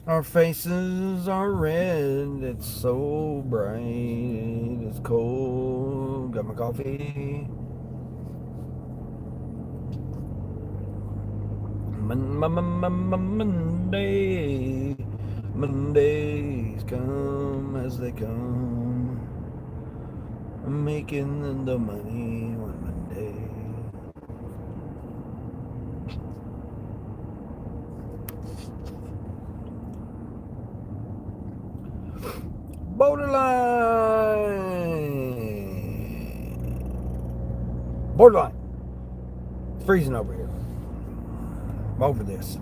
Our faces are red. It's so bright. It's cold. Got my coffee. Monday. Mondays come as they come. I'm making the money on Monday. Borderline. Borderline. It's freezing over here. I'm over this.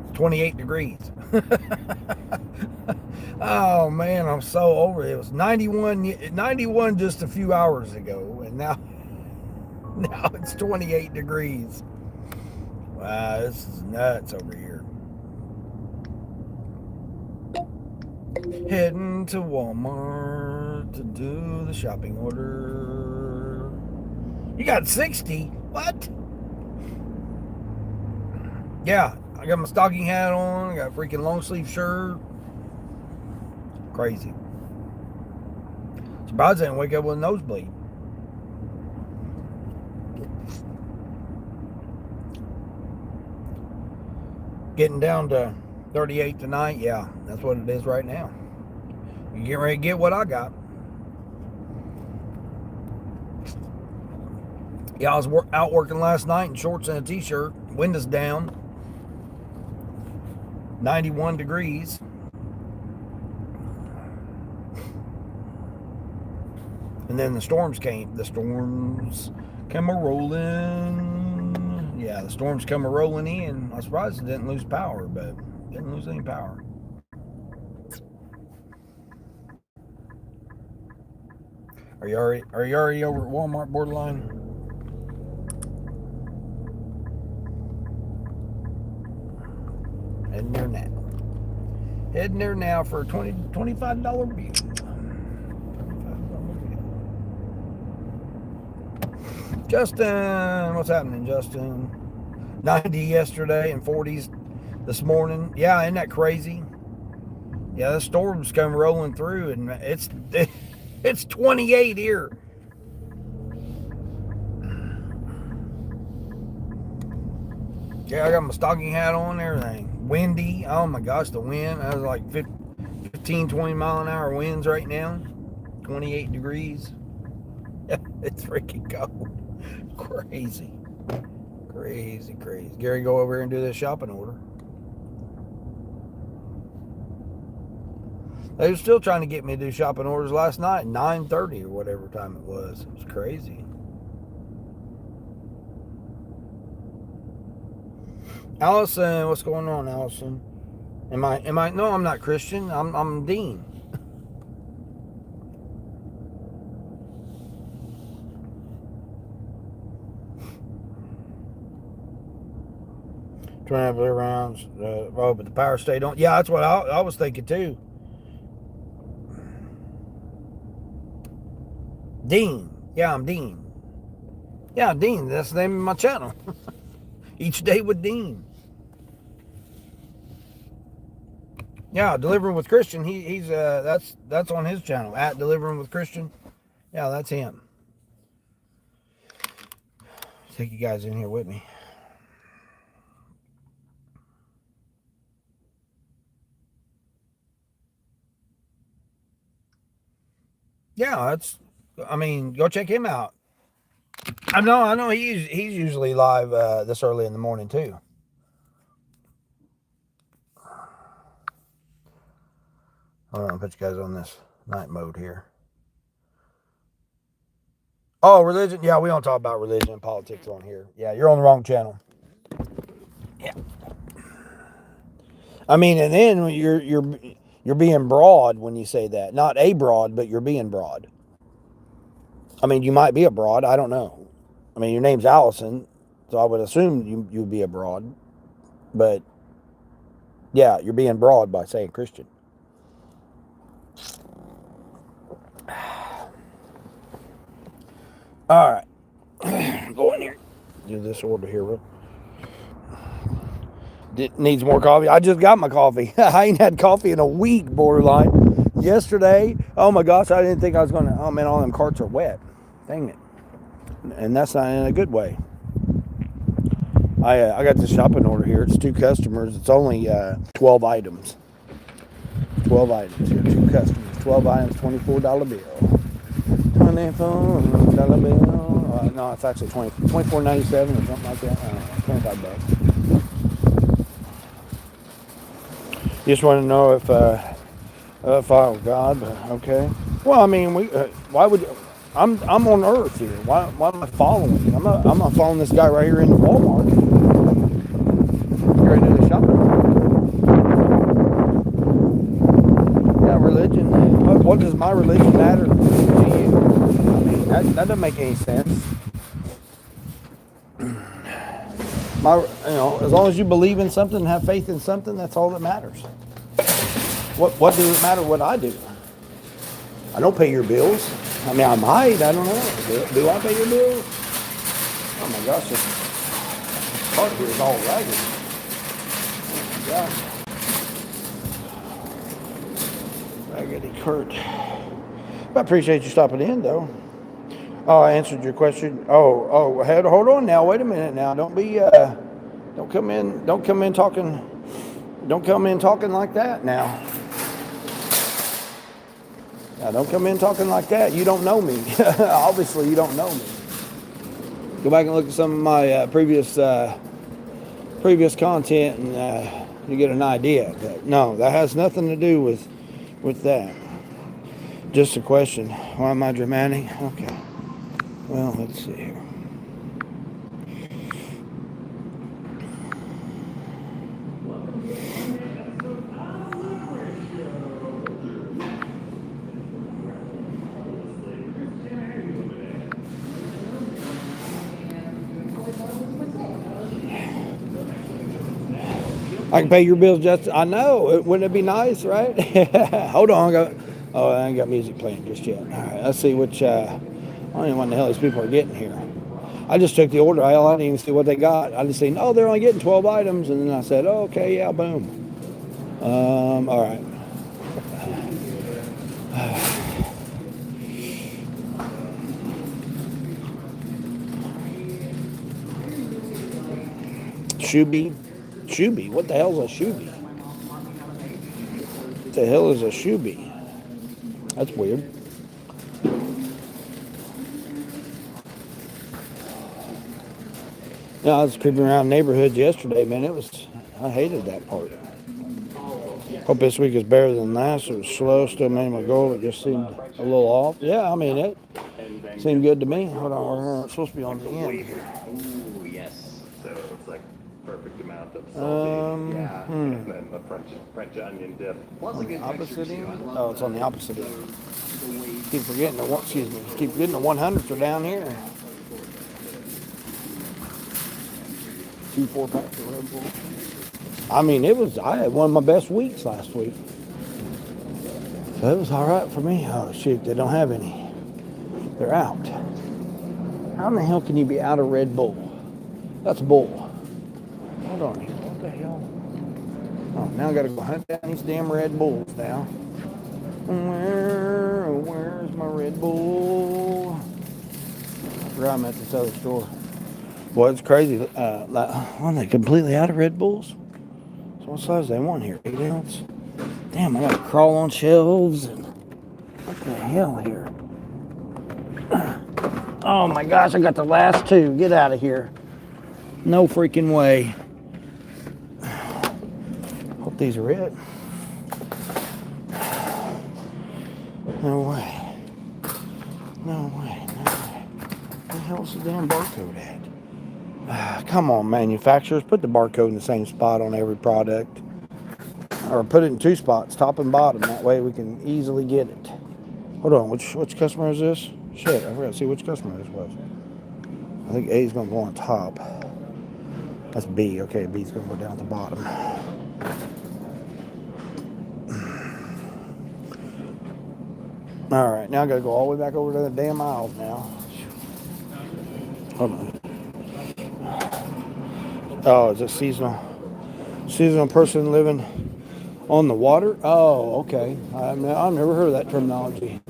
It's 28 degrees. Oh man, I'm so over it. It was 91 just a few hours ago, and now it's 28 degrees. Wow, this is nuts over here. Heading to Walmart to do the shopping order. You got 60? What? Yeah, I got my stocking hat on. I got a freaking long sleeve shirt. Crazy. Surprised I didn't wake up with a nosebleed. Getting down to 38 tonight. Yeah, that's what it is right now. You get ready to get what I got. Yeah, I was out working last night in shorts and a t-shirt. Windows down. 91 degrees. And then the storms came. The storms come a rolling. Yeah, the storms come a rolling in. I'm surprised it didn't lose power, but didn't lose any power. Are you already over at Walmart borderline? Heading there now. Heading there now for a $25 bill. Justin, what's happening, Justin? 90 yesterday and 40s this morning. Yeah, isn't that crazy? Yeah, the storms come rolling through, and it's 28 here. Yeah, I got my stocking hat on and everything. Windy. Oh my gosh, the wind. I was like 15, 20 mile an hour winds right now. 28 degrees. It's freaking cold. Crazy. Crazy, crazy. Gary, go over here and do this shopping order. They were still trying to get me to do shopping orders last night, 9:30 or whatever time it was. It was crazy. Allison, what's going on, Allison? Am I no, I'm not Christian. I'm Dean. Trying to around, oh, but the power stayed on. Yeah, that's what I was thinking too. Dean. Yeah, I'm Dean. Yeah, Dean. That's the name of my channel. Each day with Dean. Yeah, Delivering with Christian. He's that's on his channel at Delivering with Christian. Yeah, that's him. Take you guys in here with me. Yeah, that's. I mean, go check him out. I know. He's usually live this early in the morning too. Hold on, put you guys on this night mode here. Oh, religion. Yeah, we don't talk about religion and politics on here. Yeah, you're on the wrong channel. Yeah. I mean, and then you're being broad when you say that. Not a broad, but you're being broad. I mean, you might be a broad. I don't know. I mean, your name's Allison, so I would assume you'd be a broad. But yeah, you're being broad by saying Christian. All right, go in here. do this order here. Needs more coffee. I just got my coffee. I ain't had coffee in a week, borderline. Yesterday, oh my gosh, I didn't think I was going to. Oh man, all them carts are wet. Dang it. And that's not in a good way. I got this shopping order here. It's 2 customers. It's only 12 items. 12 items here. 2 customers. 12 items. $24 bill. $24 bill. No, it's actually $24.97 or something like that. 25 bucks. Just want to know if oh God, but okay. Well, I mean, why would I'm on Earth here? Why am I following? I'm not following this guy right here in the Walmart. Here into the shopping. Yeah, religion. What does my religion matter to you? I mean, that doesn't make any sense. As long as you believe in something and have faith in something, that's all that matters. What does it matter what I do? I don't pay your bills. I mean, I might. I don't know. Do I pay your bills? Oh my gosh, this cart here is all ragged. Oh my gosh. Raggedy cart. But I appreciate you stopping in, though. Oh, I answered your question. Oh, hold on now. Wait a minute now. Don't come in talking like that now. Now, don't come in talking like that. You don't know me. Obviously, you don't know me. Go back and look at some of my previous content, and you get an idea. But no, that has nothing to do with that. Just a question. Why am I dramatic? Okay. Well, let's see here. I can pay your bills just. I know. Wouldn't it be nice, right? Hold on. I ain't got music playing just yet. All right. Let's see which. I don't even know what the hell these people are getting here. I just took the order. I didn't even see what they got. I just seen, oh, they're only getting 12 items, and then I said, oh, okay, yeah, boom. All right. Shuby? What the hell is a shuby? What the hell is a shuby? That's weird. I was creeping around neighborhoods yesterday, man. I hated that part. Hope this week is better than last. It was slow, still made my goal. It just seemed a little off. Yeah, I mean, it seemed good to me. Hold on, we're supposed to be on the end here. Ooh, yes. So it's like perfect amount of salty. And then the French onion dip. Plus a good opposite end? Oh, it's on the opposite end. Keep forgetting the 100s are down here. 2 4-packs of Red Bull. I mean, I had one of my best weeks last week. So it was all right for me. Oh, shoot, they don't have any. They're out. How in the hell can you be out of Red Bull? That's bull. Hold on here. What the hell? Oh, now I got to go hunt down these damn Red Bulls now. Where's my Red Bull? I forgot I'm at this other store. Boy, it's crazy. Are they completely out of Red Bulls? So what size do they want here? 8 ounce? Damn, I gotta crawl on shelves. What the hell here? Oh my gosh, I got the last 2. Get out of here. No freaking way. Hope these are it. No way. No way. Where the hell's the damn barcode at? Come on, manufacturers. Put the barcode in the same spot on every product. Or put it in 2 spots, top and bottom. That way we can easily get it. Hold on, which customer is this? Shit, I forgot to see which customer this was. I think A is going to go on top. That's B. Okay, B is going to go down at the bottom. All right, now I got to go all the way back over to the damn aisles now. Hold on. Oh, is it seasonal? Seasonal person living on the water? Oh, okay. I've never heard of that terminology.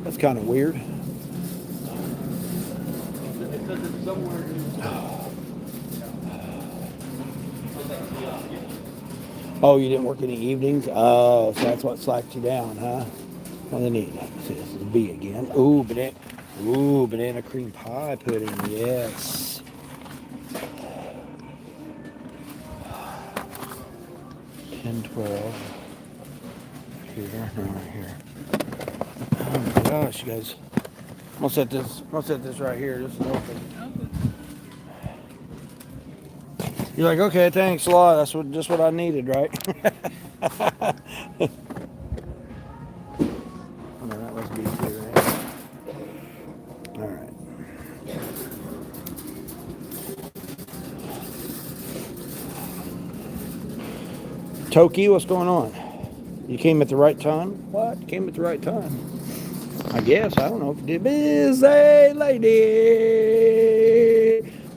That's kind of weird. It says it's somewhere in. Oh, you didn't work any evenings? Oh, so that's what slacked you down, huh? Well, then this is B again. Banana cream pie pudding. Yes. 10, 12. Here, no, right here. Oh my gosh, you guys. I'm gonna set this right here. This is open. You're like, okay, thanks a lot. That's just what I needed, right? Oh, no, that must be too, right? All right. Toki, what's going on? You came at the right time? What? You came at the right time. I guess. I don't know if you did. Busy lady.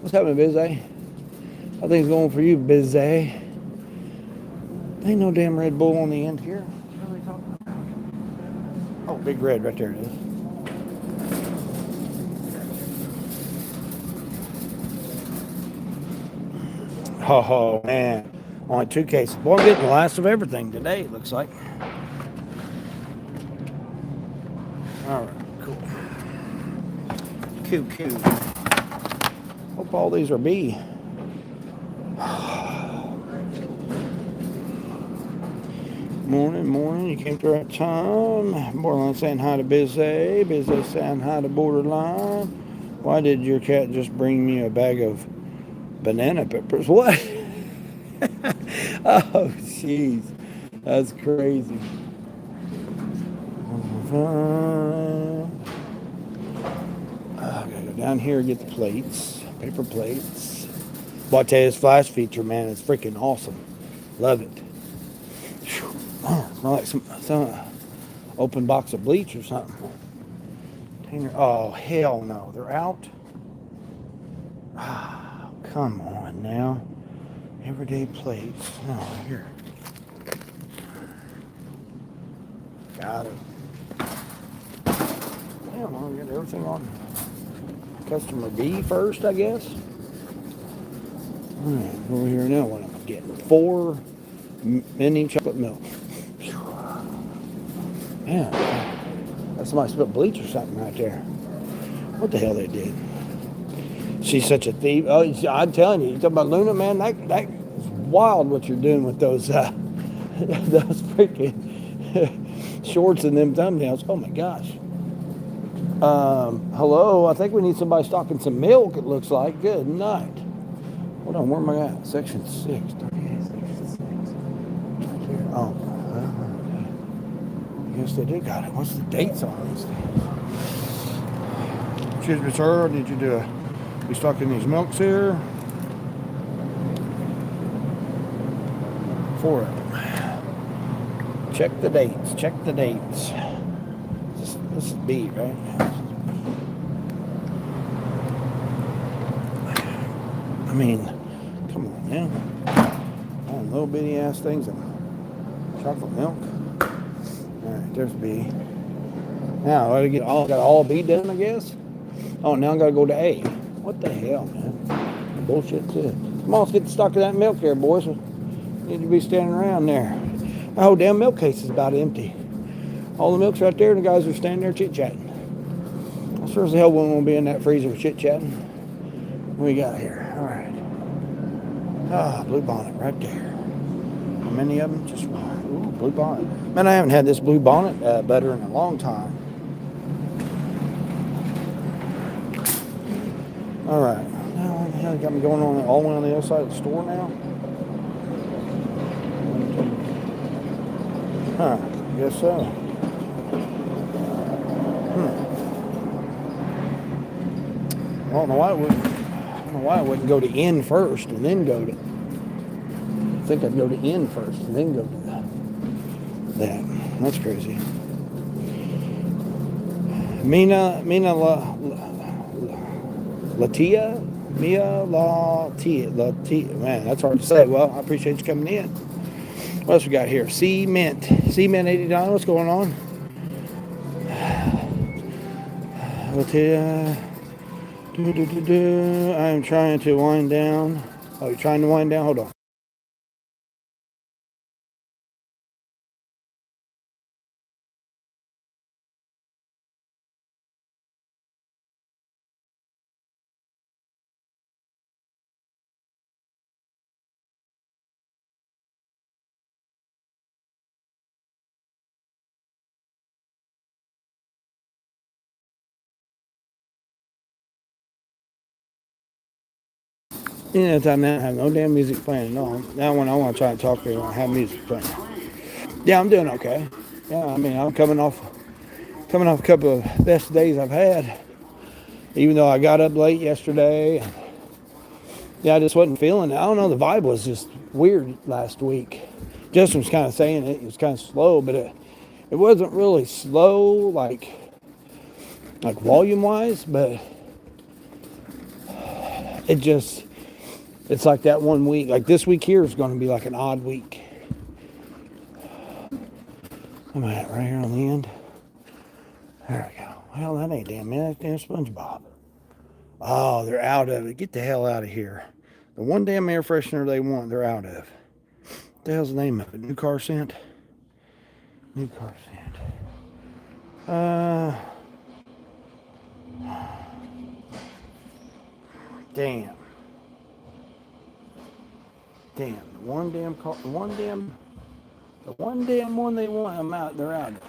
What's happening, Busy? How things going for you, Busy? Ain't no damn Red Bull on the end here. What are we talking about? Oh, big red right there it is. Oh, man. Only 2 cases. Boy, I'm getting the last of everything today, it looks like. All right, cool. Cool. Hope all these are B. Morning. You came to the right time. Borderline saying hi to Busy. Busy saying hi to Borderline. Why did your cat just bring me a bag of banana peppers? What? Oh, jeez. That's crazy. I gotta go down here and get the plates. Paper plates. Well, I tell you, this flash feature, man, is freaking awesome. Love it. It's not like some open box of bleach or something. Oh, hell no. They're out? Oh, come on now. Everyday plates. No, here. Got it. Damn, I'll get everything on customer B first, I guess. All right, over here now. What am I getting? 4 mini chocolate milk. Man, that's somebody spilled bleach or something right there. What the hell they did? She's such a thief. Oh, I'm telling you talk about Luna, man. That is wild what you're doing with those those freaking shorts and them thumbnails. Oh my gosh. Hello. I think we need somebody stocking some milk. It looks like. Good night. Hold on. Where am I at? Section 6. 38. Section 6. Right here. Oh. I guess they did got it. What's the dates on these things? Excuse me, sir. I need you to be stocking these milks here. 4 of them. Check the dates. This is B, right? I mean, come on now. Oh, little bitty ass things of chocolate milk. Alright, there's B. Now, I got all B done, I guess? Oh, now I gotta go to A. What the hell, man? Bullshit too. Come on, let's get the stock of that milk here, boys. We need to be standing around there. My whole damn milk case is about empty. All the milk's right there, and the guys are standing there chit-chatting. I sure as hell won't be in that freezer chit-chatting. What we got here? Alright. Ah, blue bonnet right there. How many of them? Just one. Ooh, blue bonnet. Man, I haven't had this blue bonnet butter in a long time. Alright. Now, what the hell got me going on all the way on the other side of the store now? Huh. Guess so. I don't know why I wouldn't go to N first and then go to. I think I'd go to N first and then go to that. That's crazy. Mina Latia? Mia La T. Man, that's hard to say. Well, I appreciate you coming in. What else we got here? Cement 89. What's going on? I'll tell you. I'm trying to wind down. Oh, you're trying to wind down? Hold on. Anytime now, I have no damn music playing. No, that one I want to try and talk to. I have music playing. Yeah, I'm doing okay. Yeah, I mean, I'm coming off a couple of best days I've had. Even though I got up late yesterday. Yeah, I just wasn't feeling it. I don't know. The vibe was just weird last week. Justin was kind of saying it was kind of slow, but it wasn't really slow like volume wise, but it's like that one week. Like this week here is going to be like an odd week. I'm at right here on the end. There we go. Well, that ain't damn man. That's damn SpongeBob. Oh, they're out of it. Get the hell out of here. The one damn air freshener they want, they're out of. What the hell's the name of it? New car scent? New car scent. Damn. Damn. The one damn car, the one damn one they want, they're out of.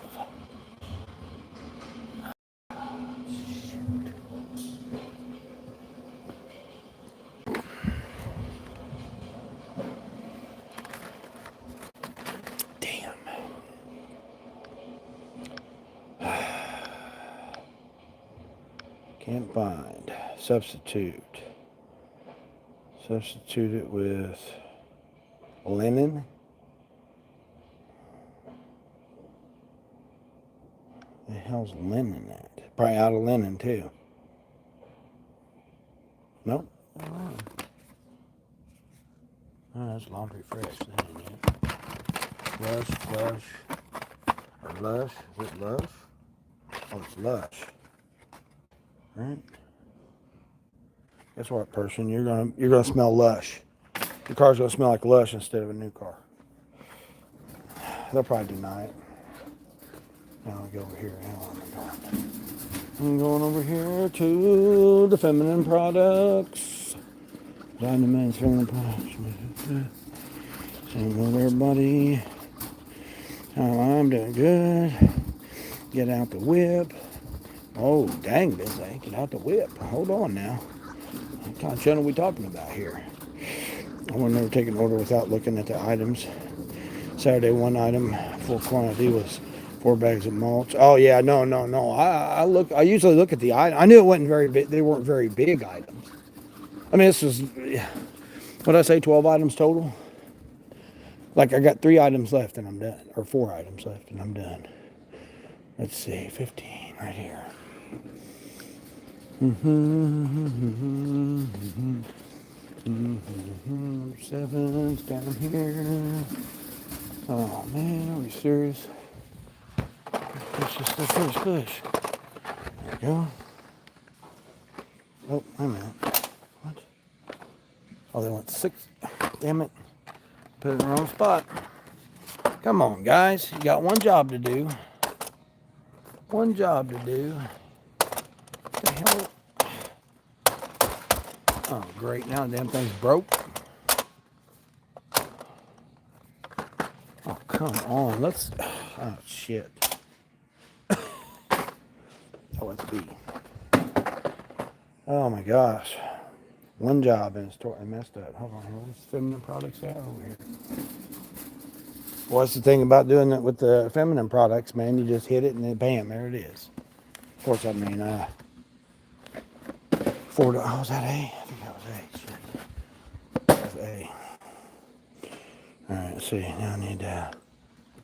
Damn. Can't find. Substitute. Substitute it with linen. The hell's linen at? Probably out of linen too. Nope. Oh, that's laundry fresh. That ain't it. Lush. Or Lush. Is it Lush? Oh, it's Lush. Right? Guess what, person? You're gonna smell Lush. Your car's gonna smell like Lush instead of a new car. They'll probably deny it. Now I'll go over here. I'm going over here to the feminine products. Men's feminine products. Same with everybody. I'm doing good. Get out the whip. Oh, dang, busy. Get out the whip. Hold on now. What kind of channel are we talking about here? I would never take an order without looking at the items. Saturday, one item, full quantity was 4 bags of mulch. Oh yeah, no. I usually look at the item. I knew it wasn't very big. They weren't very big items. I mean, this was, what did I say, 12 items total? Like I got 3 items left and I'm done, or 4 items left and I'm done. Let's see, 15 right here. 7's down here. Oh man, are we serious? Push. There we go. Oh, wait a minute. What? Oh, they want 6. Damn it. Put it in the wrong spot. Come on, guys. You got one job to do. What the hell? Oh, great. Now the damn thing's broke. Oh, come on. Oh, shit. Oh, it's B. Oh, my gosh. One job and it's messed up. Hold on here. What's the feminine products at over here? What's the thing about doing that with the feminine products, man? You just hit it and then bam, there it is. Of course, I mean, $4. Oh, was that A? I think that was A. Shit. That was A. Alright, let's see. Now I need the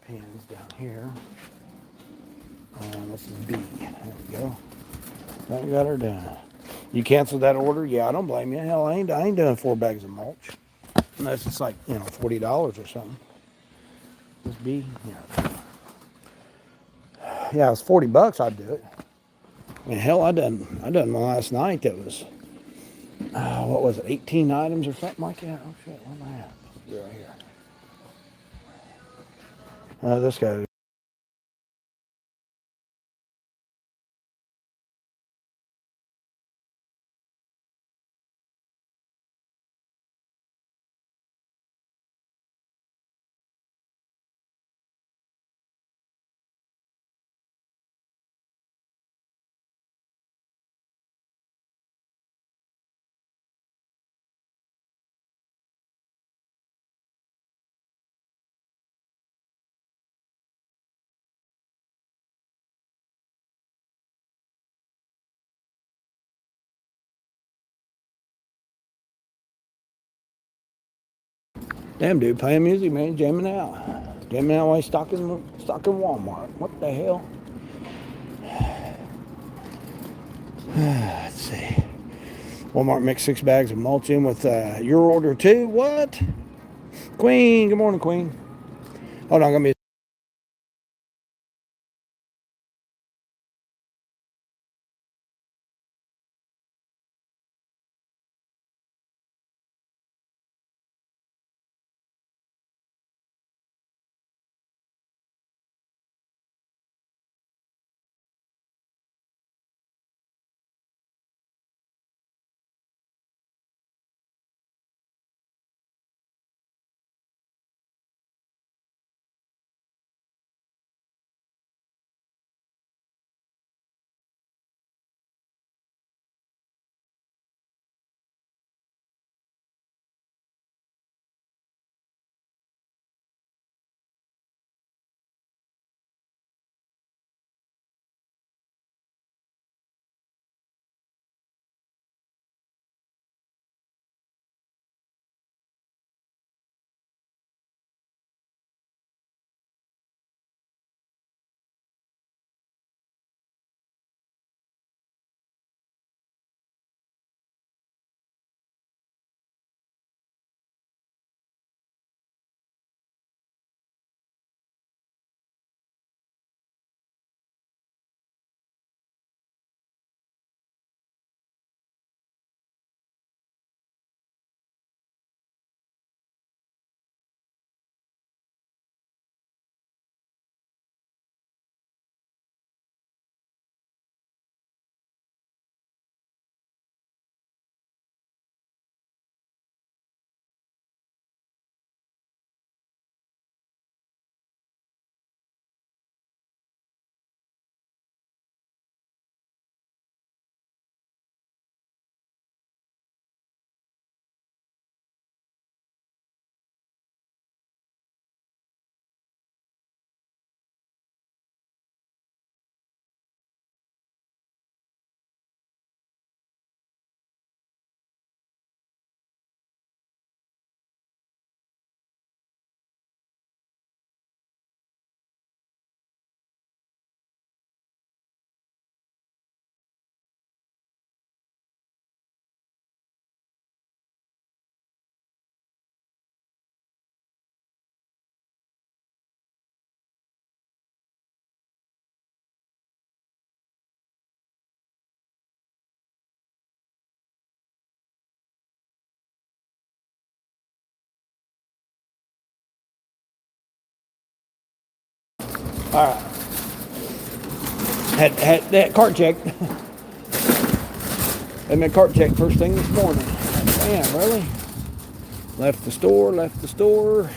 pins down here. This is B. There we go. That got her done. You canceled that order? Yeah, I don't blame you. Hell, I ain't doing 4 bags of mulch. Unless it's like, $40 or something. Just be, yeah, it's $40, I'd do it. I mean, hell, I done one last night that was, what was it, 18 items or something like that? Oh shit, where am I at? Be right here. This guy. Damn dude, playing music, man, jamming out. Jamming out while he's stocking Walmart. What the hell? Let's see. Walmart mixed 6 bags of mulch in with your order too. What? Queen, good morning, Queen. Hold on, gonna be. All right. Had that cart check. Had my cart check first thing this morning. Damn, really? Left the store.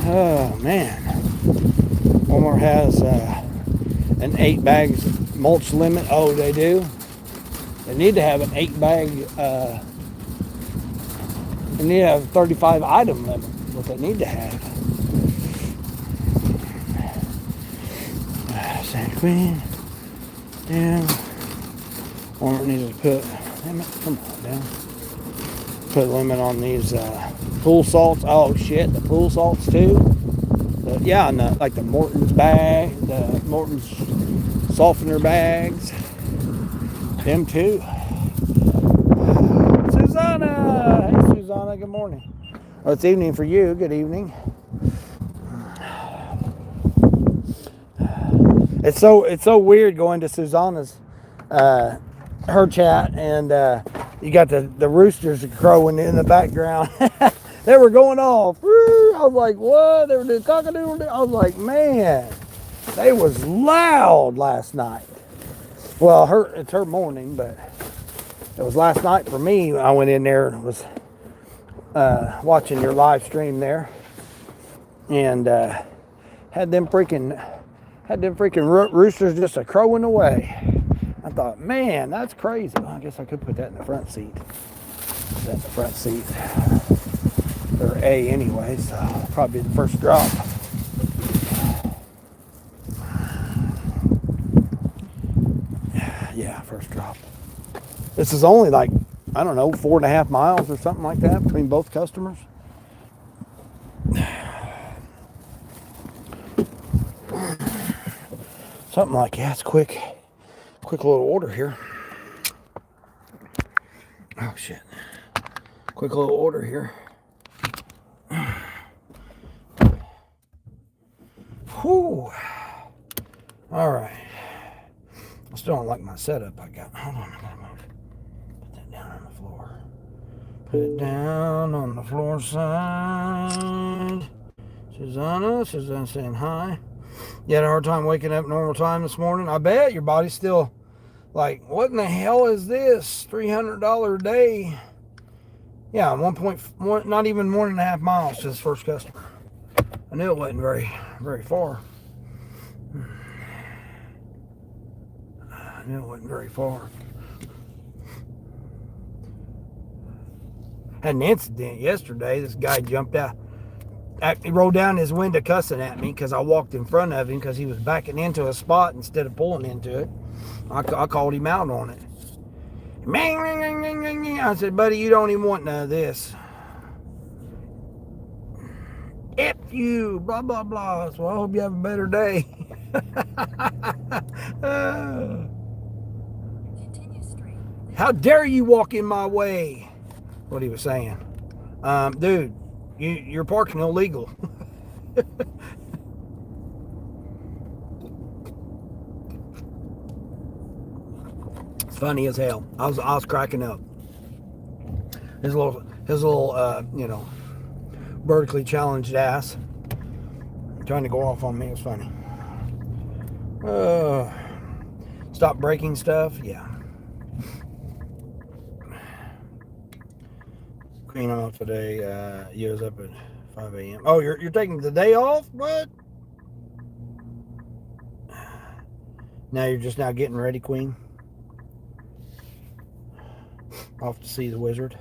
Oh man. Walmart has an 8 bags mulch limit. Oh, they do? They need to have an 8 bag, they need to have a 35 item limit. What they need to have. Santa Queen. Damn. Walmart needs to put, damn it, come on, down. Put a limit on these pool salts. Oh shit, the pool salts too. Yeah, and like the Morton's bag, the Morton's softener bags. Them too. Susanna! Hey, Susanna, good morning. Well, it's evening for you. Good evening. It's so weird going to Susanna's, her chat, and you got the roosters crowing in the background. They were going off. I was like, what? They were doing cock-a-doodle. I was like, man, they was loud last night. Well, it's her morning, but it was last night for me. I went in there and was watching your live stream there, and had them freaking roosters just a crowing away. I thought, man, that's crazy. Well, I guess I could put that in the front seat. Put that in the front seat. Or A anyway, so probably the first drop. Yeah, first drop. This is only like, I don't know, 4.5 miles or something like that between both customers. Something like that. It's quick little order here. Oh shit. Quick little order here. Whew. All right. I still don't like my setup I got. Hold on, I gotta move. Put that down on the floor. Put it down on the floor side. Susanna saying hi. You had a hard time waking up normal time this morning? I bet your body's still like, what in the hell is this? $300 a day. Yeah, 1.1, not even 1.5 miles to this first customer. I knew it wasn't very far. I knew it wasn't very far. Had an incident yesterday. This guy jumped out. He rolled down his window cussing at me because I walked in front of him because he was backing into a spot instead of pulling into it. I called him out on it. I said, buddy, you don't even want none of this. F you, blah, blah, blah. So I hope you have a better day. How dare you walk in my way? What he was saying. Dude, you're parking illegal. It's funny as hell. I was cracking up. His little vertically challenged ass trying to go off on me. It was funny. Stop breaking stuff. Yeah. Queen off today. You was up at 5 a.m. Oh, you're taking the day off? What? Now you're just now getting ready, Queen. Off to see the wizard.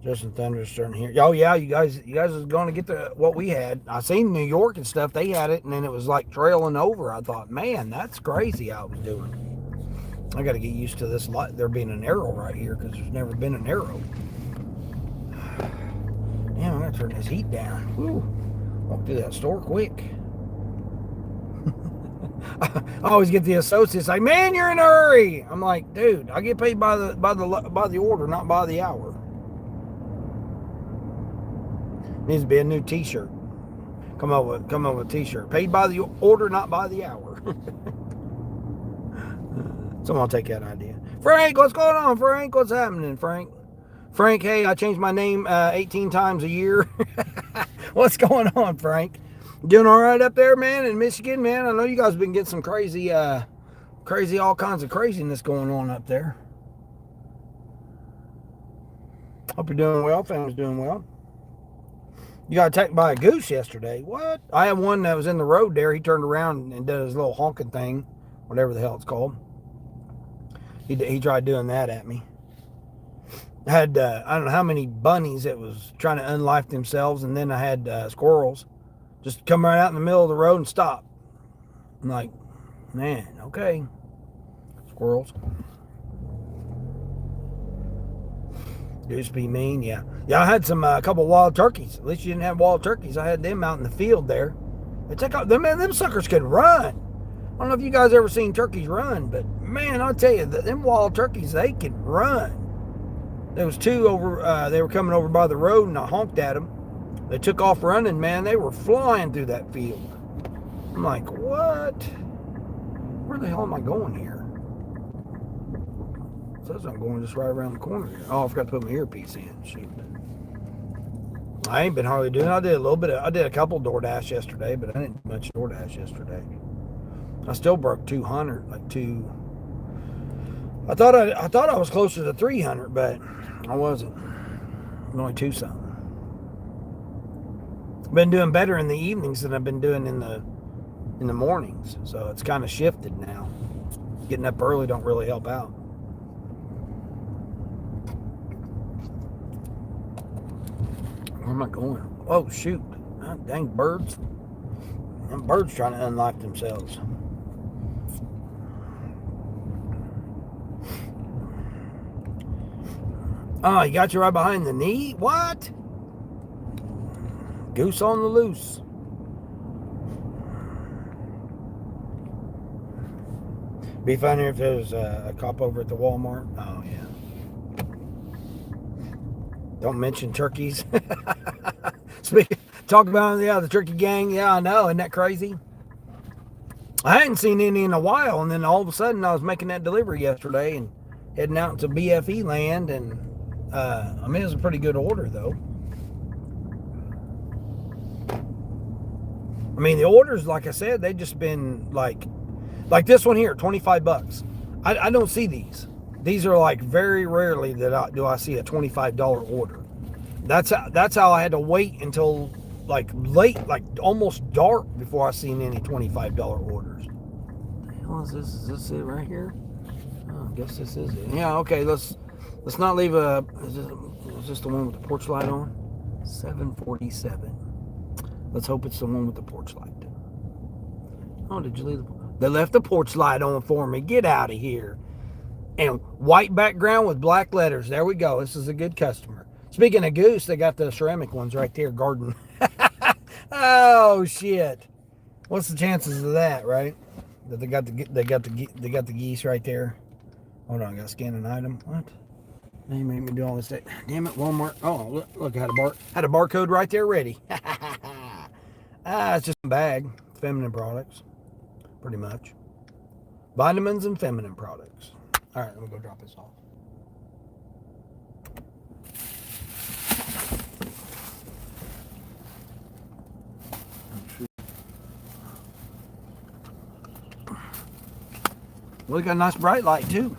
Justin Thunder's starting here. Oh yeah, you guys is going to get what we had. I seen New York and stuff. They had it, and then it was like trailing over. I thought, man, that's crazy how it was doing. I got to get used to this light. There being an arrow right here because there's never been an arrow. Damn, I got to turn this heat down. Woo. Walk through that store quick. I always get the associates like, man, you're in a hurry. I'm like, dude, I get paid by the order, not by the hour. Needs to be a new T-shirt. Come up with a T-shirt. Paid by the order, not by the hour. Someone will take that idea. Frank, what's going on, Frank? What's happening, Frank? Frank, hey, I changed my name 18 times a year. What's going on, Frank? Doing all right up there, man, in Michigan, man? I know you guys have been getting some crazy, all kinds of craziness going on up there. Hope you're doing well. Family's doing well. You got attacked by a goose yesterday. What? I had one that was in the road there. He turned around and did his little honking thing, whatever the hell it's called. He tried doing that at me. I had, I don't know how many bunnies that was trying to unlife themselves, and then I had squirrels just come right out in the middle of the road and stop. I'm like, man, okay. Squirrels. Used to be mean, yeah. Yeah, I had a couple wild turkeys. At least you didn't have wild turkeys. I had them out in the field there. They take off. Them suckers could run. I don't know if you guys ever seen turkeys run, but man, I'll tell you, them wild turkeys, they can run. There was two over, they were coming over by the road and I honked at them. They took off running, man. They were flying through that field. I'm like, what? Where the hell am I going here? It says I'm going just right around the corner here. Oh, I forgot to put my earpiece in. Shoot. I ain't been hardly doing it. I did a couple DoorDash yesterday, but I didn't do much DoorDash yesterday. I still broke 200, like two. I thought I was closer to 300, but I wasn't. Only two something. Been doing better in the evenings than I've been doing in the mornings, so it's kind of shifted now. Getting up early don't really help out. Where am I going? Oh shoot! Oh, dang birds! Them birds trying to unlock themselves. Oh, he got you right behind the knee? What? Goose on the loose. Be funnier if there was a cop over at the Walmart. Oh, yeah. Don't mention turkeys. Talk about, the turkey gang. Yeah, I know. Isn't that crazy? I hadn't seen any in a while, and then all of a sudden I was making that delivery yesterday and heading out to BFE land, and it was a pretty good order, though. I mean, the orders, like I said, they've just been like this one here, $25. I don't see these. These are like very rarely that I see a $25 order. That's how I had to wait until like late, like almost dark before I seen any $25 orders. What the hell is this? Is this it right here? Oh, I guess this is it. Yeah, okay, let's not leave is this the one with the porch light on? 747. Let's hope it's the one with the porch light. Oh, did you leave they left the porch light on for me. Get out of here. And white background with black letters. There we go. This is a good customer. Speaking of goose, they got the ceramic ones right there, garden. Oh shit! What's the chances of that, right? That they got the geese right there. Hold on, I gotta scan an item. What? They made me do all this. Damn it, Walmart. Oh, look, I had a barcode right there ready. It's just a bag. Feminine products, pretty much. Vitamins and feminine products. All right, let me go drop this off. Well, we got a nice bright light too.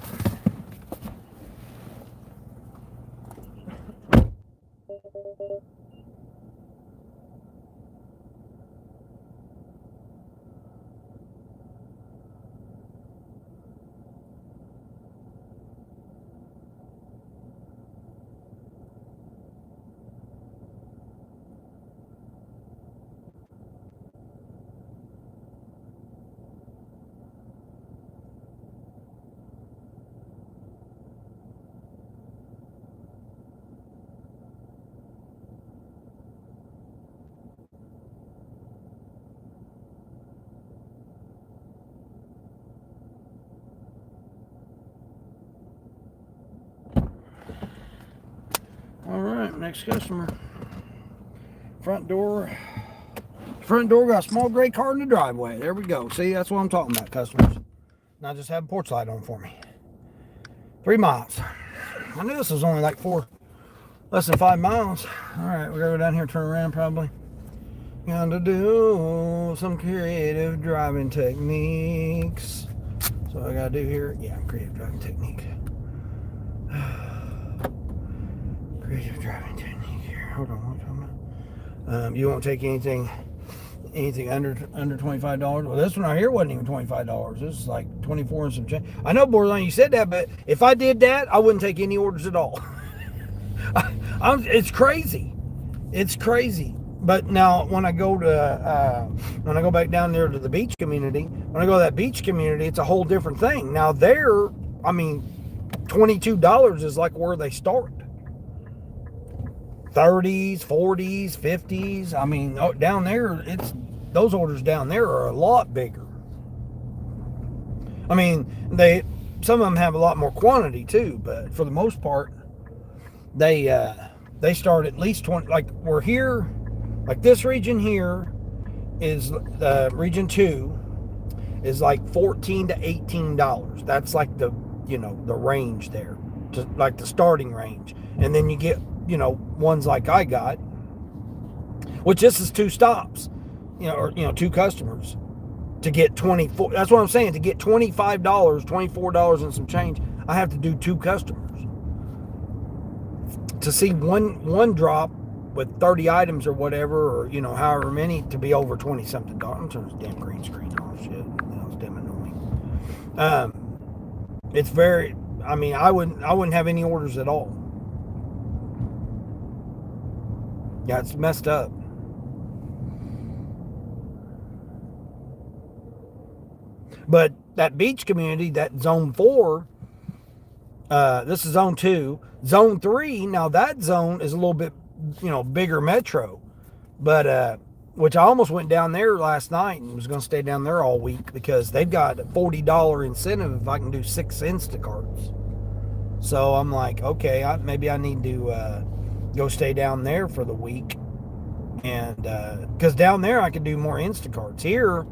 All right, next customer. Front door got a small gray car in the driveway. There we go. See, that's what I'm talking about, customers. Now just have a porch light on for me. 3 miles. I knew this was only like less than 5 miles. All right, we're gonna go down here, turn around probably. Gotta do some creative driving techniques. So what I gotta do here, yeah, creative driving technique. Creative driving technique here. Hold on, what am I talking about? You won't take anything under $25. Well, this one right here wasn't even $25. This is like 24 and some change. I know, Borderline, you said that, but if I did that, I wouldn't take any orders at all. It's crazy. It's crazy. But now when I go back down there to the beach community, when I go to that beach community, it's a whole different thing. Now there, I mean, $22 is like where they start. 30s, 40s, 50s. I mean, down there, those orders down there are a lot bigger. I mean, some of them have a lot more quantity too, but for the most part, they start at least 20. Like we're here, like this region here is region 2 is like $14 to $18. That's like the range there, like the starting range, and then you get ones like I got, which this is 2 stops, or 2 customers to get 24. That's what I'm saying. To get $25, $24 and some change, I have to do 2 customers to see one drop with 30 items or whatever, or however many, to be over 20 something dollars. I'm turning this damn green screen off. Shit, it's damn annoying. It's very. I mean, I wouldn't have any orders at all. Yeah, it's messed up. But that beach community, that zone 4, this is zone 2. Zone 3, now that zone is a little bit, bigger metro. But, which I almost went down there last night and was going to stay down there all week because they've got a $40 incentive if I can do 6 Instacarts. So I'm like, okay, maybe I need to go stay down there for the week. And because down there I could do more Instacarts. Here,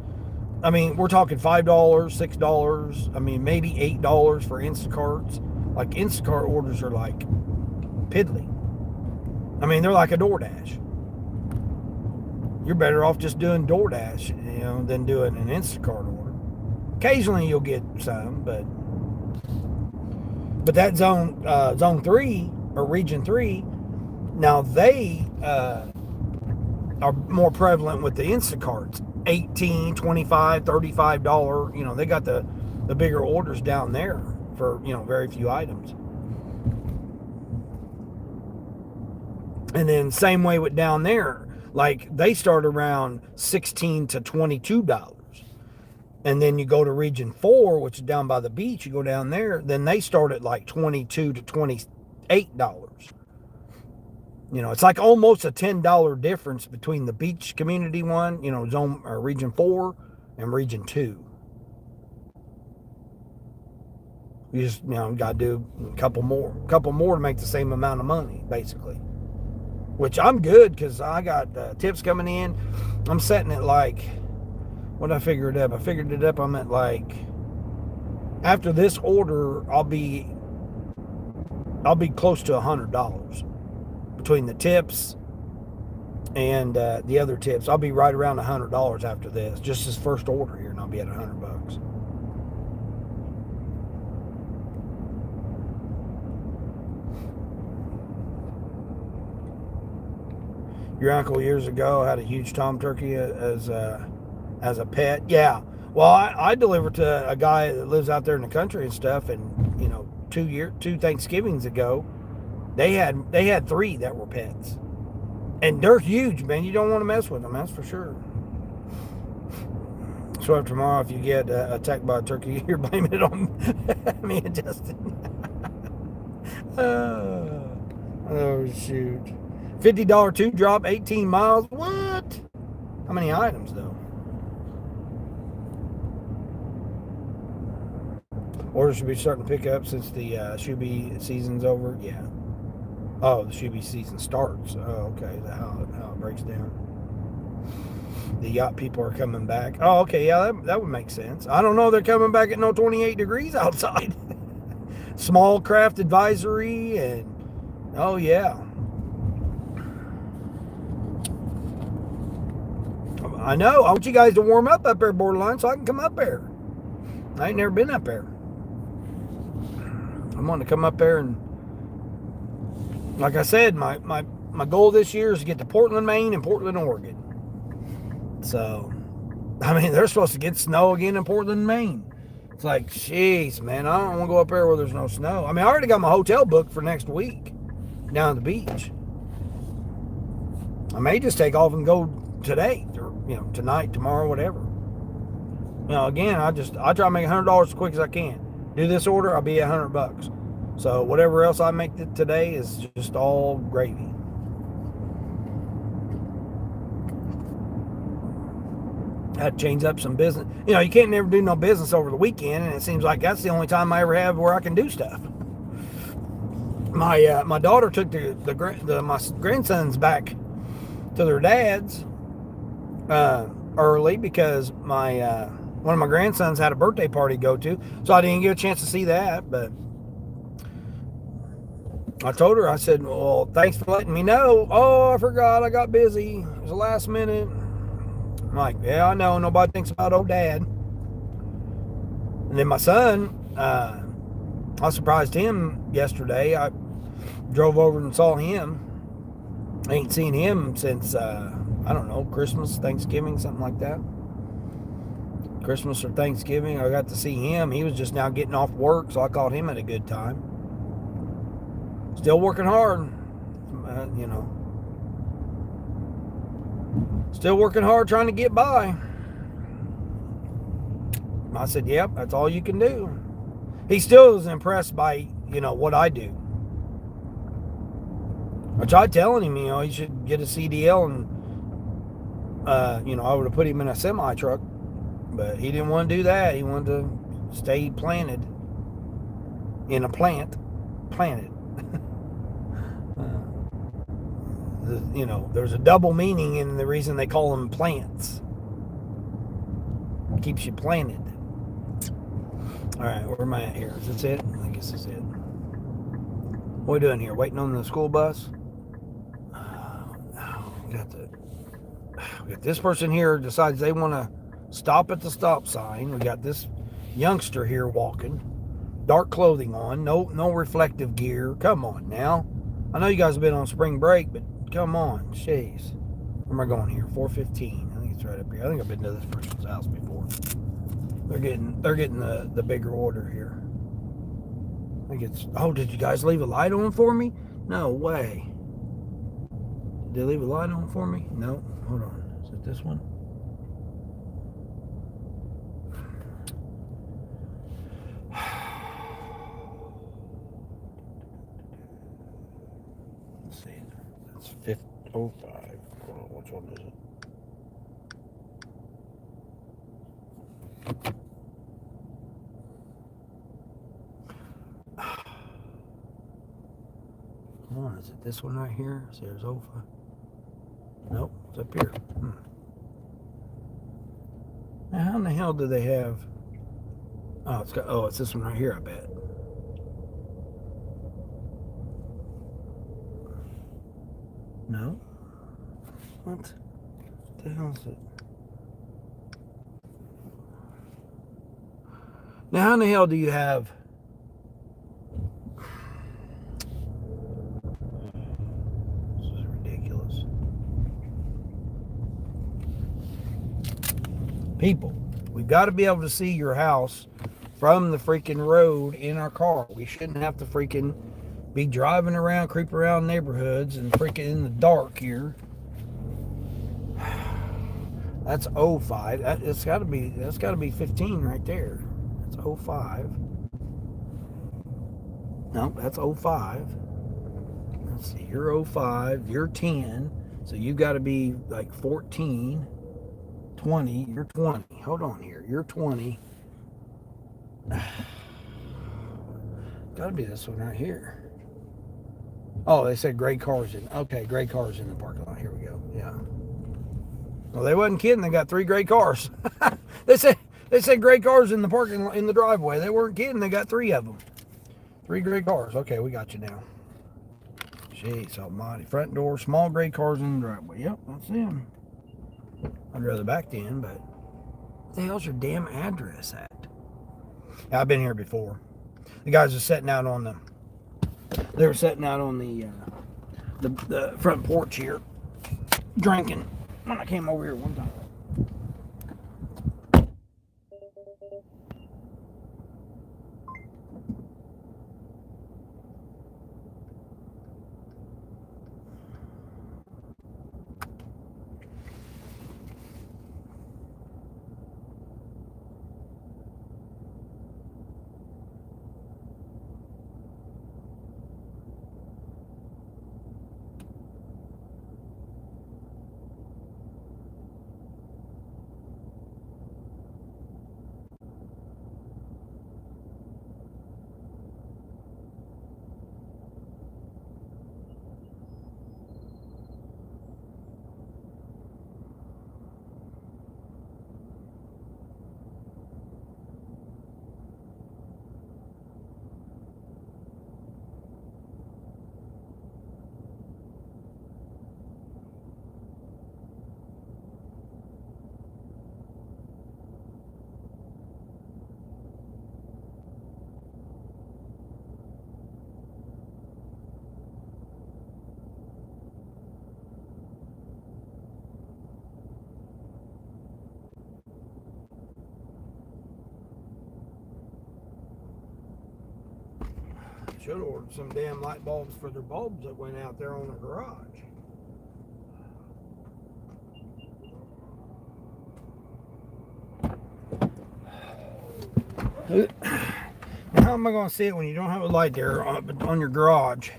I mean, we're talking $5, $6. I mean, maybe $8 for Instacarts. Like Instacart orders are like piddly. I mean, they're like a DoorDash. You're better off just doing DoorDash, than doing an Instacart order. Occasionally you'll get some, but that zone 3 or region 3, now they are more prevalent with the Instacarts. $18, $25, $35. They got the bigger orders down there for very few items. And then same way with down there, like they start around $16 to $22. And then you go to region 4, which is down by the beach, you go down there, then they start at like $22 to $28. It's like almost a $10 difference between the beach community one, zone or region 4 and region 2. You just, got to do a couple more to make the same amount of money, basically. Which I'm good because I got tips coming in. I'm setting it like, what did I figure it up? I figured it up. I'm at like, after this order, I'll be close to $100 between the tips and the other tips. I'll be right around $100 after this, just this first order here, and I'll be at $100. Your uncle years ago had a huge tom turkey as a pet. Yeah. Well, I delivered to a guy that lives out there in the country and stuff, and 2 Thanksgivings ago, they had 3 that were pets, and they're huge, man. You don't want to mess with them, that's for sure. So after tomorrow, if you get attacked by a turkey, you're blaming it on me and Justin. Oh shoot. $50 2 drop, 18 miles. What? How many items though? Orders should be starting to pick up since the shoe bee season's over. Yeah. Oh, the shoe bee season starts. Oh, okay. That's how it breaks down. The yacht people are coming back. Oh, okay. Yeah, that would make sense. I don't know. They're coming back at no 28 degrees outside. Small craft advisory and oh yeah. I know. I want you guys to warm up there, Borderline, so I can come up there. I ain't never been up there. I'm wanting to come up there and, like I said, my goal this year is to get to Portland, Maine and Portland, Oregon. So, I mean, they're supposed to get snow again in Portland, Maine. It's like, jeez, man, I don't want to go up there where there's no snow. I mean, I already got my hotel booked for next week down at the beach. I may just take off and go today, or tonight, tomorrow, whatever. Again, I try to make $100 as quick as I can. Do this order, I'll be at $100. So whatever else I make today is just all gravy. Had to change up some business. You know, you can't never do no business over the weekend, and it seems like that's the only time I ever have where I can do stuff. My daughter took my grandsons back to their dad's early because one of my grandsons had a birthday party to go to, so I didn't get a chance to see that. But I told her, I said, well, thanks for letting me know. Oh, I forgot, I got busy. It was the last minute. I'm like, yeah, I know, nobody thinks about old dad. And then my son, I surprised him yesterday. I drove over and saw him. I ain't seen him since, I don't know, Christmas, Thanksgiving, something like that. Christmas or Thanksgiving, I got to see him. He was just now getting off work, so I caught him at a good time. Still working hard, you know. Still working hard trying to get by. I said, yep, that's all you can do. He still is impressed by, you know, what I do. I tried telling him, you know, he should get a CDL and, you know, I would have put him in a semi truck, but he didn't want to do that. He wanted to stay planted in a planted. You know, there's a double meaning in the reason they call them plants. It keeps you planted. All right, where am I at here? Is this it? I think this is it. What are we doing here? Waiting on the school bus? We got this person here decides they want to stop at the stop sign. We got this youngster here walking, dark clothing on, no reflective gear. Come on now. I know you guys have been on spring break, but come on, jeez. Where am I going here? 415. I think it's right up here. I think I've been to this person's house before. They're getting the bigger order here. I think it's. Oh, did you guys leave a light on for me? No way. Did they leave a light on for me? No. Hold on. Is it this one? Let's see. That's 505. Hold on. Which one is it? Come on, is it this one right here? So there's 05. Nope, it's up here. Now, how in the hell do they have? Oh, it's this one right here, I bet. No. What the hell is it? Now, how in the hell do you have? This is ridiculous. People, we've got to be able to see your house from the freaking road in our car. We shouldn't have to freaking be driving around, creep around neighborhoods and freaking in the dark here. That's 05. That's got to be 15 right there. That's 05. No, that's 05. Let's see. You're 05. You're 10. So you've got to be like 14, 20. You're 20. Hold on here. You're 20. Got to be this one right here. Oh, they said gray cars in. Okay, gray cars in the parking lot. Here we go. Yeah. Well, they wasn't kidding. They got 3 gray cars. They said gray cars in the parking lot, in the driveway. They weren't kidding. They got 3 of them. 3 gray cars. Okay, we got you now. Jeez almighty. Front door, small gray cars in the driveway. Yep, that's them. I'd rather back then, but what the hell's your damn address at? Yeah, I've been here before. The guys are sitting out on the. They were sitting out on the front porch here, drinking. When I came over here one time. Should have ordered some damn light bulbs for their bulbs that went out there on the garage. How am I going to see it when you don't have a light there on your garage?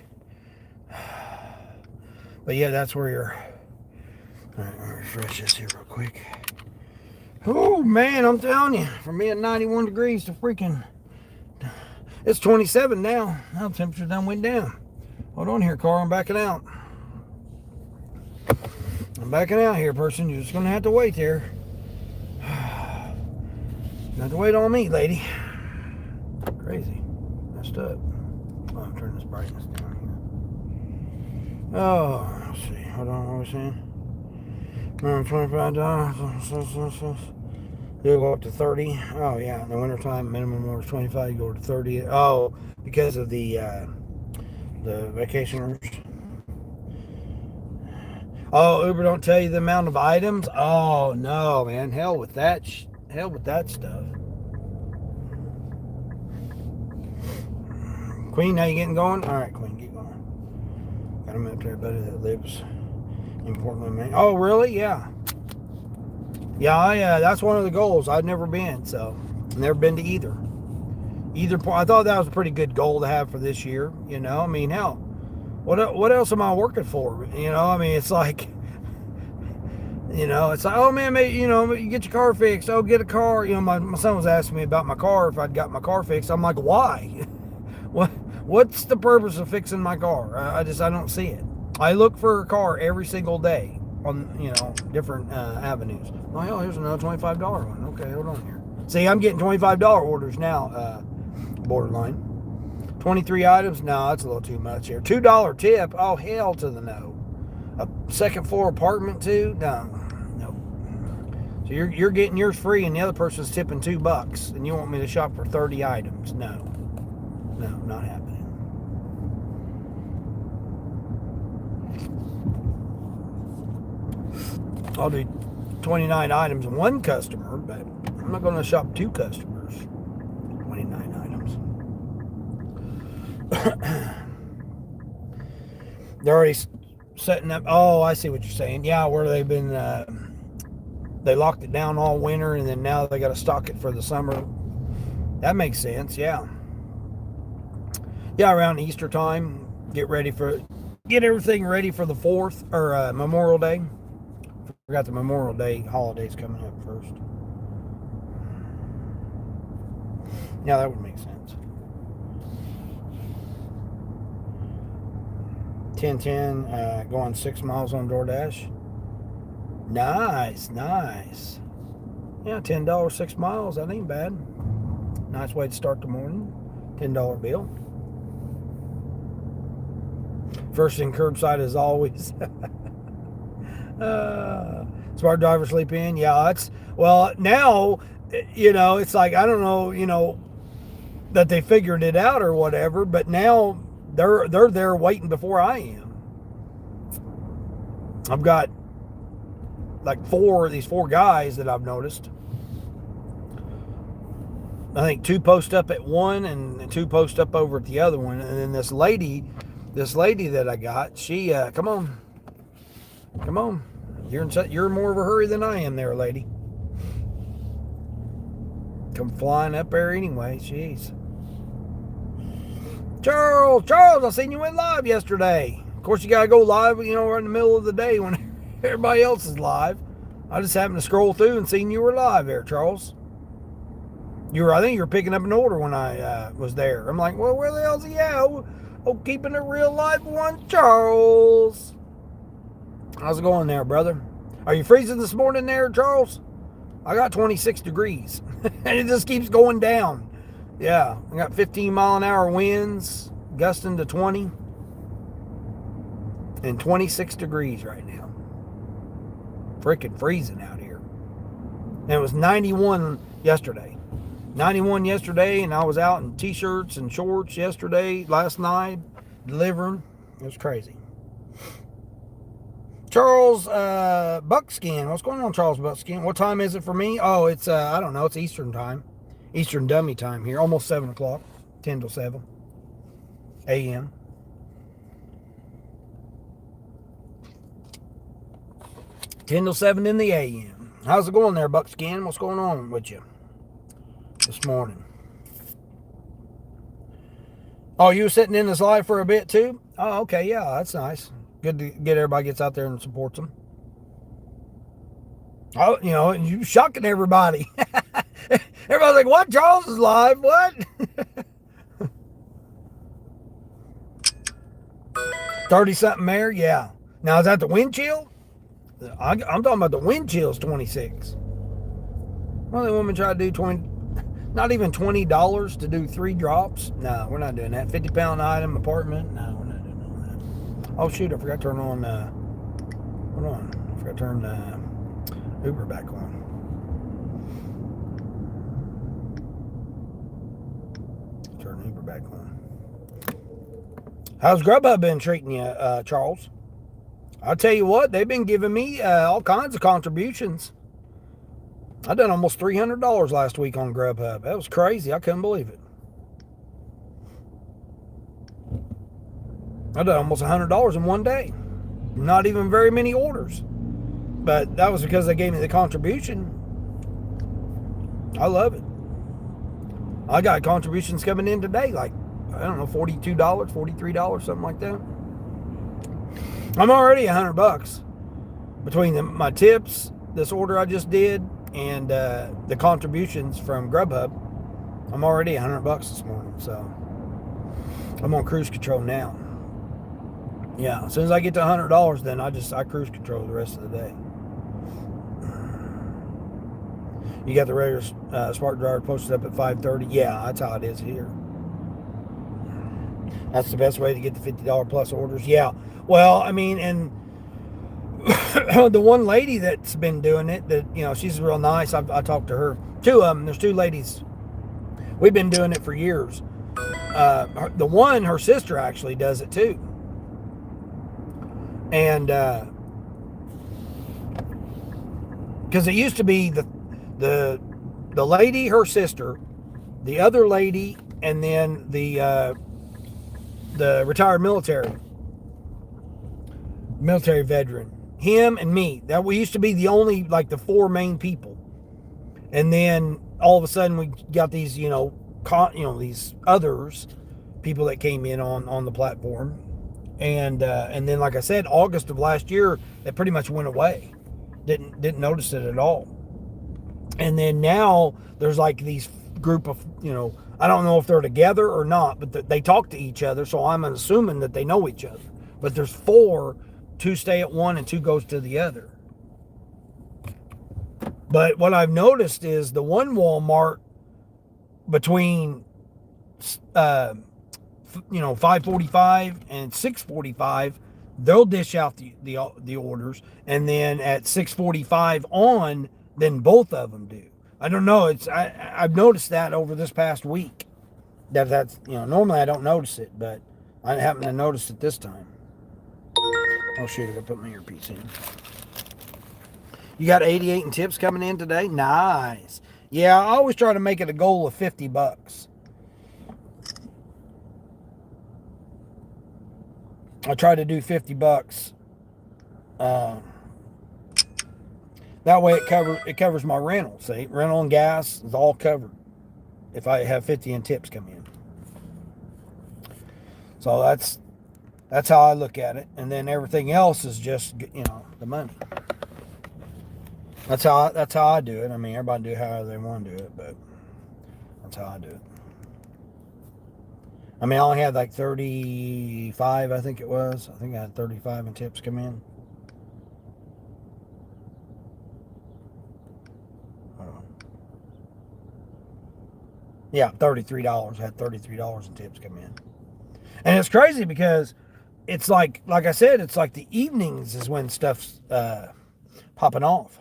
But yeah, that's where you're. All right, I'll refresh this here real quick. Oh man, I'm telling you, from being 91 degrees to freaking, it's 27 now. Now the temperature done went down. Hold on here, car. I'm backing out. I'm backing out here, person. You're just gonna have to wait there. You have to wait on me, lady. Crazy. Messed up. Oh, I'm turning this brightness down here. Oh, let's see. Hold on, what was I saying? $25. You'll go up to 30. Oh, yeah. In the wintertime, minimum order is 25. You go to 30. Oh, because of the vacationers. Oh, Uber don't tell you the amount of items? Oh, no, man. Hell with that. Hell with that stuff. Queen, how you getting going? All right, Queen, get going. Got a minute there, buddy, that lives in Portland, Maine. Oh, really? Yeah. Yeah, that's one of the goals. I've never been, so never been to either. I thought that was a pretty good goal to have for this year. You know, I mean, hell, what else am I working for? You know, I mean, it's like, oh man, maybe, you get your car fixed. Oh, get a car. You know, my son was asking me about my car, if I'd got my car fixed. I'm like, why? What's the purpose of fixing my car? I don't see it. I look for a car every single day on, different avenues. Oh, hell, here's another $25 one. Okay, hold on here. See, I'm getting $25 orders now, borderline. 23 items? No, that's a little too much here. $2 tip? Oh, hell to the no. A second floor apartment too? No. So you're getting yours free and the other person's tipping $2 and you want me to shop for 30 items? No, not happening. I'll do 29 items and one customer, but I'm not going to shop two customers. 29 items. They're already setting up. Oh, I see what you're saying. Yeah, where they've been, they locked it down all winter and then now they got to stock it for the summer. That makes sense. Yeah. Yeah, around Easter time, get everything ready for the 4th or Memorial Day. Forgot the Memorial Day holidays coming up first. Yeah, that would make sense. 10-10, going 6 miles on DoorDash. Nice. Yeah, $10, 6 miles. That ain't bad. Nice way to start the morning. $10 bill. First thing curbside is always. Smart driver sleep in. Yeah, now, it's like, I don't know, that they figured it out or whatever, but now they're there waiting before I am. I've got like these four guys that I've noticed. I think 2 post up at one and 2 post up over at the other one. And then this lady that I got, she, come on. You're more of a hurry than I am there, lady. Come flying up there anyway. Jeez. Charles, I seen you went live yesterday. Of course, you gotta go live, right in the middle of the day when everybody else is live. I just happened to scroll through and seen you were live there, Charles. I think you were picking up an order when I was there. I'm like, well, where the hell's he at? Oh, keeping it real live one, Charles. How's it going there, brother? Are you freezing this morning there, Charles? I got 26 degrees. And it just keeps going down. Yeah, I got 15-mile-an-hour winds, gusting to 20. And 26 degrees right now. Freaking freezing out here. And it was 91 yesterday. 91 yesterday, and I was out in t-shirts and shorts last night, delivering. It was crazy. Charles Buckskin. What's going on, Charles Buckskin? What time is it for me? Oh, it's, I don't know. It's Eastern time. Eastern dummy time here. Almost 7 o'clock. 10 till 7. a.m. Ten till 7 in the a.m. How's it going there, Buckskin? What's going on with you this morning? Oh, you were sitting in this live for a bit too? Oh, okay, yeah, that's nice. Good to get everybody gets out there and supports them. Oh, you know, you shocking everybody. Everybody's like, what? Charles is live? What? 30-something there? Yeah. Now, is that the wind chill? I'm talking about the wind chill's 26. Well, the woman tried to do 20, not even $20 to do 3 drops. No, we're not doing that. 50-pound item apartment. No, we're not doing that. Oh, shoot, I forgot to turn on, hold on. I forgot to turn Uber back on. Turn Uber back on. How's Grubhub been treating you, Charles? I'll tell you what, they've been giving me all kinds of contributions. I done almost $300 last week on Grubhub. That was crazy. I couldn't believe it. I done almost $100 in one day. Not even very many orders. But that was because they gave me the contribution. I love it. I got contributions coming in today, like, I don't know, $42, $43, something like that. I'm already $100 between my tips, this order I just did, and the contributions from Grubhub. I'm already $100 this morning, so I'm on cruise control now. Yeah, as soon as I get to $100, then I cruise control the rest of the day. You got the regular spark dryer posted up at 5:30. Yeah, that's how it is here. That's the best way to get the $50 plus orders. Yeah. Well, I mean, and the one lady that's been doing it, that, you know, she's real nice. I talked to her. Two of them. There's 2 ladies. We've been doing it for years. The one, her sister actually does it too. And because it used to be the lady, her sister, the other lady, and then the retired military veteran, him and me. That we used to be the only, like, the 4 main people, and then all of a sudden we got these, these others people that came in on the platform, and then, like I said, August of last year, it pretty much went away. Didn't notice it at all. And then now there's like these group of, I don't know if they're together or not, but they talk to each other, so I'm assuming that they know each other. But there's 4, 2 stay at one and 2 goes to the other. But what I've noticed is the one Walmart between 5:45 and 6:45, they'll dish out the orders, and then at 6:45 on, then both of them do. I don't know. I've noticed that over this past week. That's normally I don't notice it, but I happen to notice it this time. Oh shoot! I gotta put my earpiece in. You got 88 in tips coming in today. Nice. Yeah, I always try to make it a goal of $50. I try to do $50. That way it covers my rental. See, rental and gas is all covered if I have 50 in tips come in. So that's how I look at it, and then everything else is just the money. That's how I do it. I mean, everybody do however they want to do it, but that's how I do it. I mean, I only had like 35, I think it was. I think I had 35 in tips come in. Yeah, $33. I had $33 in tips come in. And it's crazy because it's like I said, it's like the evenings is when stuff's popping off.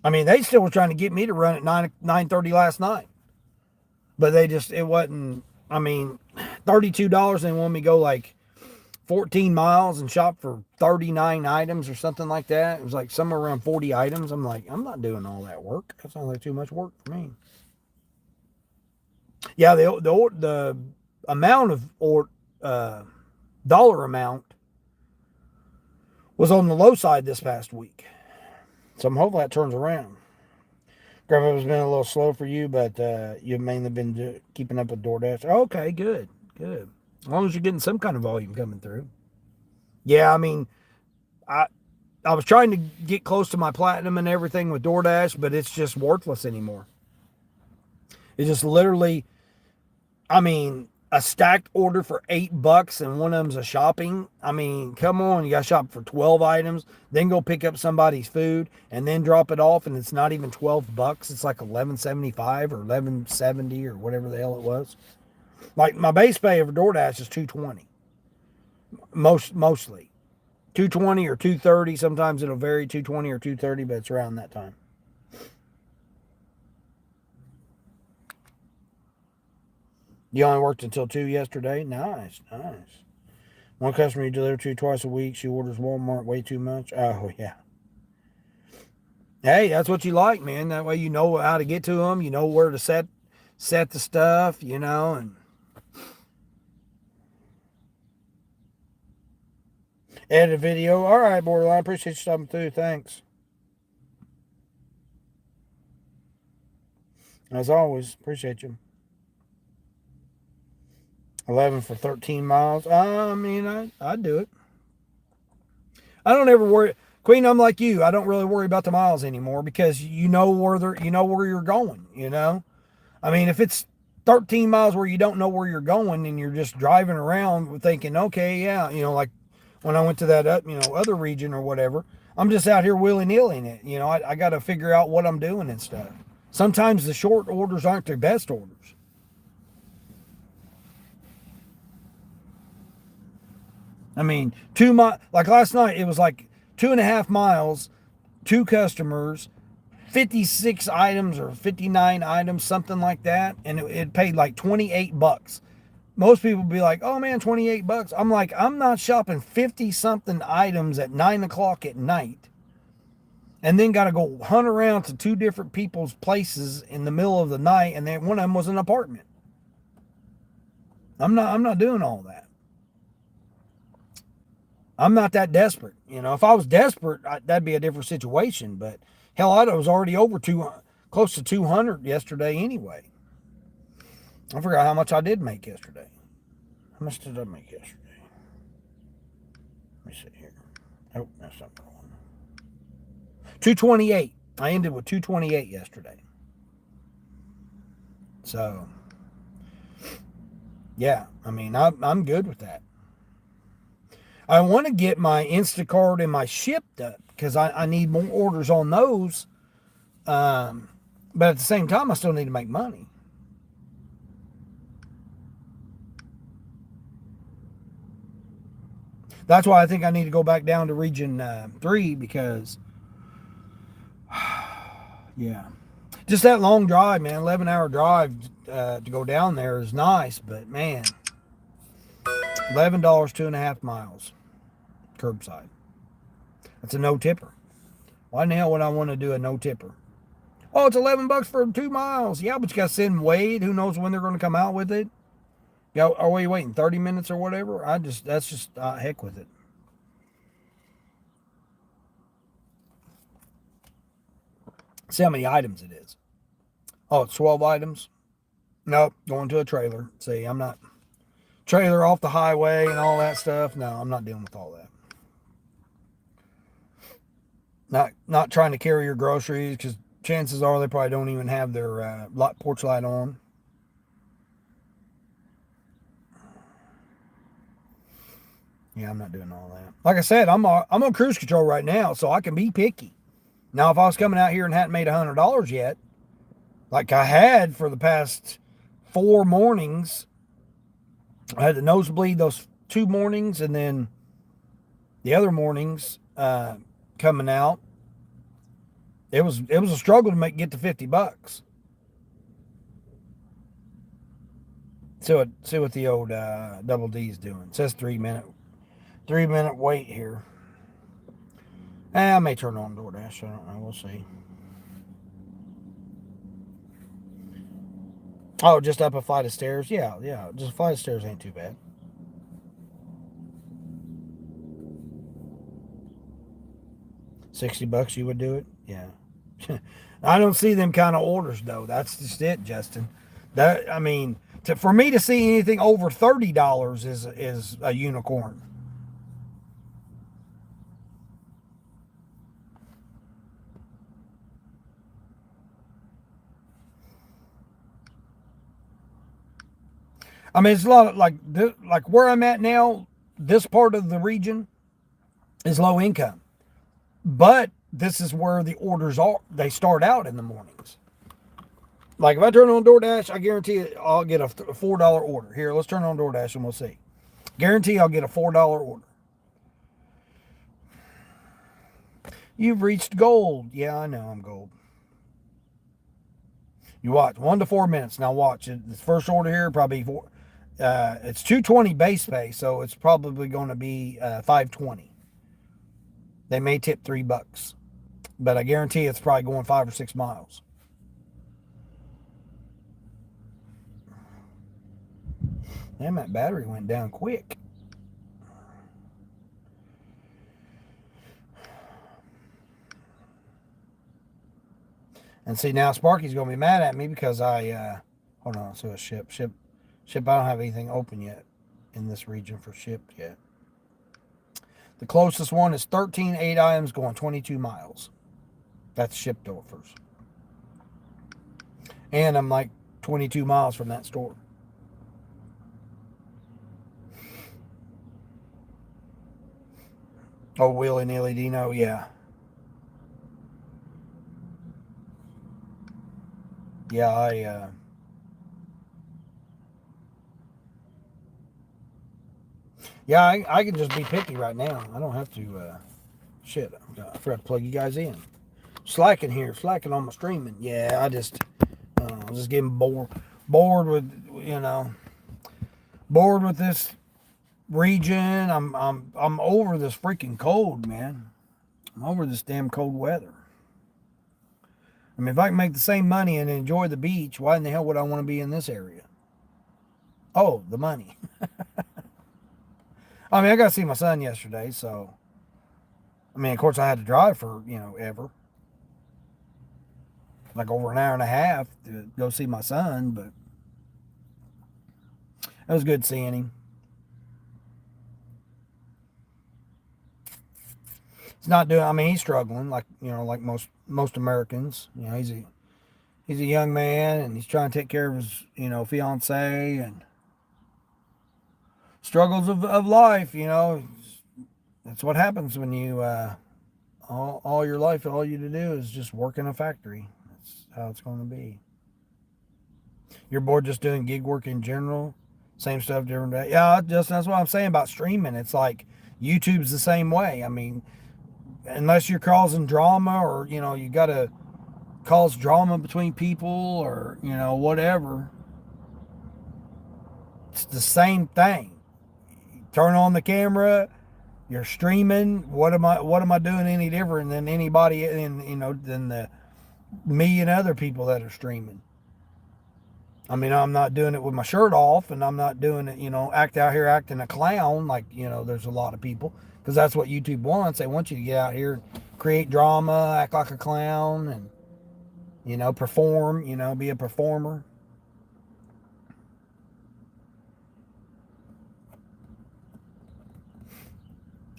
I mean, they still were trying to get me to run at 9:30 last night. But it wasn't, I mean, $32, they want me to go like 14 miles and shop for 39 items or something like that. It was like somewhere around 40 items. I'm like, I'm not doing all that work. That sounds like too much work for me. Yeah, the amount of dollar amount was on the low side this past week. So I'm hoping that turns around. Grandpa has been a little slow for you, but you've mainly been keeping up with DoorDash. Okay, good, good. As long as you're getting some kind of volume coming through. Yeah, I mean, I I was trying to get close to my platinum and everything with DoorDash, but it's just worthless anymore. It's just literally, I mean, a stacked order for $8 and one of them's a shopping. I mean, come on, you got to shop for 12 items, then go pick up somebody's food and then drop it off, and it's not even $12. It's like $11.75 or $11.70 or whatever the hell it was. Like my base pay for DoorDash is $2.20. Mostly. $2.20 or $2.30. Sometimes it'll vary, $2.20 or $2.30, but it's around that time. You only worked until 2 yesterday? Nice, nice. One customer you deliver to twice a week. She orders Walmart way too much. Oh, yeah. Hey, that's what you like, man. That way you know how to get to them. You know where to set the stuff, you know. And edit a video. All right, Borderline. Appreciate you stopping through. Thanks. As always, appreciate you. 11 for 13 miles. I mean, I'd do it. I don't ever worry. Queen, I'm like you. I don't really worry about the miles anymore because you know where you're going, you know? I mean, if it's 13 miles where you don't know where you're going and you're just driving around thinking, okay, yeah, you know, like when I went to that, other region or whatever, I'm just out here willy-nilly in it. You know, I got to figure out what I'm doing and stuff. Sometimes the short orders aren't the best orders. I mean, like last night, it was like 2.5 miles, 2 customers, 56 items or 59 items, something like that. And it paid like $28. Most people be like, oh man, $28. I'm like, I'm not shopping 50 something items at 9 o'clock at night. And then got to go hunt around to 2 different people's places in the middle of the night. And then one of them was an apartment. I'm not doing all that. I'm not that desperate. You know, if I was desperate, that'd be a different situation. But hell, I was already over close to 200 yesterday anyway. I forgot how much I did make yesterday. How much did I make yesterday? Let me see here. Oh, that's not the one. 228. I ended with 228 yesterday. So, yeah, I mean, I'm good with that. I want to get my Instacart and my Shipt up because I need more orders on those. But at the same time, I still need to make money. That's why I think I need to go back down to Region 3 because, yeah. Just that long drive, man. 11-hour drive to go down there is nice, but man, $11, 2.5 miles. Curbside. That's a no tipper. Why in the hell would I want to do a no tipper? Oh, it's $11 for 2 miles. Yeah, but you got to send Wade. Who knows when they're going to come out with it? Are we waiting 30 minutes or whatever? That's just heck with it. See how many items it is. Oh, it's 12 items. Nope, going to a trailer. See, I'm not trailer off the highway and all that stuff. No, I'm not dealing with all that. Not trying to carry your groceries because chances are they probably don't even have their porch light on. Yeah, I'm not doing all that. Like I said, I'm on cruise control right now, so I can be picky. Now, if I was coming out here and hadn't made $100 yet, like I had for the past 4 mornings, I had the nosebleed those 2 mornings, and then the other mornings coming out, it was a struggle to get to $50. See what the old Double D's doing. It says 3-minute wait here. I may turn on DoorDash. I don't know. We'll see. Oh, just up a flight of stairs? Yeah, yeah. Just a flight of stairs ain't too bad. $60 you would do it? Yeah. I don't see them kind of orders though. That's just it, Justin. That I mean, for me to see anything over $30 is a unicorn. I mean, it's a lot of like where I'm at now. This part of the region is low income, but this is where the orders are. They start out in the mornings. Like if I turn on DoorDash, I guarantee I'll get a $4 order. Here, let's turn on DoorDash and we'll see. Guarantee I'll get a $4 order. You've reached gold. Yeah, I know I'm gold. You watch 1 to 4 minutes. Now watch it. This first order here probably four. It's 220 base pay, so it's probably going to be 520. They may tip $3, but I guarantee it's probably going 5 or 6 miles. Damn, that battery went down quick. And see, now Sparky's going to be mad at me because hold on, so a ship. I don't have anything open yet in this region for shipped yet. The closest one is 13 8 items going 22 miles. That's shipped offers. And I'm like 22 miles from that store. Oh, willy nilly Dino, yeah. Yeah, I can just be picky right now. I don't have to, shit, I forgot to plug you guys in. Slacking on my streaming. Yeah, I'm just getting bored with, bored with this region. I'm over this freaking cold, man. I'm over this damn cold weather. I mean, if I can make the same money and enjoy the beach, why in the hell would I want to be in this area? Oh, the money. I mean, I got to see my son yesterday, so. I mean, of course, I had to drive for, ever. Like over an hour and a half to go see my son, but it was good seeing him. He's not doing, I mean, he's struggling like, like most Americans. He's a young man and he's trying to take care of his, fiance and struggles of life, That's what happens when you, all your life, all you to do is just work in a factory. That's how it's going to be. You're bored just doing gig work in general? Same stuff, different day? Yeah, that's what I'm saying about streaming. It's like YouTube's the same way. I mean, unless you're causing drama or, you got to cause drama between people or, whatever. It's the same thing. You turn on the camera, you're streaming. What am I doing any different than anybody than the me and other people that are streaming? I mean, I'm not doing it with my shirt off and I'm not doing it, out here acting a clown like, there's a lot of people because that's what YouTube wants. They want you to get out here, create drama, act like a clown and, perform, be a performer.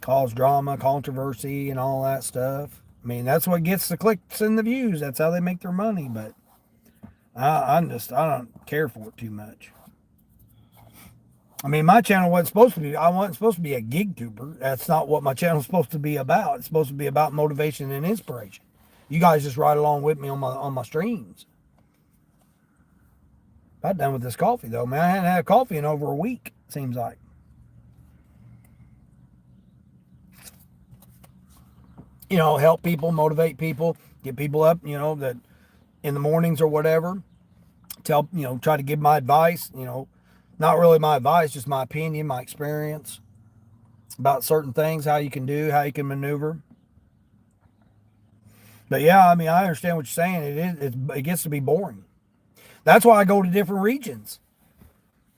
Cause drama, controversy, and all that stuff. I mean, that's what gets the clicks and the views. That's how they make their money. But I don't care for it too much. I mean, my channel wasn't supposed to be. I wasn't supposed to be a gig tuber. That's not what my channel's supposed to be about. It's supposed to be about motivation and inspiration. You guys just ride along with me on my streams. About done with this coffee though, man. I hadn't had coffee in over a week. Seems like. Help people, motivate people, get people up, that in the mornings or whatever. Try to give my advice, not really my advice, just my opinion, my experience about certain things, how you can maneuver. But yeah, I mean, I understand what you're saying. It gets to be boring. That's why I go to different regions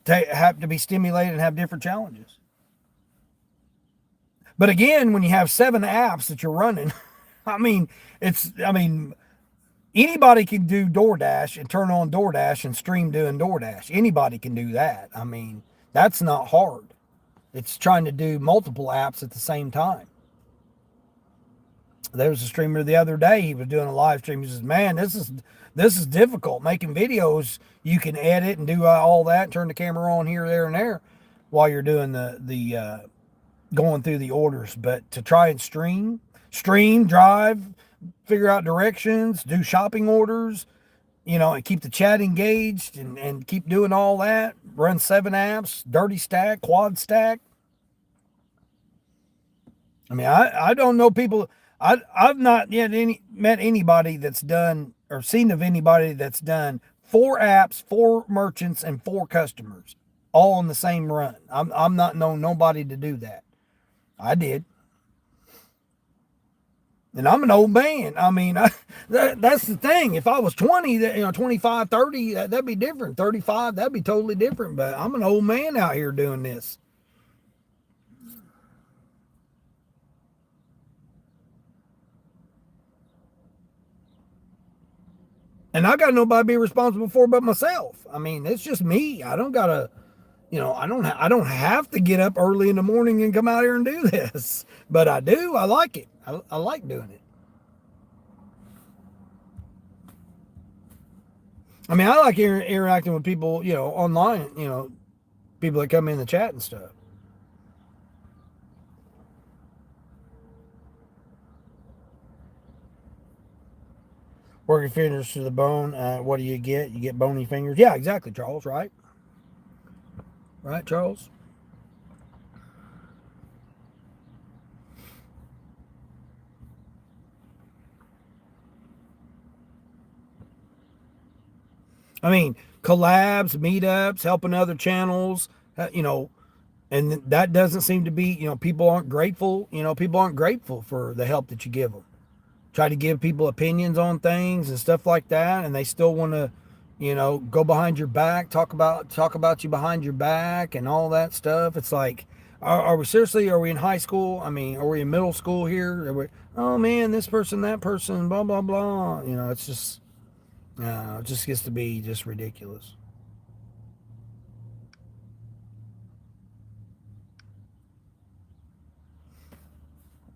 to have to be stimulated and have different challenges. But again, when you have 7 apps that you're running, I mean, anybody can do DoorDash and turn on DoorDash and stream doing DoorDash. Anybody can do that. I mean, that's not hard. It's trying to do multiple apps at the same time. There was a streamer the other day. He was doing a live stream. He says, "Man, this is difficult. Making videos, you can edit and do all that, and turn the camera on here, there, and there, while you're doing the going through the orders. But to try and stream, drive, figure out directions, do shopping orders, and keep the chat engaged and keep doing all that, run 7 apps, dirty stack, quad stack. I mean, I don't know people. I've not yet met anybody that's done or seen of anybody that's done 4 apps, 4 merchants, and 4 customers all on the same run. I'm not known nobody to do that. I did. And I'm an old man. I mean, that's the thing. If I was 20, 25, 30, that'd be different. 35, that'd be totally different. But I'm an old man out here doing this. And I got nobody to be responsible for but myself. I mean, it's just me. I don't gotta, I don't have to get up early in the morning and come out here and do this. But I do. I like it. I like doing it. I mean, I like interacting with people, online, people that come in the chat and stuff. Work your fingers to the bone. What do you get? You get bony fingers. Yeah, exactly, Charles, right? Right, Charles? I mean, collabs, meetups, helping other channels, and that doesn't seem to be, people aren't grateful. People aren't grateful for the help that you give them. Try to give people opinions on things and stuff like that, and they still want to, go behind your back, talk about you behind your back and all that stuff. It's like, are we in high school? I mean, are we in middle school here? Oh man, this person, that person, blah, blah, blah. It's just, it just gets to be just ridiculous.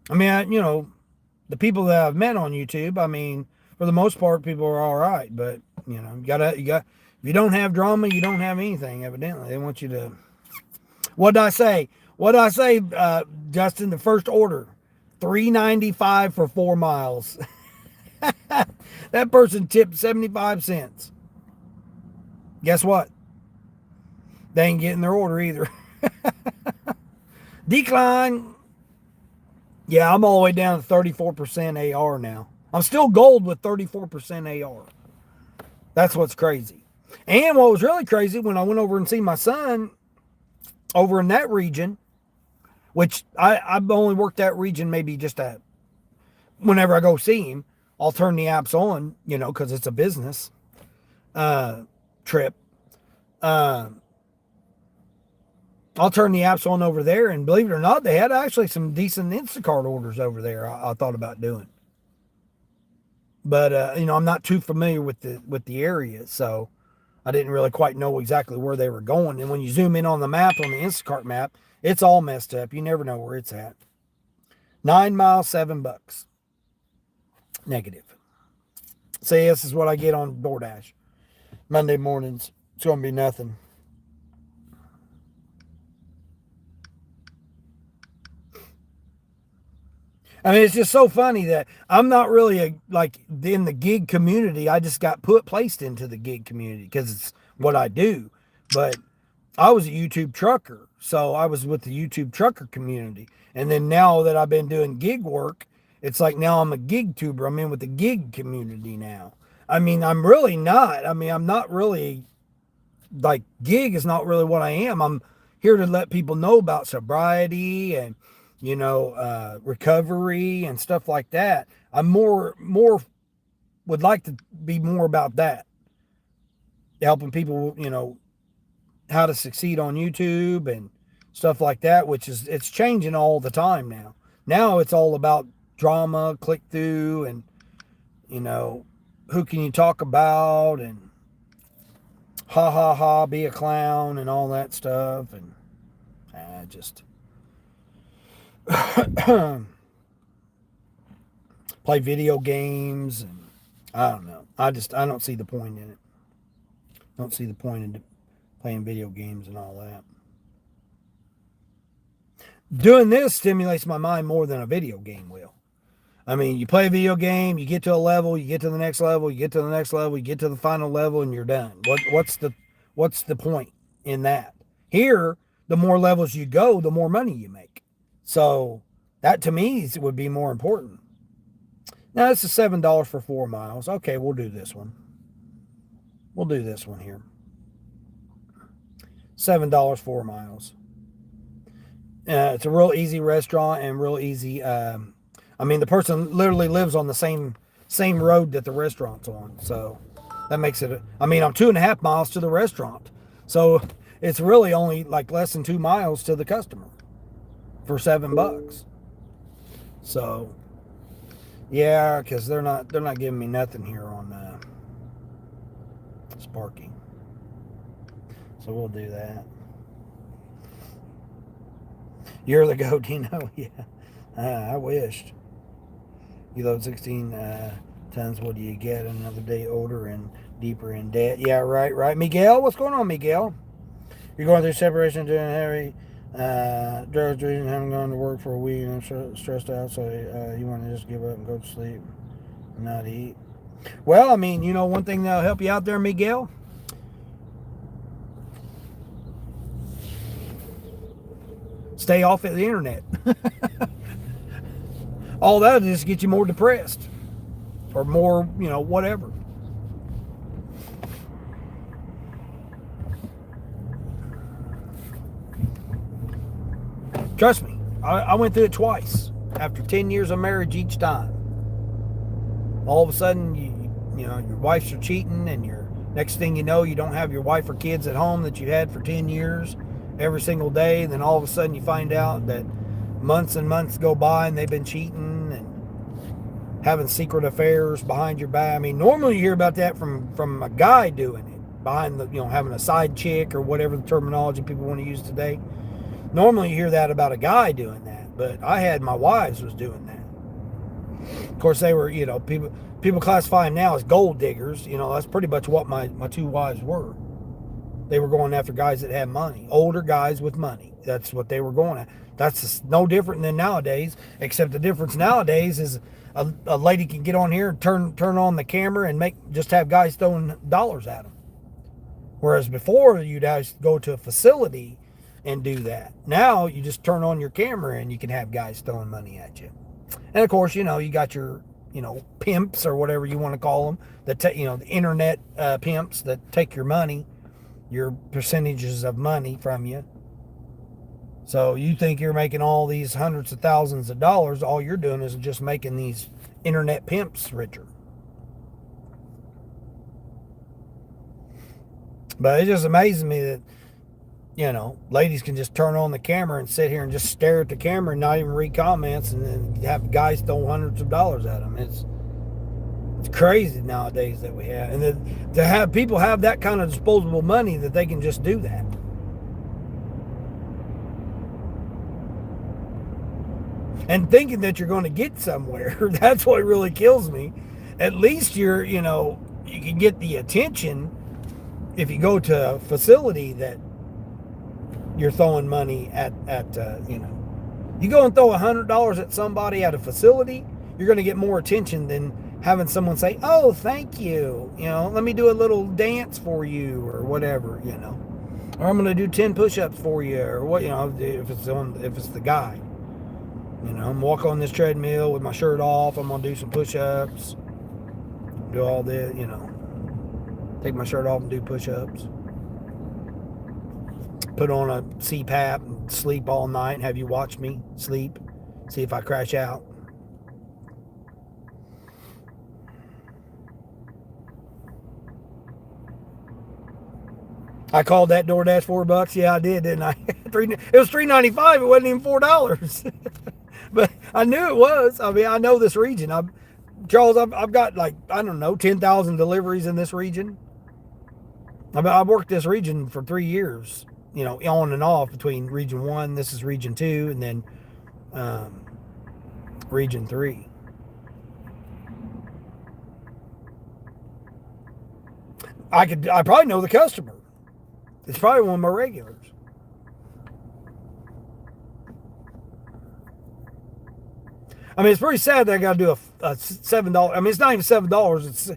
I mean, the people that I've met on YouTube, I mean, for the most part, people are all right. But, you got, if you don't have drama, you don't have anything, evidently. They want you to, what did I say, Justin, the first order, $3.95 for 4 miles. That person tipped 75 cents. Guess what? They ain't getting their order either. Decline. Yeah, I'm all the way down to 34% AR now. I'm still gold with 34% AR. That's what's crazy. And what was really crazy, when I went over and see my son over in that region, which I've only worked that region maybe just whenever I go see him, I'll turn the apps on, because it's a business trip. I'll turn the apps on over there, and believe it or not, they had actually some decent Instacart orders over there I thought about doing. But, I'm not too familiar with the area, so I didn't really quite know exactly where they were going. And when you zoom in on the map, on the Instacart map, it's all messed up. You never know where it's at. 9 miles, $7. Negative. See, this is what I get on DoorDash. Monday mornings, it's going to be nothing. I mean, it's just so funny that I'm not really in the gig community. I just got placed into the gig community because it's what I do. But I was a YouTube trucker, so I was with the YouTube trucker community. And then now that I've been doing gig work, it's like now I'm a gig tuber. I'm in with the gig community now. I mean, I'm really not. I mean, I'm not really, gig is not really what I am. I'm here to let people know about sobriety and, recovery and stuff like that. I'm more would like to be more about that. helping people, how to succeed on YouTube and stuff like that, which is, it's changing all the time now. Now it's all about drama, click through, and, who can you talk about, and ha ha ha, be a clown, and all that stuff. And just play video games, and I don't know. I don't see the point in it. Don't see the point in playing video games and all that. Doing this stimulates my mind more than a video game will. I mean, you play a video game, you get to a level, you get to the next level, you get to the next level, you get to the final level, and you're done. What's the point in that? Here, the more levels you go, the more money you make. So that to me would be more important. Now, this is $7 for 4 miles. Okay, we'll do this one. We'll do this one here. $7, 4 miles. It's a real easy restaurant and real easy. The person literally lives on the same road that the restaurant's on. So that makes it, I'm 2.5 miles to the restaurant. So it's really only like less than 2 miles to the customer for $7. So yeah, because they're not giving me nothing here on Sparky. So we'll do that. You're the goat, Dino. Yeah, I wished. You load 16 tons. What do you get? Another day older and deeper in debt. Yeah, right. Miguel, what's going on, Miguel? You're going through separation, doing heavy drugs, drinking, haven't gone to work for a week, and I'm stressed out. So you want to just give up and go to sleep and not eat. Well, one thing that'll help you out there, Miguel. Stay off of the internet. All that is just get you more depressed or more, whatever. Trust me, I went through it twice after 10 years of marriage each time. All of a sudden, your wife's are cheating, and next thing you know, you don't have your wife or kids at home that you had for 10 years. Every single day, and then all of a sudden you find out that months and months go by and they've been cheating and having secret affairs behind your back. Normally you hear about that from a guy doing it, behind having a side chick or whatever the terminology people want to use today. Normally you hear that about a guy doing that, but I had my wives was doing that. Of course, they were, people classify them now as gold diggers. That's pretty much what my 2 wives were. They were going after guys that had money, older guys with money. That's what they were going at. That's no different than nowadays, except the difference nowadays is a lady can get on here and turn on the camera and just have guys throwing dollars at them. Whereas before, you'd have to go to a facility and do that. Now you just turn on your camera and you can have guys throwing money at you. And of course, you got your pimps or whatever you want to call them, the internet pimps that take your money, your percentages of money from you. So you think you're making all these hundreds of thousands of dollars, all you're doing is just making these internet pimps richer. But it just amazes me that, ladies can just turn on the camera and sit here and just stare at the camera and not even read comments, and then have guys throw hundreds of dollars at them. It's crazy nowadays that we have. And to have people have that kind of disposable money that they can just do that. And thinking that you're going to get somewhere, that's what really kills me. At least you can get the attention if you go to a facility that you're throwing money at you go and throw $100 at somebody at a facility, you're going to get more attention than having someone say, "Oh, thank you. Let me do a little dance for you," or whatever, or I'm going to do 10 push-ups for you, or what, if it's the guy. I'm walk on this treadmill with my shirt off. I'm going to do some push-ups. Do all this, take my shirt off and do push-ups. Put on a CPAP and sleep all night and have you watch me sleep. See if I crash out. I called that DoorDash $4. Yeah, I did, didn't I? It was $3.95. It wasn't even $4. But I knew it was. I mean, I know this region. Charles, I've got like, I don't know, 10,000 deliveries in this region. I've worked this region for 3 years, on and off between Region 1, this is Region 2, and then Region 3. I probably know the customer. It's probably one of my regulars. I mean, it's pretty sad that I got to do a $7. I mean, it's not even $7. It's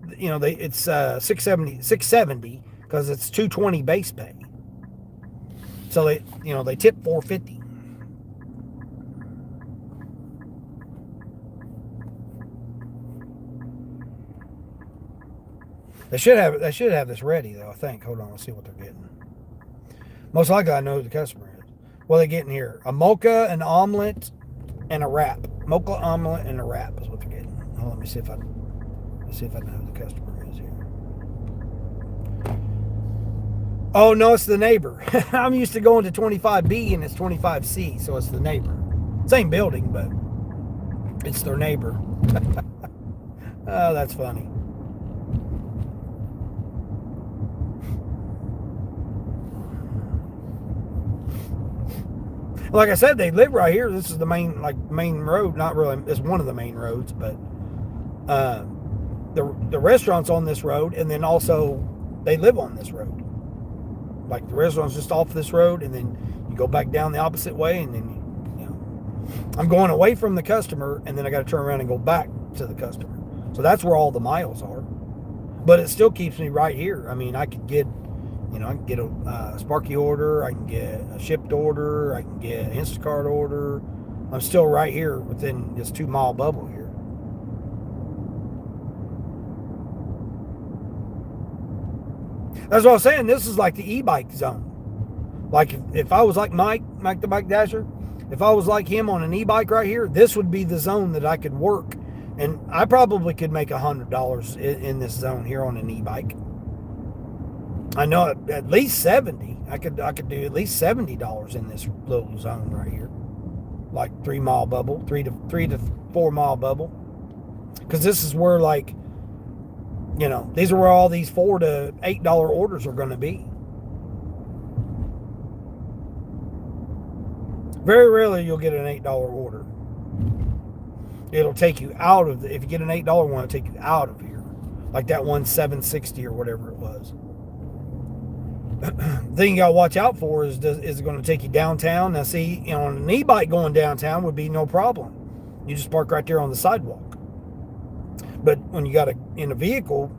it's $6.70 because it's $2.20 base pay. So they tip $4.50. They should have this ready though, I think. Hold on, let's see what they're getting. Most likely I know who the customer is. What are they getting here? A mocha, an omelet, and a wrap. Mocha omelet and a wrap is what they're getting. Oh, let me see if I know who the customer is here. Oh no, it's the neighbor. I'm used to going to 25B and it's 25C, so it's the neighbor. Same building, but it's their neighbor. Oh, that's funny. Like I said, they live right here. This is the main road. Not really. It's one of the main roads, but the restaurant's on this road, and then also they live on this road. Like the restaurant's just off this road, and then you go back down the opposite way, and then I'm going away from the customer, and then I got to turn around and go back to the customer. So that's where all the miles are. But it still keeps me right here. I mean, I could get. I can get a Sparky order, I can get a shipped order, I can get an Instacart order. I'm still right here within this 2-mile bubble here. That's what I was saying. This is like the e-bike zone. Like if I was like Mike the Bike Dasher, if I was like him on an e-bike right here, this would be the zone that I could work. And I probably could make $100 in this zone here on an e-bike. I know at least 70. I could do at least $70 in this little zone right here, like 3-mile bubble, 3 to 4 mile bubble. Because this is where these are where all these $4 to $8 orders are going to be. Very rarely you'll get an $8 order. It'll take you out of if you get an $8 one, it'll take you out of here, like that one $7.60 or whatever it was. The thing you got to watch out for is it going to take you downtown? Now, see, on an e-bike going downtown would be no problem. You just park right there on the sidewalk. But when you got in a vehicle,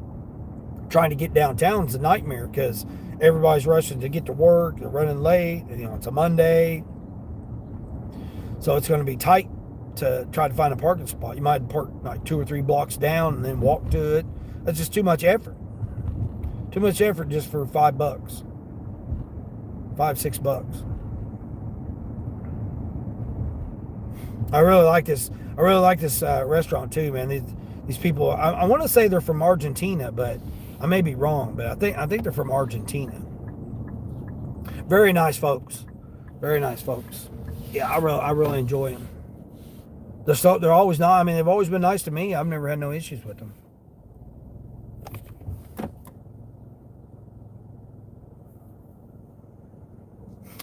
trying to get downtown is a nightmare because everybody's rushing to get to work. They're running late. It's a Monday. So it's going to be tight to try to find a parking spot. You might park like 2 or 3 blocks down and then walk to it. That's just too much effort. Too much effort just for $5. $5-6. I really like this. I really like this restaurant too, man. These people. I want to say they're from Argentina, but I may be wrong. But I think they're from Argentina. Very nice folks. Very nice folks. Yeah, I really enjoy them. They're always not. I mean, they've always been nice to me. I've never had no issues with them.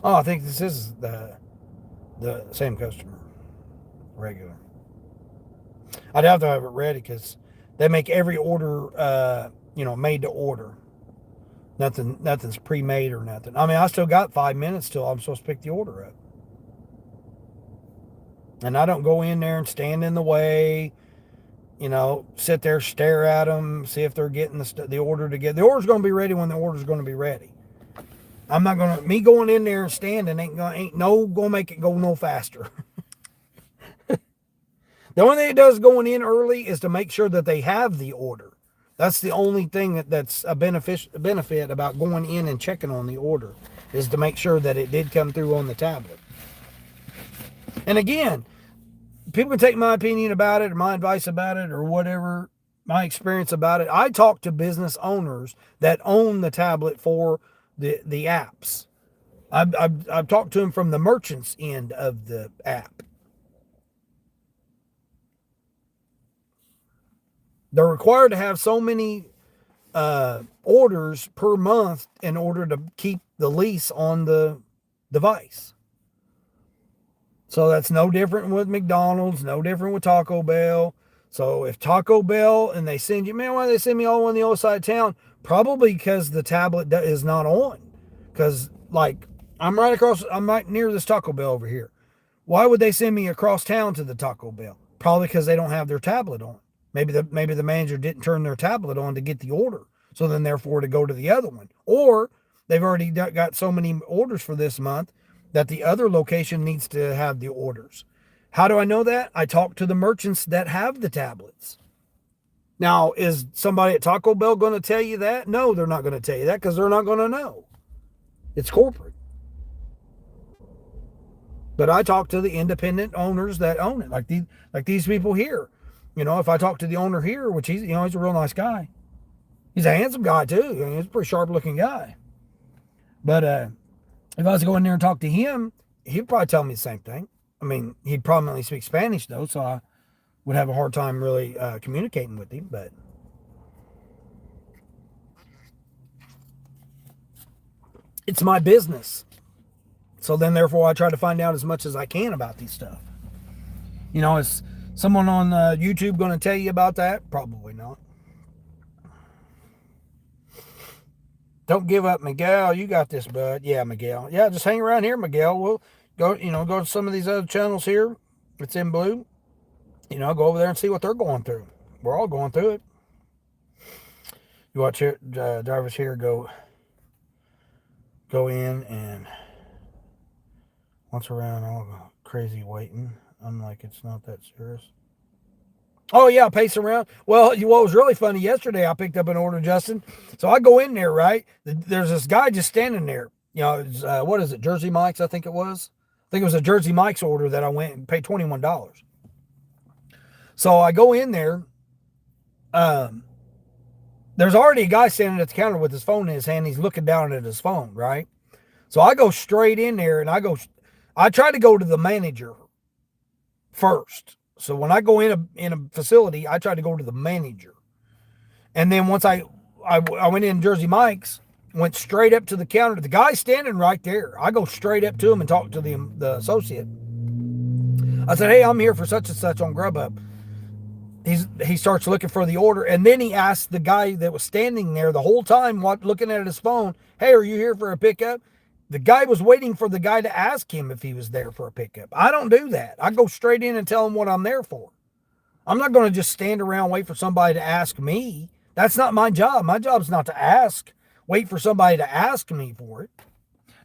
Oh, I think this is the same customer. Regular. I'd have to have it ready because they make every order, made to order. Nothing's pre-made or nothing. I mean, I still got 5 minutes till I'm supposed to pick the order up. And I don't go in there and stand in the way, sit there, stare at them, see if they're getting the order together. The order's going to be ready when the order's going to be ready. I'm not me going in there and standing ain't gonna make it go no faster. The only thing it does going in early is to make sure that they have the order. That's the only thing that's a benefit about going in and checking on the order, is to make sure that it did come through on the tablet. And again, people can take my opinion about it or my advice about it or whatever, my experience about it. I talk to business owners that own the tablet for the apps. I've talked to them from the merchant's end of the app. They're required to have so many orders per month in order to keep the lease on the device. So that's no different with McDonald's, no different with Taco Bell. So if Taco Bell and they send you, man, why do they send me all on the other side of town? Probably because the tablet is not on. Because like I'm right near this Taco Bell over here. Why would they send me across town to the Taco Bell? Probably because they don't have their tablet on. Maybe the manager didn't turn their tablet on to get the order. So then therefore to go to the other one. Or they've already got so many orders for this month that the other location needs to have the orders. How do I know that? I talk to the merchants that have the tablets. Now, is somebody at Taco Bell going to tell you that? No, they're not going to tell you that because they're not going to know. It's corporate. But I talk to the independent owners that own it, like these people here. You know, if I talk to the owner here, which he's a real nice guy. He's a handsome guy too. I mean, he's a pretty sharp looking guy. But if I was to go in there and talk to him, he'd probably tell me the same thing. I mean, he'd probably speak Spanish though, so I would have a hard time really communicating with him. But it's my business. So then, therefore, I try to find out as much as I can about these stuff. You know, is someone on YouTube going to tell you about that? Probably not. Don't give up, Miguel. You got this, bud. Yeah, Miguel. Yeah, just hang around here, Miguel. We'll go to some of these other channels here. It's in blue. Go over there and see what they're going through. We're all going through it. You watch here, drivers here go in and once around all crazy waiting. I'm like, it's not that serious. Oh yeah, pace around. Well, what was really funny yesterday, I picked up an order, Justin. So I go in there, right? There's this guy just standing there. It's, what is it, Jersey Mike's? I think it was. I think it was a Jersey Mike's order that I went and paid $21. So I go in there. There's already a guy standing at the counter with his phone in his hand. He's looking down at his phone, right? So I go straight in there and I try to go to the manager first. So when I go in a facility, I try to go to the manager. And then once I went in Jersey Mike's, went straight up to the counter. The guy's standing right there. I go straight up to him and talk to the associate. I said, hey, I'm here for such and such on Grubhub. He starts looking for the order. And then he asked the guy that was standing there the whole time looking at his phone, hey, are you here for a pickup? The guy was waiting for the guy to ask him if he was there for a pickup. I don't do that. I go straight in and tell him what I'm there for. I'm not going to just stand around, wait for somebody to ask me. That's not my job. My job's not to wait for somebody to ask me for it.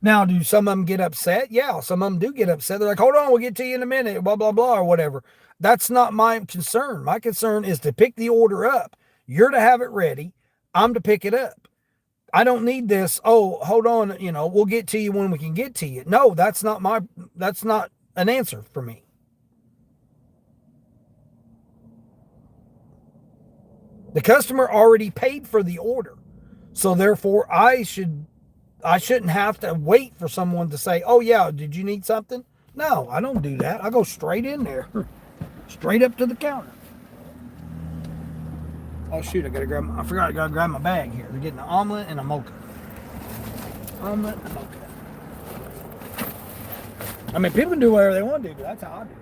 Now, do some of them get upset? Yeah, some of them do get upset. They're like, hold on, we'll get to you in a minute, blah, blah, blah, or whatever. That's not my concern. My concern is to pick the order up. You're to have it ready. I'm to pick it up. I don't need this, oh, hold on, we'll get to you when we can get to you. No, that's not an answer for me. The customer already paid for the order. So therefore I shouldn't have to wait for someone to say, oh yeah, did you need something? No, I don't do that. I go straight in there, straight up to the counter. Oh shoot, I forgot I gotta grab my bag here. They're getting an omelet and a mocha. Omelet and a mocha. I mean, people can do whatever they want to do, but that's how I do it.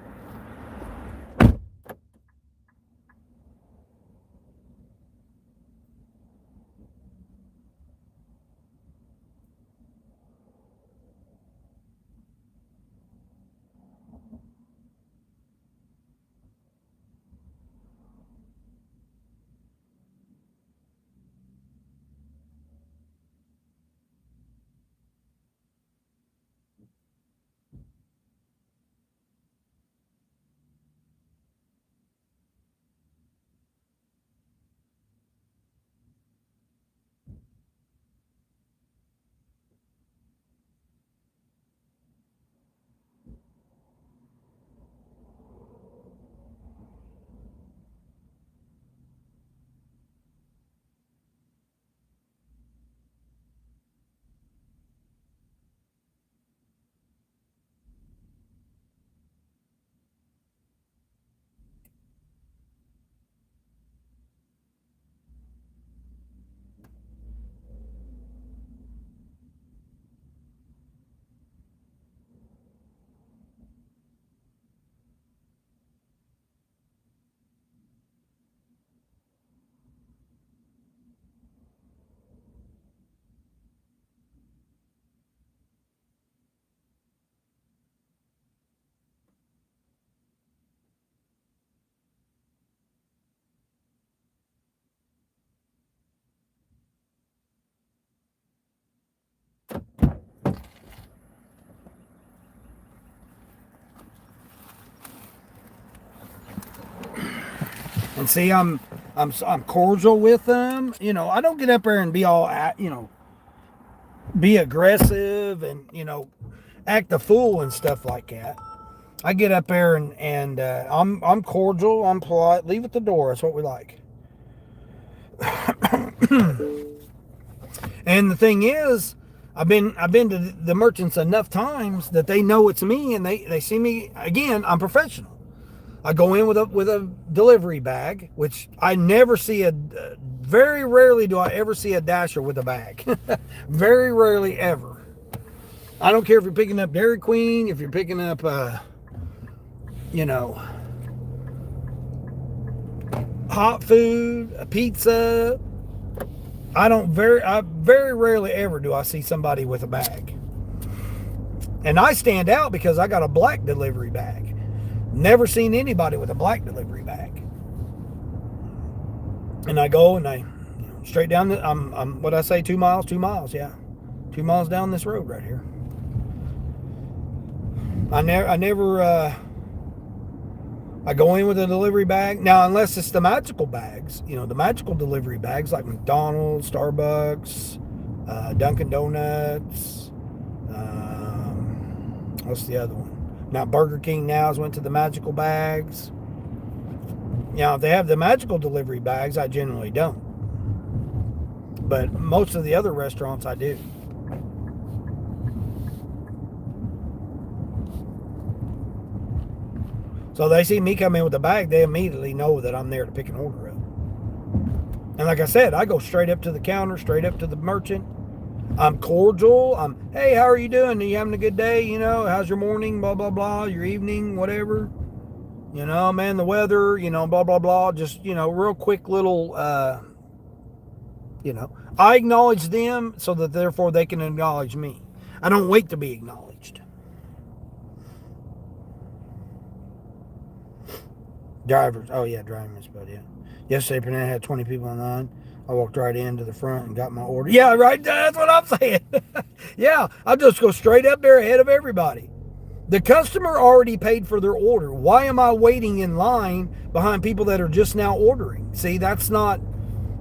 And see, I'm cordial with them. You know, I don't get up there and be all, be aggressive and, act a fool and stuff like that. I get up there and I'm cordial, I'm polite, leave at the door. That's what we like. And the thing is, I've been to the merchants enough times that they know it's me, and they see me again. I'm professional. I go in with a delivery bag, which I never see very rarely do I ever see a dasher with a bag. Very rarely ever. I don't care if you're picking up Dairy Queen, if you're picking up, hot food, a pizza. I very rarely ever do I see somebody with a bag. And I stand out because I got a black delivery bag. Never seen anybody with a black delivery bag. And I go and I straight down I'm what I say, 2 miles, yeah. 2 miles down this road right here. I go in with a delivery bag. Now, unless it's the magical bags, the magical delivery bags like McDonald's, Starbucks, Dunkin' Donuts. What's the other one? Now, Burger King now went to the magical bags. Now, if they have the magical delivery bags, I generally don't. But most of the other restaurants, I do. So they see me come in with a bag, they immediately know that I'm there to pick an order up. And like I said, I go straight up to the counter, straight up to the merchant. I'm cordial. Hey, how are you doing? Are you having a good day? How's your morning? Blah, blah, blah. Your evening, whatever. Man, the weather, blah, blah, blah. Just, real quick little, I acknowledge them so that therefore they can acknowledge me. I don't wait to be acknowledged. Drivers. Oh, yeah, driving is about it. Yesterday, Panetta had 20 people in line. I walked right into the front and got my order. Yeah, right. That's what I'm saying. Yeah, I'll just go straight up there ahead of everybody. The customer already paid for their order. Why am I waiting in line behind people that are just now ordering? See, that's not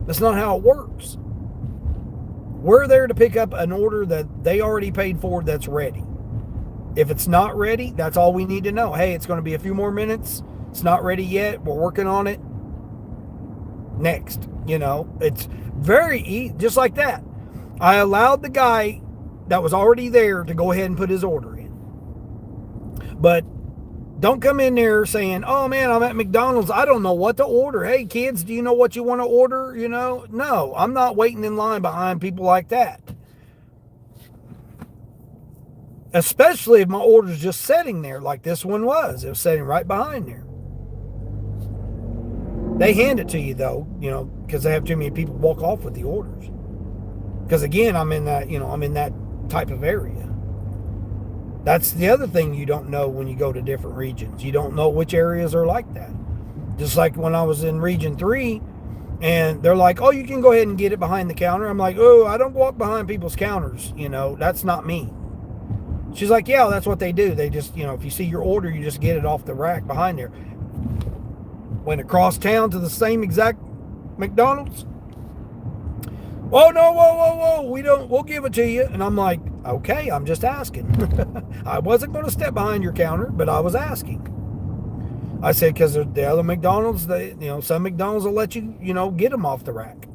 how it works. We're there to pick up an order that they already paid for that's ready. If it's not ready, that's all we need to know. Hey, it's going to be a few more minutes. It's not ready yet. We're working on it. Next. It's very easy. Just like that. I allowed the guy that was already there to go ahead and put his order in. But don't come in there saying, oh man, I'm at McDonald's. I don't know what to order. Hey kids, do you know what you want to order? No, I'm not waiting in line behind people like that. Especially if my order's just sitting there like this one was. It was sitting right behind there. They hand it to you though, because they have too many people walk off with the orders. Because again, I'm in that type of area. That's the other thing you don't know when you go to different regions. You don't know which areas are like that. Just like when I was in Region 3, and they're like, oh, you can go ahead and get it behind the counter. I'm like, oh, I don't walk behind people's counters. That's not me. She's like, yeah, that's what they do. They just, if you see your order, you just get it off the rack behind there. Went across town to the same exact McDonald's. Oh no, whoa, we'll give it to you. And I'm like, okay, I'm just asking. I wasn't going to step behind your counter, but I was asking. I said, because the other McDonald's, some McDonald's will let you, get them off the rack.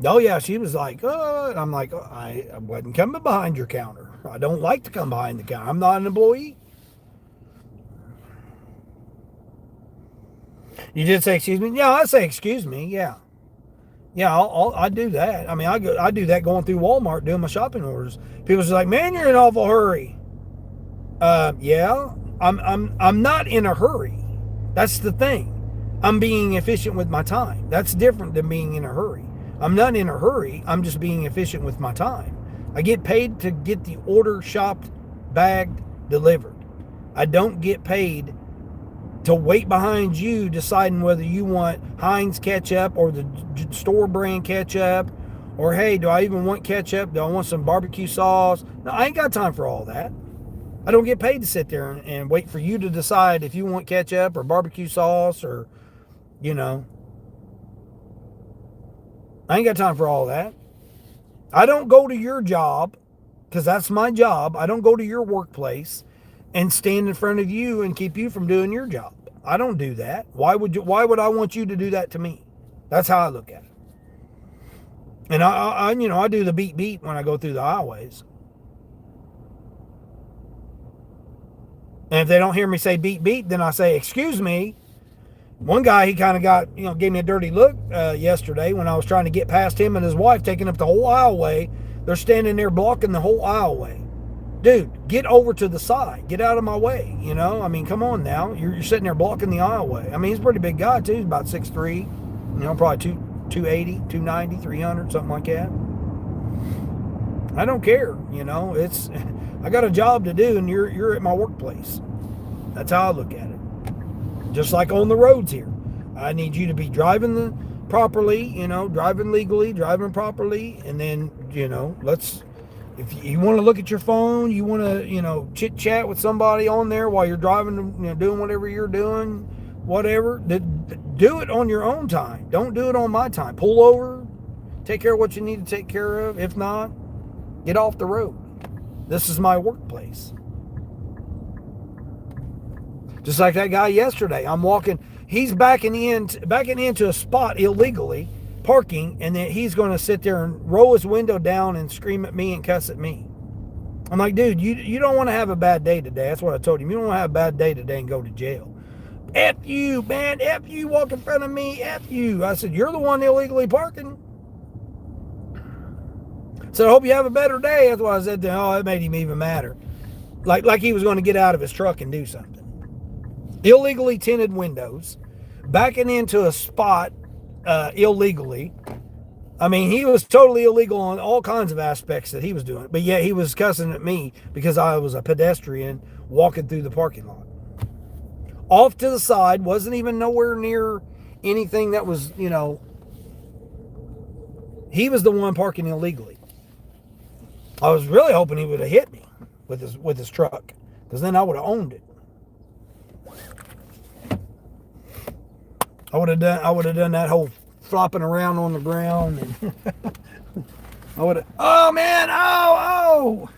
Oh yeah, she was like, oh, and I'm like, I wasn't coming behind your counter. I don't like to come behind the counter. I'm not an employee. You did say excuse me? Yeah, I say excuse me. Yeah, I do that. I mean, I do that going through Walmart doing my shopping orders. People's like, man, you're in an awful hurry. Yeah, I'm not in a hurry. That's the thing. I'm being efficient with my time. That's different than being in a hurry. I'm not in a hurry. I'm just being efficient with my time. I get paid to get the order shopped, bagged, delivered. I don't get paid to wait behind you deciding whether you want Heinz ketchup or the store brand ketchup, or hey, do I even want ketchup? Do I want some barbecue sauce? No, I ain't got time for all that. I don't get paid to sit there and wait for you to decide if you want ketchup or barbecue sauce or, you know. I ain't got time for all that. I don't go to your job, because that's my job. I don't go to your workplace and stand in front of you and keep you from doing your job. I don't do that. Why would I want you to do that to me? That's how I look at it. And I do the beep beep when I go through the highways. And if they don't hear me say beep beep, then I say, excuse me. One guy, he kind of got, gave me a dirty look yesterday when I was trying to get past him and his wife, taking up the whole aisleway. They're standing there blocking the whole aisleway. Dude, get over to the side. Get out of my way, I mean, come on now. You're sitting there blocking the aisleway. I mean, he's a pretty big guy, too. He's about 6'3", probably 280, 290, 300, something like that. I don't care, It's I got a job to do, and you're at my workplace. That's how I look at it. Just like on the roads here. I need you to be driving properly, driving legally, driving properly, and then, if you want to look at your phone, you want to, chit chat with somebody on there while you're driving, doing whatever you're doing, whatever, do it on your own time. Don't do it on my time. Pull over, take care of what you need to take care of. If not, get off the road. This is my workplace. Just like that guy yesterday. I'm walking, he's backing into a spot illegally, parking, and then he's going to sit there and roll his window down and scream at me and cuss at me. I'm like, dude, you don't want to have a bad day today. That's what I told him. You don't want to have a bad day today and go to jail. F you, man. F you, walk in front of me. F you. I said, you're the one illegally parking. So I hope you have a better day. That's what I said to him. Oh, it made him even madder. Like he was going to get out of his truck and do something. Illegally tinted windows, backing into a spot illegally. I mean, he was totally illegal on all kinds of aspects that he was doing, but yet he was cussing at me because I was a pedestrian walking through the parking lot. Off to the side, wasn't even nowhere near anything that was, he was the one parking illegally. I was really hoping he would have hit me with his truck, because then I would have owned it. I would have done that whole flopping around on the ground, and I would have. Oh man! Oh!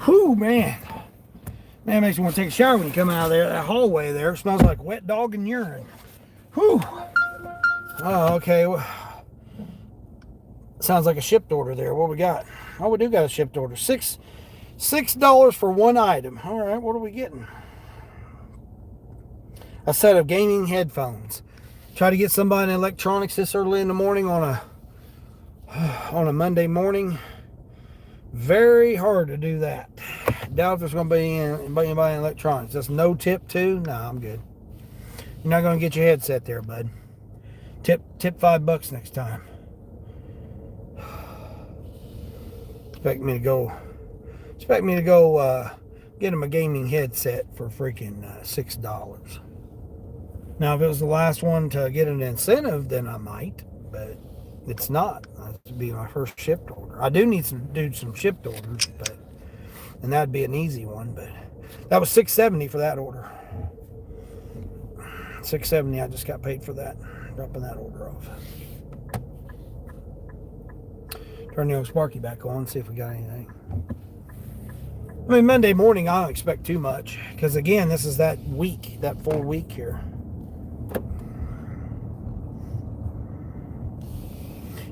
Whew, man. Man, it makes you want to take a shower when you come out of there. That hallway there smells like wet dog and urine. Whew. Oh, okay. Sounds like a shipped order there. What we got? Oh, we do got a shipped order. $6 for one item. All right, what are we getting? A set of gaming headphones. Try to get somebody in electronics this early in the morning on a Monday morning. Very hard to do that. Doubt if there's going to be anybody in electronics. That's no tip too. No, I'm good. You're not going to get your headset there, bud. Tip $5 next time. Expect me to go get him a gaming headset for freaking $6. Now, if it was the last one to get an incentive, then I might, but it's not. That would be my first shipped order. I do need to do some shipped orders, and that'd be an easy one. But that was $670 for that order. $670. I just got paid for that, dropping that order off. Turn the old Sparky back on, see if we got anything. I mean, Monday morning, I don't expect too much. Because, again, this is that week, that full week here.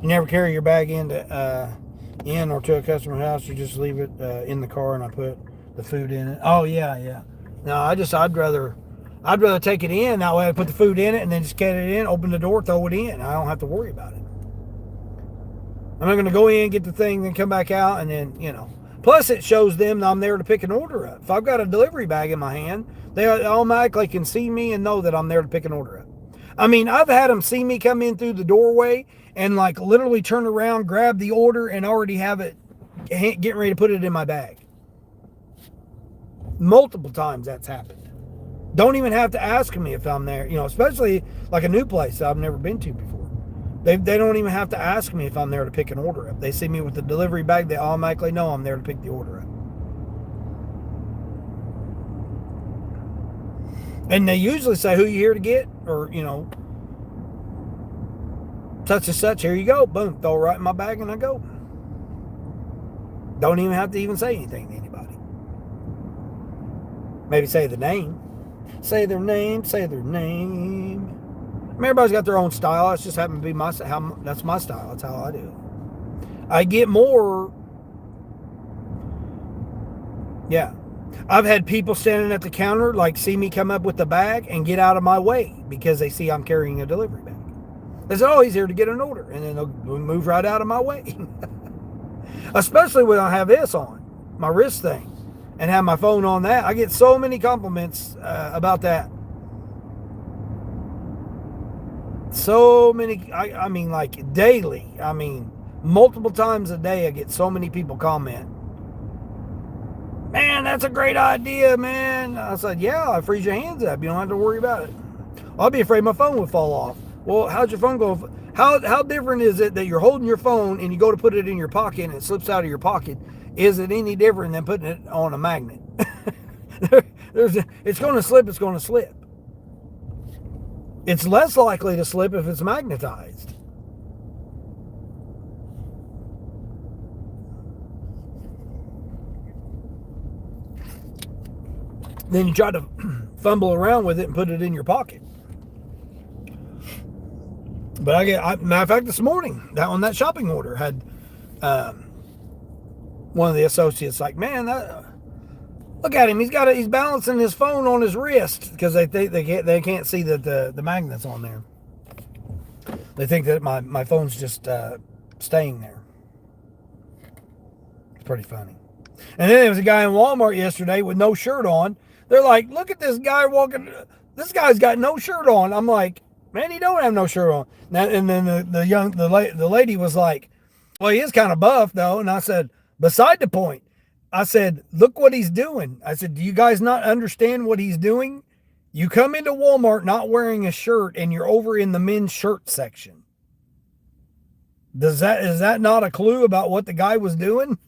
You never carry your bag in or to a customer's house. You just leave it in the car, and I put the food in it. Oh, yeah. No, I'd rather take it in. That way I put the food in it and then just get it in, open the door, throw it in. I don't have to worry about it. I'm not going to go in, get the thing, then come back out, and then, Plus, it shows them that I'm there to pick an order up. If I've got a delivery bag in my hand, they automatically can see me and know that I'm there to pick an order up. I mean, I've had them see me come in through the doorway and, literally turn around, grab the order, and already have it, getting ready to put it in my bag. Multiple times that's happened. Don't even have to ask me if I'm there, especially like a new place that I've never been to before. They don't even have to ask me if I'm there to pick an order up. They see me with the delivery bag, they automatically know I'm there to pick the order up. And they usually say, who you here to get? Or, such and such, here you go. Boom, throw it right in my bag and I go. Don't even have to even say anything to anybody. Maybe say the name. Say their name. I mean, everybody's got their own style. That's just happened to be that's my style. That's how I do it. I get more. Yeah. I've had people standing at the counter, see me come up with the bag and get out of my way because they see I'm carrying a delivery bag. They say, oh, he's here to get an order. And then they'll move right out of my way. Especially when I have this on, my wrist thing, and have my phone on that. I get so many compliments about that. So many, I mean, daily. I mean, multiple times a day, I get so many people comment, man, that's a great idea, man. I said, yeah, I freeze your hands up. You don't have to worry about it. I'll be afraid my phone would fall off. Well, how'd your phone go? How different is it that you're holding your phone and you go to put it in your pocket and it slips out of your pocket? Is it any different than putting it on a magnet? It's going to slip. It's going to slip. It's less likely to slip if it's magnetized. Then you try to fumble around with it and put it in your pocket. But matter of fact, this morning, that shopping order had one of the associates man, look at him. He's balancing his phone on his wrist because they can't see that the magnet's on there. They think that my phone's just staying there. It's pretty funny. And then there was a guy in Walmart yesterday with no shirt on. They're like, look at this guy walking. This guy's got no shirt on. I'm like, man, he don't have no shirt on. And then the lady was like, well, he is kind of buff though. And I said, beside the point. I said, look what he's doing. I said, do you guys not understand what he's doing? You come into Walmart not wearing a shirt and you're over in the men's shirt section. Is that not a clue about what the guy was doing?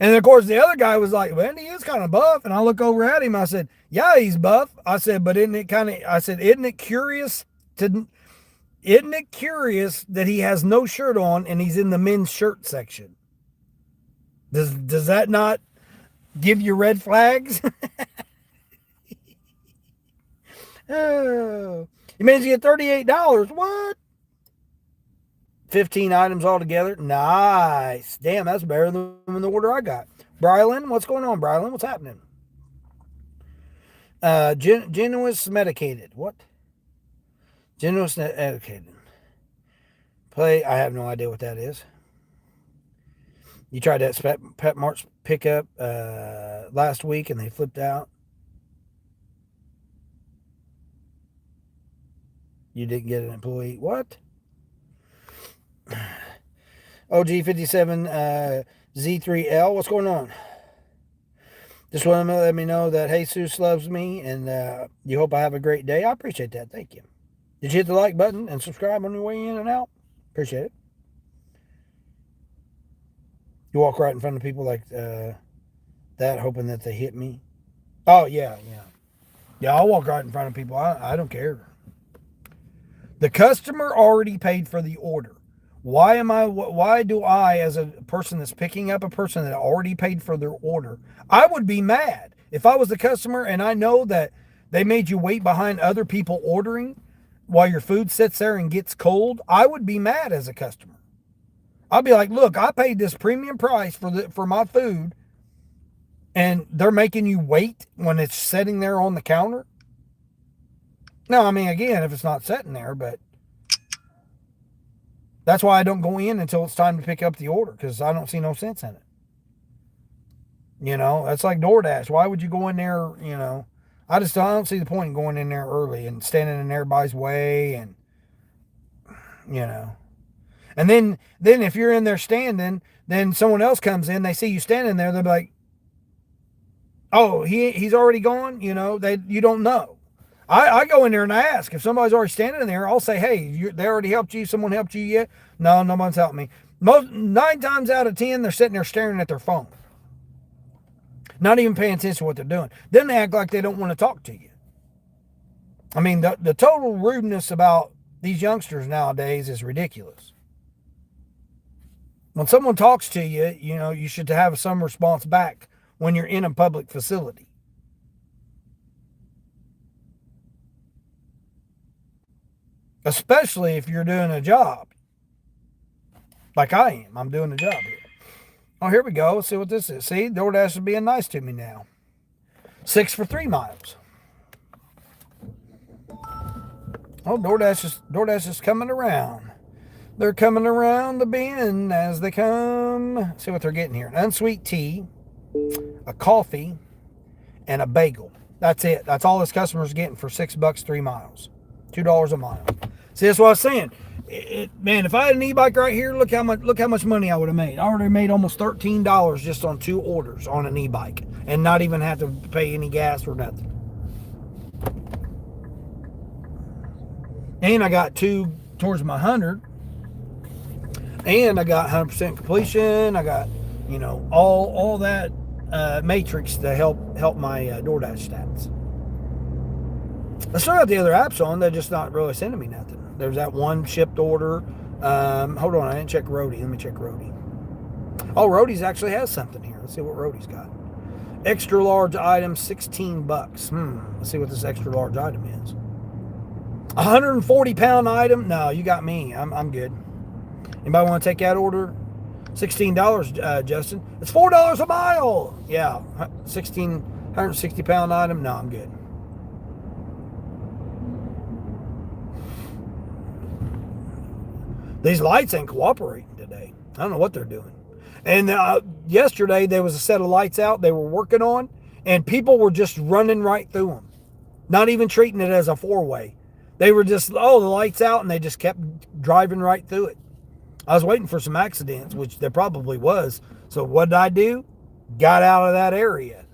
And of course the other guy was like, well, he is kind of buff. And I look over at him. I said, yeah, he's buff. I said, but isn't it curious that he has no shirt on and he's in the men's shirt section? Does that not give you red flags? Oh, you managed to get $38. What? 15 items altogether. Nice. Damn, that's better than the order I got. Brylan, what's going on, Brylan? What's happening? Genuous medicated. What? Genuous medicated. Play. I have no idea what that is. You tried that Pet Mart's pickup last week and they flipped out. You didn't get an employee. What? OG57 Z3L. What's going on? Just want to let me know that Jesus loves me, and you hope I have a great day. I appreciate that. Thank you. Did you hit the like button and subscribe on your way in and out? Appreciate it. You walk right in front of people like that, hoping that they hit me. Oh, yeah. Yeah, I'll walk right in front of people. I don't care. The customer already paid for the order. Why do I, as a person that's picking up a person that already paid for their order, I would be mad. If I was the customer and I know that they made you wait behind other people ordering while your food sits there and gets cold, I would be mad as a customer. I'll be like, look, I paid this premium price for my food, and they're making you wait when it's sitting there on the counter. Now, I mean, again, if it's not sitting there, but that's why I don't go in until it's time to pick up the order, because I don't see no sense in it. You know, that's like DoorDash. Why would you go in there, you know? I don't see the point in going in there early and standing in everybody's way, and, you know. And then if you're in there standing, then someone else comes in, they see you standing there, they'll be like, oh, he's already gone? You know, you don't know. I go in there and I ask. If somebody's already standing there, I'll say, hey, they already helped you? Someone helped you yet? No, no one's helped me. 9 times out of 10, they're sitting there staring at their phone. Not even paying attention to what they're doing. Then they act like they don't want to talk to you. I mean, the total rudeness about these youngsters nowadays is ridiculous. When someone talks to you, you know, you should have some response back when you're in a public facility. Especially if you're doing a job. Like I am. I'm doing a job here. Oh, here we go. Let's see what this is. See, DoorDash is being nice to me now. 6 for 3 miles. Oh, DoorDash is coming around. They're coming around the bend as they come. Let's see what they're getting here. An unsweet tea, a coffee, and a bagel. That's it. That's all this customer's getting for $6 3 miles. $2 a mile. See, that's what I was saying. Man, if I had an e-bike right here, look how much money I would have made. I already made almost $13 just on 2 orders on an e-bike, and not even have to pay any gas or nothing. And I got 2 towards my 100. And I got 100% completion. I got, you know, all that matrix to help my DoorDash stats. I still got the other apps on. They're just not really sending me nothing. There's that one shipped order. Hold on, I didn't check Roadie. Let me check Roadie. Oh, Roadie's actually has something here. Let's see what Roadie's got. Extra large item, $16. Let's see what this extra large item is. 140-pound item. No, you got me. I'm good. Anybody want to take that order? $16, Justin. It's $4 a mile. Yeah, 160-pound item. No, I'm good. These lights ain't cooperating today. I don't know what they're doing. And yesterday there was a set of lights out they were working on, and people were just running right through them. Not even treating it as a 4-way. They were just, the light's out, and they just kept driving right through it. I was waiting for some accidents, which there probably was. So what did I do? Got out of that area.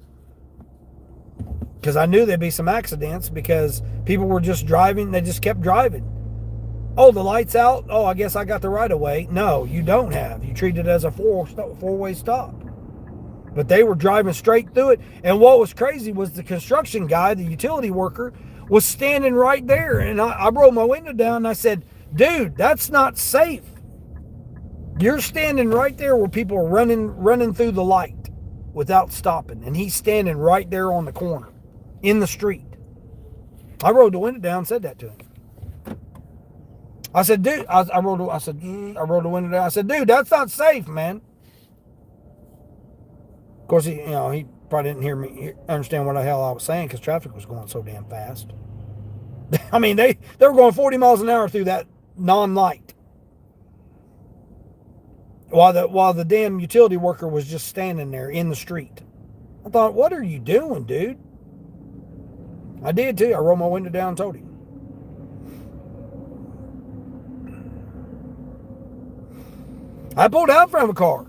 Because I knew there'd be some accidents because people were just driving. They just kept driving. Oh, the light's out. Oh, I guess I got the right of way. No, you don't have. You treat it as a four-way stop. But they were driving straight through it. And what was crazy was the construction guy, the utility worker, was standing right there. And I rolled my window down and I said, dude, that's not safe. You're standing right there where people are running through the light without stopping. And he's standing right there on the corner in the street. I rolled the window down and said that to him. I said, dude, I rolled the window down. I said, dude, that's not safe, man. Of course, he probably didn't understand what the hell I was saying because traffic was going so damn fast. I mean, they were going 40 miles an hour through that non-light. While the damn utility worker was just standing there in the street. I thought, what are you doing, dude? I did too. I rolled my window down and told him. I pulled out from a car.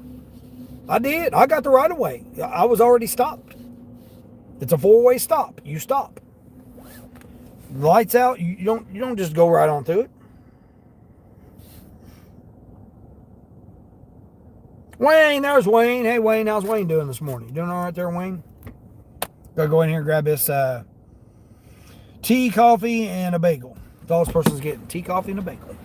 I did. I got the right of way. I was already stopped. It's a 4-way stop. You stop. The lights out. You don't just go right on through it. Wayne, there's Wayne. Hey Wayne, how's Wayne doing this morning? You doing all right there, Wayne? Gotta go in here and grab this tea, coffee, and a bagel. That's all this person's getting. Tea, coffee, and a bagel.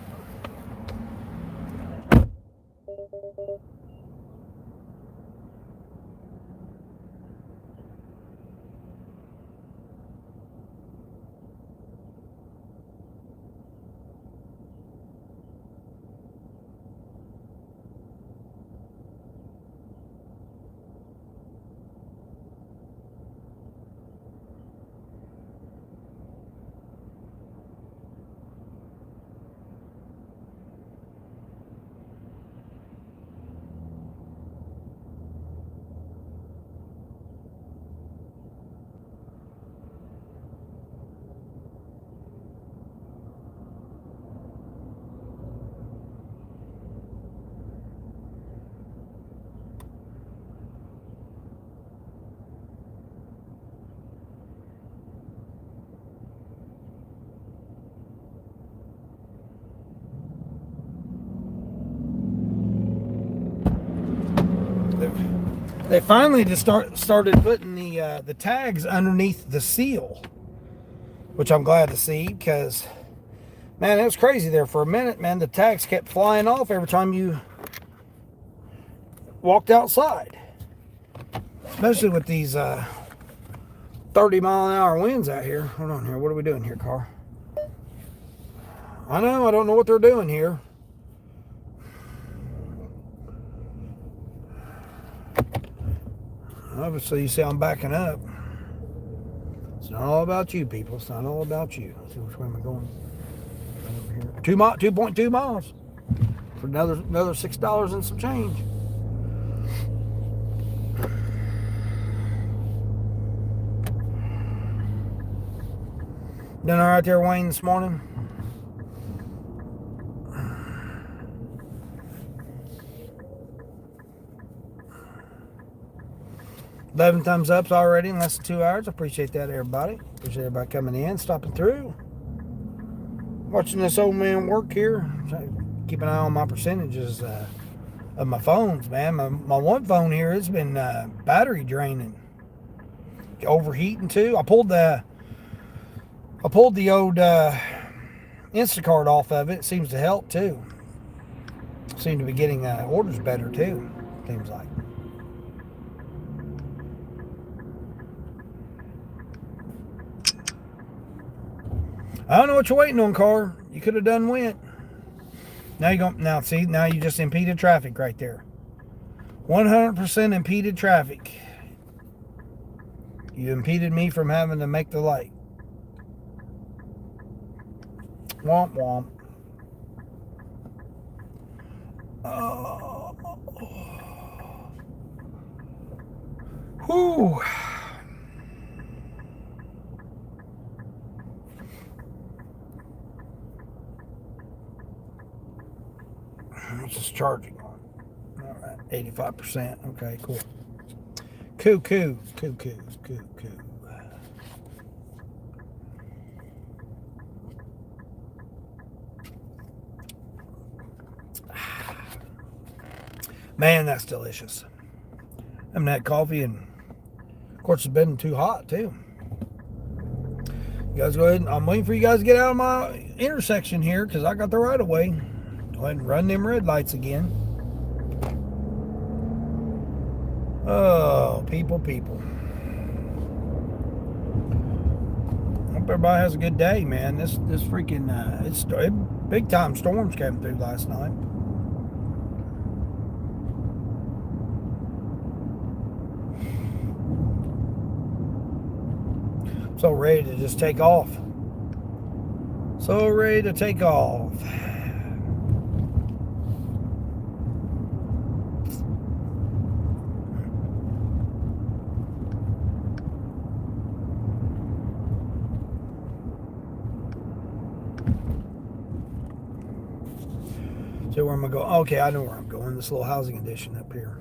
They finally just started putting the tags underneath the seal, which I'm glad to see, because man, it was crazy there for a minute. Man, the tags kept flying off every time you walked outside, especially with these 30-mile-an-hour winds out here. Hold on here. What are we doing here, car? I know. I don't know what they're doing here. Obviously, you see I'm backing up. It's not all about you, people. It's not all about you. Let's see which way am I going. Over here. 2.2 miles for another $6 and some change. Doing all right there, Wayne, this morning? 11 thumbs ups already in less than 2 hours. I appreciate that, everybody. Appreciate everybody coming in, stopping through, watching this old man work here. Keep an eye on my percentages of my phones, man. My one phone here has been battery draining, overheating too. I pulled the old Instacart off of it. It seems to help too. Seem to be getting orders better too. Seems like. I don't know what you're waiting on, car. You could have done went. Now you just impeded traffic right there. 100% impeded traffic. You impeded me from having to make the light. Womp womp. Whew. What's this charging on? All right, 85%. Okay, cool. Cool. Man, that's delicious. I'm that coffee, and of course it's been too hot too. You guys go ahead. I'm waiting for you guys to get out of my intersection here because I got the right of way. Go ahead and run them red lights again. Oh, people. Hope everybody has a good day, man. This freaking big time storms came through last night. So ready to just take off. So ready to take off. So where am I going? Okay, I know where I'm going. This little housing addition up here.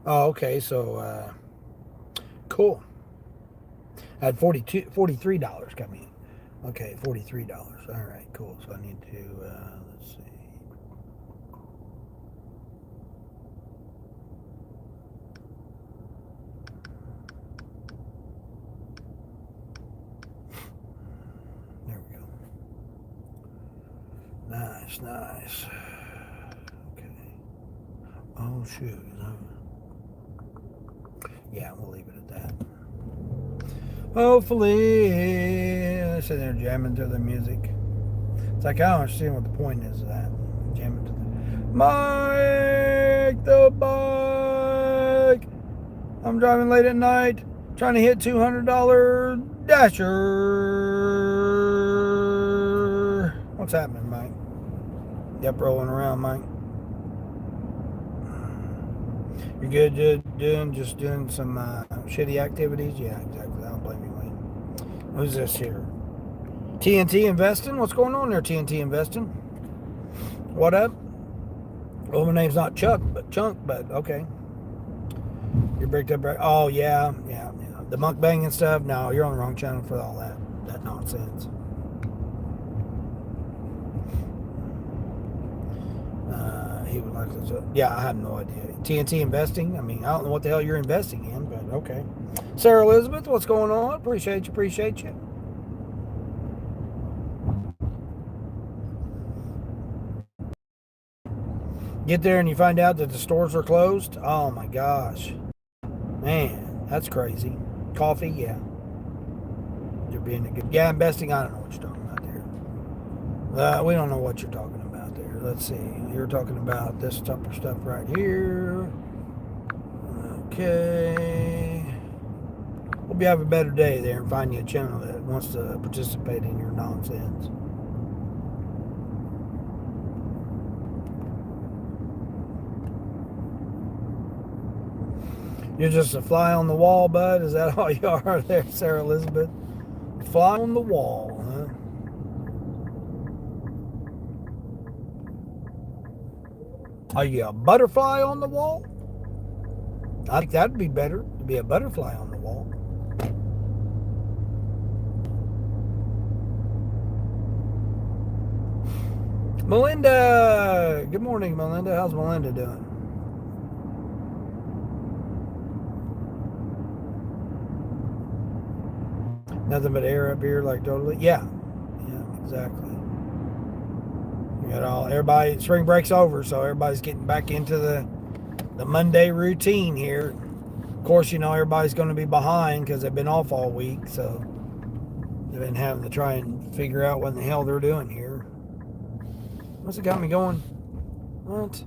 Oh, okay. So, cool. I had $43 coming in. Okay, $43. All right, cool. So I need to, let's see. There we go. Nice, nice. Okay. Oh, shoot. Yeah, we'll leave it at that. Hopefully, they're sitting there jamming to the music. It's like, I don't understand what the point is of that. Jamming to the Mike the bike. I'm driving late at night, trying to hit $200 dasher. What's happening, Mike? Yep, rolling around, Mike. You good? Just doing some shitty activities? Yeah, exactly. I don't blame you, Wayne. Who's this here? TNT Investing? What's going on there, TNT Investing? What up? Well, my name's not Chunk, but okay. You're bricked up right. Oh, yeah. The mukbang and stuff? No, you're on the wrong channel for all that nonsense. He would like to. Yeah, I have no idea. TNT Investing? I mean, I don't know what the hell you're investing in, but okay. Sarah Elizabeth, what's going on? Appreciate you. Get there and you find out that the stores are closed. Oh my gosh. Man, that's crazy. Coffee, yeah. You're being a good. Yeah, investing, I don't know what you're talking about there. We don't know what you're talking about there. Let's see. You're talking about this type of stuff right here. Okay. Hope you have a better day there and find you a channel that wants to participate in your nonsense. You're just a fly on the wall, bud? Is that all you are there, Sarah Elizabeth? Fly on the wall, huh? Are you a butterfly on the wall? I think that'd be better, to be a butterfly on the wall. Melinda! Good morning, Melinda. How's Melinda doing? Nothing but air up here, like totally. Yeah, exactly. You got everybody. Spring break's over, so everybody's getting back into the Monday routine here. Of course, everybody's going to be behind because they've been off all week, so they've been having to try and figure out what in the hell they're doing here. What's it got me going? What?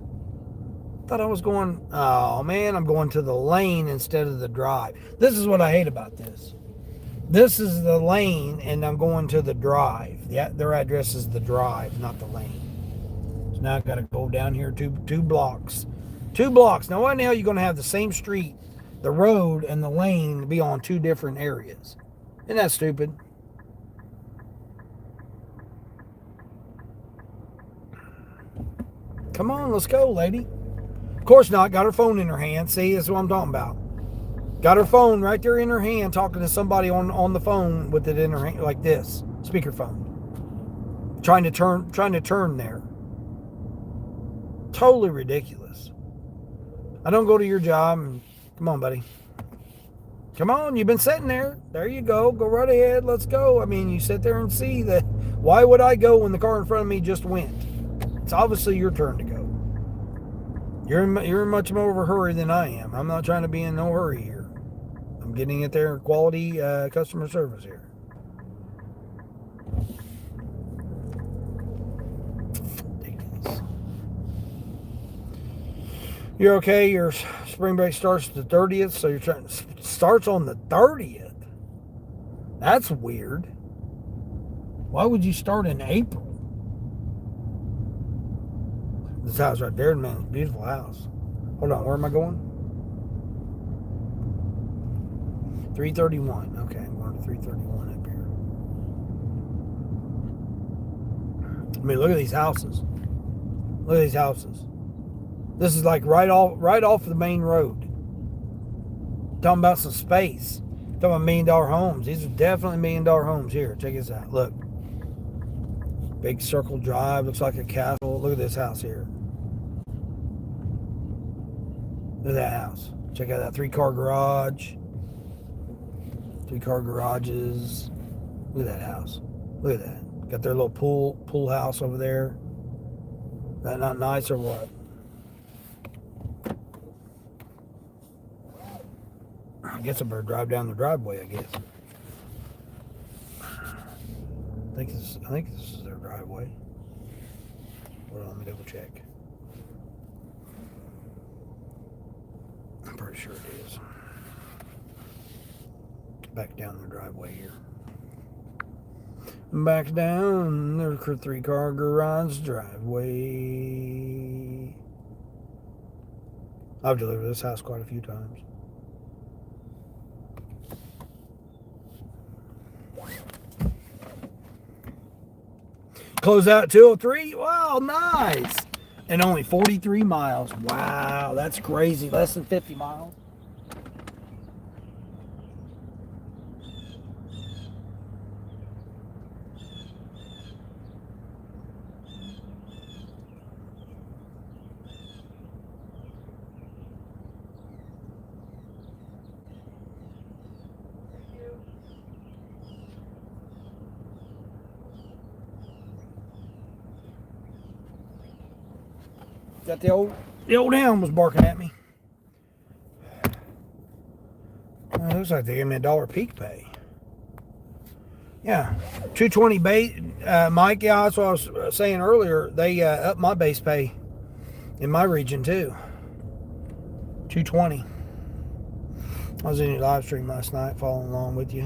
Thought I was going. Oh man, I'm going to the lane instead of the drive. This is what I hate about this. This is the lane, and I'm going to the drive. Yeah, their address is the drive, not the lane. So now I've got to go down here two blocks. 2 blocks. Now, why in the hell are you going to have the same street, the road, and the lane be on 2 different areas? Isn't that stupid? Come on, let's go, lady. Of course not. Got her phone in her hand. See, that's what I'm talking about. Got her phone right there in her hand, talking to somebody on the phone with it in her hand, like this, speakerphone. Trying to turn there. Totally ridiculous. I don't go to your job. And, come on, buddy. Come on, you've been sitting there. There you go. Go right ahead. Let's go. I mean, you sit there and see that. Why would I go when the car in front of me just went? It's obviously your turn to go. You're in much more of a hurry than I am. I'm not trying to be in no hurry here. I'm getting at their quality customer service here. Ridiculous. You're okay. Your spring break starts the 30th, so starts on the 30th. That's weird. Why would you start in April? This house right there, man, beautiful house. Hold on, where am I going? 331. Okay, I'm going to 331 up here. I mean, look at these houses. Look at these houses. This is like right off the main road. Talking about some space. Talking about $1 million homes. These are definitely $1 million homes here. Check this out. Look. Big circle drive. Looks like a castle. Look at this house here. Look at that house. Check out that 3-car garage. 3-car garages. Look at that house. Look at that. Got their little pool house over there. That not nice or what? I guess I better drive down the driveway, I guess. I think this is their driveway. Hold on, let me double check. I'm pretty sure it is. Back down the driveway here. Back down the 3-car garage driveway. I've delivered this house quite a few times. Close out at 203. Wow, nice. And only 43 miles. Wow, that's crazy. Less than 50 miles. Got the old hound was barking at me. Well, it looks like they gave me $1 peak pay. Yeah, 220 base. Mike, yeah, that's what I was saying earlier. They upped my base pay in my region too. 220. I was in your live stream last night, following along with you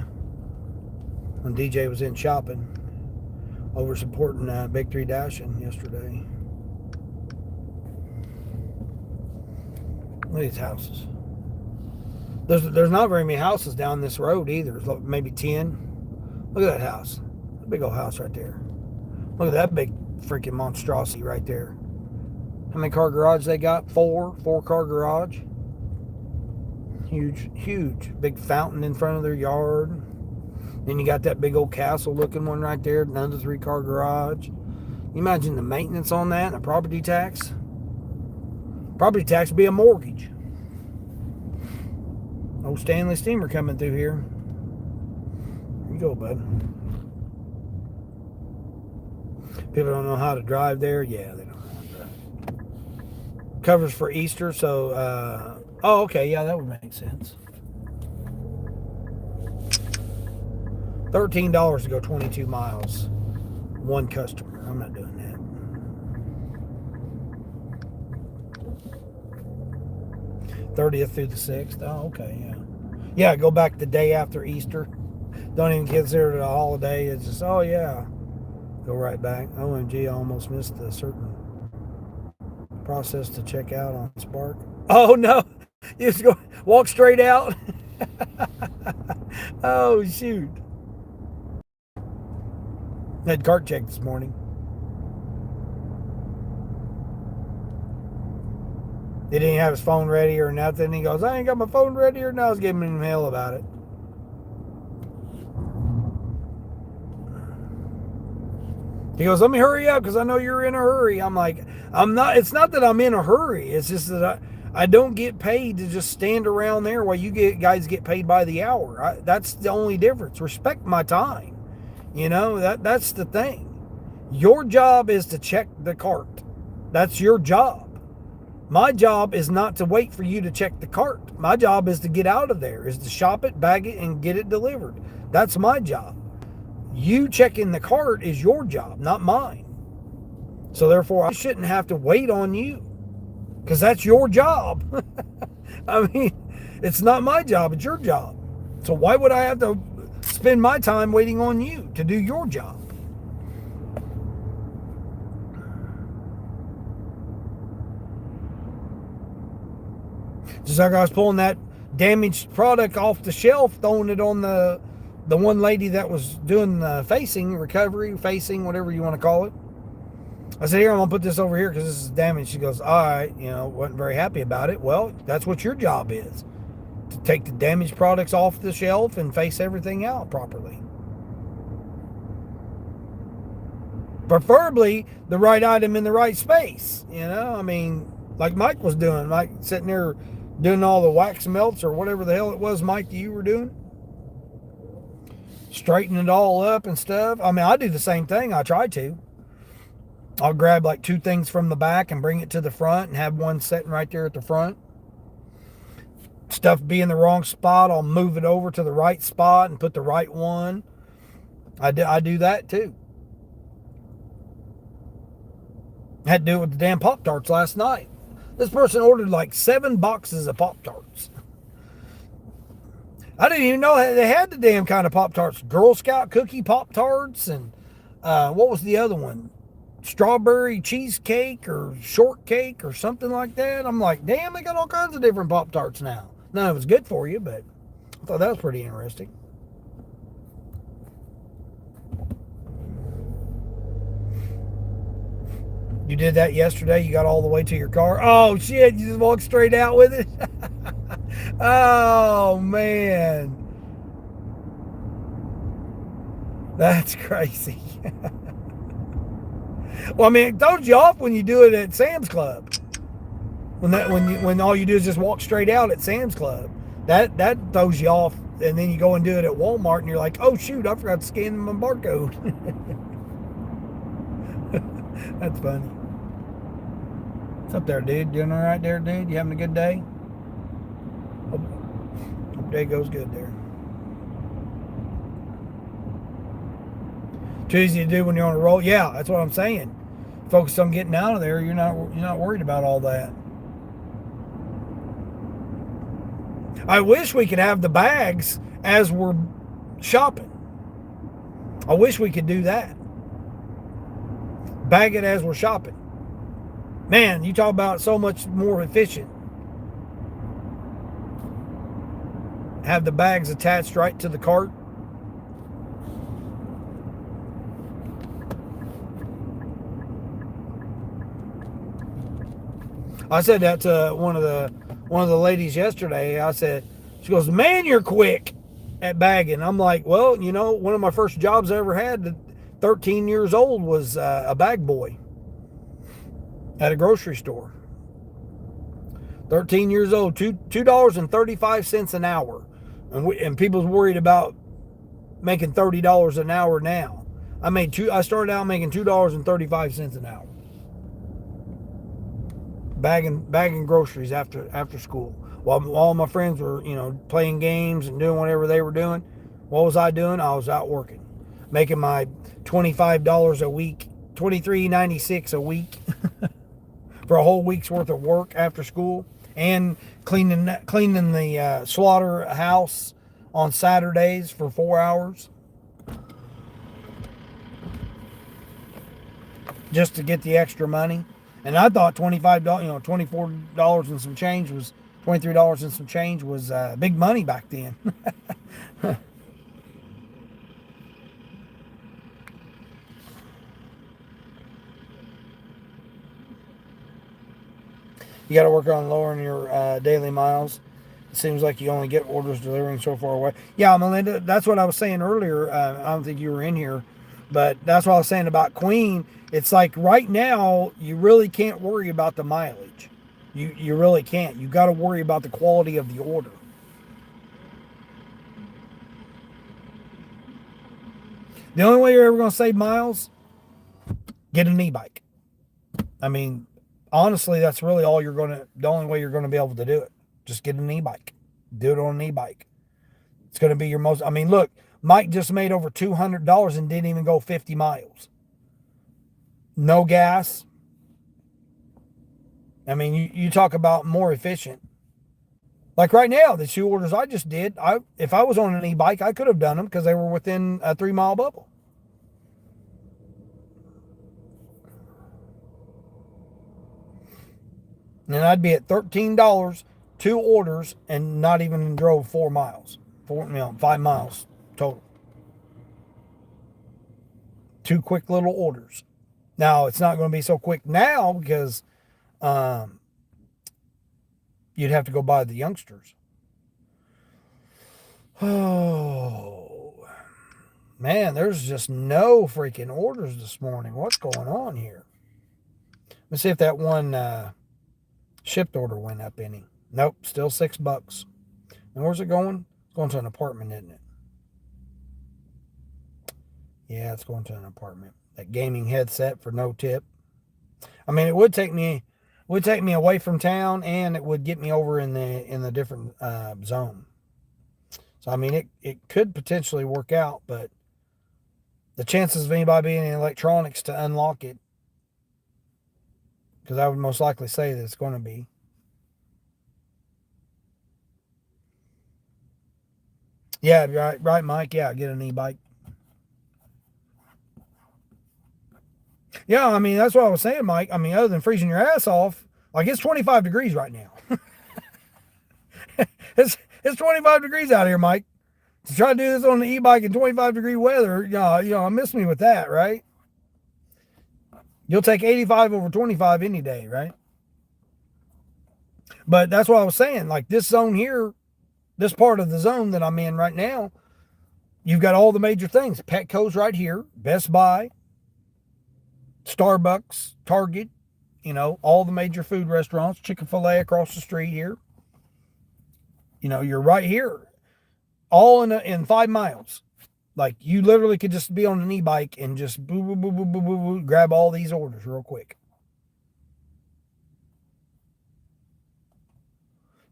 when DJ was in shopping over supporting Big 3 Dashing yesterday. Look at these houses. There's not very many houses down this road either. There's maybe 10. Look at that house. A big old house right there. Look at that big freaking monstrosity right there. How many car garage they got? 4-car garage. Huge. Big fountain in front of their yard. Then you got that big old castle looking one right there. Another 3-car garage. You imagine the maintenance on that and the property tax? Property tax would be a mortgage. Old Stanley steamer coming through here. Here you go, bud. People don't know how to drive there. Yeah, they don't know how to drive. Covers for Easter, so oh, okay, yeah, that would make sense. $13 to go 22 miles. One customer. I'm not doing that. 30th through the 6th. Oh, okay, yeah. Yeah, go back the day after Easter. Don't even consider it a holiday. It's just, oh, yeah. Go right back. OMG, I almost missed a certain process to check out on Spark. Oh, no. You just go walk straight out. Oh, shoot. Had cart check this morning. He didn't have his phone ready or nothing. He goes, I ain't got my phone ready or nothing. I was giving him hell about it. He goes, let me hurry up because I know you're in a hurry. I'm like, I'm not. It's not that I'm in a hurry. It's just that I don't get paid to just stand around there while you guys get paid by the hour. That's the only difference. Respect my time. You know, that's the thing. Your job is to check the cart. That's your job. My job is not to wait for you to check the cart. My job is to get out of there, is to shop it, bag it, and get it delivered. That's my job. You checking the cart is your job, not mine. So therefore, I shouldn't have to wait on you because that's your job. I mean, it's not my job, it's your job. So why would I have to spend my time waiting on you to do your job? Just like I was pulling that damaged product off the shelf, throwing it on the one lady that was doing the facing, whatever you want to call it. I said, here, I'm going to put this over here because this is damaged. She goes, all right, wasn't very happy about it. Well, that's what your job is, to take the damaged products off the shelf and face everything out properly. Preferably the right item in the right space. I mean, like Mike was doing. Mike sitting there doing all the wax melts or whatever the hell it was, Mike, that you were doing. Straightening it all up and stuff. I mean, I do the same thing. I try to. I'll grab like 2 things from the back and bring it to the front and have one sitting right there at the front. Stuff be in the wrong spot, I'll move it over to the right spot and put the right one. I do that too. I had to do it with the damn Pop-Tarts last night. This person ordered like 7 boxes of Pop-Tarts. I didn't even know they had the damn kind of Pop-Tarts. Girl Scout cookie Pop-Tarts and what was the other one? Strawberry cheesecake or shortcake or something like that. I'm like, damn, they got all kinds of different Pop-Tarts now. None of it's good for you, but I thought that was pretty interesting. You did that yesterday? You got all the way to your car? Oh, shit, you just walked straight out with it? Oh, man. That's crazy. Well, I mean, it throws you off when you do it at Sam's Club. When all you do is just walk straight out at Sam's Club. That throws you off, and then you go and do it at Walmart, and you're like, oh, shoot, I forgot to scan my barcode. That's funny. What's up there, dude? Doing all right there, dude? You having a good day? Hope day goes good there. Too easy to do when you're on a roll. Yeah, that's what I'm saying. Focus on getting out of there. You're not worried about all that. I wish we could have the bags as we're shopping. I wish we could do that. Bag it as we're shopping. Man, you talk about so much more efficient. Have the bags attached right to the cart. I said that to one of the ladies yesterday. I said, she goes, man, you're quick at bagging. I'm like, well, one of my first jobs I ever had at 13 years old was a bag boy at a grocery store. 13 years old, $2.35 an hour. And people's worried about making $30 an hour now. I started out making $2.35 an hour. Bagging groceries after school. While all my friends were, playing games and doing whatever they were doing, what was I doing? I was out working, making my $25 a week, $23.96 a week for a whole week's worth of work after school, and cleaning the slaughterhouse on Saturdays for 4 hours, just to get the extra money. And I thought $24 and some change was $23 and some change was big money back then. You got to work on lowering your daily miles. It seems like you only get orders delivering so far away. Yeah, Melinda, that's what I was saying earlier. I don't think you were in here, but that's what I was saying about Queen. It's like right now, you really can't worry about the mileage. You really can't. You got to worry about the quality of the order. The only way you're ever going to save miles, get an e-bike. I mean, honestly, that's really the only way you're going to be able to do it. Just get an e-bike. Do it on an e-bike. It's going to be your most, look, Mike just made over $200 and didn't even go 50 miles. No gas. You talk about more efficient. Like right now, the 2 orders I just did, if I was on an e-bike, I could have done them because they were within a 3-mile bubble. And I'd be at $13, 2 orders, and not even drove 4 miles. 5 miles total. 2 quick little orders. Now, it's not going to be so quick now because you'd have to go by the youngsters. Oh, man, there's just no freaking orders this morning. What's going on here? Let's see if that one shipped order went up any. Nope, still $6. And where's it going? It's going to an apartment, isn't it? Yeah, it's going to an apartment. That gaming headset for no tip. I mean, it would take me away from town, and it would get me over in the different zone. So I mean, it could potentially work out, but the chances of anybody being in electronics to unlock it, because I would most likely say that it's going to be. Yeah, right, Mike. Yeah, get an e-bike. Yeah, I mean, that's what I was saying, Mike. I mean, other than freezing your ass off, like it's 25 degrees right now. it's 25 degrees out here, Mike. To try to do this on the e-bike in 25-degree weather, I miss me with that, right? You'll take 85 over 25 any day, right? But that's what I was saying. Like this zone here, this part of the zone that I'm in right now, you've got all the major things. Petco's right here, Best Buy, Starbucks, Target, all the major food restaurants, Chick-fil-A across the street here. You're right here, all in 5 miles. Like you literally could just be on an e-bike and just boo, boo, boo, boo, boo, boo, boo, grab all these orders real quick.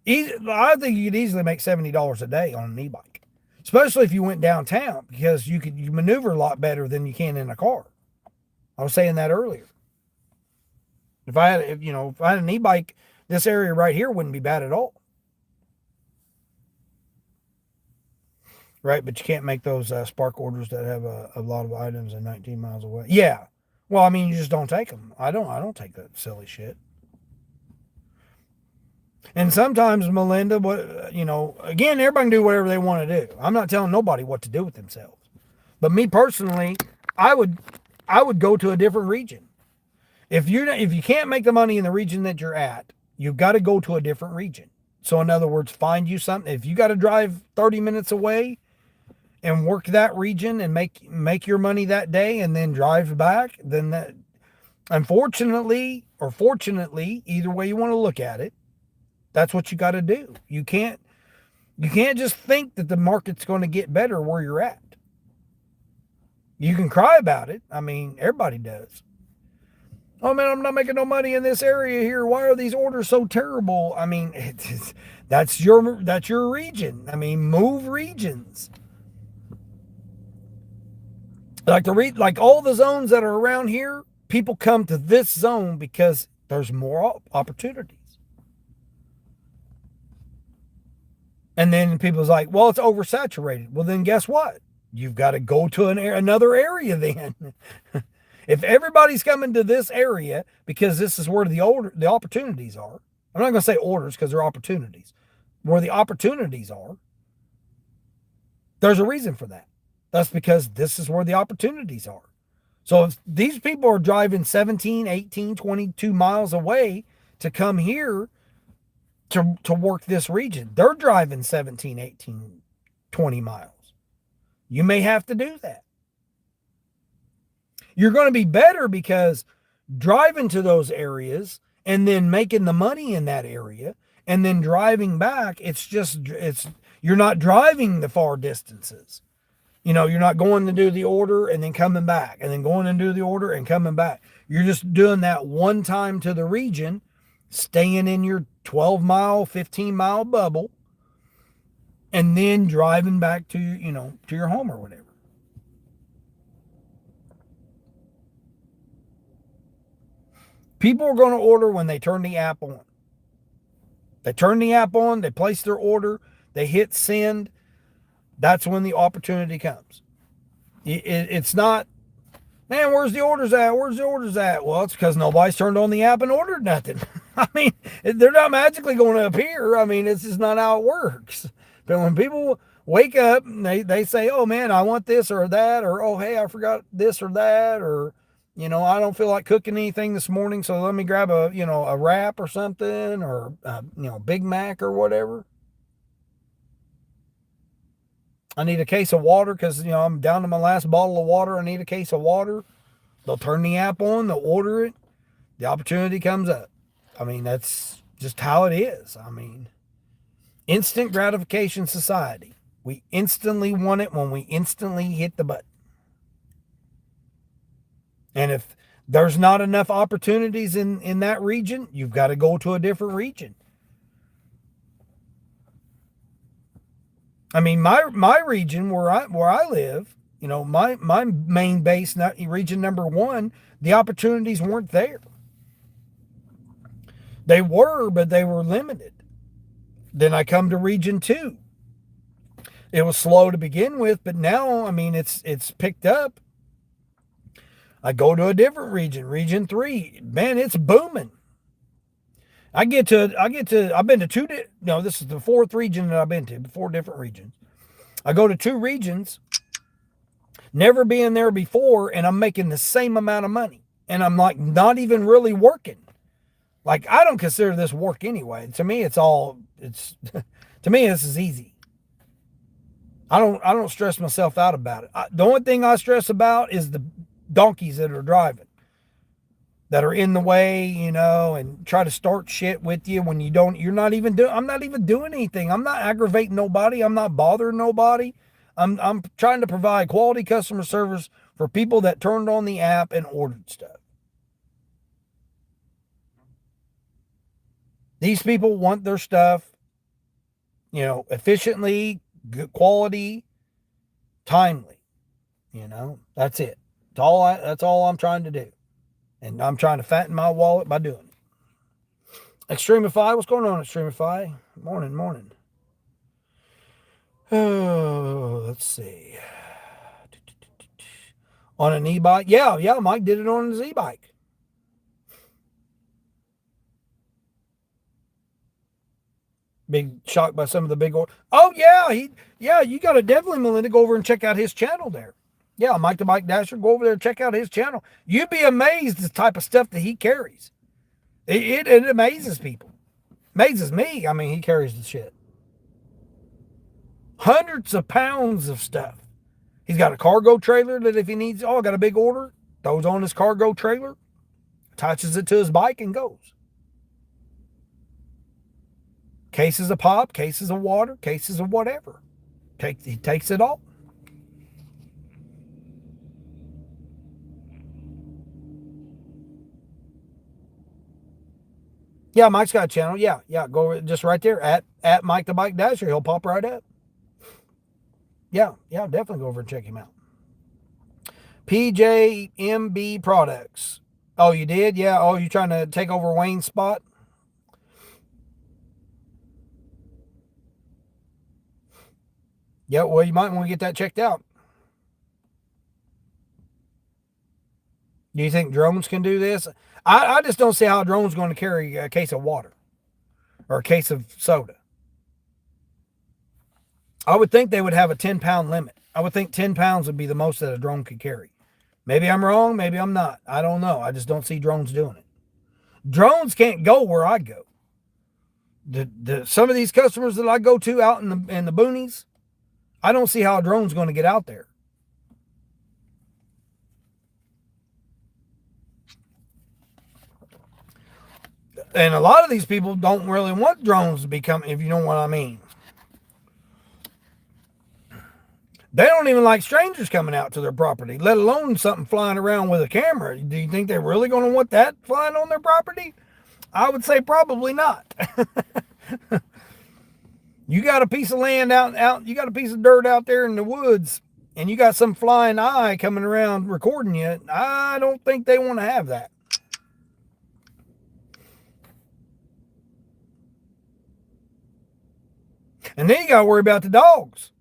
I think you could easily make $70 a day on an e-bike, especially if you went downtown, because you maneuver a lot better than you can in a car. I was saying that earlier. If I had an e-bike, this area right here wouldn't be bad at all. Right, but you can't make those spark orders that have a lot of items and 19 miles away. Yeah, well, I mean, you just don't take them. I don't take that silly shit. And sometimes, Melinda, again, everybody can do whatever they want to do. I'm not telling nobody what to do with themselves. But me personally, I would go to a different region. If you can't make the money in the region that you're at, you've got to go to a different region. So in other words, find you something. If you got to drive 30 minutes away and work that region and make your money that day and then drive back, then that, unfortunately or fortunately, either way you want to look at it, that's what you got to do. You can't just think that the market's going to get better where you're at. You can cry about it. I mean, everybody does. Oh man, I'm not making no money in this area here. Why are these orders so terrible? I mean, that's your region. I mean, move regions. Like all the zones that are around here, people come to this zone because there's more opportunities. And then people's like, well, it's oversaturated. Well, then guess what? You've got to go to another area then. If everybody's coming to this area because this is where the opportunities are, I'm not going to say orders because they're opportunities. Where the opportunities are, there's a reason for that. That's because this is where the opportunities are. So if these people are driving 17, 18, 22 miles away to come here to work this region, they're driving 17, 18, 20 miles. You may have to do that. You're going to be better because driving to those areas and then making the money in that area and then driving back, you're not driving the far distances. You're not going to do the order and then coming back and then going and do the order and coming back. You're just doing that one time to the region, staying in your 12-mile, 15-mile bubble, and then driving back to your home or whatever. People are going to order when they turn the app on. They turn the app on, they place their order, they hit send. That's when the opportunity comes. It's not, man, where's the orders at? Where's the orders at? Well, it's because nobody's turned on the app and ordered nothing. I mean, they're not magically going to appear. I mean, it's just not how it works. But when people wake up and they say, oh man, I want this or that, or oh, hey, I forgot this or that, or, I don't feel like cooking anything this morning, so let me grab a wrap or something, or, Big Mac or whatever. I need a case of water because, I'm down to my last bottle of water. I need a case of water. They'll turn the app on, they'll order it. The opportunity comes up. I mean, that's just how it is. I mean, instant gratification society. We instantly want it when we instantly hit the button. And if there's not enough opportunities in that region, you've got to go to a different region. I mean, my region where I live, my main base, region number 1, the opportunities weren't there. They were, but they were limited. Then I come to region 2. It was slow to begin with, but now, I mean, it's picked up. I go to a different region, region 3. Man, it's booming. I've been to two, this is the 4th region that I've been to, 4 different regions. I go to 2 regions, never being there before, and I'm making the same amount of money. And I'm like, not even really working. Like, I don't consider this work anyway. To me, to me, this is easy. I don't stress myself out about it. The only thing I stress about is the donkeys that are driving, that are in the way, and try to start shit with you when I'm not even doing anything. I'm not aggravating nobody. I'm not bothering nobody. I'm trying to provide quality customer service for people that turned on the app and ordered stuff. These people want their stuff, efficiently, good quality, timely. That's it. That's all I'm trying to do. And I'm trying to fatten my wallet by doing it. Extremify, what's going on, Extremify? Morning. Oh, let's see. On an e-bike? Yeah, Mike did it on his e-bike. Big shocked by some of the big orders. Oh, yeah, you got to definitely, Melinda, go over and check out his channel there. Yeah, Mike the Bike Dasher, go over there and check out his channel. You'd be amazed the type of stuff that he carries. It amazes people. Amazes me. I mean, he carries the shit. Hundreds of pounds of stuff. He's got a cargo trailer that if he needs, I got a big order, throws on his cargo trailer, attaches it to his bike and goes. Cases of pop, cases of water, cases of whatever. He takes it all. Yeah, Mike's got a channel. Yeah. Go just right there at Mike the Bike Dasher. He'll pop right up. Yeah, definitely go over and check him out. PJMB Products. Oh, you did? Yeah. Oh, you trying to take over Wayne's spot? Yeah, well, you might want to get that checked out. Do you think drones can do this? I just don't see how a drone's going to carry a case of water or a case of soda. I would think they would have a 10-pound limit. I would think 10 pounds would be the most that a drone could carry. Maybe I'm wrong. Maybe I'm not. I don't know. I just don't see drones doing it. Drones can't go where I go. Some of these customers that I go to out in the boonies, I don't see how a drone's going to get out there. And a lot of these people don't really want drones to become, if you know what I mean. They don't even like strangers coming out to their property, let alone something flying around with a camera. Do you think they're really going to want that flying on their property? I would say probably not. You got a piece of land out, you got a piece of dirt out there in the woods, and you got some flying eye coming around recording you. I don't think they want to have that. And then you got to worry about the dogs,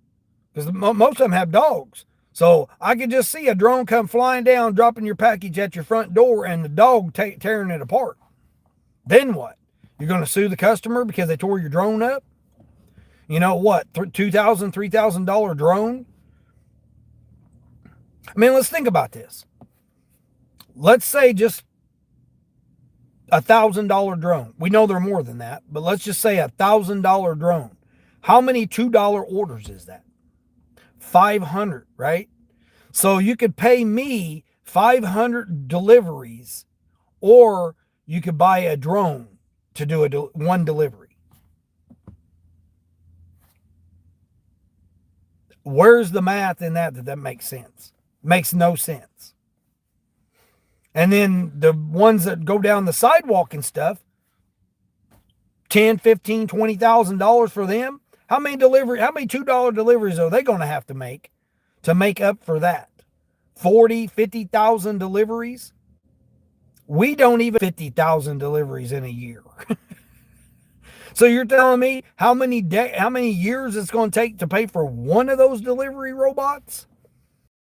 because most of them have dogs. So I could just see a drone come flying down, dropping your package at your front door, and the dog tearing it apart. Then what? You're going to sue the customer because they tore your drone up? You know what? $2,000, $3,000 drone? I mean, let's think about this. Let's say just $1,000 drone. We know they're more than that, but let's just say $1,000 drone. How many $2 orders is that? 500, right? So you could pay me 500 deliveries, or you could buy a drone to do one delivery. Where's the math in that makes sense? Makes no sense. And then the ones that go down the sidewalk and stuff, $10, $15, $20,000 for them. How many $2 deliveries are they going to have to make up for that? 40, 50,000 deliveries? We don't even 50,000 deliveries in a year. So you're telling me how many years it's going to take to pay for one of those delivery robots?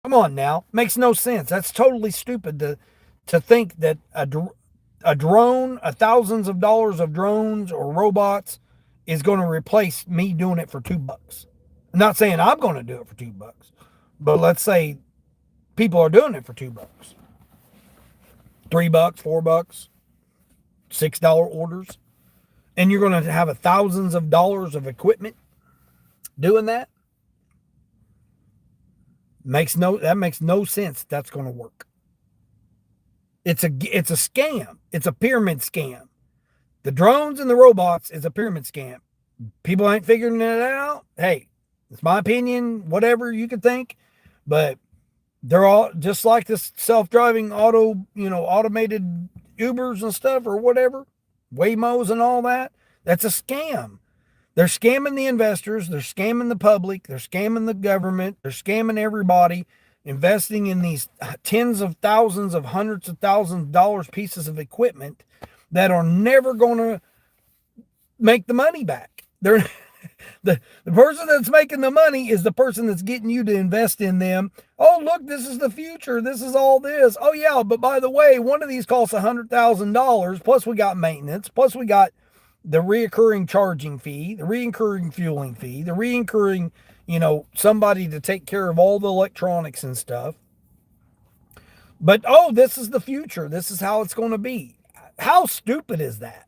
Come on now. Makes no sense. That's totally stupid to think that a drone, thousands of dollars of drones or robots is going to replace me doing it for $2. I'm not saying I'm going to do it for $2, but let's say people are doing it for $2, $3, $4, $6 orders, and you're going to have thousands of dollars of equipment doing that. That makes no sense. That's going to work. It's a scam. It's a pyramid scam. The drones and the robots is a pyramid scam. People ain't figuring it out. Hey, it's my opinion, whatever you could think, but they're all just like this self-driving automated Ubers and stuff or whatever, Waymos and all that. That's a scam. They're scamming the investors. They're scamming the public. They're scamming the government. They're scamming everybody, investing in these tens of thousands of hundreds of thousands of dollars pieces of equipment that are never going to make the money back. They're the person that's making the money is the person that's getting you to invest in them. Oh, look, this is the future. This is all this. Oh, yeah, but by the way, one of these costs $100,000. Plus we got maintenance. Plus we got the reoccurring charging fee, the reoccurring fueling fee, the reoccurring, somebody to take care of all the electronics and stuff. But, oh, this is the future. This is how it's going to be. How stupid is that?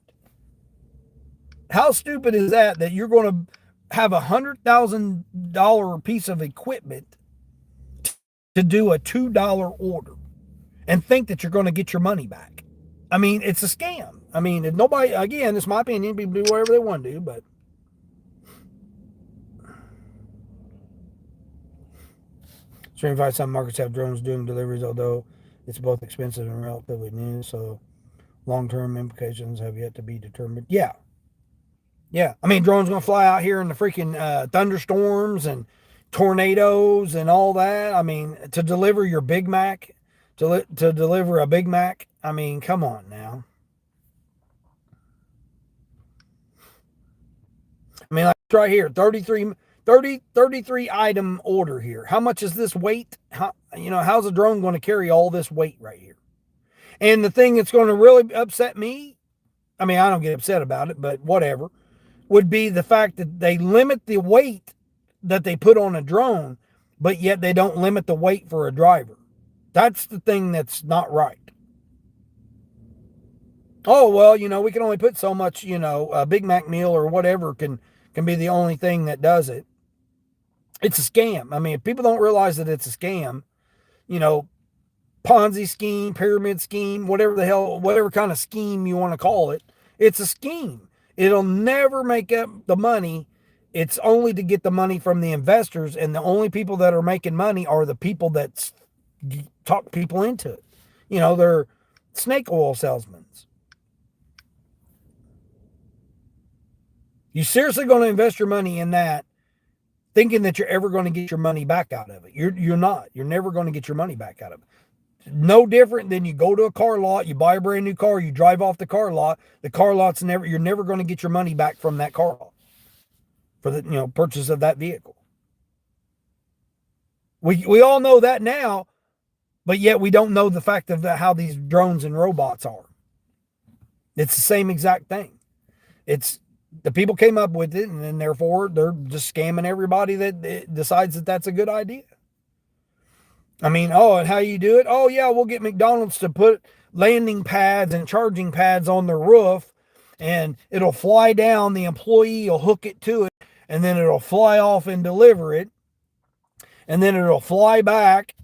How stupid is that you're going to have $100,000 piece of equipment to do a $2 order and think that you're going to get your money back? I mean, it's a scam. I mean, if nobody, again, it's my opinion, people do whatever they want to do, but certified some markets have drones doing deliveries, although it's both expensive and relatively new, so long-term implications have yet to be determined. Yeah. I mean, drones going to fly out here in the freaking thunderstorms and tornadoes and all that. I mean, to deliver your Big Mac, to deliver a Big Mac. I mean, come on now. I mean, like right here, 33 item order here. How much is this weight? How's a drone going to carry all this weight right here? And the thing that's going to really upset me, I mean, I don't get upset about it, but whatever, would be the fact that they limit the weight that they put on a drone, but yet they don't limit the weight for a driver. That's the thing that's not right. Oh, well, we can only put so much, a Big Mac meal or whatever can be the only thing that does it. It's a scam. I mean, if people don't realize that it's a scam, Ponzi scheme, pyramid scheme, whatever kind of scheme you want to call it, it's a scheme. It'll never make up the money. It's only to get the money from the investors, and the only people that are making money are the people that talk people into it. They're snake oil salesmen. You seriously going to invest your money in that thinking that you're ever going to get your money back out of it? You're not. You're never going to get your money back out of it. No different than you go to a car lot, you buy a brand new car, you drive off the car lot. The car lot's you're never going to get your money back from that car lot for the purchase of that vehicle. We all know that now, but yet we don't know the fact of how these drones and robots are. It's the same exact thing. It's the people came up with it, and then therefore they're just scamming everybody that decides that that's a good idea. I mean, and how you do it? Oh, yeah, we'll get McDonald's to put landing pads and charging pads on their roof, and it'll fly down. The employee will hook it to it, and then it'll fly off and deliver it. and then it'll fly back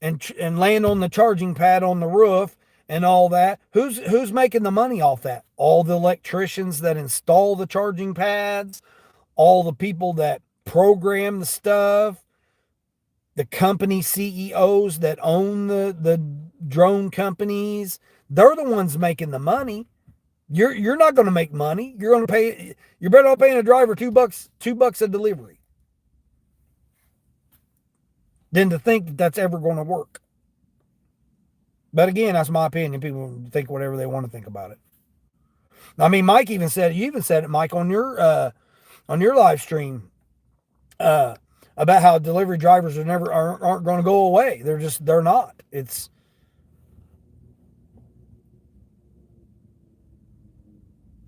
and land on the charging pad on the roof and all that. Who's making the money off that? All the electricians that install the charging pads, all the people that program the stuff, the company CEOs that own the drone companies. They're the ones making the money. You're not going to make money. You're going to pay. You're better off paying a driver $2 a delivery than to think that that's ever going to work. But again, that's my opinion. People think whatever they want to think about it. I mean, Mike even said, you even said it, Mike, on your live stream about how delivery drivers aren't going to go away. They're not. It's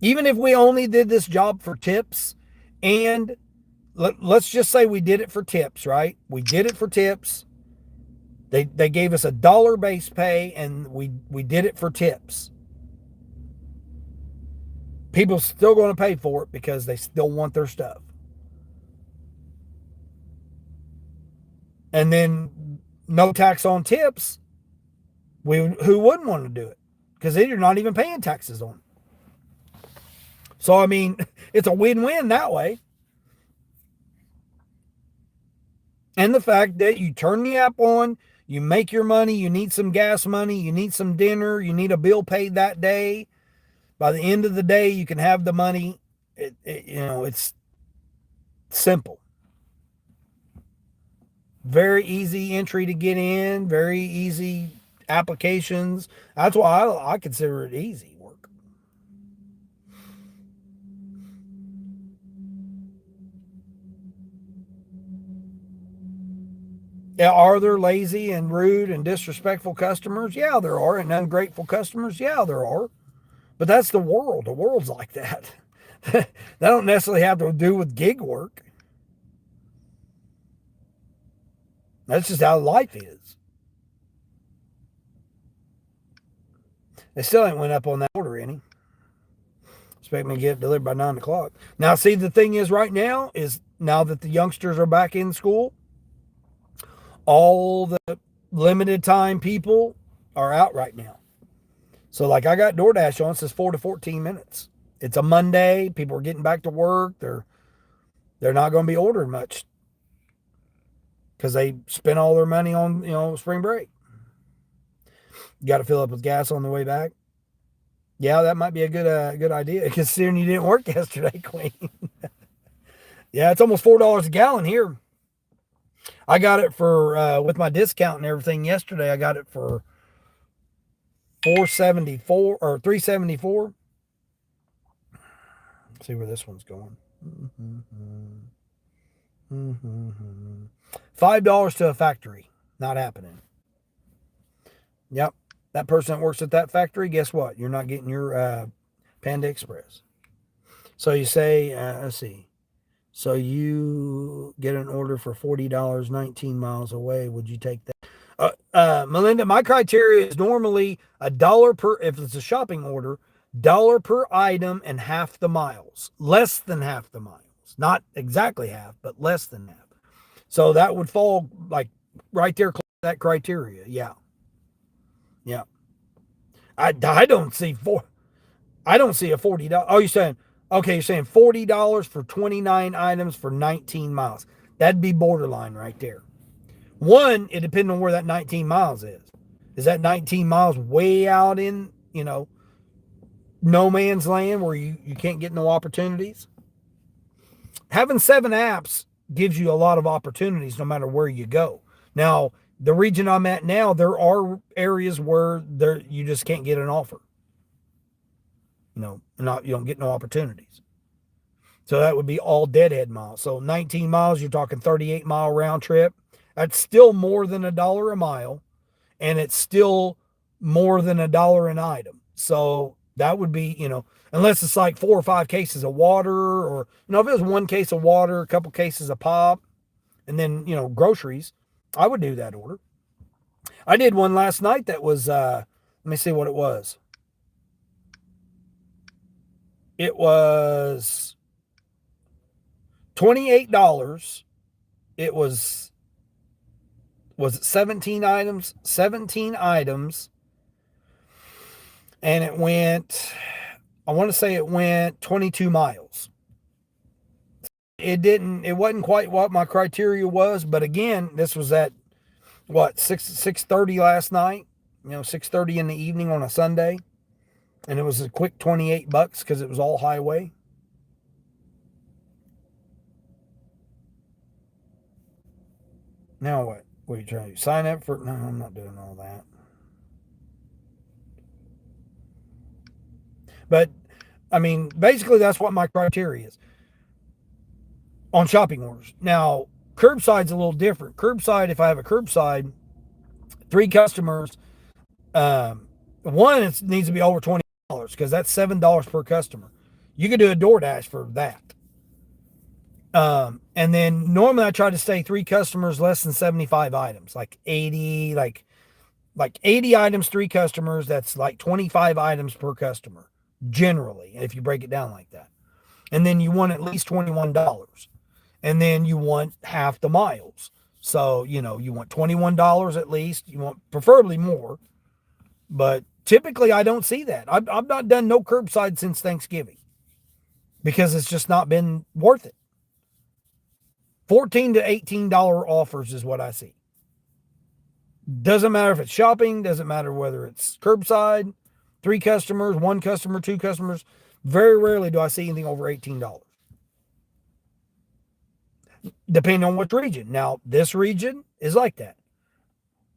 even if we only did this job for tips, and let's just say we did it for tips, right? We did it for tips. They gave us $1 base pay, and we did it for tips. People still going to pay for it because they still want their stuff. And then no tax on tips. Who wouldn't want to do it? Because you're not even paying taxes on it. So, I mean, it's a win-win that way. And the fact that you turn the app on, you make your money, you need some gas money, you need some dinner, you need a bill paid that day. By the end of the day, you can have the money. It's simple. Very easy entry to get in, very easy applications. That's why I consider it easy work. Yeah, are there lazy and rude and disrespectful customers? Yeah, there are. And ungrateful customers? Yeah, there are. But that's the world. The world's like that. That don't necessarily have to do with gig work. That's just how life is. They still ain't went up on that order any. Expect me to get it delivered by 9 o'clock. Now, see, the thing is right now is now that the youngsters are back in school, all the limited time people are out right now. So, like, I got DoorDash on. It says 4 to 14 minutes. It's a Monday. People are getting back to work. They're not going to be ordering much because they spent all their money on spring break. You got to fill up with gas on the way back. Yeah, that might be a good idea considering you didn't work yesterday, Queen. Yeah, it's almost $4 a gallon here. I got it for with my discount and everything yesterday. I got it for $4.74 or $3.74. Let's see where this one's going. $5 to a factory. Not happening. Yep. That person that works at that factory, guess what? You're not getting your Panda Express. So you say, let's see. So you get an order for $40, 19 miles away. Would you take that? Melinda, my criteria is normally $1 per, if it's a shopping order, $1 per item and half the miles. Less than half the miles. Not exactly half, but less than half. So that would fall like right there, that criteria. Yeah. Yeah. I don't see I don't see a $40. Oh, you're saying $40 for 29 items for 19 miles. That'd be borderline right there. One, it depends on where that 19 miles is. Is that 19 miles way out in, no man's land where you can't get no opportunities? Having 7 apps gives you a lot of opportunities no matter where you go. Now, the region I'm at now, there are areas where you just can't get an offer. You don't get no opportunities. So that would be all deadhead miles. So 19 miles, you're talking 38-mile round trip. That's still more than $1 a mile, and it's still more than $1 an item. So that would be, unless it's like 4 or 5 cases of water, or if it was 1 case of water, a couple cases of pop, and then groceries, I would do that order. I did one last night that was let me see what it was. It was $28. It was was it 17 items? 17 items. And it went, I want to say it went 22 miles. It wasn't quite what my criteria was, but again, this was at what, 6:30 last night, 6:30 in the evening on a Sunday. And it was a quick $28 because it was all highway. Now what? What are you trying to do? Sign up for? No, I'm not doing all that. But I mean, basically, that's what my criteria is on shopping orders. Now, curbside's a little different. Curbside, if I have a curbside, 3 customers, one, it needs to be over $20 because that's $7 per customer. You could do a DoorDash for that. And then normally I try to stay 3 customers less than 75 items, like 80, like 80 items, 3 customers. That's like 25 items per customer, generally, if you break it down like that. And then you want at least $21. And then you want half the miles. So, you want $21 at least. You want preferably more. But typically I don't see that. I've not done no curbside since Thanksgiving because it's just not been worth it. $14 to $18 offers is what I see. Doesn't matter if it's shopping, doesn't matter whether it's curbside, 3 customers, 1 customer, 2 customers. Very rarely do I see anything over $18. Depending on which region. Now, this region is like that.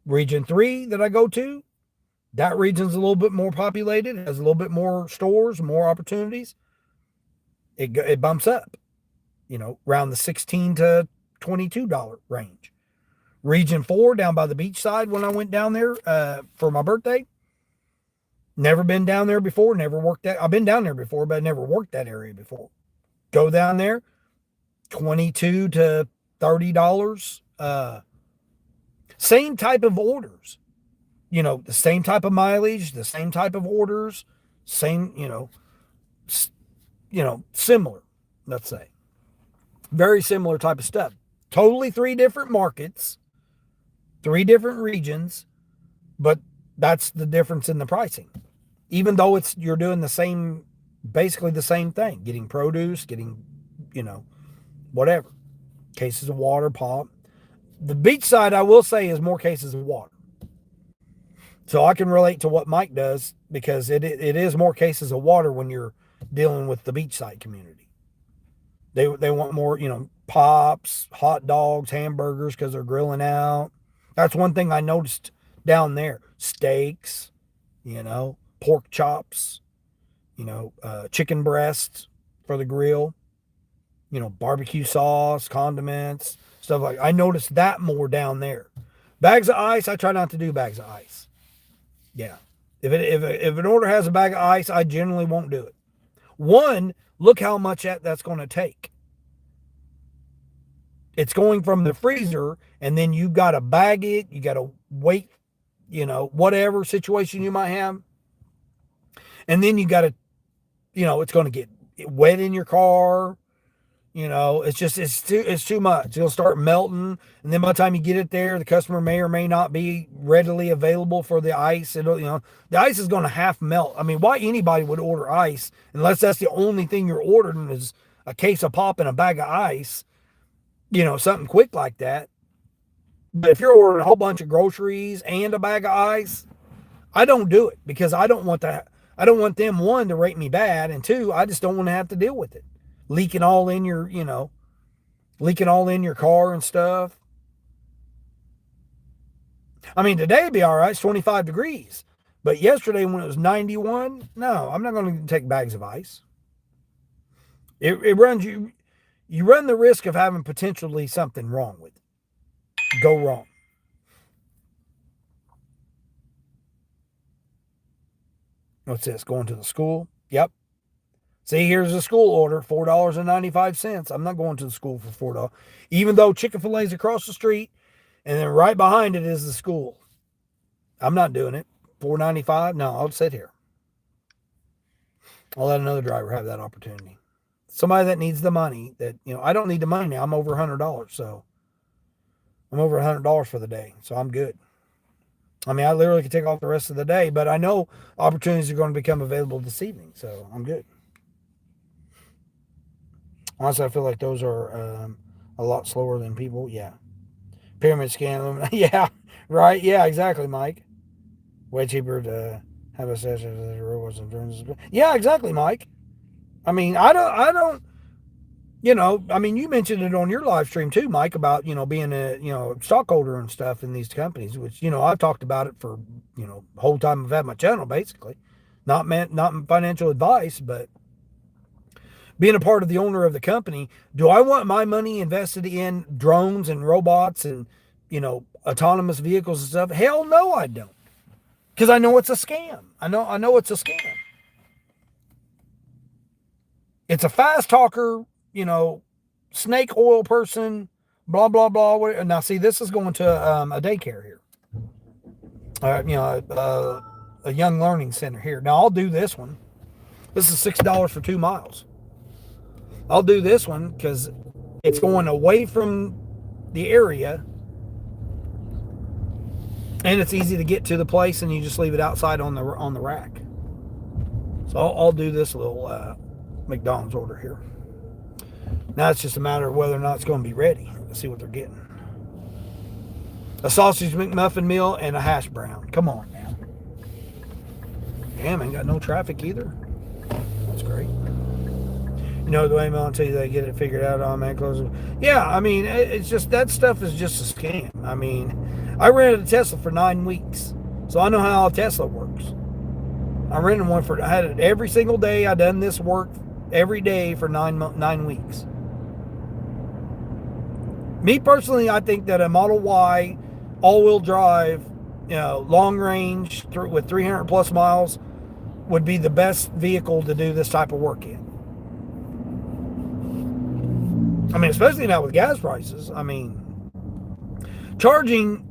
Region 3 that I go to, that region's a little bit more populated, has a little bit more stores, more opportunities. It bumps up, around the $16 to $22 range. Region 4 down by the beach side when I went down there for my birthday. Never been down there before, never worked that. I've been down there before, but I never worked that area before. Go down there, $22 to $30. Same type of orders. The same type of mileage, the same type of orders, same, similar, let's say. Very similar type of stuff. Totally 3 different markets, 3 different regions, but that's the difference in the pricing. Even though you're doing basically the same thing, getting produce, getting, whatever. Cases of water, pop. The beach side, I will say, is more cases of water. So I can relate to what Mike does because it is more cases of water when you're dealing with the beachside community. They want more, pops, hot dogs, hamburgers because they're grilling out. That's one thing I noticed down there. Steaks, pork chops, chicken breasts for the grill, barbecue sauce, condiments, stuff like that. I noticed that more down there. Bags of ice, I try not to do bags of ice. Yeah. If an order has a bag of ice, I generally won't do it. One, look how much that's going to take. It's going from the freezer, and then you've got to bag it. You got to wait, whatever situation you might have. And then you got to, it's going to get wet in your car. It's too much. It'll start melting. And then by the time you get it there, the customer may or may not be readily available for the ice. The ice is going to half melt. I mean, why anybody would order ice unless that's the only thing you're ordering is a case of pop and a bag of ice, something quick like that. But if you're ordering a whole bunch of groceries and a bag of ice, I don't do it because I don't want them, 1, to rate me bad, and 2, I just don't want to have to deal with it. Leaking all in your car and stuff. I mean, today would be all right. It's 25 degrees. But yesterday when it was 91, no, I'm not going to take bags of ice. It runs you run the risk of having potentially something wrong with it. Go wrong. What's this? Going to the school? Yep. See, here's a school order, $4.95. I'm not going to the school for $4. Even though Chick-fil-A is across the street, and then right behind it is the school. I'm not doing it. $4.95? No, I'll sit here. I'll let another driver have that opportunity. Somebody that needs the money, I don't need the money now. I'm over $100, so I'm over $100 for the day, so I'm good. I mean, I literally could take off the rest of the day, but I know opportunities are going to become available this evening, so I'm good. Honestly, I feel like those are a lot slower than people. Yeah. Pyramid scan. Yeah. Right. Yeah, exactly, Mike. Way cheaper to have a session as the robots and drones. Yeah, exactly, Mike. I mean, I don't, I mean, you mentioned it on your live stream too, Mike, about, being a, stockholder and stuff in these companies, which, I've talked about it for, the whole time I've had my channel, basically. Not financial advice, but being a part of the owner of the company. Do I want my money invested in drones and robots and, autonomous vehicles and stuff? Hell no, I don't. Because I know it's a scam. I know it's a scam. It's a fast talker, snake oil person, blah, blah, blah. Now, see, this is going to a daycare here. A young learning center here. Now, I'll do this one. This is $6 for 2 miles. I'll do this one because it's going away from the area and it's easy to get to the place, and you just leave it outside on the rack. So I'll do this little McDonald's order here. Now it's just a matter of whether or not it's going to be ready. Let's see what they're getting. A sausage McMuffin meal and a hash brown. Come on now. Damn, ain't got no traffic either. That's great. The way until they get it figured out on man closes. Yeah, I mean, it's just, that stuff is just a scam. I mean, I rented a Tesla for 9 weeks, so I know how a Tesla works. I rented one I had it every single day. I done this work every day for 9 weeks. Me personally, I think that a Model Y all-wheel drive, long range with 300 plus miles would be the best vehicle to do this type of work in. I mean, especially now with gas prices. I mean, charging,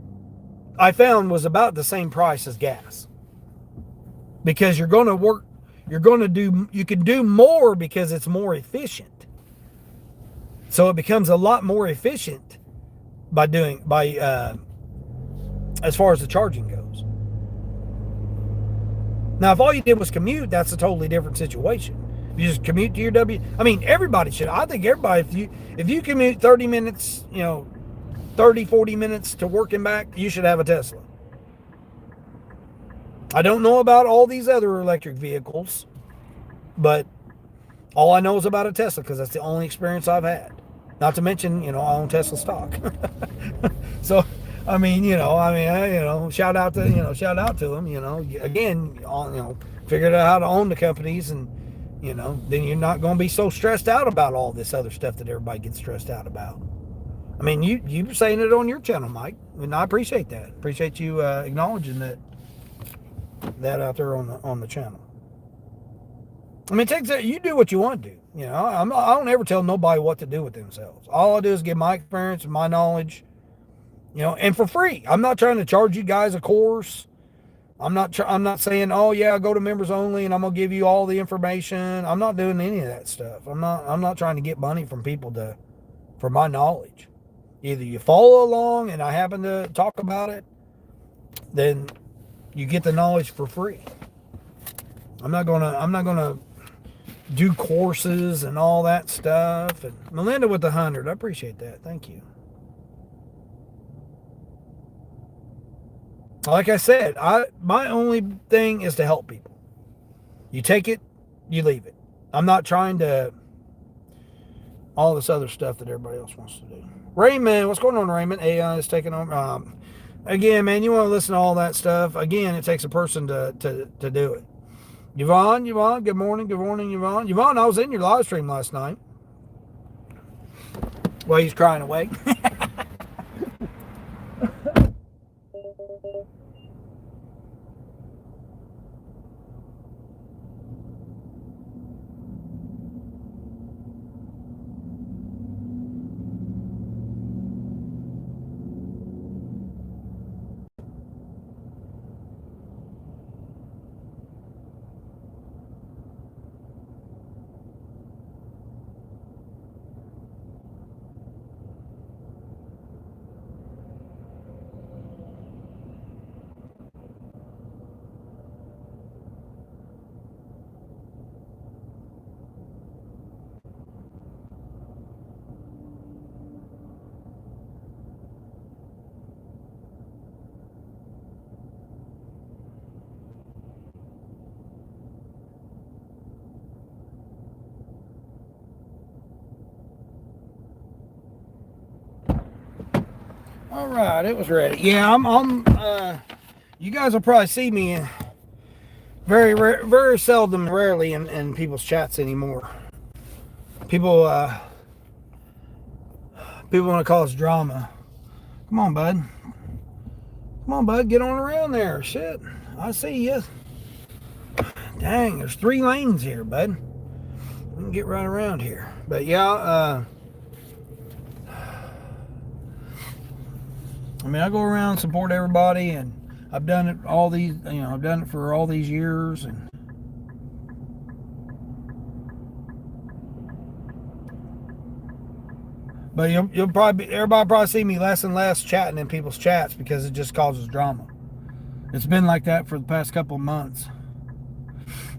I found, was about the same price as gas. Because you can do more because it's more efficient. So it becomes a lot more efficient as far as the charging goes. Now, if all you did was commute, that's a totally different situation. You just commute to your I mean, everybody should. I think everybody, if you commute 30 minutes, 30, 40 minutes to work and back, you should have a Tesla. I don't know about all these other electric vehicles, but all I know is about a Tesla because that's the only experience I've had. Not to mention, I own Tesla stock. So, I mean, shout out to them, again, figured out how to own the companies, and, then you're not going to be so stressed out about all this other stuff that everybody gets stressed out about. I mean, you saying it on your channel, Mike, and I appreciate that. Appreciate you acknowledging that out there on the channel. I mean, you do what you want to do. I don't ever tell nobody what to do with themselves. All I do is give my experience and my knowledge, and for free. I'm not trying to charge you guys a course. I'm not saying, oh yeah, go to members only and I'm gonna give you all the information. I'm not doing any of that stuff. I'm not trying to get money from people for my knowledge. Either you follow along and I happen to talk about it, then you get the knowledge for free. I'm not gonna do courses and all that stuff. And Melinda with the 100, I appreciate that. Thank you. Like I said, my only thing is to help people. You take it, you leave it. I'm not trying to all this other stuff that everybody else wants to do. Raymond, what's going on, Raymond? AI is taking over. Again, man, you want to listen to all that stuff. Again, it takes a person to do it. Yvonne, good morning, Yvonne. Yvonne, I was in your live stream last night. Well, he's crying away. All right, it was ready. Yeah, you guys will probably see me very seldom, rarely in people's chats anymore. People want to cause drama. Come on, bud. Come on, bud. Get on around there. Shit. I see you. Dang, there's 3 lanes here, bud. We can get right around here. But yeah, I mean, I go around and support everybody, and I've done it I've done it for all these years, and but everybody probably see me less and less chatting in people's chats because it just causes drama. It's been like that for the past couple of months.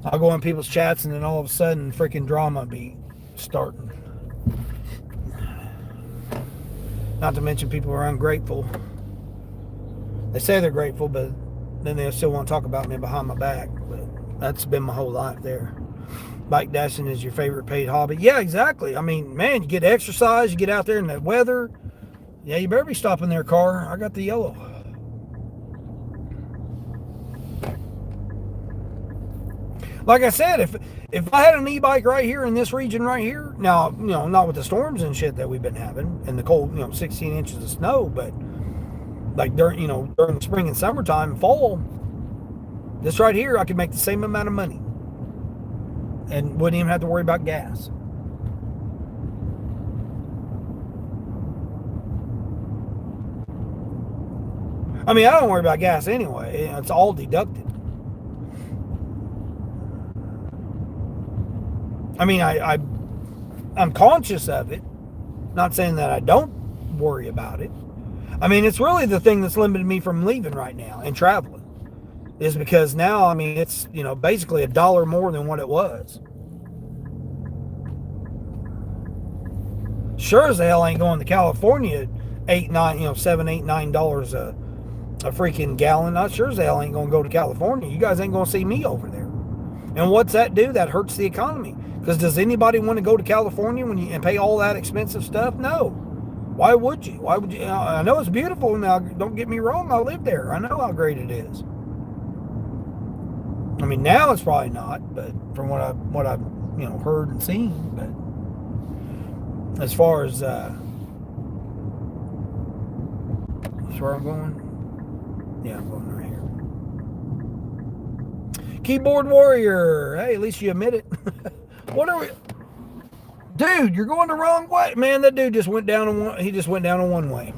I'll go in people's chats and then all of a sudden freaking drama be starting. Not to mention people are ungrateful. They say they're grateful, but then they still want to talk about me behind my back. But that's been my whole life there. Bike dashing is your favorite paid hobby. Yeah, exactly. I mean, man, you get exercise, you get out there in the weather. Yeah, you better be stopping their car. I got the yellow. Like I said, if I had an e-bike right here in this region right here, now, not with the storms and shit that we've been having and the cold, 16 inches of snow, but like during the spring and summertime and fall, this right here, I could make the same amount of money and wouldn't even have to worry about gas. I mean, I don't worry about gas anyway. It's all deducted. I mean, I'm conscious of it. Not saying that I don't worry about it. I mean, it's really the thing that's limited me from leaving right now and traveling. Is because now, I mean, it's, basically $1 more than what it was. Sure as hell ain't going to California $7, $8, $9 a freaking gallon. I sure as hell ain't gonna go to California. You guys ain't gonna see me over there. And what's that do? That hurts the economy. Because does anybody want to go to California and pay all that expensive stuff? No. Why would you? Why would you? I know it's beautiful. Now, don't get me wrong. I live there. I know how great it is. I mean, now it's probably not, but from what I've heard and seen. But as far as that's where I'm going. Yeah, I'm going right here. Keyboard warrior. Hey, at least you admit it. What are we? Dude, you're going the wrong way. Man, that dude just went down a one way.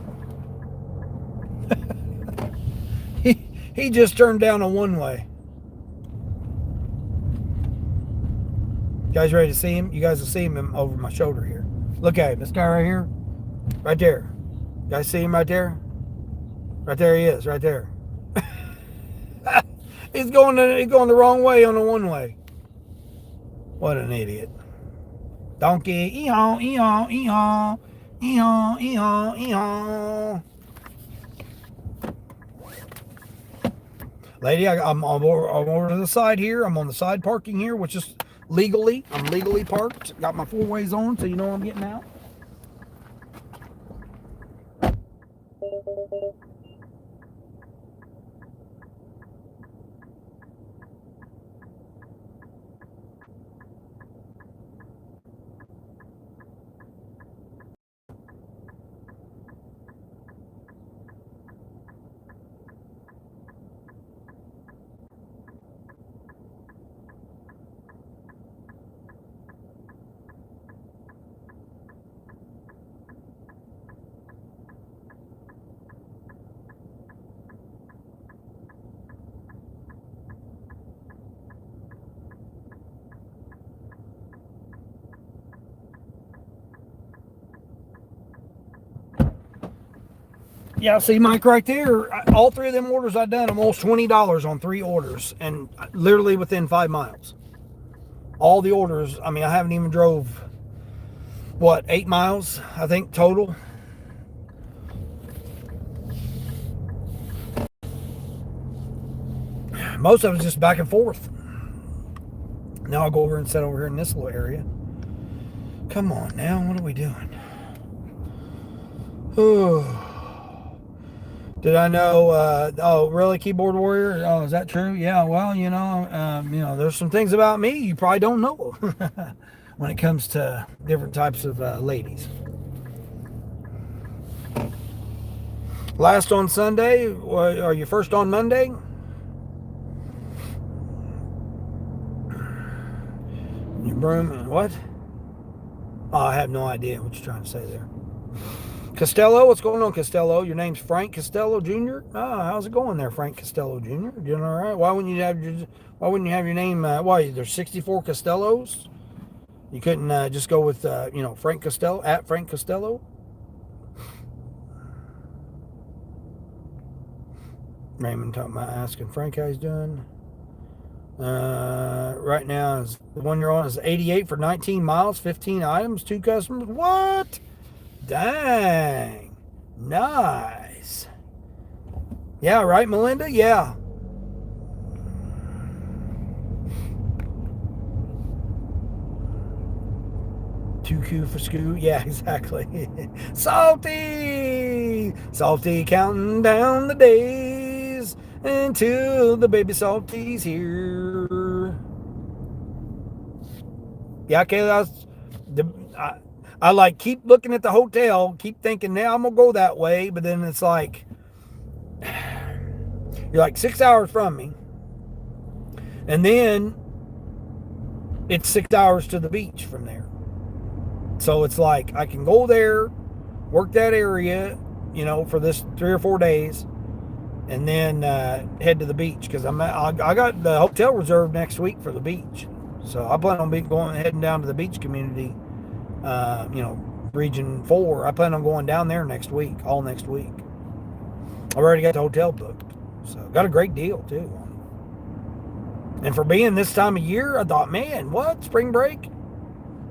he just turned down a one way. You guys ready to see him? You guys will see him over my shoulder here. Look at him. This guy right here. Right there. You guys see him right there? Right there he is, right there. He's going the wrong way on the one way. What an idiot. Donkey, ee-haw, ee-haw, ee-haw, ee-haw, ee-haw, ee-haw. Lady, I'm over to the side here. I'm on the side parking here, which is I'm legally parked. Got my 4 ways on, so you know I'm getting out. Yeah, see, Mike, right there, all 3 of them orders I've done, almost $20 on 3 orders, and literally within 5 miles. All the orders, I mean, I haven't even drove, 8 miles, I think, total. Most of it's just back and forth. Now I'll go over and sit over here in this little area. Come on now, what are we doing? Oh. Did I know? Oh, really, keyboard warrior? Oh, is that true? Yeah. Well, there's some things about me you probably don't know when it comes to different types of ladies. Last on Sunday, or are you first on Monday? Your broom? What? Oh, I have no idea what you're trying to say there. Costello, what's going on, Costello? Your name's Frank Costello Jr. Oh, how's it going there, Frank Costello Jr.? Doing all right? Why wouldn't you have your name? Why there's 64 Costellos? You couldn't just go with Frank Costello at Frank Costello. Raymond talking about asking Frank how he's doing. Right now is the one you're on is 88 for 19 miles, 15 items, 2 customers. What? Dang. Nice. Yeah, right, Melinda? Yeah. Too cute for school. Yeah, exactly. Salty! Salty counting down the days until the baby Salty's here. Yeah, okay, I like keep looking at the hotel, keep thinking now I'm gonna go that way, but then it's like you're like 6 hours from me, and then it's 6 hours to the beach from there. So it's like I can go there, work that area, for this 3 or 4 days, and then head to the beach because I got the hotel reserved next week for the beach. So I plan on heading down to the beach community, region 4. I plan on going down there all next week. I already got the hotel booked, so got a great deal too. And for being this time of year, I thought, man, what spring break?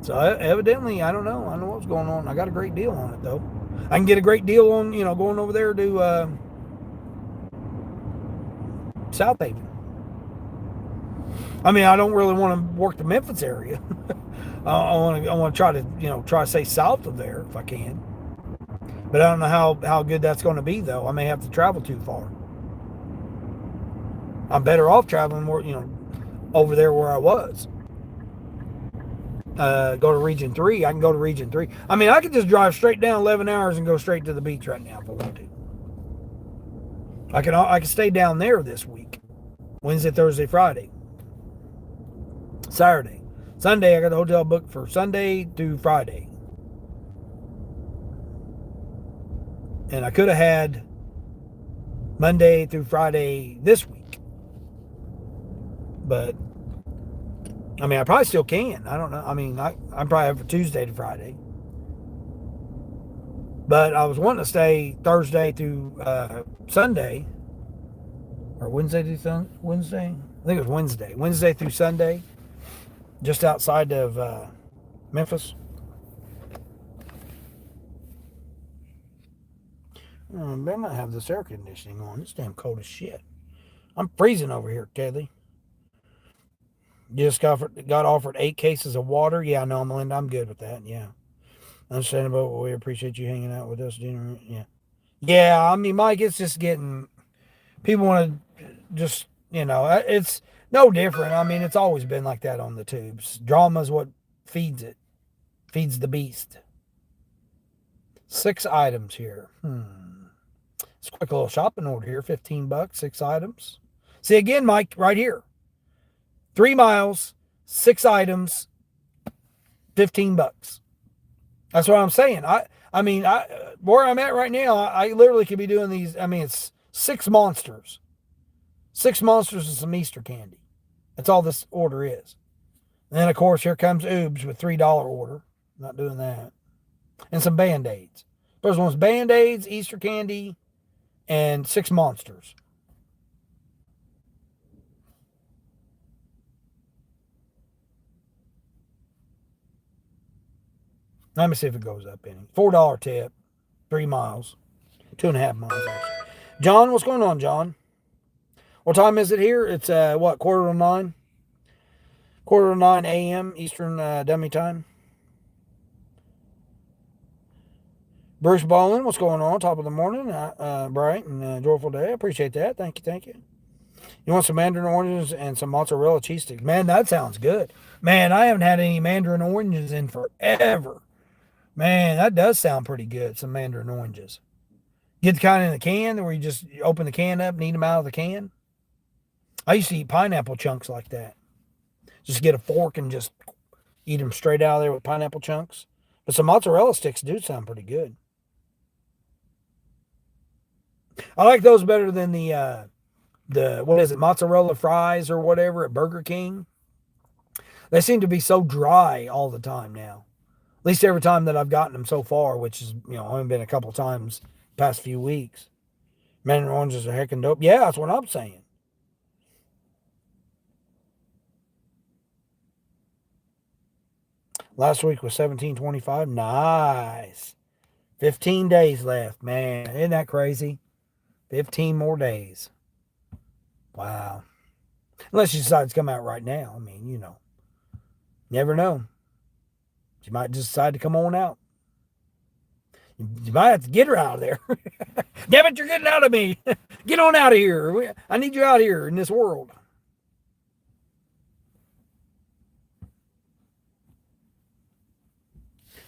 So evidently, I don't know what's going on. I got a great deal on it though. I can get a great deal on going over there to South Haven. I mean, I don't really want to work the Memphis area. I want to try to stay south of there if I can. But I don't know how good that's going to be though. I may have to travel too far. I'm better off traveling more, over there where I was. Go to Region 3. I can go to Region 3. I mean, I could just drive straight down 11 hours and go straight to the beach right now if I want to. I can stay down there this week. Wednesday, Thursday, Friday. Saturday. Sunday, I got the hotel booked for Sunday through Friday. And I could have had Monday through Friday this week. But, I mean, I probably still can. I don't know. I mean, I'm probably have for Tuesday to Friday. But I was wanting to stay Thursday through Sunday. Or Wednesday through Wednesday? I think it was Wednesday. Wednesday through Sunday. Just outside of Memphis. I better not have this air conditioning on. It's damn cold as shit. I'm freezing over here, Kelly. You just got offered 8 cases of water. Yeah, no, Melinda, I'm good with that. Yeah. Understandable. We appreciate you hanging out with us. Yeah. Yeah, I mean, Mike, it's just getting... People want to just, it's no different. I mean, it's always been like that on the tubes. Drama is what feeds it. Feeds the beast. 6 items here. It's a quick little shopping order here. $15, 6 items. See, again, Mike, right here. 3 miles, 6 items, $15. That's what I'm saying. I mean, where I'm at right now, I literally could be doing these. I mean, it's 6 monsters. 6 monsters and some Easter candy. That's all this order is. And then, of course, here comes Oobs with $3 order. Not doing that. And some Band-Aids. First one's Band-Aids, Easter candy, and 6 monsters. Let me see if it goes up any. $4 tip. 3 miles. 2.5 miles, actually. John, what's going on, John? What time is it here? It's, 9:15? 9:15 a.m. Eastern Dummy Time. Bruce Bowling, what's going on? Top of the morning, bright and joyful day. I appreciate that. Thank you, thank you. You want some mandarin oranges and some mozzarella cheese sticks? Man, that sounds good. Man, I haven't had any mandarin oranges in forever. Man, that does sound pretty good. Some mandarin oranges. Get the kind in the can where you just open the can up and eat them out of the can. I used to eat pineapple chunks like that. Just get a fork and just eat them straight out of there with pineapple chunks. But some mozzarella sticks do sound pretty good. I like those better than the what is it, mozzarella fries or whatever at Burger King. They seem to be so dry all the time now. At least every time that I've gotten them so far, which is, only been a couple times past few weeks. Mandarin oranges are heckin' dope. Yeah, that's what I'm saying. Last week was 1725. Nice. 15 days left, man. Isn't that crazy? 15 more days. Wow. Unless you decide to come out right now. I mean, never know. You might just decide to come on out. You might have to get her out of there. Damn it, you're getting out of me. Get on out of here. I need you out here in this world.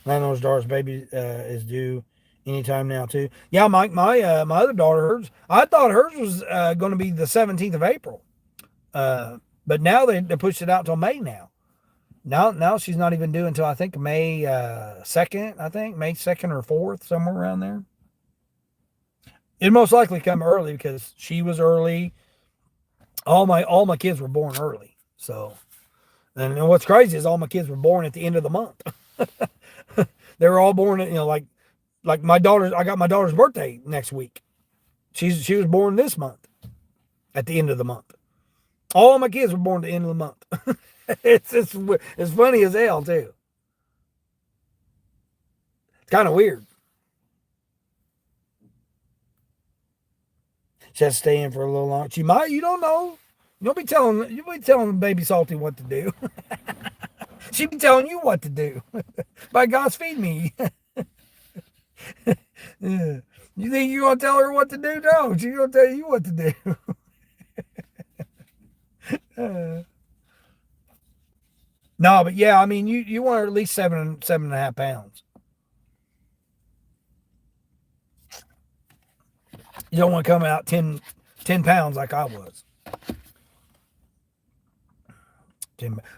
Landlord's daughter's baby is due anytime now too. Yeah, Mike, my other daughter, I thought hers was going to be the 17th of April. But now they pushed it out till May now. Now she's not even due until I think May 2nd, May 2nd or 4th, somewhere around there. It'd most likely come early because she was early. All my kids were born early. So, and what's crazy is all my kids were born at the end of the month. They were all born, like my daughter. I got my daughter's birthday next week. She was born this month, at the end of the month. All my kids were born at the end of the month. It's funny as hell too. It's kind of weird. She has to stay in for a little long. She might. You don't know. You'll be telling baby Salty what to do. She be telling you what to do. By God's feed me. Yeah. You think you're gonna tell her what to do? No, she's gonna tell you what to do. No, but yeah, I mean, you want her at least 7.5 pounds. You don't want to come out 10 pounds like I was.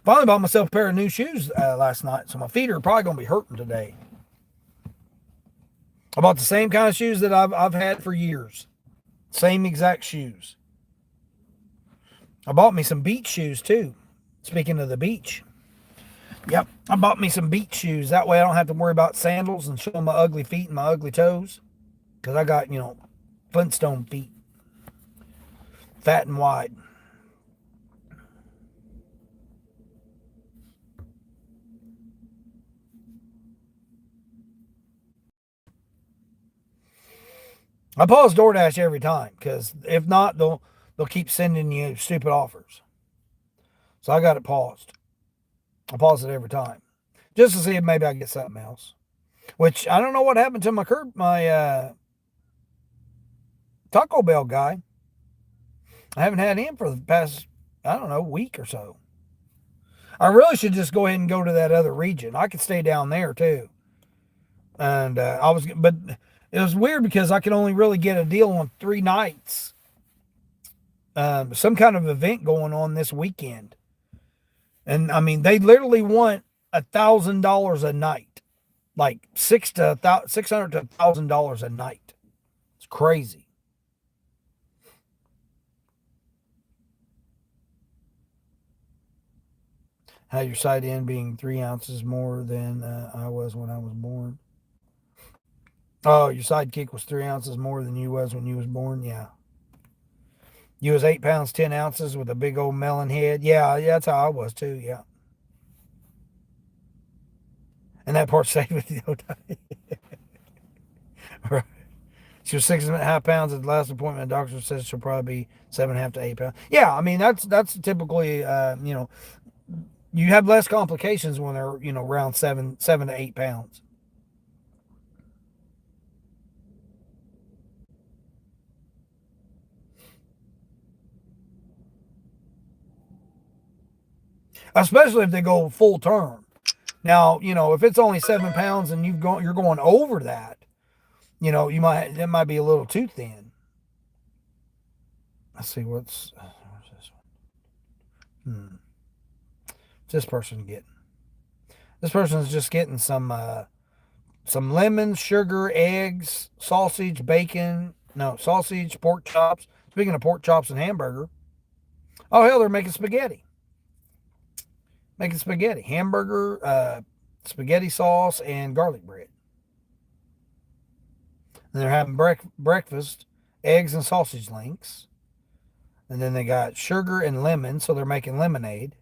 Finally bought myself a pair of new shoes last night, so my feet are probably going to be hurting today. I bought the same kind of shoes that I've had for years. Same exact shoes. I bought me some beach shoes too. Speaking of the beach. Yep, I bought me some beach shoes. That way I don't have to worry about sandals and showing my ugly feet and my ugly toes. Because I got, Flintstone feet. Fat and wide. I pause DoorDash every time because if not, they'll keep sending you stupid offers. So I got it paused. I pause it every time just to see if maybe I get something else. Which I don't know what happened to my Taco Bell guy. I haven't had him for the past, week or so. I really should just go ahead and go to that other region. I could stay down there too. And but it was weird because I could only really get a deal on 3 nights. Some kind of event going on this weekend. And I mean, they literally want $1,000 a night. Like $600 to $1,000 a night. It's crazy. Had your side end being 3 ounces more than I was when I was born. Oh, your sidekick was 3 ounces more than you was when you was born? Yeah. You was 8 pounds, 10 ounces with a big old melon head? Yeah, that's how I was too, yeah. And that part stayed with you, right. She was 6.5 pounds at the last appointment. The doctor says she'll probably be 7.5 to 8 pounds. Yeah, I mean, that's typically, you have less complications when they're, around 7 to 8 pounds. especially if they go full term. Now, if it's only 7 pounds and you're going over that, it might be a little too thin. Let's see what's this one. This person getting? This person's just getting some lemons, sugar, eggs, sausage, bacon. No, sausage, pork chops. Speaking of pork chops and hamburger. Oh, hell, they're making spaghetti. Hamburger, spaghetti sauce, and garlic bread. And they're having breakfast, eggs and sausage links. And then they got sugar and lemon, so they're making lemonade.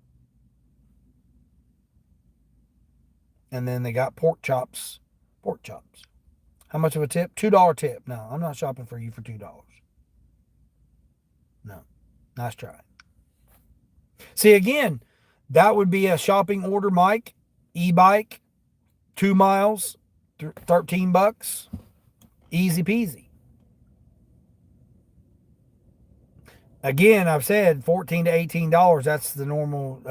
And then they got pork chops. How much of a tip? $2 tip. No, I'm not shopping for you for $2. No. Nice try. See, again, that would be a shopping order, Mike. E-bike, 2 miles, $13. Easy peasy. Again, I've said $14 to $18. That's the normal.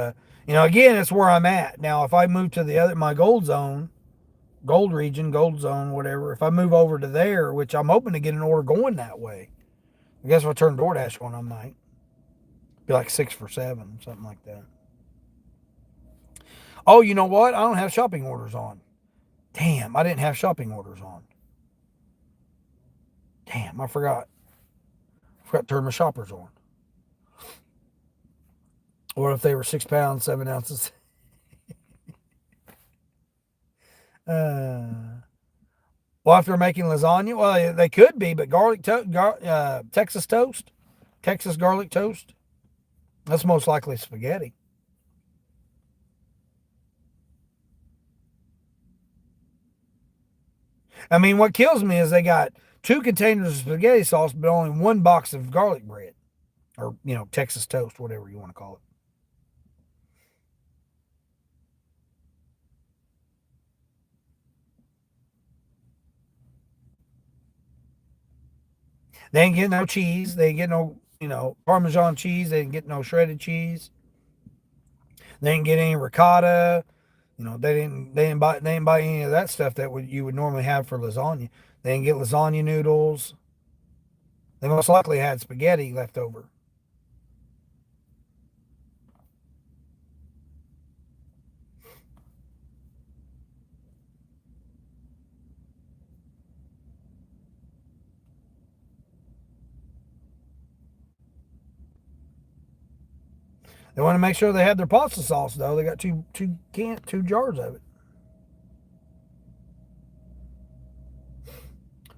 Again, that's where I'm at. Now, if I move to my gold zone, gold region, gold zone, whatever, if I move over to there, which I'm hoping to get an order going that way. I guess if I turn DoorDash on, I might. Be like 6 for $7, something like that. Oh, you know what? I don't have shopping orders on. Damn, I didn't have shopping orders on. Damn, I forgot. To turn my shoppers on. Or if they were 6 pounds, 7 ounces. Well, if they're making lasagna, well, they could be, but Texas toast, Texas garlic toast, that's most likely spaghetti. I mean, what kills me is they got 2 containers of spaghetti sauce, but only 1 box of garlic bread. Or, Texas toast, whatever you want to call it. They ain't getting no cheese. They ain't getting no, Parmesan cheese. They ain't getting no shredded cheese. They ain't getting any ricotta. They didn't buy any of that stuff that you would normally have for lasagna. They didn't get lasagna noodles. They most likely had spaghetti left over. They want to make sure they had their pasta sauce though. They got two jars of it.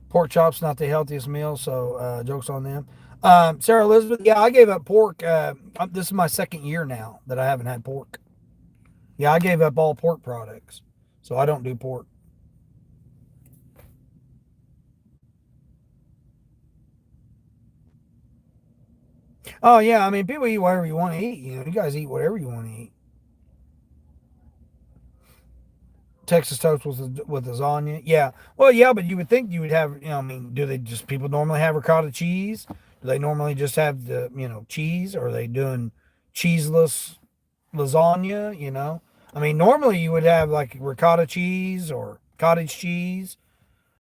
Pork chops not the healthiest meal, so jokes on them. Sarah Elizabeth, yeah, I gave up pork. This is my 2nd year now that I haven't had pork. Yeah, I gave up all pork products, so I don't do pork. Oh yeah, I mean people eat whatever you want to eat. You guys eat whatever you want to eat. Texas toast with lasagna. Yeah. Well, yeah, but you would think you would have, I mean, do they just, people normally have ricotta cheese? Do they normally just have the, cheese? Or are they doing cheeseless lasagna, I mean, normally you would have like ricotta cheese or cottage cheese,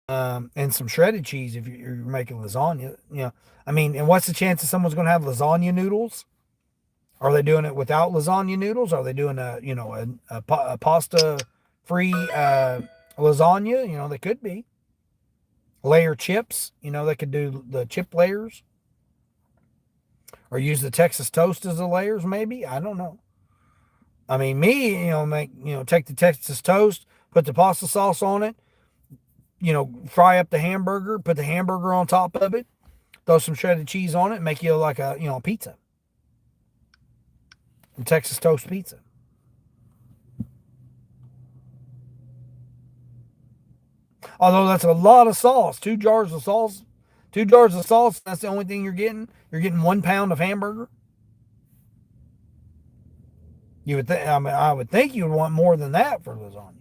and some shredded cheese if you're making lasagna, I mean, and what's the chance that someone's going to have lasagna noodles? Are they doing it without lasagna noodles? Are they doing a pasta free lasagna? They could be layer chips. They could do the chip layers or use the Texas toast as the layers. Maybe, I don't know. I mean, take the Texas toast, put the pasta sauce on it. Fry up the hamburger, put the hamburger on top of it, throw some shredded cheese on it, make you like a pizza. Texas toast pizza. Although that's a lot of sauce. 2 jars of sauce. 2 jars of sauce, that's the only thing you're getting. You're getting 1 pound of hamburger. I would think you would want more than that for lasagna.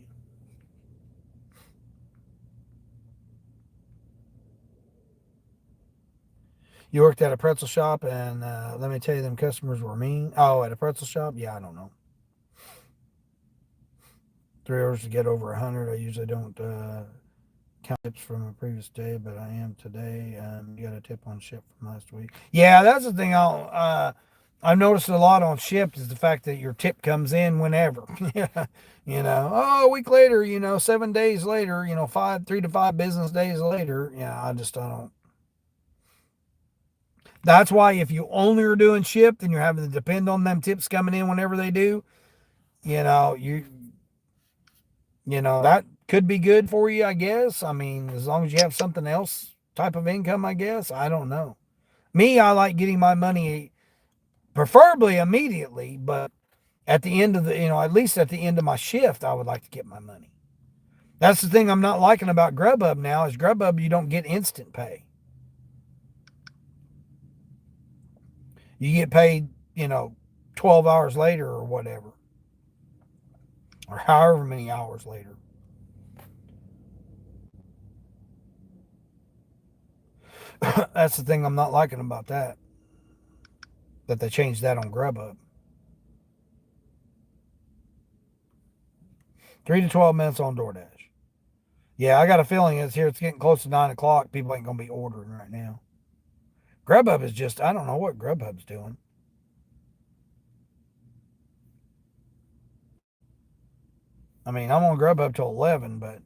You worked at a pretzel shop, and let me tell you, them customers were mean. Oh, at a pretzel shop? Yeah, I don't know. 3 orders to get over 100. I usually don't count tips from a previous day, but I am today. You got a tip on ship from last week. Yeah, that's the thing. I've noticed a lot on Shipt is the fact that your tip comes in whenever. A week later, 7 days later, 3 to 5 business days later. Yeah, I don't. That's why if you only are doing Shipt and you're having to depend on them tips coming in whenever they do, that could be good for you, I guess. I mean, as long as you have something else type of income, I guess. I don't know. Me, I like getting my money preferably immediately, but at the end of at least at the end of my shift, I would like to get my money. That's the thing I'm not liking about Grubhub now is Grubhub, you don't get instant pay. You get paid, 12 hours later or whatever, or however many hours later. That's the thing I'm not liking about that they changed that on Grubhub. 3 to 12 minutes on DoorDash. Yeah, I got a feeling it's getting close to 9 o'clock. People ain't going to be ordering right now. Grubhub is just, I don't know what Grubhub's doing. I mean, I'm on Grubhub till 11, but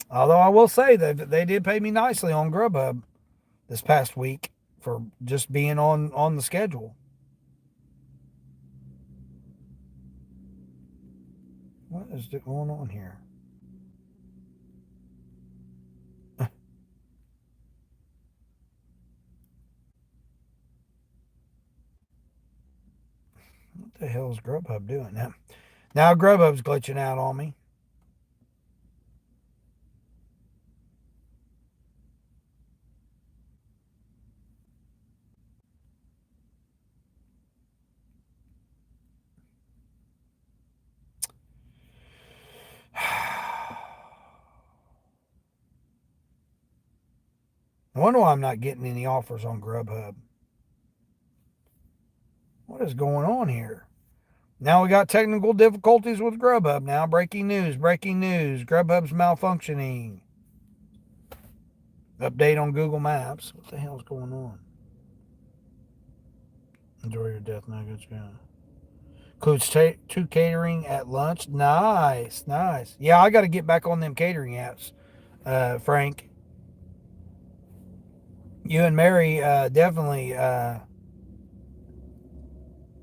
although I will say that they did pay me nicely on Grubhub this past week for just being on the schedule. What is going on here? What the hell is Grubhub doing now? Now Grubhub's glitching out on me. I wonder why I'm not getting any offers on Grubhub. What is going on here? Now we got technical difficulties with Grubhub now. Breaking news. Grubhub's malfunctioning. Update on Google Maps. What the hell is going on? Enjoy your death nuggets, yeah. Includes two catering at lunch. Nice. Yeah, I got to get back on them catering apps, Frank. You and Mary definitely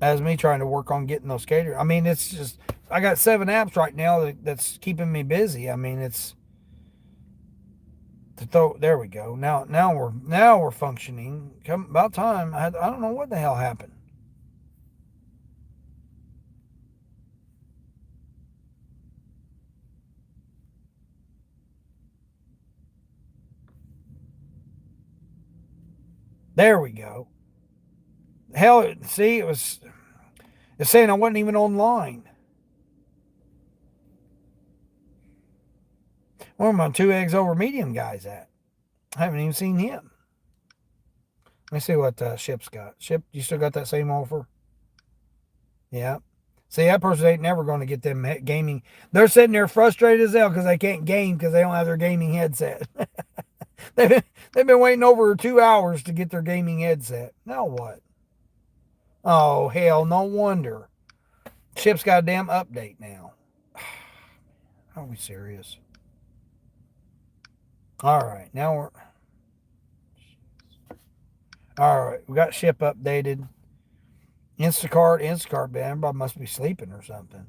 has me trying to work on getting those catering. I mean, it's just I got 7 apps right now that's keeping me busy. I mean, it's there we go. Now we're functioning. About time. I don't know what the hell happened. There we go. Hell, see, it's saying I wasn't even online. Where are my 2 eggs over medium guys at? I haven't even seen him. Let me see what Ship's got. Ship, you still got that same offer? Yeah. See, that person ain't never going to get them gaming. They're sitting there frustrated as hell because they can't game because they don't have their gaming headset. they've been waiting over 2 hours to get their gaming headset. Now what? Oh, hell, no wonder. Ship's got a damn update now. Are we serious? All right, now we're... All right, we got Ship updated. Instacart, man, everybody must be sleeping or something.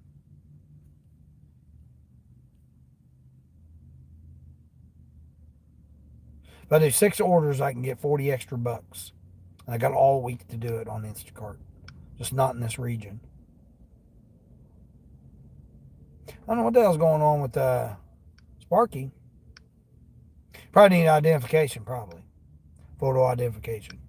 If I do 6 orders, I can get 40 extra bucks. I got all week to do it on Instacart. Just not in this region. I don't know what the hell's going on with Sparky. Probably need identification, probably. Photo identification.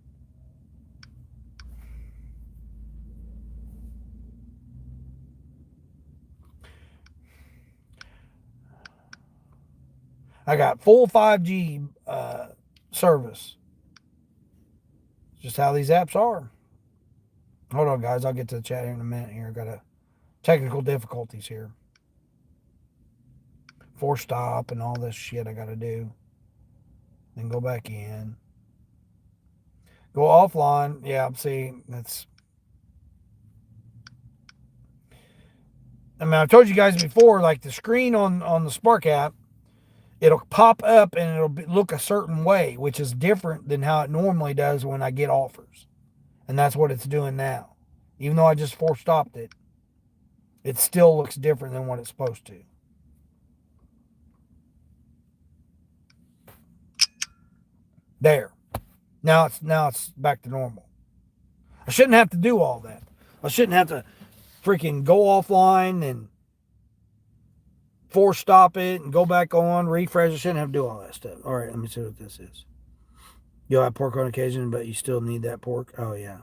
I got full 5G service. Just how these apps are. Hold on, guys. I'll get to the chat here in a minute. Here, I gotta technical difficulties here. Force stop and all this shit I got to do. Then go back in. Go offline. Yeah, see, that's... I mean, I've told you guys before, like the screen on the Spark app, it'll pop up and it'll look a certain way, which is different than how it normally does when I get offers. And that's what it's doing now. Even though I just force stopped it, it still looks different than what it's supposed to. There. Now it's back to normal. I shouldn't have to do all that. I shouldn't have to freaking go offline and force stop it and go back on, refresh. I shouldn't have to do all that stuff. All right, let me see what this is. You'll have pork on occasion, but you still need that pork. Oh, yeah.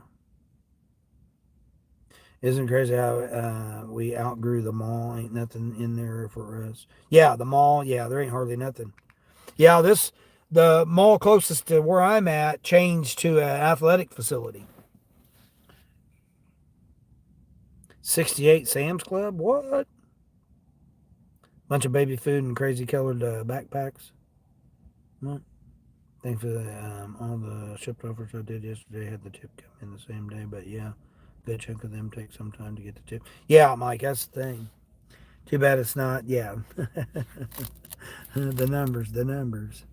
Isn't it crazy how we outgrew the mall? Ain't nothing in there for us. Yeah, the mall. Yeah, there ain't hardly nothing. Yeah, the mall closest to where I'm at changed to an athletic facility. 68 Sam's Club? What? Bunch of baby food and crazy colored backpacks. What? Thanks for all the shipped offers I did yesterday. Had the tip come in the same day, but yeah, good chunk of them take some time to get the tip. Yeah, Mike, that's the thing. Too bad it's not. Yeah, the numbers.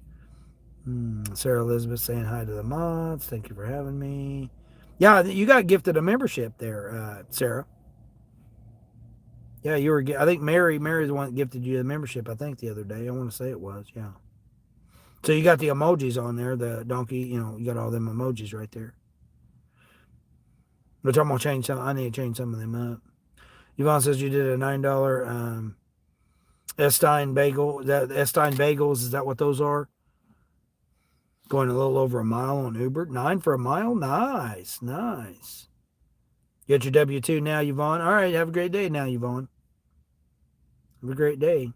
Sarah Elizabeth saying hi to the mods. Thank you for having me. Yeah, you got gifted a membership there, Sarah. Yeah, you were. I think Mary's the one that gifted you the membership. I think the other day. I want to say it was. Yeah. So you got the emojis on there. The donkey. You got all them emojis right there. Which I'm gonna change some. I need to change some of them up. Yvonne says you did a $9 Estein bagel. That Estein bagels. Is that what those are? Going a little over a mile on Uber. 9 for a mile. Nice. Get your W-2 now, Yvonne. All right, have a great day now, Yvonne. Have a great day.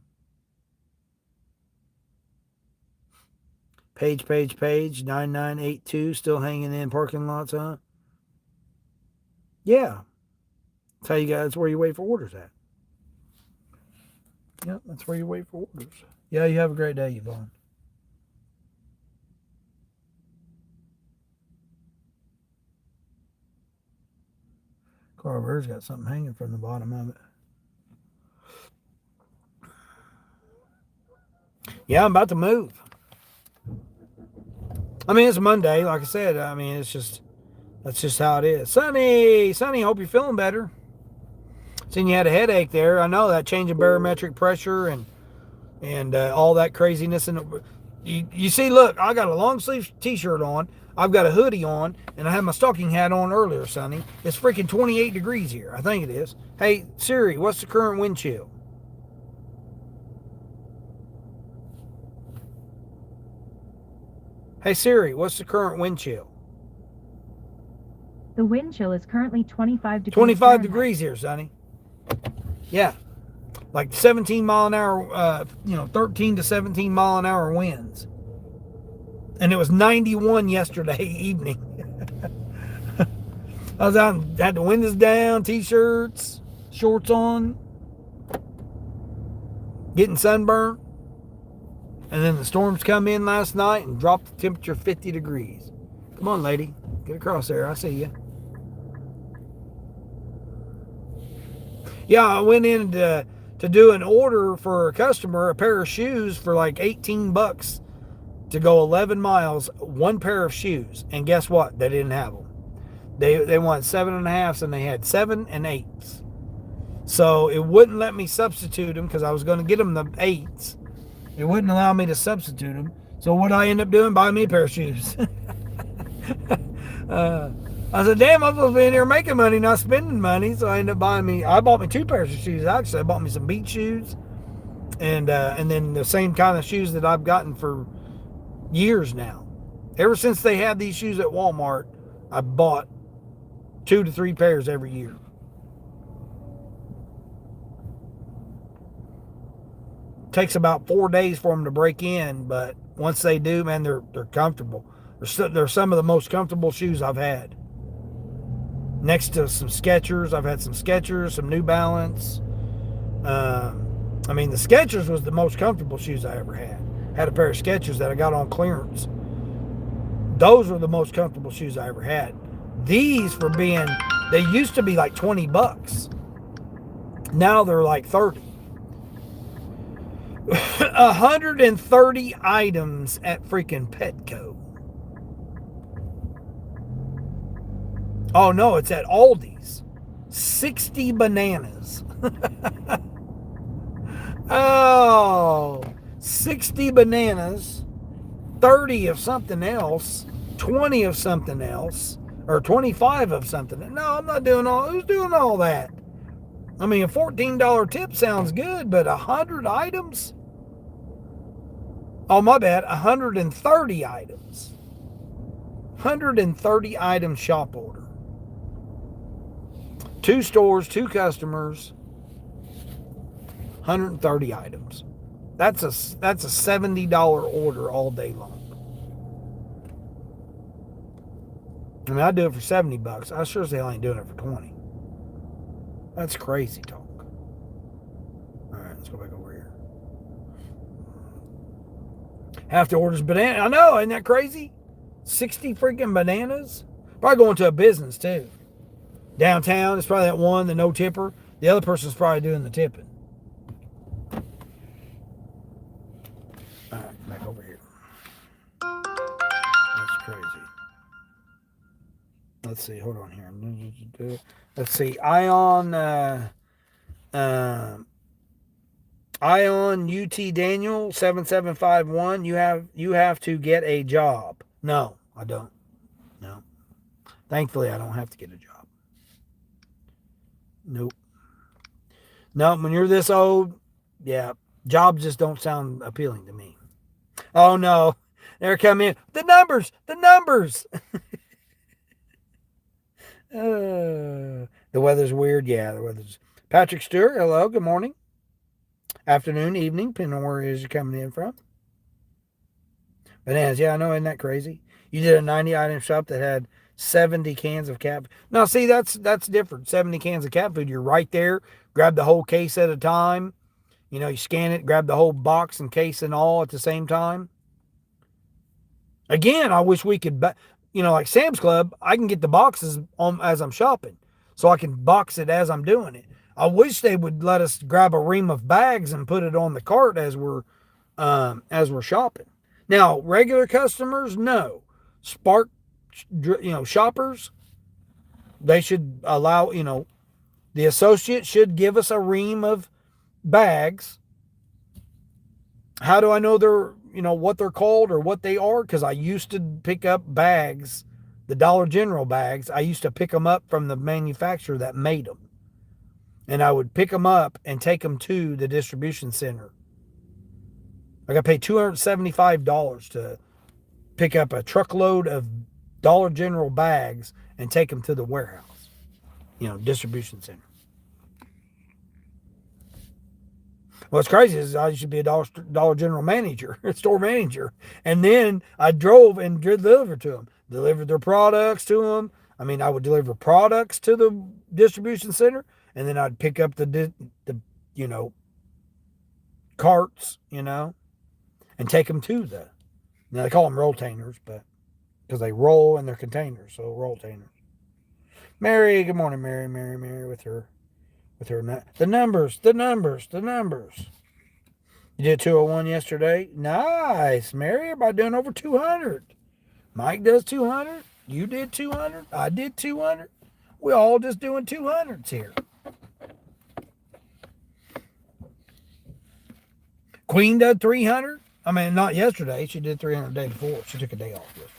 Page, 9982, still hanging in parking lots, huh? Yeah. That's where you wait for orders at. Yep, that's where you wait for orders. Yeah, you have a great day, Yvonne. Carver's got something hanging from the bottom of it. Yeah, I'm about to move. I mean, it's Monday, like I said. I mean, that's just how it is. Sonny, hope you're feeling better. Seen you had a headache there. I know that change of barometric pressure and all that craziness. And you see, look, I got a long sleeve t-shirt on. I've got a hoodie on, and I had my stocking hat on earlier, Sonny. It's freaking 28 degrees here. I think it is. Hey, Siri, what's the current wind chill? Hey, Siri, what's the current wind chill? The wind chill is currently 25 degrees. 25 degrees here, Sonny. Yeah. Like 17 mile an hour, 13 to 17 mile an hour winds. And it was 91 yesterday evening. I was out and had the windows down, t-shirts, shorts on, getting sunburned. And then the storms come in last night and dropped the temperature 50 degrees. Come on, lady. Get across there. I see you. Yeah, I went in to do an order for a customer, a pair of shoes for like $18 to go 11 miles, one pair of shoes. And guess what? They didn't have them. They wanted 7.5s and they had 7 and 8s. So it wouldn't let me substitute them because I was going to get them the 8s. It wouldn't allow me to substitute them. So what I end up doing, buying me a pair of shoes. I said, damn, I'm supposed to be in here making money, not spending money. So I ended up I bought me 2 pairs of shoes, actually. I bought me some beach shoes and then the same kind of shoes that I've gotten for years now. Ever since they had these shoes at Walmart, I bought 2 to 3 pairs every year. Takes about 4 days for them to break in, but once they do, man, they're comfortable. They're some of the most comfortable shoes I've had. next to some Skechers. I've had some Skechers, some New Balance. I mean, the Skechers was the most comfortable shoes I ever had. Had a pair of Skechers that I got on clearance. Those were the most comfortable shoes I ever had. These, for being, they used to be like $20. Now they're like 30. 130 items at freaking Petco. Oh no, it's at Aldi's. 60 bananas. Oh, 60 bananas, 30 of something else, 20 of something else, or 25 of something. No, I'm not doing all, who's doing all that? I mean, a $14 tip sounds good, but 100 items? Oh, my bad, 130 items. 130 item shop order. 2 stores, 2 customers, 130 items. That's a $70 order all day long. I mean, I do it for $70. I sure as hell ain't doing it for 20. That's crazy talk. All right, let's go back over here. Half the order's banana. I know, isn't that crazy? 60 freaking bananas. Probably going to a business too. Downtown, it's probably that one, the no tipper. The other person's probably doing the tipping. All right, back over here. That's crazy. Let's see, hold on here. Let's see, Ion UT Daniel 7751. You have to get a job. No, I don't. No. Thankfully, I don't have to get a job. Nope. No, when you're this old, yeah, jobs just don't sound appealing to me. Oh no, they're coming in. The numbers. The weather's weird. Yeah, the weather's. Patrick Stewart, hello, good morning. Afternoon, evening, depending on where it is you're coming in from. Bananas, yeah, I know, isn't that crazy? You did a 90 item shop that had 70 cans of cat food. Now, see, that's different. 70 cans of cat food, you're right there. Grab the whole case at a time. You know, you scan it, grab the whole box and case and all at the same time. Again, I wish we could, like Sam's Club, I can get the boxes on as I'm shopping. So I can box it as I'm doing it. I wish they would let us grab a ream of bags and put it on the cart as we're shopping. Now, regular customers, no. Spark, shoppers, they should allow, the associate should give us a ream of bags. How do I know they're, what they're called or what they are? Because I used to pick up bags, the Dollar General bags. I used to pick them up from the manufacturer that made them. And I would pick them up and take them to the distribution center. I got paid $275 to pick up a truckload of Dollar General bags and take them to the warehouse, distribution center. What's crazy is I used to be a Dollar General manager, store manager. And then I drove and delivered to them, delivered their products to them. I mean, I would deliver products to the distribution center, and then I'd pick up the carts, and take them to now they call them rolltainers, but because they roll in their containers, so rolltainers. Mary, good morning, Mary, with her, the numbers. You did 201 yesterday. Nice, Mary. Everybody doing over 200. Mike does 200. You did 200. I did 200. We all just doing 200s here. Queen did 300. I mean, not yesterday. She did 300 the day before. She took a day off yesterday.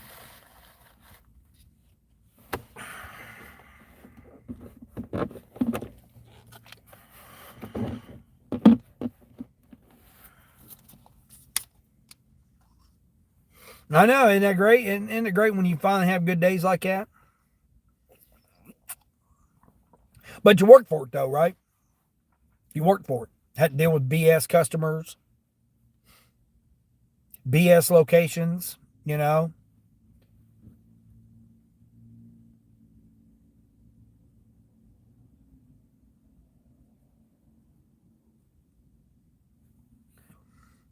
I know, isn't that great? Isn't it great when you finally have good days like that? But you work for it though, right? You work for it. Had to deal with BS customers, BS locations,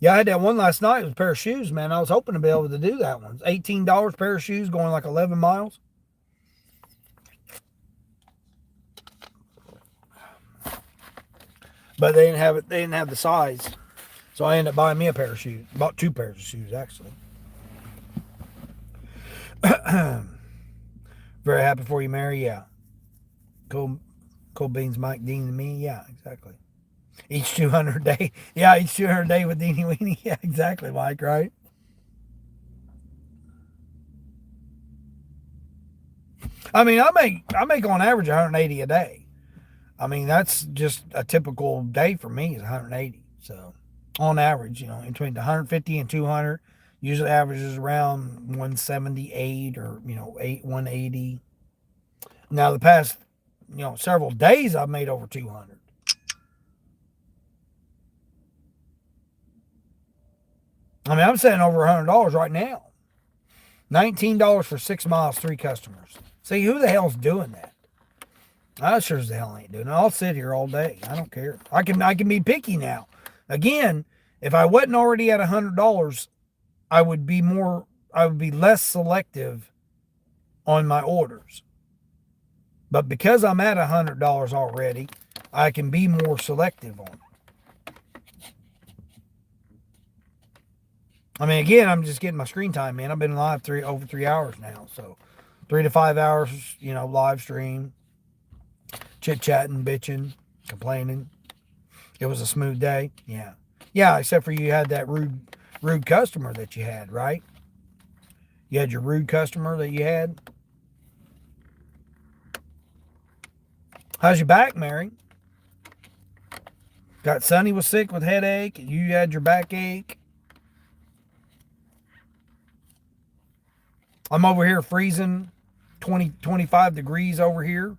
Yeah, I had that one last night. It was a pair of shoes, man. I was hoping to be able to do that one. It's $18 pair of shoes going like 11 miles. But they didn't have it. They didn't have the size, so I ended up buying me a pair of shoes. Bought 2 pairs of shoes actually. Very happy for you, Mary. Yeah. Cool beans, Mike, Dean, and me. Yeah, exactly. Each 200 day. Yeah, each 200 day with Deanie Weenie. Yeah, exactly, Mike. Right. I mean, I make on average 180 a day. I mean, that's just a typical day for me is 180. So, on average, between 150 and 200, usually averages around 178 or 180. Now, the past several days, I've made over 200. I mean, I'm setting over $100 right now. $19 for 6 miles, 3 customers. See, who the hell's doing that? I sure as the hell ain't doing it. I'll sit here all day. I don't care. I can be picky now. Again, if I wasn't already at $100, I would be less selective on my orders. But because I'm at $100 already, I can be more selective on it. I mean, again, I'm just getting my screen time in. I've been live over 3 hours now. So 3 to 5 hours, live stream, chit-chatting, bitching, complaining. It was a smooth day. Yeah. Yeah, except for you had that rude customer that you had, right? You had your rude customer that you had. How's your back, Mary? Got Sonny was sick with headache. You had your backache. I'm over here freezing 25 degrees over here.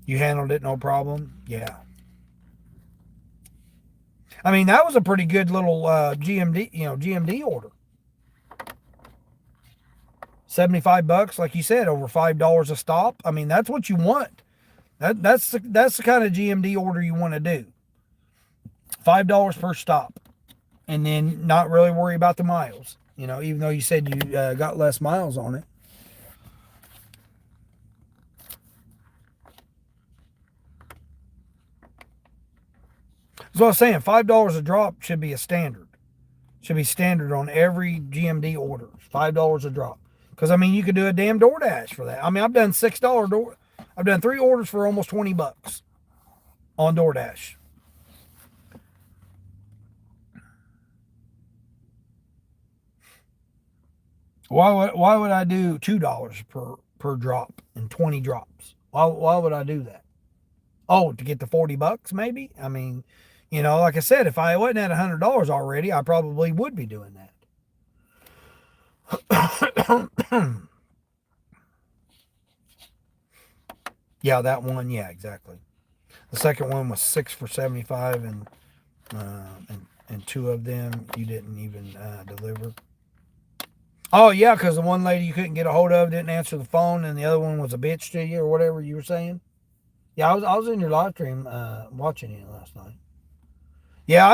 You handled it no problem. Yeah. I mean, that was a pretty good little GMD order. $75, like you said, over $5 a stop. I mean, that's what you want. That's the kind of GMD order you want to do. $5 per stop, and then not really worry about the miles. Even though you said you got less miles on it. That's what I was saying. $5 a drop should be a standard. Should be standard on every GMD order. $5 a drop. Because, I mean, you could do a damn DoorDash for that. I mean, I've done $6 I've done 3 orders for almost $20 on DoorDash. Why would I do $2 per drop and 20 drops? Why would I do that? Oh, to get the $40 maybe? I mean, like I said, if I wasn't at $100 already, I probably would be doing that. Yeah, that one. Yeah, exactly. The second one was 6 for 75, and 2 of them you didn't even deliver. Oh yeah, because the one lady you couldn't get a hold of didn't answer the phone, and the other one was a bitch to you or whatever you were saying. Yeah, I was in your live stream watching it last night. Yeah,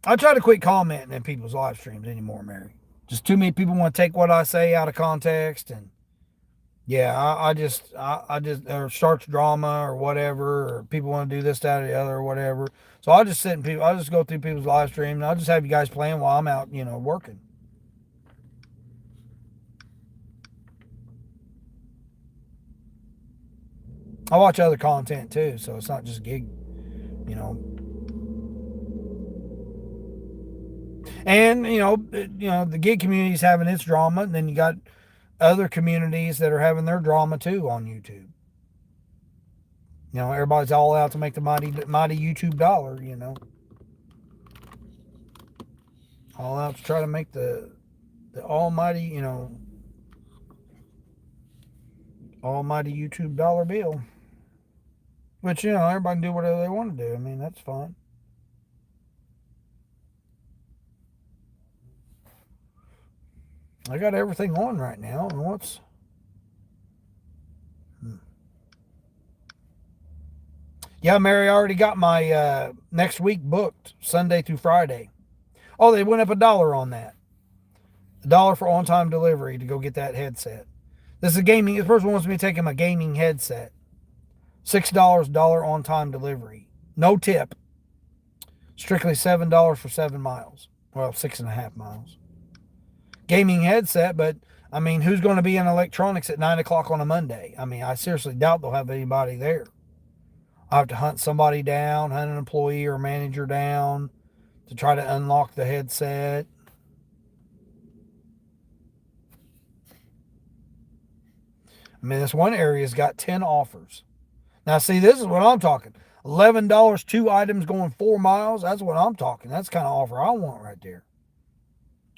I try to quit commenting in people's live streams anymore, Mary. Just too many people want to take what I say out of context, and yeah, I just or starts drama or whatever, or people want to do this, that, or the other, or whatever. So I just go through people's live stream, and I'll just have you guys playing while I'm out, working. I watch other content too, so it's not just gig, And the gig community is having its drama, and then you got other communities that are having their drama too on YouTube. Everybody's all out to make the mighty YouTube dollar. All out to try to make the almighty, almighty YouTube dollar bill. Which everybody can do whatever they want to do. I mean, that's fine. I got everything on right now, and what's... Yeah, Mary, I already got my next week booked, Sunday through Friday. Oh, they went up $1 on that. $1 for on-time delivery to go get that headset. This is a gaming. This person wants me to take him a gaming headset. $6, dollar on-time delivery. No tip. Strictly $7 for 7 miles. Well, 6.5 miles. Gaming headset, but I mean, who's going to be in electronics at 9 o'clock on a Monday? I mean, I seriously doubt they'll have anybody there. I have to hunt somebody down, hunt an employee or manager down to try to unlock the headset. I mean, this one area's got 10 offers. Now, see, this is what I'm talking. $11, 2 items going 4 miles. That's what I'm talking. That's the kind of offer I want right there.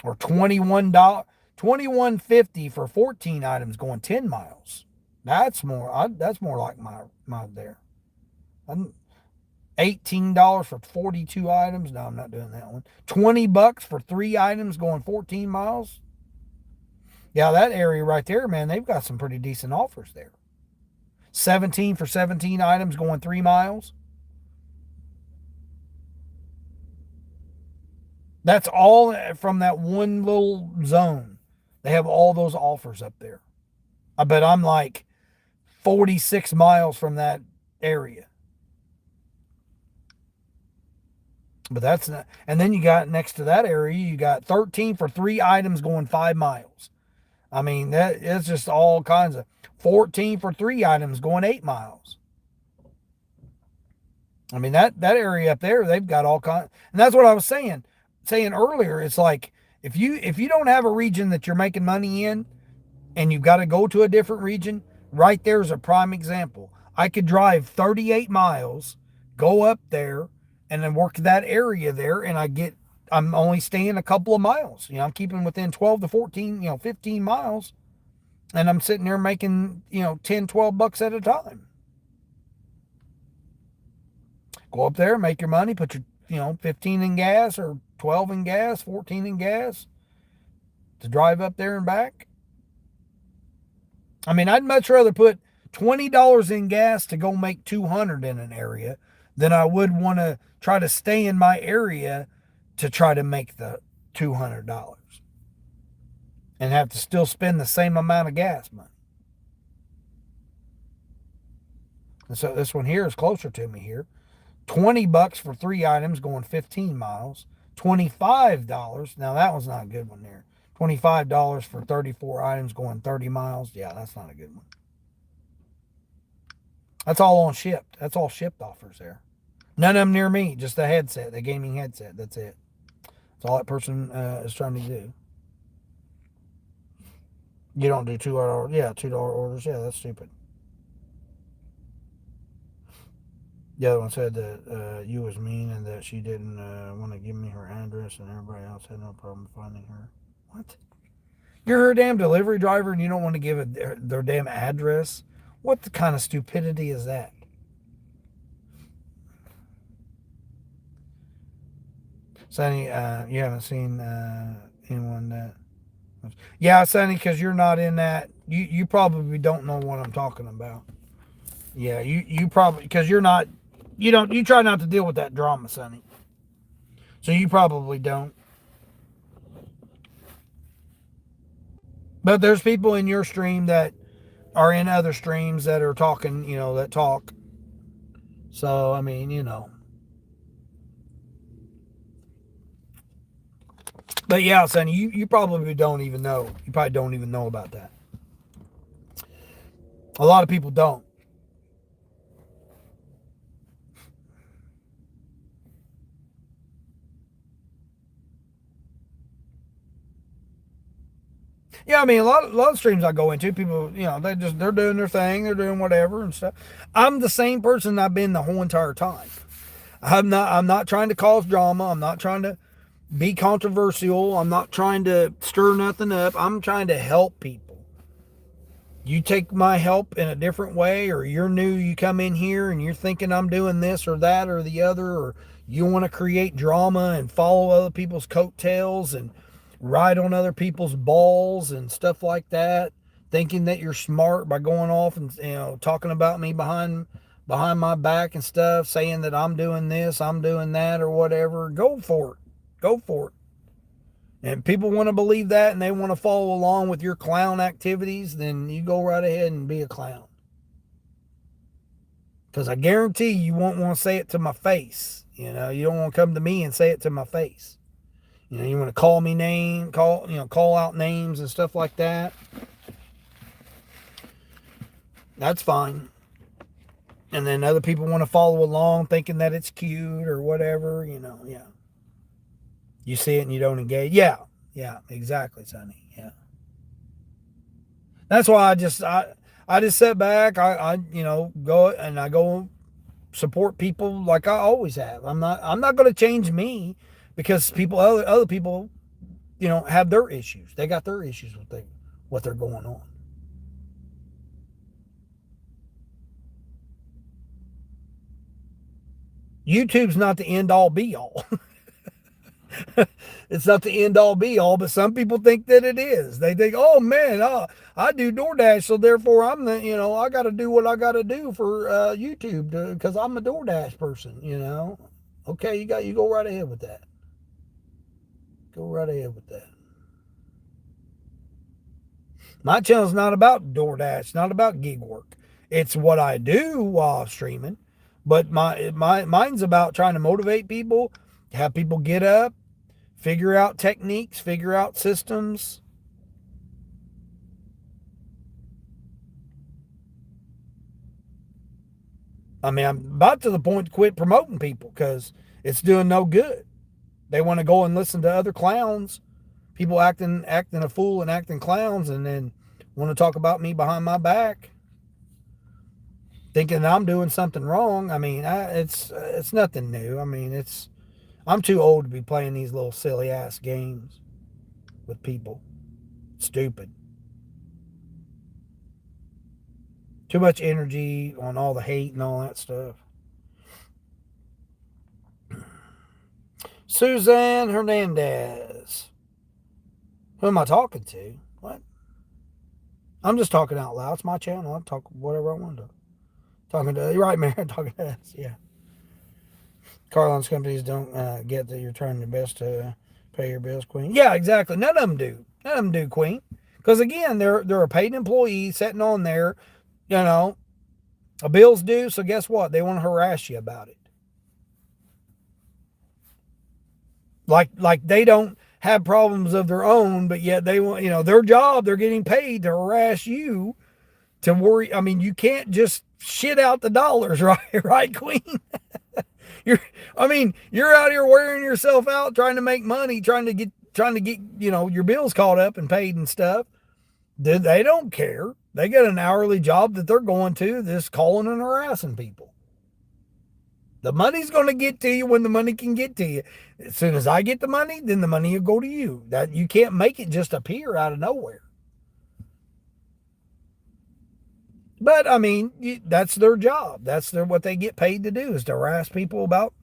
Or $21.50 for 14 items going 10 miles. That's more. That's more like my there. $18 for 42 items. No, I'm not doing that one. $20 for 3 items going 14 miles. Yeah, that area right there, man, they've got some pretty decent offers there. 17 for 17 items going 3 miles. That's all from that one little zone. They have all those offers up there. I bet I'm like 46 miles from that area. But that's not, and then you got next to that area, you got 13 for 3 items going 5 miles. I mean, it's just all kinds of 14 for 3 items going 8 miles. I mean, that area up there, they've got all kinds, and that's what I was saying earlier. It's like if you don't have a region that you're making money in and you've got to go to a different region, right there is a prime example. I could drive 38 miles, go up there, and then work that area there, and I'm only staying a couple of miles. I'm keeping within 12 to 14, 15 miles, and I'm sitting there making, 10, 12 bucks at a time. Go up there, make your money, put your, 15 in gas or 12 in gas, 14 in gas to drive up there and back. I mean, I'd much rather put $20 in gas to go make 200 in an area than I would want to try to stay in my area to try to make the $200 and have to still spend the same amount of gas money. And so this one here is closer to me here. $20 for 3 items going 15 miles. $25. Now that one's not a good one there. $25 for 34 items going 30 miles. Yeah, that's not a good one. That's all on shipped. That's all shipped offers there. None of them near me. Just the headset, the gaming headset. That's it. That's all that person is trying to do. You don't do $2. Yeah, $2 orders. Yeah, that's stupid. The other one said that you was mean and that she didn't want to give me her address, and everybody else had no problem finding her. What? You're her damn delivery driver and you don't want to give their damn address? What the kind of stupidity is that? Sonny, you haven't seen anyone that... Yeah, Sonny, because you're not in that. You probably don't know what I'm talking about. Yeah, you probably... Because you're not... You try not to deal with that drama, Sonny. So you probably don't. But there's people in your stream that are in other streams that are talking, that talk. So, I mean, But yeah, Sonny, you probably don't even know. You probably don't even know about that. A lot of people don't. Yeah, I mean, a lot of streams I go into, people, they're doing their thing, they're doing whatever and stuff. I'm the same person I've been the whole entire time. I'm not trying to cause drama. I'm not trying to be controversial. I'm not trying to stir nothing up. I'm trying to help people. You take my help in a different way, or you're new, you come in here and you're thinking I'm doing this or that or the other, or you want to create drama and follow other people's coattails and ride on other people's balls and stuff like that, thinking that you're smart by going off and talking about me behind behind my back and stuff, saying that I'm doing this, I'm doing that, or whatever, go for it. Go for it. And people want to believe that and they want to follow along with your clown activities, then you go right ahead and be a clown. Because I guarantee you won't want to say it to my face. You know, you don't want to come to me and say it to my face. You know, you want to call me call out names and stuff like that. That's fine. And then other people want to follow along thinking that it's cute or whatever, yeah. You see it and you don't engage. Yeah, exactly, Sonny. Yeah. That's why I just sit back. I go and I go support people like I always have. I'm not going to change me because other people, have their issues. They got their issues with what they're going on. YouTube's not the end all be all. It's not the end all be all, but some people think that it is. They think, oh man, I do DoorDash, so therefore I got to do what I got to do for YouTube because I'm a DoorDash person. Okay, you go right ahead with that. Go right ahead with that. My channel's not about DoorDash, not about gig work. It's what I do while streaming, but mine's about trying to motivate people, have people get up, figure out techniques, figure out systems. I mean, I'm about to the point to quit promoting people because it's doing no good. They want to go and listen to other clowns, people acting a fool and acting clowns, and then want to talk about me behind my back, thinking that I'm doing something wrong. I mean, it's nothing new. I mean, I'm too old to be playing these little silly ass games with people. Stupid. Too much energy on all the hate and all that stuff. Suzanne Hernandez. Who am I talking to? What? I'm just talking out loud. It's my channel. I'll talk whatever I want to. Talking to you, right, Mary? Talking to us, yeah. Car loans companies don't get that you're trying your best to pay your bills, Queen. Yeah, exactly. None of them do. None of them do, Queen. Because again, they're a paid employee sitting on there. A bill's due. So guess what? They want to harass you about it. Like they don't have problems of their own, but yet they want, their job, they're getting paid to harass you, to worry. I mean, you can't just shit out the dollars, right? Right, Queen? You're out here wearing yourself out trying to make money, trying to get, your bills caught up and paid and stuff. They don't care. They got an hourly job that they're going to, just calling and harassing people. The money's going to get to you when the money can get to you. As soon as I get the money, then the money will go to you. That you can't make it just appear out of nowhere. But I mean, that's their job. That's what they get paid to do, is to harass people about,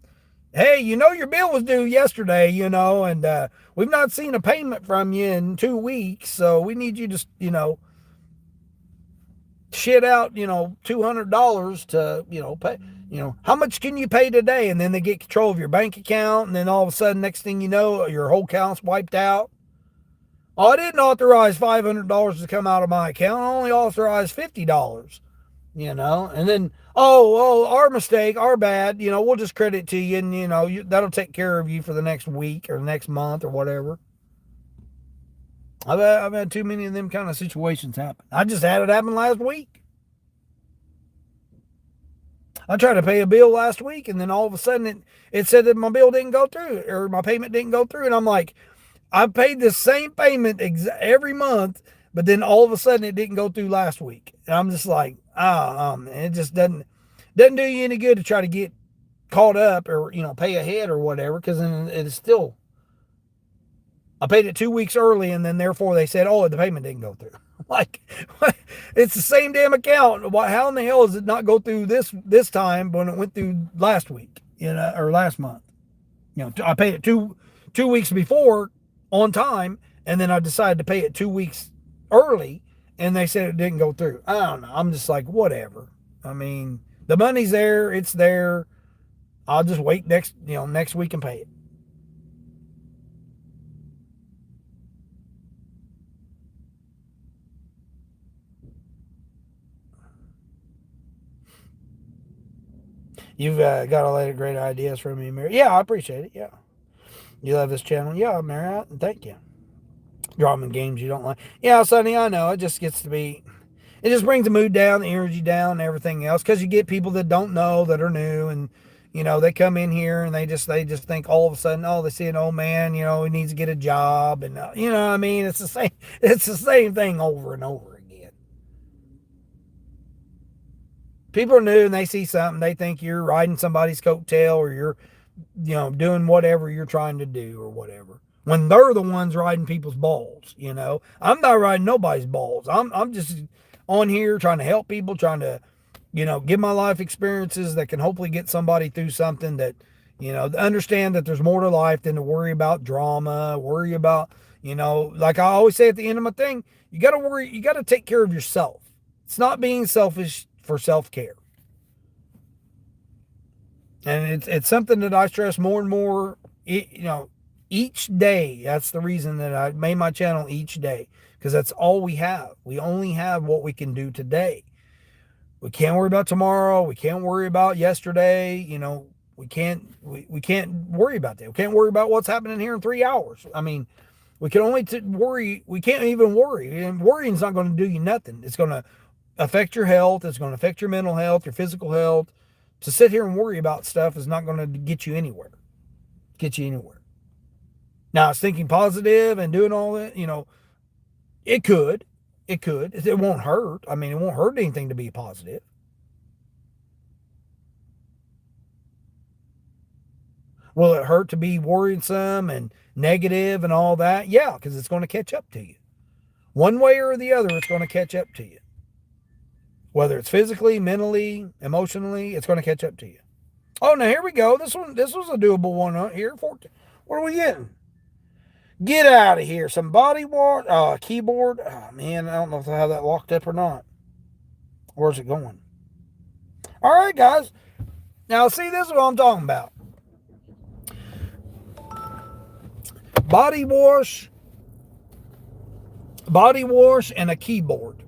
hey, your bill was due yesterday, and we've not seen a payment from you in 2 weeks, so we need you to, shit out, $200 to, pay, how much can you pay today? And then they get control of your bank account, and then all of a sudden, next thing you know, your whole account's wiped out. Oh, I didn't authorize $500 to come out of my account. I only authorized $50, and then, our mistake, our bad, we'll just credit it to you, and, that'll take care of you for the next week or the next month or whatever. I've had too many of them kind of situations happen. I just had it happen last week. I tried to pay a bill last week, and then all of a sudden it said that my bill didn't go through, or my payment didn't go through, and I'm like, I paid the same payment every month, but then all of a sudden it didn't go through last week. And I'm just like, it just doesn't do you any good to try to get caught up or, pay ahead or whatever, because then it's still, I paid it 2 weeks early, and then therefore they said, the payment didn't go through. Like, it's the same damn account. How in the hell does it not go through this time when it went through last week, or last month? I paid it two weeks before on time, and then I decided to pay it 2 weeks early, and they said it didn't go through. I don't know. I'm just like, whatever. I mean, The money's there. It's there. I'll just wait next week and pay it. You've got a lot of great ideas from me, Mary. Yeah, I appreciate it. Yeah. You love this channel? Yeah, Mary. Thank you. Drama games you don't like. Yeah, Sonny, I know. It just gets to be, it just brings the mood down, the energy down, and everything else. Because you get people that don't know, that are new, and they come in here and they just think all of a sudden, oh, they see an old man, he needs to get a job, and what I mean, it's the same thing over and over again. People are new and they see something, they think you're riding somebody's coattail, or you're doing whatever you're trying to do or whatever. When they're the ones riding people's balls, I'm not riding nobody's balls. I'm just on here trying to help people, trying to, give my life experiences that can hopefully get somebody through something that, understand that there's more to life than to worry about drama, worry about, like I always say at the end of my thing, you got to take care of yourself. It's not being selfish for self-care. And it's something that I stress more and more, each day. That's the reason that I made my channel each day, because that's all we have. We only have what we can do today. We can't worry about tomorrow. We can't worry about yesterday. We can't worry about that. We can't worry about what's happening here in 3 hours. I mean, we can only worry. We can't even worry. And worrying's not going to do you nothing. It's going to affect your health. It's going to affect your mental health, your physical health. To sit here and worry about stuff is not going to get you anywhere. Now, it's thinking positive and doing all that, it could. It won't hurt. I mean, it won't hurt anything to be positive. Will it hurt to be worrisome and negative and all that? Yeah, because it's going to catch up to you. One way or the other, it's going to catch up to you. Whether it's physically, mentally, emotionally, it's going to catch up to you. Oh, now here we go. This was a doable one here. 14. What are we getting? Get out of here. Some body wash, keyboard. Oh, man, I don't know if I have that locked up or not. Where's it going? All right, guys. Now, see, this is what I'm talking about. Body wash and a keyboard.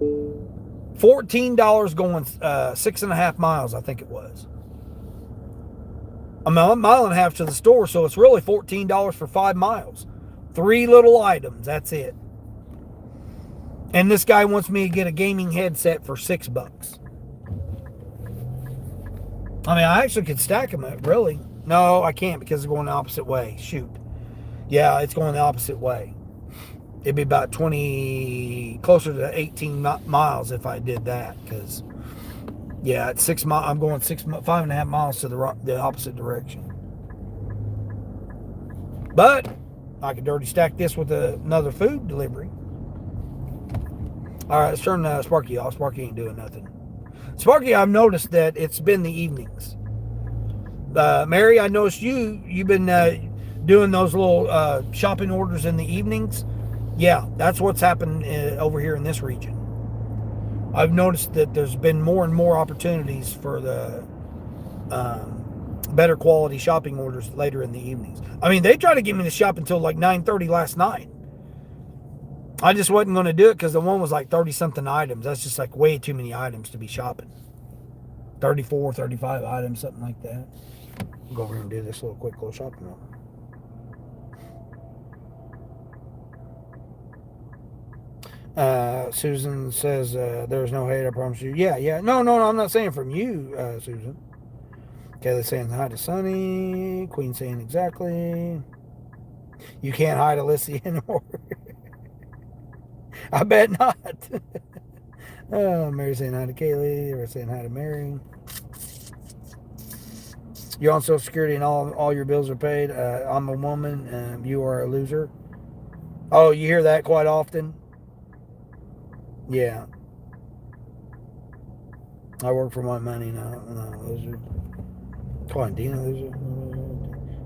$14 going 6.5 miles, I think it was. I'm a mile and a half to the store, so it's really $14 for 5 miles. 3 little items, that's it. And this guy wants me to get a gaming headset for $6. I mean, I actually could stack them up, really. No, I can't because it's going the opposite way. Shoot. Yeah, it's going the opposite way. It'd be about 20, closer to 18 miles if I did that. Because, yeah, it's 6 miles. I'm going 5.5 miles to the opposite direction. But I could dirty stack this with another food delivery. All right, let's turn Sparky off. Sparky ain't doing nothing. Sparky, I've noticed that it's been the evenings. Mary, I noticed you've been doing those little shopping orders in the evenings. Yeah, that's what's happened over here in this region. I've noticed that there's been more and more opportunities for the better quality shopping orders later in the evenings. I mean, they tried to get me to shop until like 9:30 last night. I just wasn't going to do it because the one was like 30-something items. That's just like way too many items to be shopping. 34, 35 items, something like that. I'll go over here and do this little quick little shopping order. Susan says, there's no hate, I promise you. Yeah. No, I'm not saying from you, Susan. Kelly saying hi to Sonny. Queen saying exactly. You can't hide Alyssa anymore. I bet not. Mary saying hi to Kaylee. We're saying hi to Mary. You're on Social Security and all your bills are paid. I'm a woman. You are a loser. Oh, you hear that quite often? Yeah. I work for my money now. No, loser. Come on, Dean, a loser.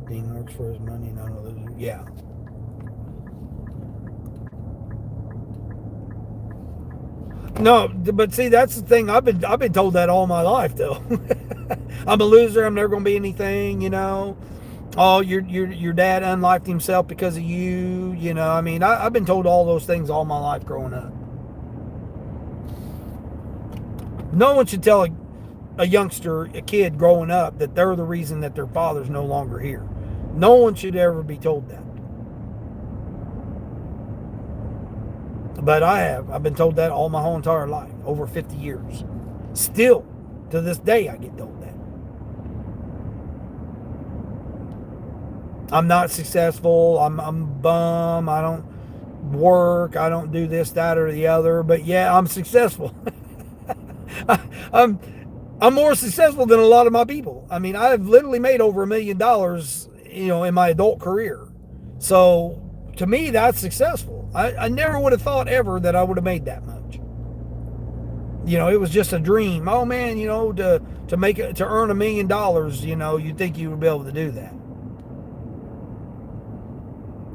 Dean works for his money, not a loser. Yeah. No, but see, that's the thing. I've been told that all my life, though. I'm a loser. I'm never going to be anything. Oh, your dad unlifed himself because of you. I mean, I've been told all those things all my life growing up. No one should tell a youngster, a kid growing up, that they're the reason that their father's no longer here. No one should ever be told that. But I have. I've been told that all my whole entire life, over 50 years. Still, to this day, I get told that. I'm not successful. I'm a bum. I don't work. I don't do this, that, or the other. But yeah, I'm successful. I'm I'm more successful than a lot of my people. I mean, I've literally made over $1 million, in my adult career. So to me, that's successful. I never would have thought ever that I would have made that much. It was just a dream. Oh man, to make it, to earn $1 million, you'd think you would be able to do that.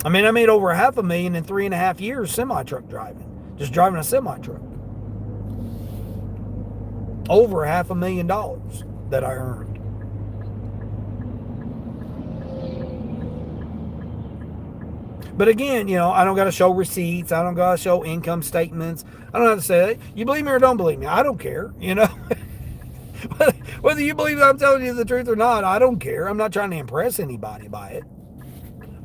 I mean, I made over $500,000 in 3.5 years semi-truck driving, just driving a semi-truck. Over $500,000 that I earned. But again, I don't got to show receipts. I don't got to show income statements. I don't have to say that. You believe me or don't believe me, I don't care. Whether you believe I'm telling you the truth or not, I don't care. I'm not trying to impress anybody by it.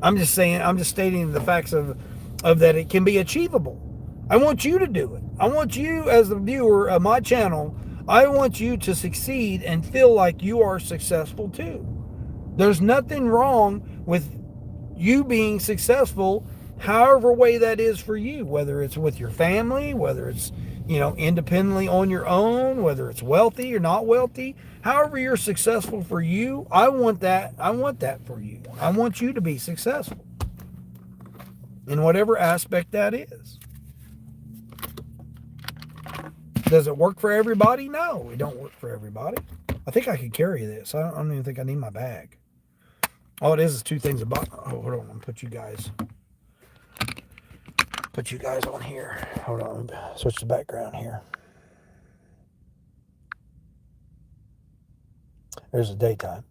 I'm just stating the facts of that it can be achievable. I want you to do it. I want you, as the viewer of my channel, I want you to succeed and feel like you are successful too. There's nothing wrong with you being successful, however way that is for you, whether it's with your family, whether it's, independently on your own, whether it's wealthy or not wealthy, however you're successful for you, I want that for you. I want you to be successful in whatever aspect that is. Does it work for everybody? No, it don't work for everybody. I think I could carry this. I don't even think I need my bag. All it is 2 things about. Oh, hold on. I'm gonna put you guys on here. Hold on. Switch the background here. There's the daytime.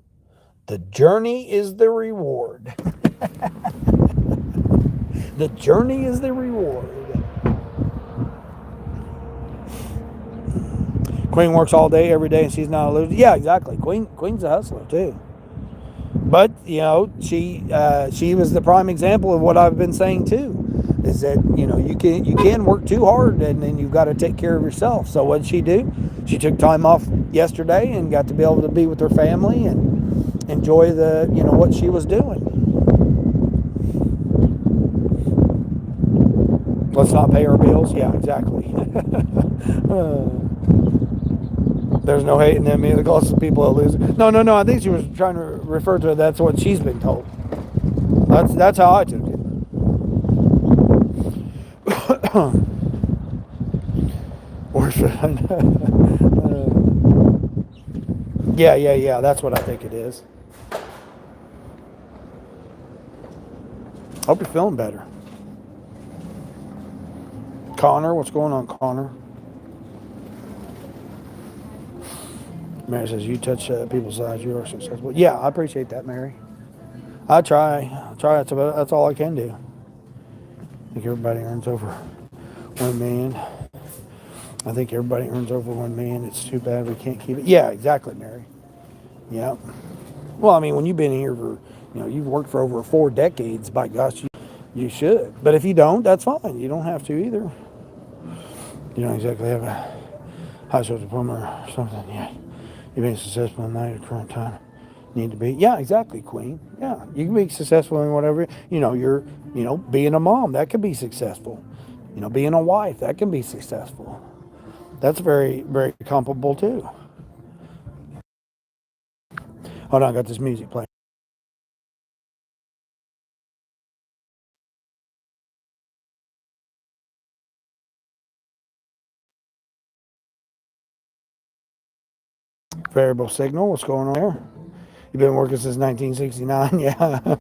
The journey is the reward. The journey is the reward. Queen works all day, every day, and she's not a loser. Yeah, exactly. Queen's a hustler too. But she was the prime example of what I've been saying too. Is that you can work too hard and then you've got to take care of yourself. So what did she do? She took time off yesterday and got to be able to be with her family and enjoy the what she was doing. Let's not pay our bills. Yeah, exactly. There's no hate in them. The closest people are losing. No. I think she was trying to refer to that's what she's been told. That's how I took it. Yeah. That's what I think it is. Hope you're feeling better. Connor, what's going on, Connor? Mary says, you touch people's lives, you are successful. Yeah, I appreciate that, Mary. I try. That's all I can do. I think everybody earns over 1 million. I think everybody earns over 1 million. It's too bad we can't keep it. Yeah, exactly, Mary. Yeah. Well, I mean, when you've been here for, you've worked for over 4 decades, by gosh, you should. But if you don't, that's fine. You don't have to either. You don't exactly have a high school diploma or something. Yeah. You've been successful in that at the current time. Need to be. Yeah, exactly, Queen. Yeah. You can be successful in whatever, you're, being a mom, that can be successful. Being a wife, that can be successful. That's very, very comparable too. Hold on, I got this music playing. Variable signal, what's going on there? You've been working since 1969, yeah.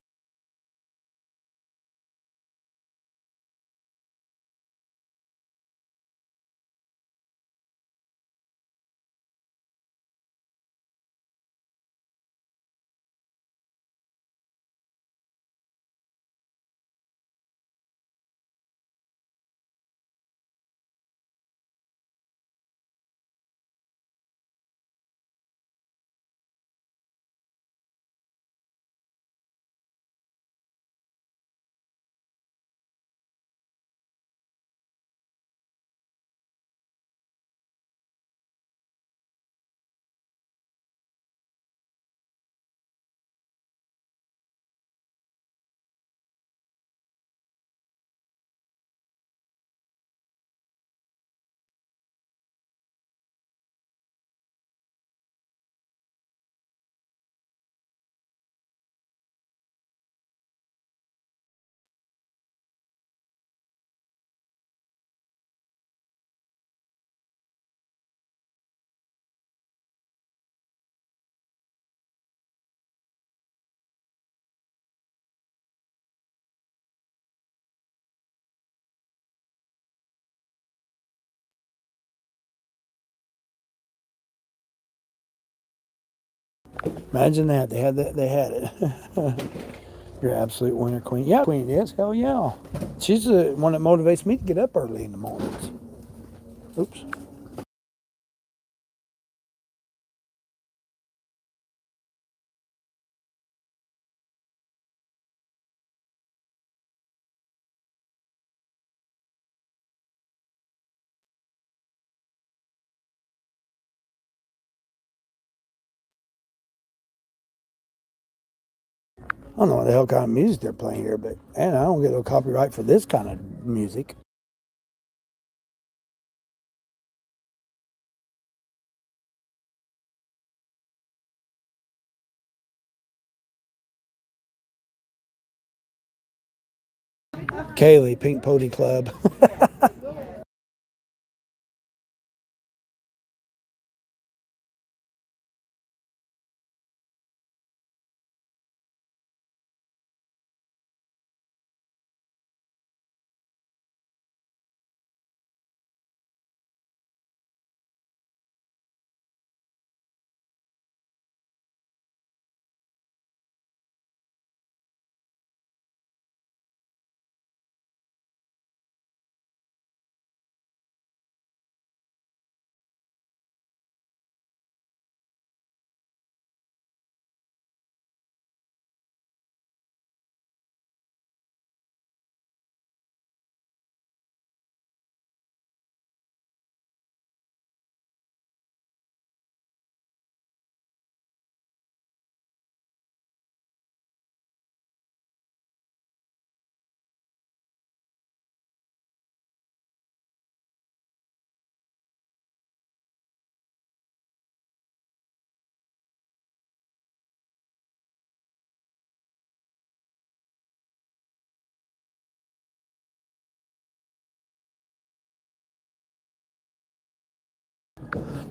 Imagine that. They had that. They had it. Your absolute winter queen. Yeah, queen is. Hell yeah. She's the one that motivates me to get up early in the mornings. Oops. I don't know what the hell kind of music they're playing here, but man, I don't get no copyright for this kind of music. Kaylee, Pink Pony Club.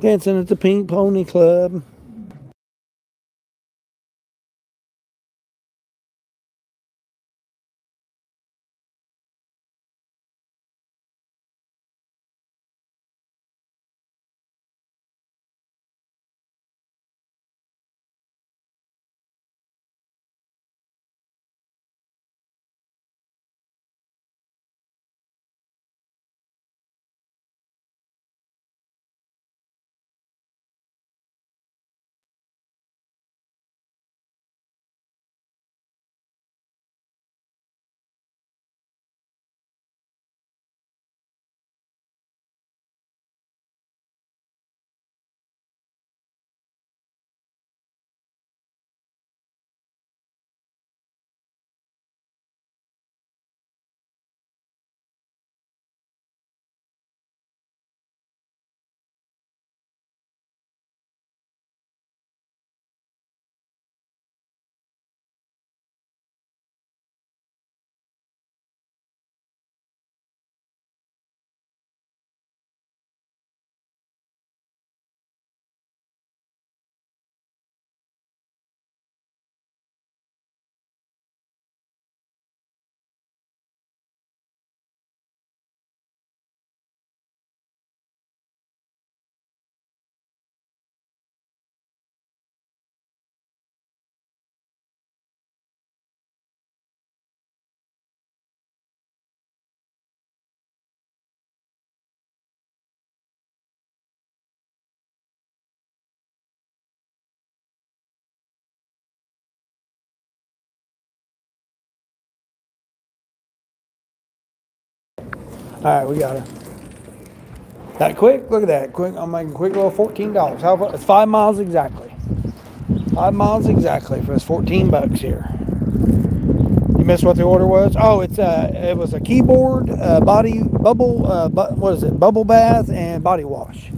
Dancing at the Pink Pony Club. All right, we got her. That quick? Look at that. Quick. I'm making a quick little $14. How about it's 5 miles exactly. 5 miles exactly for this $14 here. You missed what the order was? Oh, it was a keyboard, body bubble, what is it? Bubble bath and body wash.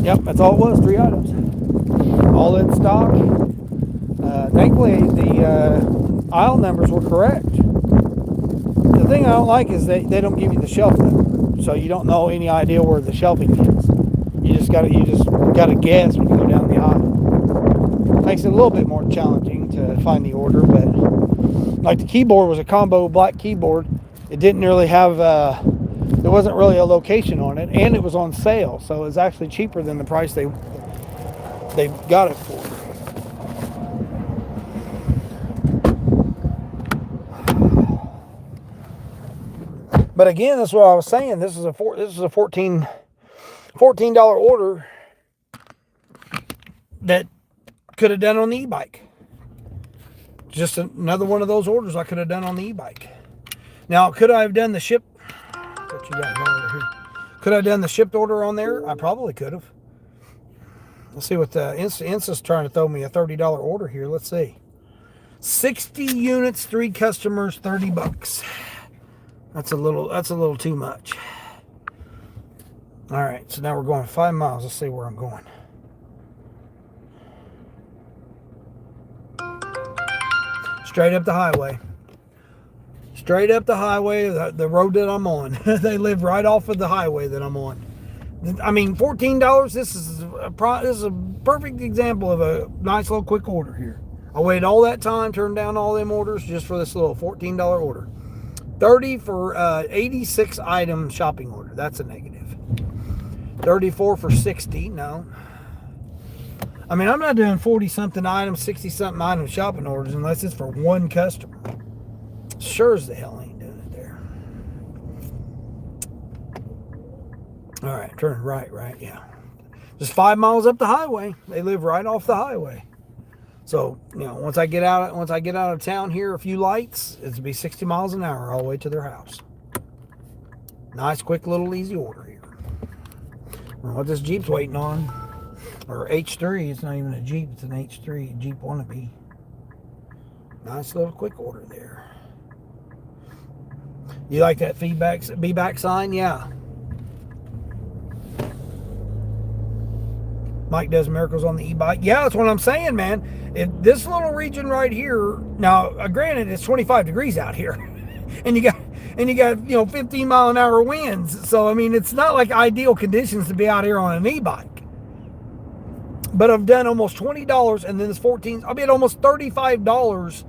Yep, that's all it was. 3 items, all in stock. Thankfully, the aisle numbers were correct. The thing I don't like is they don't give you the shelf number, so you don't know any idea where the shelving is. You just gotta guess when you go down the aisle. Makes it a little bit more challenging to find the order, but like the keyboard was a combo black keyboard. It didn't really have there wasn't really a location on it, and it was on sale, so it was actually cheaper than the price they got it for. But again, that's what I was saying. This is a $14 order that could have done on the e-bike. Just another one of those orders I could have done on the e-bike. Now, could I have done the ship? What you got going over here? Could I have done the shipped order on there? I probably could have. Let's see what the Insta's trying to throw me a $30 order here. Let's see. 60 units, 3 customers, $30. That's a little too much. All right, so now we're going 5 miles. Let's see where I'm going. Straight up the highway. Straight up the highway, the road that I'm on. They live right off of the highway that I'm on. I mean, $14. This is a perfect example of a nice little quick order here. I waited all that time, turned down all them orders just for this little $14 order. 30 for 86 item shopping order. That's a negative. 34 for 60. No. I mean, I'm not doing 40-something items, 60-something item shopping orders unless it's for one customer. Sure as the hell ain't doing it there. All right, turn right, yeah. Just 5 miles up the highway. They live right off the highway. So, you know, once I get out of town here, a few lights, it'll be 60 miles an hour all the way to their house. Nice, quick, little easy order here. What this Jeep's waiting on, or H3, it's not even a Jeep, it's an H3, Jeep wannabe. Nice little quick order there. You like that be back sign? Yeah. Mike does miracles on the e-bike. Yeah, that's what I'm saying, man. This little region right here, now, granted, it's 25 degrees out here, and you got 15 mile an hour winds. So I mean, it's not like ideal conditions to be out here on an e-bike. But I've done almost $20, and then this 14. I'll be at almost $35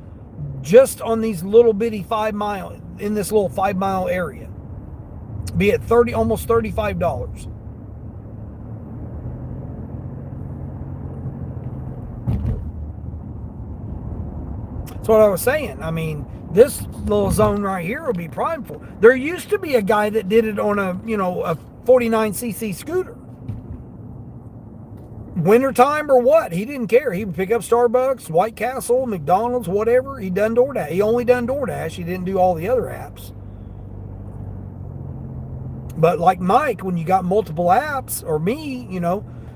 just on these little bitty 5 mile in this little 5 mile area. Be at almost $35. That's what I was saying. I mean, this little zone right here will be prime for. There used to be a guy that did it on a 49cc scooter. Wintertime or what? He didn't care. He would pick up Starbucks, White Castle, McDonald's, whatever. He done DoorDash. He only done DoorDash. He didn't do all the other apps. But like Mike, when you got multiple apps, or me,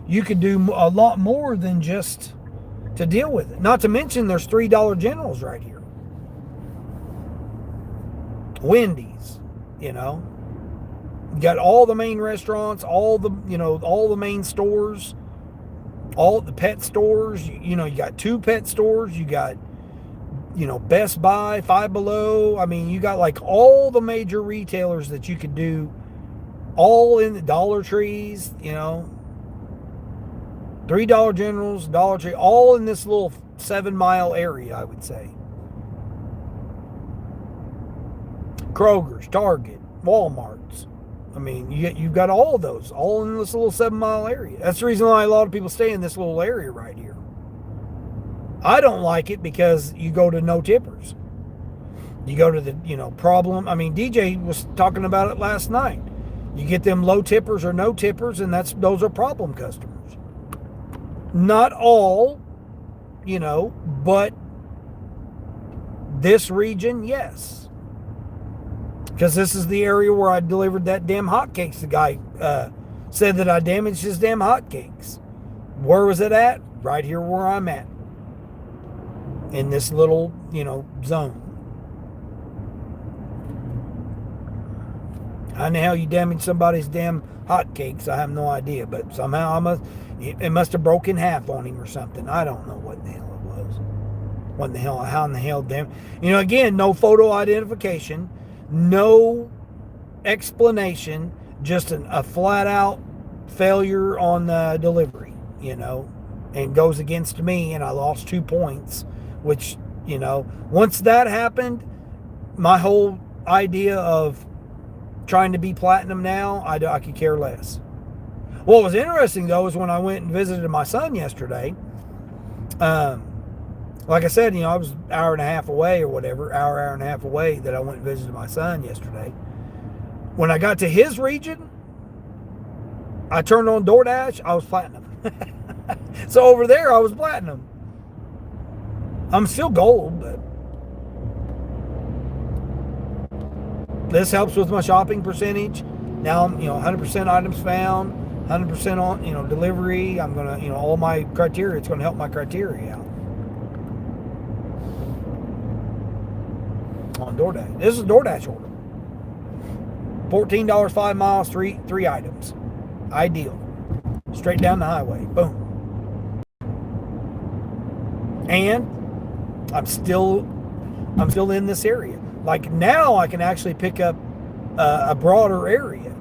you could do a lot more than just to deal with it. Not to mention there's $3 generals right here. Wendy's, you got all the main restaurants, all the main stores, all the pet stores. You got 2 pet stores. You got, Best Buy, Five Below. I mean, you got like all the major retailers that you could do, all in the Dollar Trees, $3 generals, Dollar Tree, all in this little 7 mile area, I would say. Kroger's, Target, Walmart's. I mean, you've got all of those, all in this little 7 mile area. That's the reason why a lot of people stay in this little area right here. I don't like it because you go to no tippers. You go to the, problem. I mean, DJ was talking about it last night. You get them low tippers or no tippers, and those are problem customers. Not all, but this region, yes. Because this is the area where I delivered that damn hotcakes. The guy said that I damaged his damn hotcakes. Where was it at? Right here where I'm at. In this little, zone. How in the hell you damage somebody's damn hotcakes? I have no idea. But somehow it must have broken half on him or something. I don't know what the hell it was. What in the hell? How in the hell damn? Again, no photo identification. No explanation, just a flat out failure on the delivery, and goes against me, and I lost 2 points, which, once that happened, my whole idea of trying to be platinum now, I could care less. What was interesting, though, is when I went and visited my son yesterday, like I said, I was an hour and a half away or whatever, hour and a half away that I went and visited my son yesterday. When I got to his region, I turned on DoorDash, I was platinum. So over there, I was platinum. I'm still gold, but this helps with my shopping percentage. Now I'm, 100% items found, 100% on, delivery. I'm gonna, all my criteria. It's gonna help my criteria out on DoorDash. This is a DoorDash order. $14, 5 miles, three items. Ideal. Straight down the highway. Boom. And I'm still in this area. Like now I can actually pick up a broader area.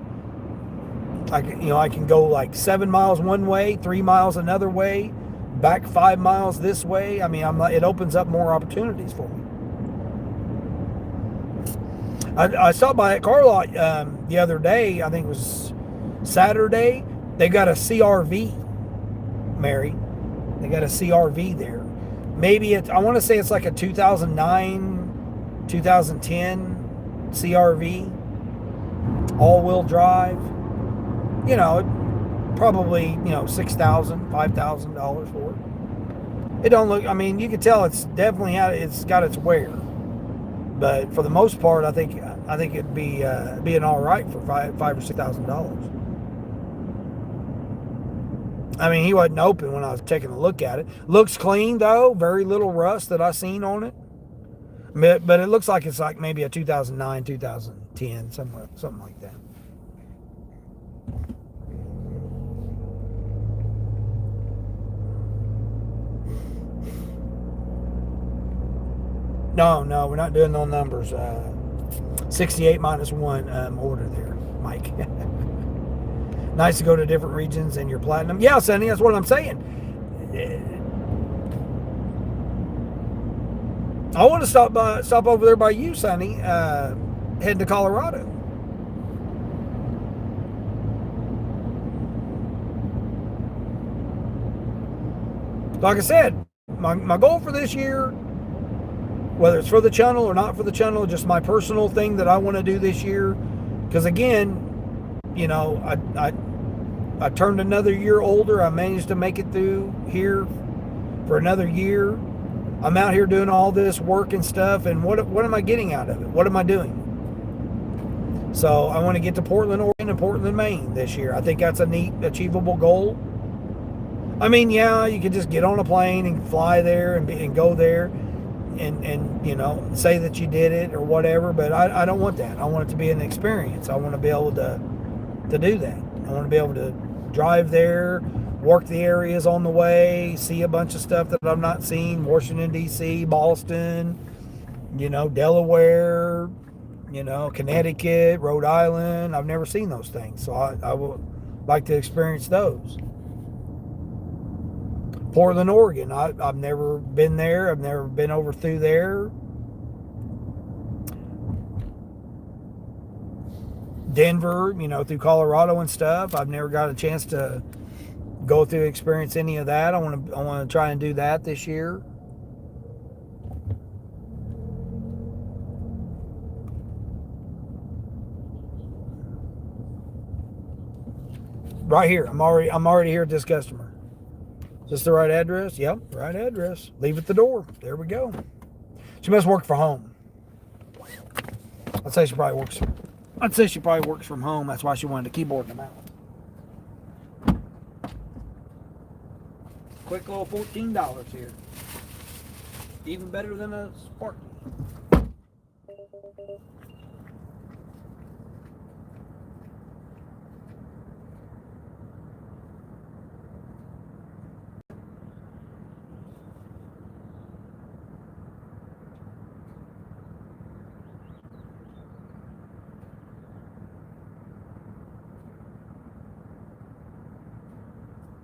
I can go like 7 miles one way, 3 miles another way, back 5 miles this way. I mean, it opens up more opportunities for me. I stopped by at car lot the other day. I think it was Saturday. They got a CRV, Mary. They got a CRV there. Maybe I want to say it's like a 2009, 2010 CRV, all-wheel drive. Probably, $6,000, $5,000 for it. It don't look, you can tell it's definitely it's got its wear. But for the most part, I think it'd be being all right for $5,000 or $6,000. He wasn't open when I was taking a look at it. Looks clean though, very little rust that I seen on it. But it looks like it's like maybe a 2009, 2010, something like that. No, we're not doing no numbers. 68 minus 1 order there, Mike. Nice to go to different regions and your platinum. Yeah, Sonny, that's what I'm saying. I want to stop over there by you, Sonny, heading to Colorado. Like I said, my goal for this year, whether it's for the channel or not for the channel, just my personal thing that I want to do this year. Because again, I turned another year older. I managed to make it through here for another year. I'm out here doing all this work and stuff, and what am I getting out of it? What am I doing? So I want to get to Portland, Oregon and Portland, Maine this year. I think that's a neat, achievable goal. Yeah, you could just get on a plane and fly there and go there and say that you did it or whatever, but I don't want that. I want it to be an experience. I want to be able to do that. I want to be able to drive there, work the areas on the way, see a bunch of stuff that I've not seen. Washington, D.C., Boston, Delaware, Connecticut, Rhode Island. I've never seen those things, so I would like to experience those. Portland, Oregon. I've never been there. I've never been over through there. Denver, through Colorado and stuff. I've never got a chance to go through, experience any of that. I want to try and do that this year. Right here. I'm already here at this customer. Is this the right address? Yep, right address. Leave at the door. There we go. She must work from home. I'd say she probably works from home. That's why she wanted a keyboard in the mouth. Quick little $14 here. Even better than a Sparky.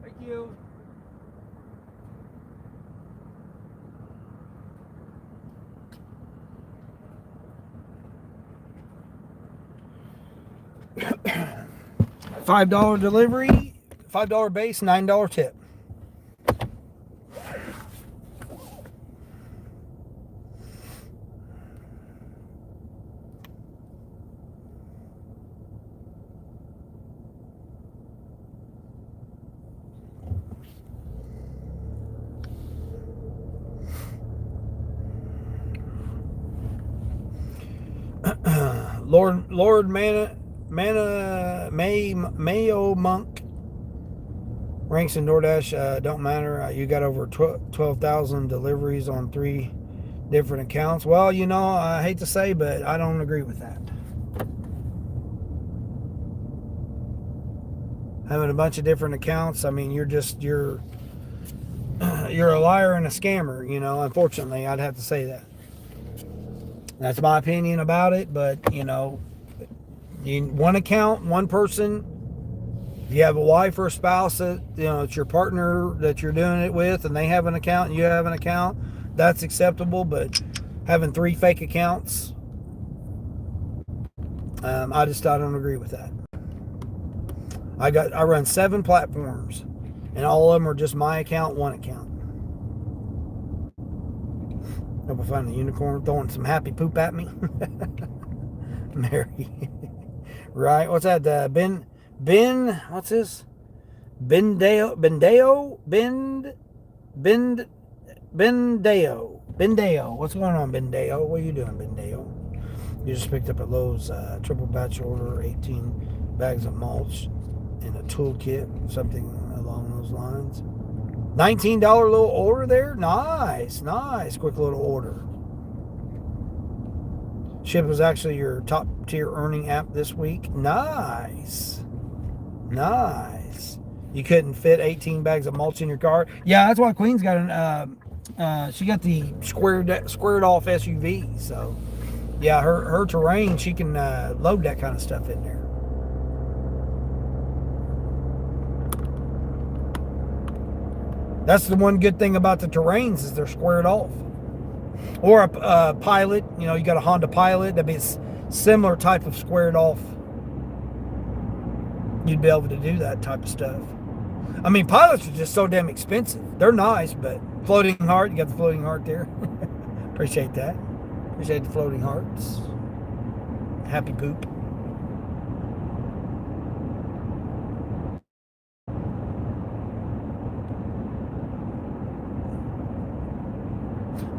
Thank you. $5 delivery, $5 base, $9 tip. Lord Mayo Monk ranks in DoorDash don't matter. You got over 12,000 deliveries on 3 different accounts. Well, you know, I hate to say, but I don't agree with that. Having a bunch of different accounts, I mean, you're a liar and a scammer, you know. Unfortunately, I'd have to say that. That's my opinion about it, but you know, one account, one person. If you have a wife or a spouse that, you know, it's your partner that you're doing it with, and they have an account and you have an account, that's acceptable. But having 3 fake accounts, I don't agree with that. I run 7 platforms, and all of them are just my account, one account. Hope I find a unicorn throwing some happy poop at me. Mary. Right? What's that? What's this? Bendeo. What's going on, Bendeo? What are you doing, Bendeo? You just picked up at Lowe's triple batch order, 18 bags of mulch and a toolkit, something along those lines. $19 little order there? Nice. Quick little order. Ship was actually your top tier earning app this week. Nice. You couldn't fit 18 bags of mulch in your car. Yeah, that's why Queen's got she got the squared off SUV. So yeah, her terrain, she can load that kind of stuff in there. That's the one good thing about the terrains is they're squared off. Or a Pilot, you know, you got a Honda Pilot, that'd be a similar type of squared off. You'd be able to do that type of stuff. I mean, Pilots are just so damn expensive. They're nice, but floating heart, you got the floating heart there. Appreciate that. Appreciate the floating hearts. Happy poop.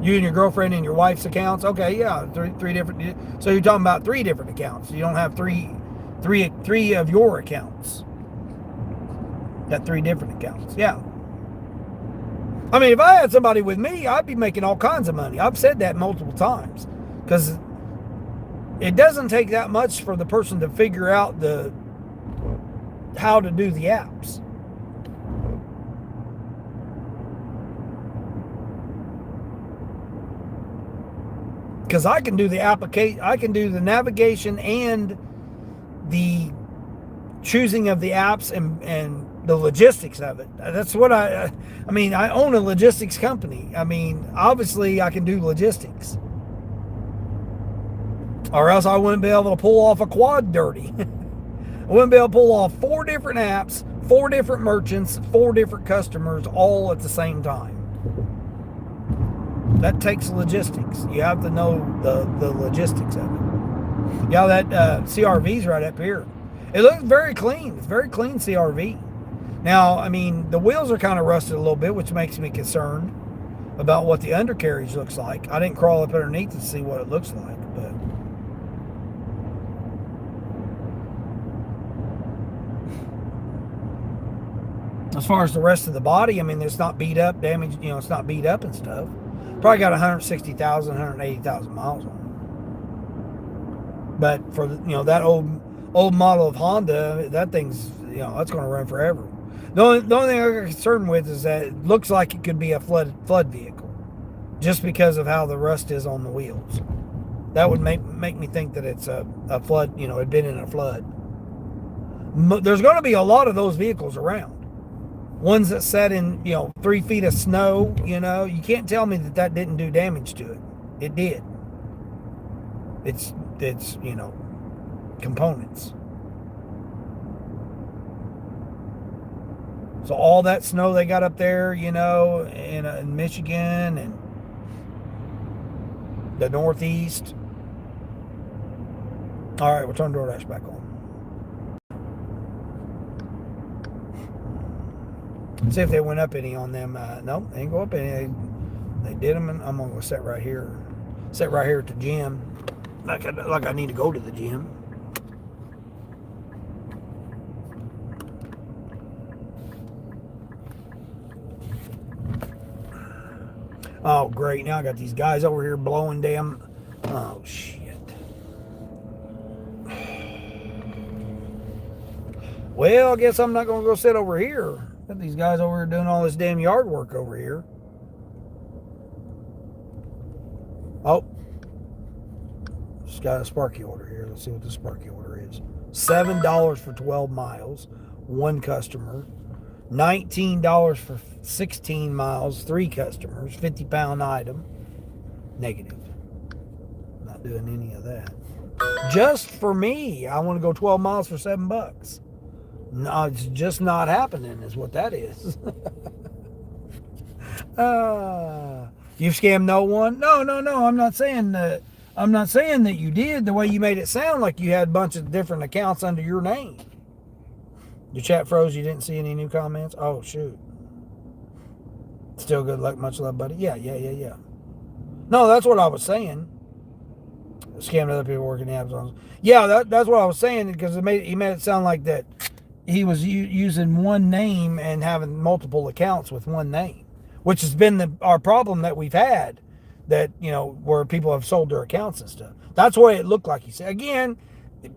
You and your girlfriend and your wife's accounts. Okay, yeah, three different. So you're talking about 3 different accounts. You don't have three of your accounts. Got 3 different accounts. Yeah. I mean, if I had somebody with me, I'd be making all kinds of money. I've said that multiple times, because it doesn't take that much for the person to figure out how to do the apps. Because I can do the application, I can do the navigation and the choosing of the apps and the logistics of it. That's what I mean, I own a logistics company. I mean, obviously I can do logistics. Or else I wouldn't be able to pull off a quad dirty. I wouldn't be able to pull off 4 different apps, 4 different merchants, 4 different customers all at the same time. That takes logistics. You have to know the logistics of it. Yeah, that CRV's right up here. It looks very clean. It's very clean CRV. Now, I mean, the wheels are kind of rusted a little bit, which makes me concerned about what the undercarriage looks like. I didn't crawl up underneath to see what it looks like, but as far as the rest of the body, I mean, it's not beat up, damaged, you know, it's not beat up and stuff. Probably got 160,000, 180,000 miles on it. But for, you know, that old model of Honda, that thing's, you know, that's going to run forever. The only thing I'm concerned with is that it looks like it could be a flood vehicle, just because of how the rust is on the wheels. That would make me think that it's a flood, you know, it'd been in a flood. There's going to be a lot of those vehicles around. Ones that sat in, you know, 3 feet of snow, you know, you can't tell me that didn't do damage to it. It did. It's you know, components. So all that snow they got up there, you know, in Michigan and the Northeast. All right, we'll turn DoorDash back on. See if they went up any on them. Nope, they didn't go up any. They did them, and I'm gonna go sit right here at the gym. Like I need to go to the gym. Oh, great. Now I got these guys over here blowing damn. Oh, shit. Well, I guess I'm not going to go sit over here. Got these guys over here doing all this damn yard work over here. Oh. Just got a Sparky order here. Let's see what the Sparky order is. $7 for 12 miles. One customer. $19 for 16 miles. Three customers. 50-pound item. Negative. Not doing any of that. Just for me, I want to go 12 miles for $7. No, it's just not happening, is what that is. You scammed no one? No. I'm not saying that. I'm not saying that you did. The way you made it sound like you had a bunch of different accounts under your name. Your chat froze. You didn't see any new comments. Oh shoot. Still good luck, much love, buddy. Yeah. No, that's what I was saying. Scammed other people working the Amazon. Yeah, that's what I was saying because he made it sound like that he was using one name and having multiple accounts with one name, which has been our problem that we've had, that, you know, where people have sold their accounts and stuff. That's what it looked like. He said, again,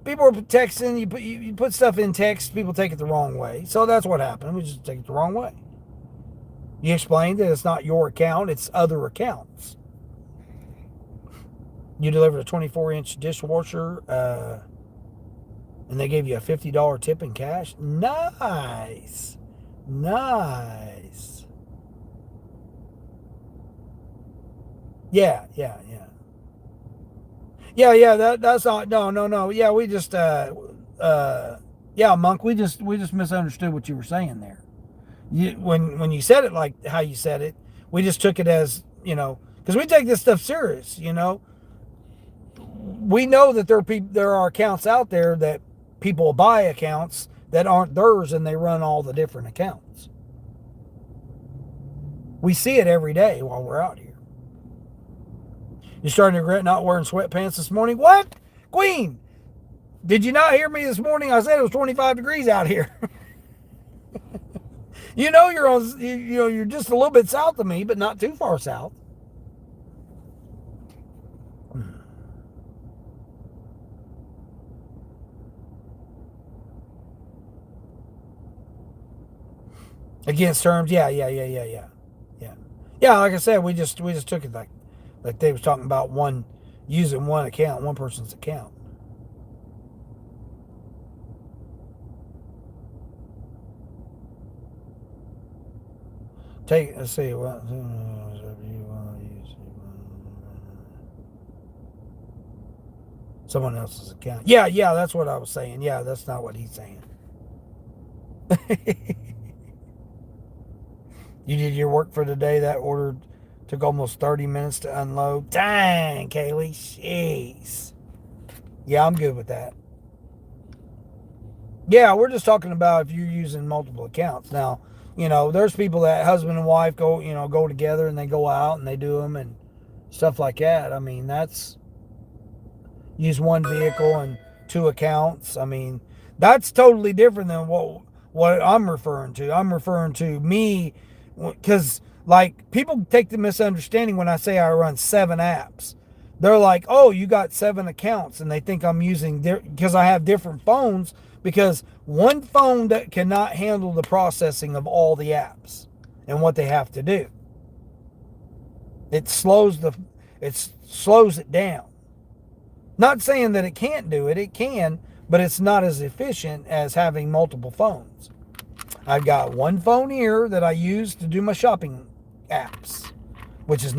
people are texting, you put stuff in text, people take it the wrong way. So that's what happened. We just take it the wrong way. You explained that it's not your account, it's other accounts. You delivered a 24-inch dishwasher, and they gave you a $50 tip in cash. Nice. Yeah. That's not. No. Yeah, we just. Yeah, Monk. We just misunderstood what you were saying there. When you said it like how you said it, we just took it as, you know, because we take this stuff serious. You know, we know that there are accounts out there that people buy accounts that aren't theirs, and they run all the different accounts. We see it every day while we're out here. You're starting to regret not wearing sweatpants this morning? What? Queen, did you not hear me this morning? I said it was 25 degrees out here. You know you're just a little bit south of me, but not too far south. Against terms, yeah. Yeah, like I said, we just took it like they was talking about using one account, one person's account. Let's see what someone else's account. Yeah, that's what I was saying. Yeah, that's not what he's saying. You did your work for the day. That order took almost 30 minutes to unload. Dang, Kaylee. Jeez. Yeah, I'm good with that. Yeah, we're just talking about if you're using multiple accounts. Now, you know, there's people that husband and wife go together and they go out and they do them and stuff like that. I mean, that's use one vehicle and two accounts. I mean, that's totally different than what I'm referring to. I'm referring to me, because like people take the misunderstanding when I say I run 7 apps. They're like, oh, you got 7 accounts, and they think I'm using because I have different phones, because one phone that cannot handle the processing of all the apps and what they have to do. It slows it down. Not saying that it can't do it, it can, but it's not as efficient as having multiple phones. I've got one phone here that I use to do my shopping apps, which is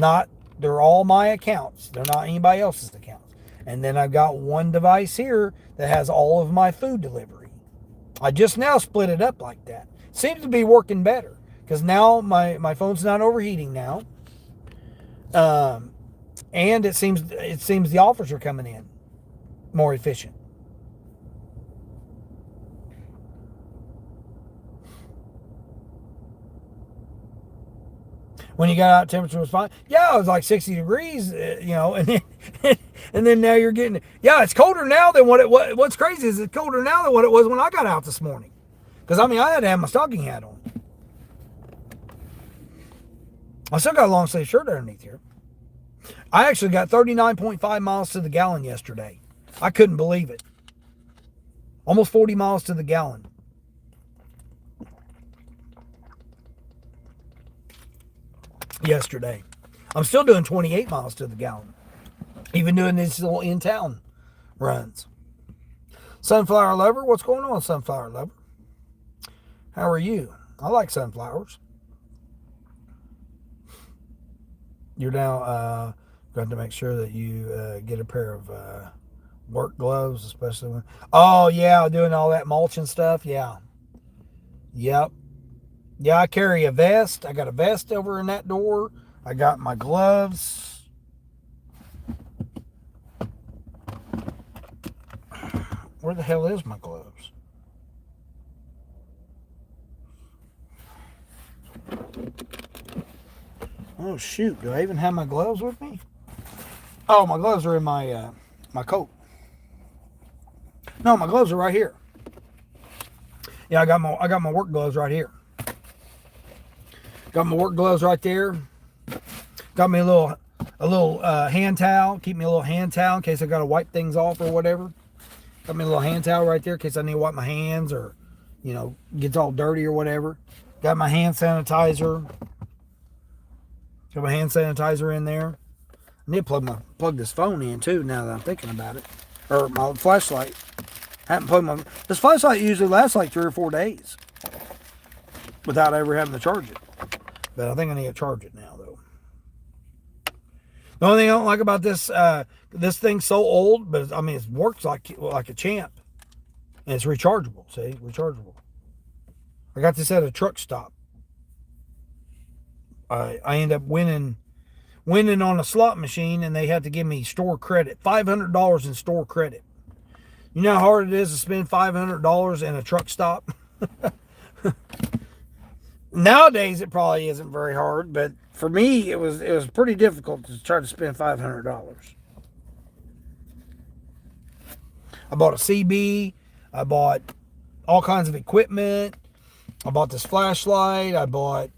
they're all my accounts. They're not anybody else's accounts. And then I've got one device here that has all of my food delivery. I just now split it up like that. Seems to be working better, because now my phone's not overheating now. And it seems the offers are coming in more efficient. When you got out, temperature was fine. Yeah, it was like 60 degrees, and then, and then now you're getting, yeah, it's colder now than what it was. What's crazy is it's colder now than what it was when I got out this morning. Because, I had to have my stocking hat on. I still got a long sleeve shirt underneath here. I actually got 39.5 miles to the gallon yesterday. I couldn't believe it. Almost 40 miles to the gallon. Yesterday. I'm still doing 28 miles to the gallon. Even doing these little in-town runs. Sunflower Lover, what's going on, Sunflower Lover? How are you? I like sunflowers. You're now going to make sure that you get a pair of work gloves, especially when... Oh, yeah, doing all that mulching stuff, yeah. Yep. Yeah, I carry a vest. I got a vest over in that door. I got my gloves. Where the hell is my gloves? Oh, shoot. Do I even have my gloves with me? Oh, my gloves are in my my coat. No, my gloves are right here. Yeah, I got my work gloves right here. Got my work gloves right there. Got me a little hand towel. Keep me a little hand towel in case I got to wipe things off or whatever. Got me a little hand towel right there in case I need to wipe my hands or, gets all dirty or whatever. Got my hand sanitizer. Got my hand sanitizer in there. I need to plug this phone in too now that I'm thinking about it. Or my flashlight. Haven't plugged this flashlight usually lasts like 3 or 4 days without ever having to charge it. But I think I need to charge it now, though. The only thing I don't like about this this thing's so old, but it works like a champ, and it's rechargeable. See, rechargeable. I got this at a truck stop. I end up winning on a slot machine, and they had to give me store credit, $500 in store credit. You know how hard it is to spend $500 in a truck stop? Nowadays, it probably isn't very hard, but for me, it was pretty difficult to try to spend $500. I bought a CB. I bought all kinds of equipment. I bought this flashlight. I bought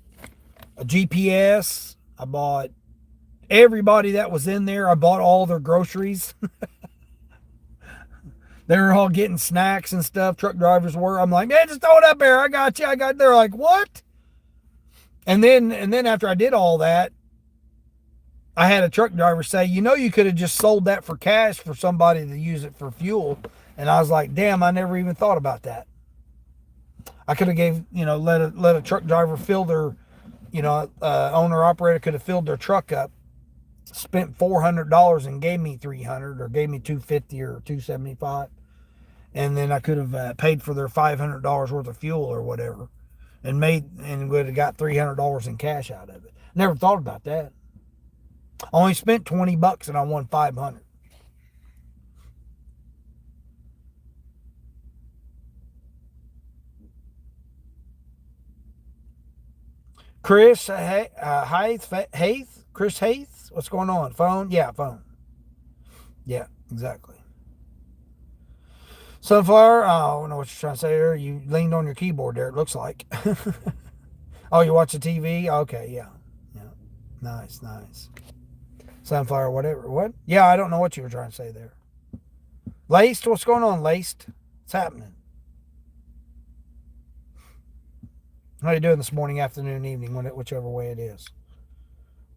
a GPS. I bought everybody that was in there. I bought all their groceries. They were all getting snacks and stuff. Truck drivers were. I'm like, man, just throw it up there. I got you. They're like, what? And then after I did all that, I had a truck driver say, you could have just sold that for cash for somebody to use it for fuel. And I was like, damn, I never even thought about that. I could have let a truck driver fill their, owner operator could have filled their truck up, spent $400 and gave me $300 or gave me $250 or $275. And then I could have paid for their $500 worth of fuel or whatever. And would have got $300 in cash out of it. Never thought about that. I only spent $20 and I won $500. Chris Haith, Chris Haith, what's going on? Phone? Yeah, phone. Yeah, exactly. Sunflower, I don't know what you're trying to say there. You leaned on your keyboard there, it looks like. Oh, you watch the TV? Okay, yeah. Nice. Sunflower, whatever. What? Yeah, I don't know what you were trying to say there. Laced, what's going on, Laced? What's happening? How you doing this morning, afternoon, evening, whichever way it is?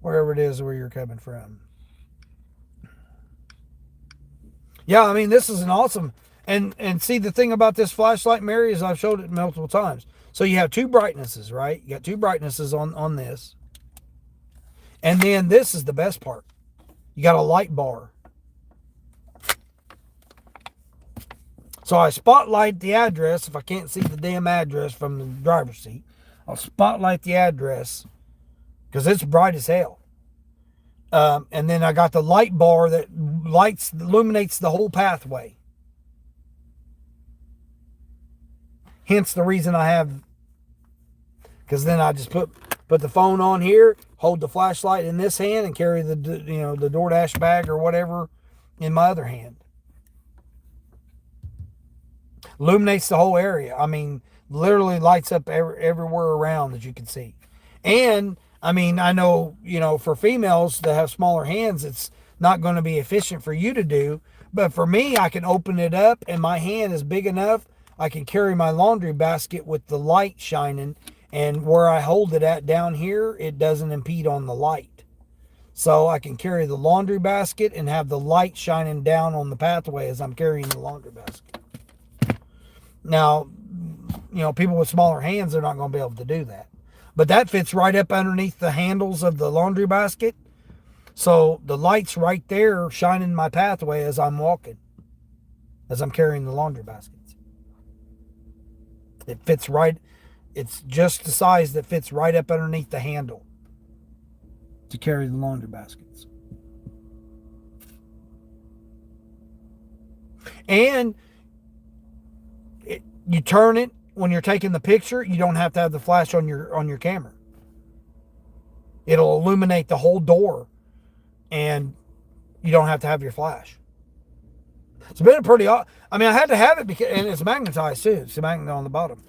Wherever it is where you're coming from. Yeah, this is an awesome... And see, the thing about this flashlight, Mary, is I've showed it multiple times. So you have two brightnesses, right? You got two brightnesses on this. And then this is the best part. You got a light bar. So I spotlight the address. If I can't see the damn address from the driver's seat, I'll spotlight the address because it's bright as hell. And then I got the light bar that illuminates the whole pathway. Hence the reason I have, because then I just put put the phone on here, hold the flashlight in this hand, and carry the the DoorDash bag or whatever in my other hand. Illuminates the whole area. I mean, literally lights up everywhere around that you can see. And I mean, I know, for females that have smaller hands, it's not going to be efficient for you to do. But for me, I can open it up and my hand is big enough. I can carry my laundry basket with the light shining. And where I hold it at down here, it doesn't impede on the light. So I can carry the laundry basket and have the light shining down on the pathway as I'm carrying the laundry basket. Now, people with smaller hands, they're not going to be able to do that. But that fits right up underneath the handles of the laundry basket. So the light's right there shining my pathway as I'm walking, as I'm carrying the laundry baskets. It fits right. It's just the size that fits right up underneath the handle to carry the laundry baskets. And you turn it when you're taking the picture. You don't have to have the flash on your camera. It'll illuminate the whole door, and you don't have to have your flash. It's been a pretty. I mean, I had to have it because, and it's magnetized too. It's a magnet on the bottom.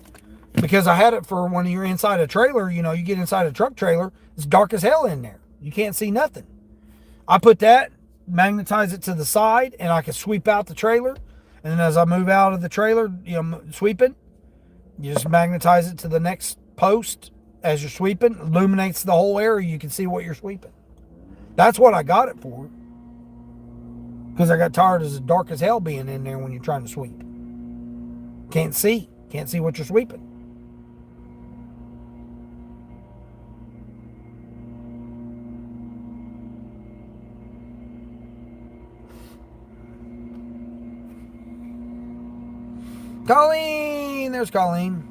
Because I had it for when you're inside a trailer. You get inside a truck trailer. It's dark as hell in there. You can't see nothing. I put that, magnetize it to the side, and I can sweep out the trailer. And then as I move out of the trailer, sweeping, you just magnetize it to the next post as you're sweeping. Illuminates the whole area. You can see what you're sweeping. That's what I got it for. Because I got tired of as dark as hell being in there when you're trying to sweep. Can't see what you're sweeping. Colleen! There's Colleen.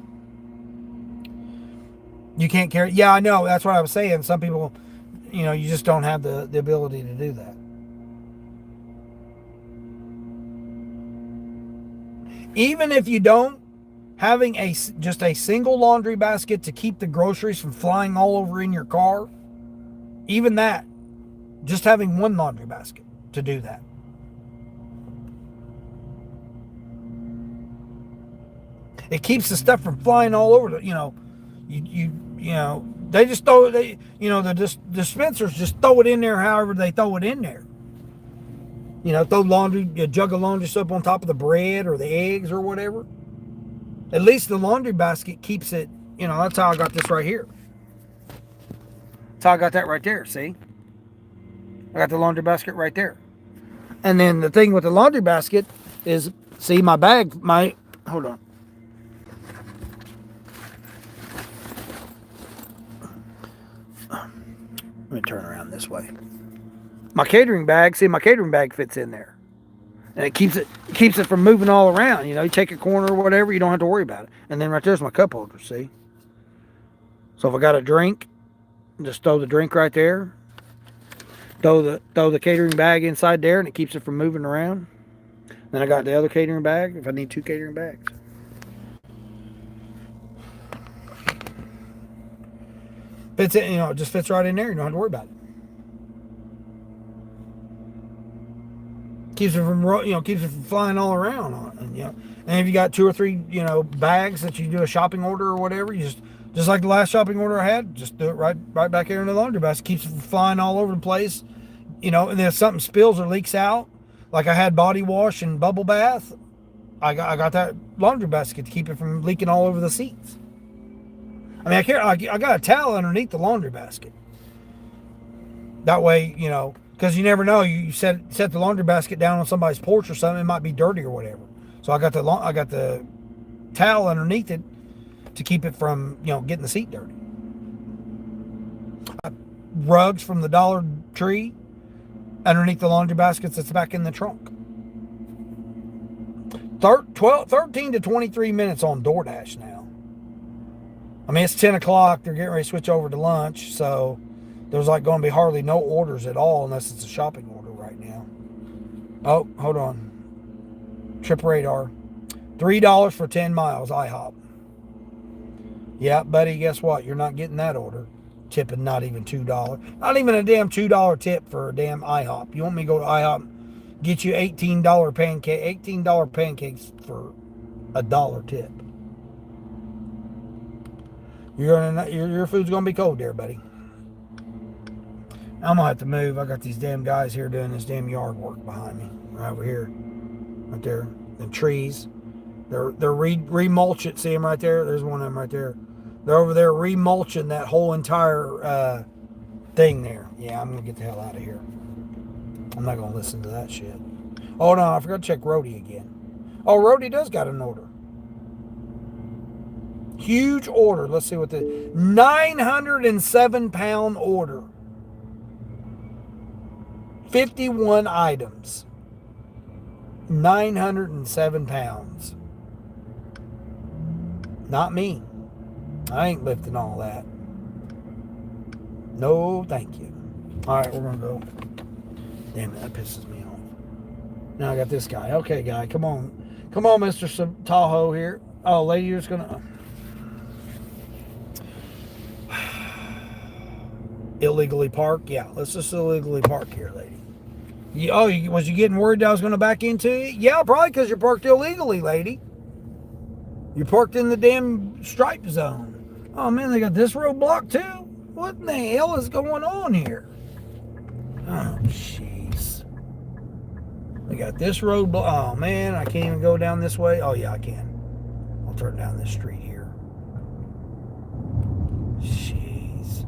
You can't carry... Yeah, I know. That's what I was saying. Some people, you just don't have the ability to do that. Even if you don't, having just a single laundry basket to keep the groceries from flying all over in your car, even that, just having one laundry basket to do that. It keeps the stuff from flying all over. They just throw it. The dispensers just throw it in there however they throw it in there. Throw a jug of laundry soap on top of the bread or the eggs or whatever. At least the laundry basket keeps it. That's how I got this right here. That's how I got that right there. See, I got the laundry basket right there. And then the thing with the laundry basket is, see, my bag. Hold on. Let me turn around this way. My catering bag fits in there. And it keeps it from moving all around. You take a corner or whatever, you don't have to worry about it. And then right there's my cup holder, see? So if I got a drink, just throw the drink right there. Throw the catering bag inside there, and it keeps it from moving around. Then I got the other catering bag if I need 2 catering bags. Fits it, it just fits right in there. You don't have to worry about it. Keeps it from flying all around. And if you got 2 or 3 bags that you do a shopping order or whatever, you just like the last shopping order I had, just do it right back here in the laundry basket. Keeps it from flying all over the place. And then if something spills or leaks out, like I had body wash and bubble bath, I got that laundry basket to keep it from leaking all over the seats. I mean, I got a towel underneath the laundry basket. That way, because you never know. You set the laundry basket down on somebody's porch or something, it might be dirty or whatever. So I got the towel underneath it to keep it from getting the seat dirty. Rugs from the Dollar Tree underneath the laundry baskets that's back in the trunk. 13 to 23 minutes on DoorDash now. I mean, it's 10 o'clock. They're getting ready to switch over to lunch. So there's going to be hardly no orders at all unless it's a shopping order right now. Oh, hold on. Trip radar. $3 for 10 miles, IHOP. Yeah, buddy, guess what? You're not getting that order. tipping not even $2. Not even a damn $2 tip for a damn IHOP. You want me to go to IHOP, get you $18 pancakes for a dollar tip. Your food's gonna be cold there, buddy. I'm gonna have to move. I got these damn guys here doing this damn yard work behind me, right over here, right there. The trees, they're remulching. See them right there? There's one of them right there. They're over there remulching that whole entire thing there. Yeah, I'm gonna get the hell out of here. I'm not gonna listen to that shit. Oh no, I forgot to check Rhodey again. Oh, Rhodey does got an order. Huge order. Let's see what the 907-pound order. 51 items. 907 pounds. Not me. I ain't lifting all that. No, thank you. Alright, we're gonna go. Damn it, that pisses me off. Now I got this guy. Okay, guy, come on. Come on, Mr. Tahoe here. Oh, lady, you're just gonna... illegally park? Yeah, let's just illegally park here, lady. Was you getting worried that I was going to back into you? Yeah, probably because you're parked illegally, lady. You're parked in the damn stripe zone. Oh, man, they got this roadblock, too? What in the hell is going on here? Oh, jeez. They got this roadblock. Oh, man, I can't even go down this way. Oh, yeah, I can. I'll turn down this street here. Jeez.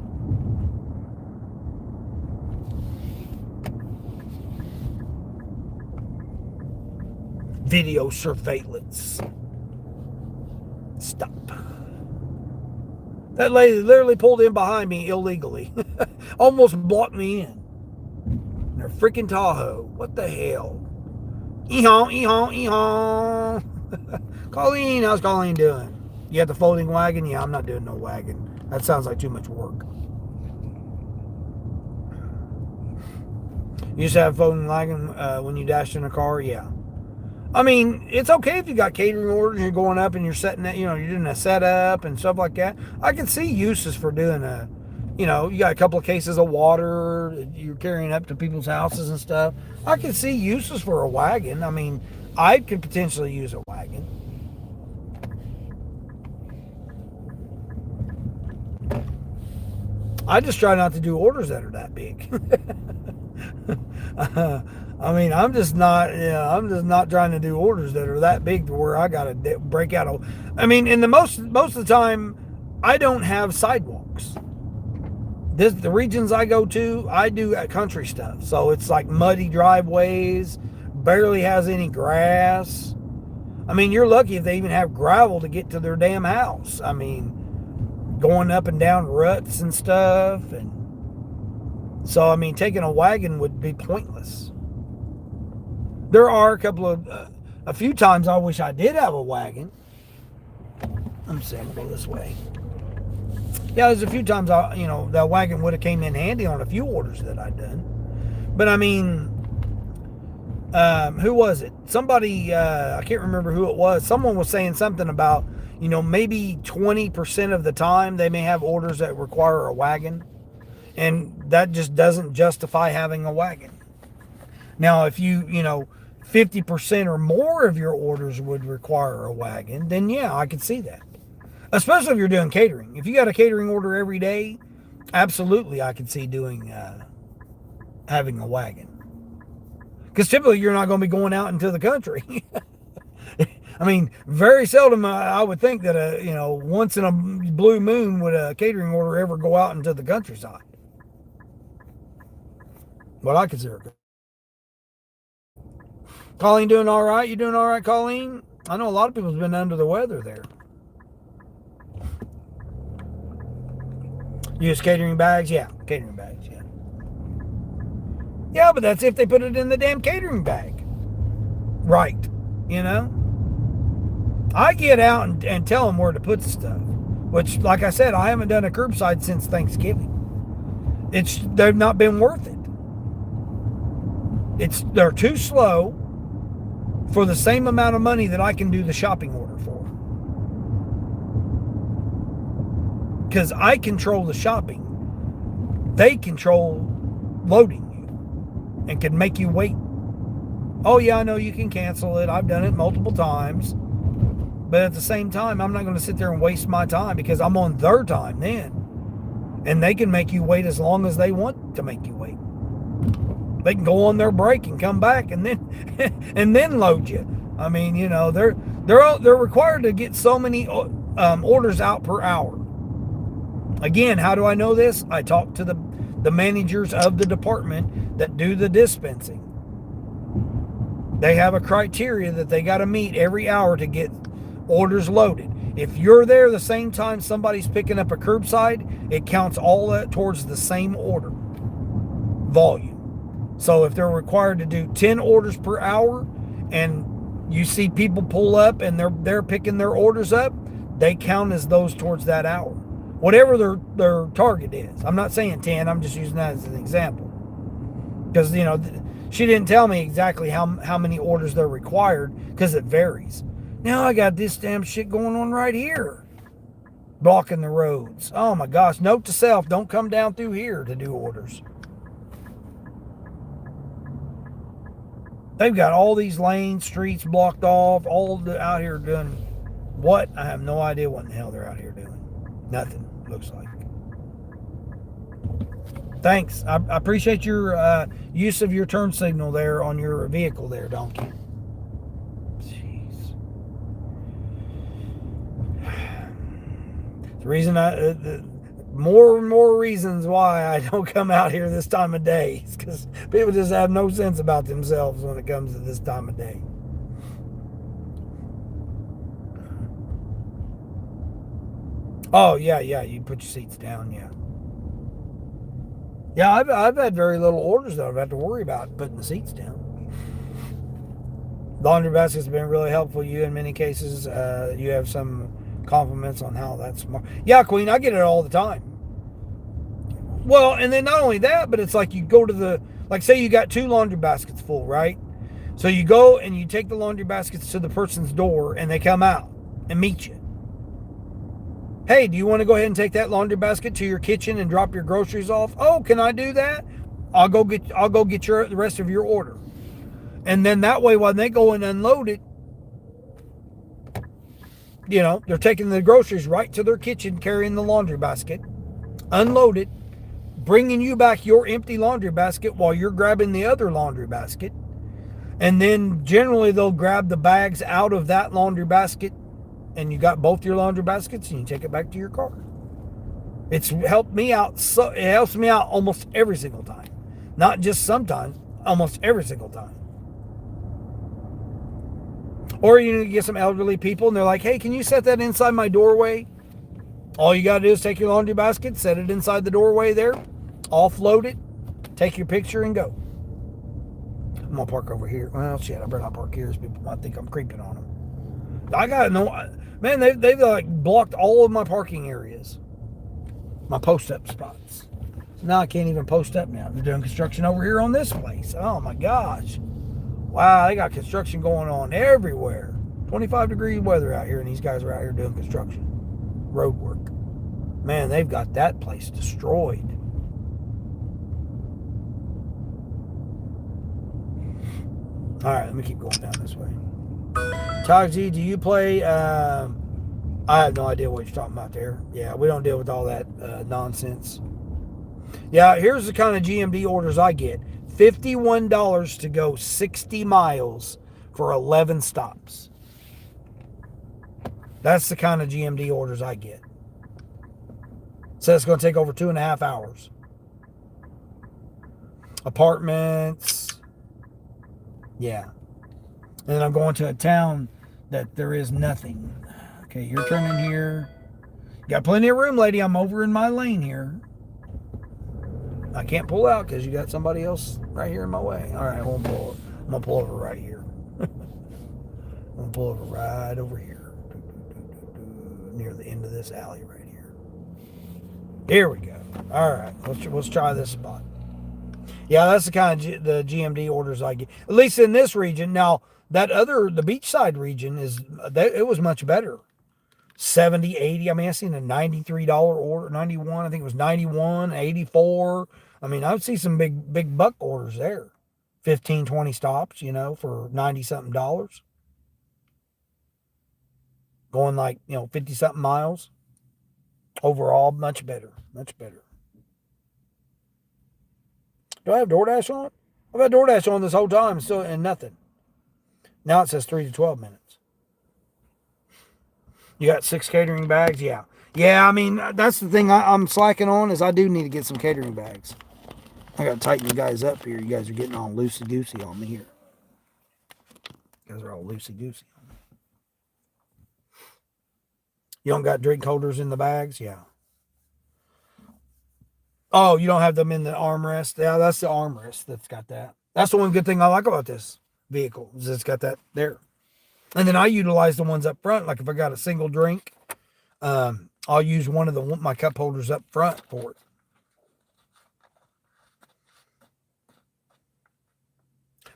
Video surveillance. Stop. That lady literally pulled in behind me illegally. Almost blocked me in. Their freaking Tahoe. What the hell? Ee-haw, ee-haw, ee-haw. Colleen, how's Colleen doing? You got the folding wagon? Yeah, I'm not doing no wagon. That sounds like too much work. You used to have a folding wagon when you dashed in a car? Yeah. I mean, it's okay if you got catering orders and you're going up and you're setting that, you're doing a setup and stuff like that. I can see uses for doing you got a couple of cases of water you're carrying up to people's houses and stuff. I can see uses for a wagon. I mean, I could potentially use a wagon. I just try not to do orders that are that big. I mean, I'm just not trying to do orders that are that big to where I got to break out. I mean, in the most of the time, I don't have sidewalks. The regions I go to, I do country stuff. So it's like muddy driveways, barely has any grass. I mean, you're lucky if they even have gravel to get to their damn house. I mean, going up and down ruts and stuff. And so, I mean, taking a wagon would be pointless. There are a few times I wish I did have a wagon. I'm saying go this way. Yeah, there's a few times that wagon would have came in handy on a few orders that I'd done. But I mean, who was it? Somebody, I can't remember who it was. Someone was saying something about, maybe 20% of the time they may have orders that require a wagon. And that just doesn't justify having a wagon. Now, if 50% or more of your orders would require a wagon, then yeah, I could see that. Especially if you're doing catering. If you got a catering order every day, absolutely I could see doing having a wagon. Because typically you're not going to be going out into the country. I mean, very seldom I would think that once in a blue moon would a catering order ever go out into the countryside. What I consider good. Colleen doing all right? You doing all right, Colleen? I know a lot of people's been under the weather there. You use catering bags? Yeah, catering bags, yeah. Yeah, but that's if they put it in the damn catering bag. Right, I get out and tell them where to put the stuff. Which, like I said, I haven't done a curbside since Thanksgiving. They've not been worth it. They're too slow for the same amount of money that I can do the shopping order for. Because I control the shopping. they control loading you and can make you wait. Oh yeah, I know you can cancel it. I've done it multiple times. But at the same time, I'm not going to sit there and waste my time because I'm on their time then. And they can make you wait as long as they want to make you wait. They can go on their break and come back and then and then load you. I mean, you know, they're required to get so many orders out per hour. Again, how do I know this? I talk to the managers of the department that do the dispensing. They have a criteria that they got to meet every hour to get orders loaded. If you're there the same time somebody's picking up a curbside, it counts all that towards the same order volume. So if they're required to do 10 orders per hour and you see people pull up and they're picking their orders up, they count as those towards that hour. Whatever their target is. I'm not saying 10, I'm just using that as an example. Because, you know, she didn't tell me exactly how many orders they're required because it varies. Now I got this damn shit going on right here. Blocking the roads. Oh my gosh. Note to self, don't come down through here to do orders. They've got all these lanes, streets blocked off, out here doing what? I have no idea what in the hell they're out here doing. Nothing, looks like. Thanks. I appreciate your use of your turn signal there on your vehicle there, Donkey. Jeez. The reason more and more reasons why I don't come out here this time of day is because people just have no sense about themselves when it comes to this time of day. Oh, yeah, you put your seats down, yeah. Yeah, I've had very little orders that I've had to worry about putting the seats down. Laundry baskets have been really helpful. You, in many cases, you have some compliments on how that's smart. Yeah, Queen, I get it all the time. Well, and then not only that, but it's like you go to like say you got 2 laundry baskets full, right? So you go and you take the laundry baskets to the person's door and they come out and meet you. Hey, do you want to go ahead and take that laundry basket to your kitchen and drop your groceries off? Oh, can I do that? I'll go get the rest of your order. And then that way, when they go and unload it, you know, they're taking the groceries right to their kitchen, carrying the laundry basket, unload it, bringing you back your empty laundry basket while you're grabbing the other laundry basket. And then generally they'll grab the bags out of that laundry basket and you got both your laundry baskets and you take it back to your car. It's helped me out. So it helps me out almost every single time. Not just sometimes, almost every single time. Or you get some elderly people and they're like, hey, can you set that inside my doorway? All you got to do is take your laundry basket, set it inside the doorway there, offload it, take your picture and go. I'm going to park over here. Well, shit, I better not park here so people might think I'm creeping on them. I got no, man, they've like blocked all of my parking areas. My post-up spots. So now I can't even post up now. They're doing construction over here on this place. Oh my gosh. Wow, they got construction going on everywhere. 25-degree weather out here, and these guys are out here doing construction. Road work. Man, they've got that place destroyed. Alright, let me keep going down this way. Taji, do you play... I have no idea what you're talking about there. Yeah, we don't deal with all that nonsense. Yeah, here's the kind of GMD orders I get. $51 to go 60 miles for 11 stops. That's the kind of GMD orders I get. So it's going to take over 2.5 hours. Apartments. Yeah. And then I'm going to a town that there is nothing. Okay, you're turning here. Got plenty of room, lady. I'm over in my lane here. I can't pull out because you got somebody else right here in my way. All right, I won't pull. I'm going to pull over right here. I'm going to pull over right over here. Near the end of this alley right here. Here we go. All right, let's try this spot. Yeah, that's the kind of the GMD orders I get. At least in this region. Now, the beachside region it was much better. 70, 80. I mean, I seen a $93 order, 91. I think it was 91, 84. I mean, I would see some big buck orders there. 15, 20 stops, for 90 something dollars. Going like, 50 something miles. Overall, much better. Much better. Do I have DoorDash on? I've had DoorDash on this whole time and nothing. Now it says 3 to 12 minutes. You got 6 catering bags? Yeah. Yeah, I mean, that's the thing I'm slacking on is I do need to get some catering bags. I got to tighten you guys up here. You guys are getting all loosey-goosey on me here. You guys are all loosey-goosey on me. You don't got drink holders in the bags? Yeah. Oh, you don't have them in the armrest? Yeah, that's the armrest that's got that. That's the one good thing I like about this vehicle is it's got that there. And then I utilize the ones up front. Like if I got a single drink, I'll use one of my cup holders up front for it.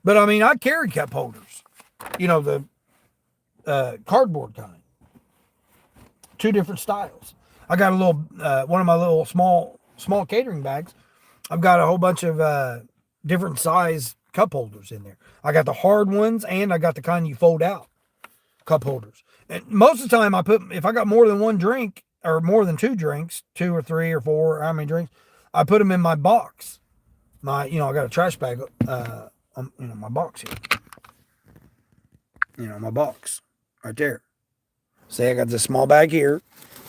But I mean, I carry cup holders, the cardboard kind. 2 different styles. I got a little, one of my little small catering bags. I've got a whole bunch of different size cup holders in there. I got the hard ones and I got the kind you fold out cup holders. And most of the time if I got more than one drink or more than 2 drinks, 2 or 3 or 4, how many drinks, I put them in my box. I got a trash bag, my box here. My box right there. Say I got this small bag here.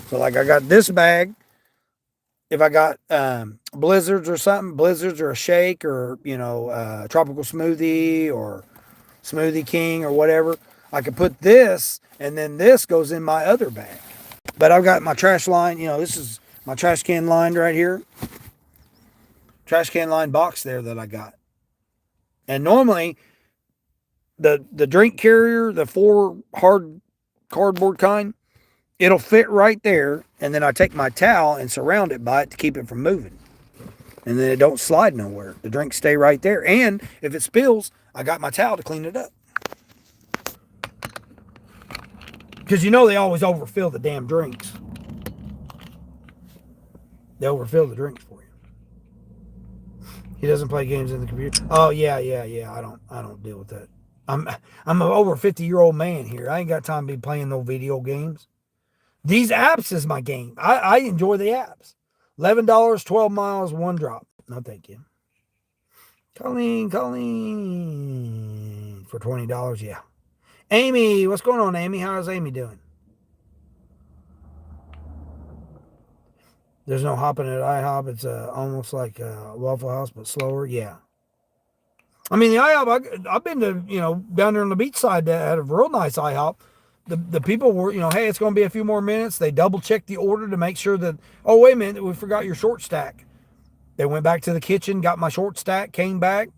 So like I got this bag. If I got blizzards or something, blizzards or a shake or, tropical smoothie or smoothie king or whatever, I could put this and then this goes in my other bag. But I've got my trash line, this is my trash can line right here. Trash can line box there that I got. And normally the drink carrier, the 4 hard cardboard kind, it'll fit right there. And then I take my towel and surround it by it to keep it from moving. And then it don't slide nowhere. The drinks stay right there. And if it spills, I got my towel to clean it up. Because they always overfill the damn drinks. They overfill the drinks for you. He doesn't play games in the computer. Oh yeah. I don't deal with that. I'm an over 50-year-old man here. I ain't got time to be playing no video games. These apps is my game. I enjoy the apps. $11, 12 miles, 1 drop. No, thank you. Colleen. For $20, yeah. Amy, what's going on, Amy? How's Amy doing? There's no hopping at IHOP. It's almost like a Waffle House, but slower. Yeah. I mean, the IHOP, I've been to, down there on the beach side at a real nice IHOP. The people were, hey, it's going to be a few more minutes. They double checked the order to make sure that, oh, wait a minute, we forgot your short stack. They went back to the kitchen, got my short stack, came back,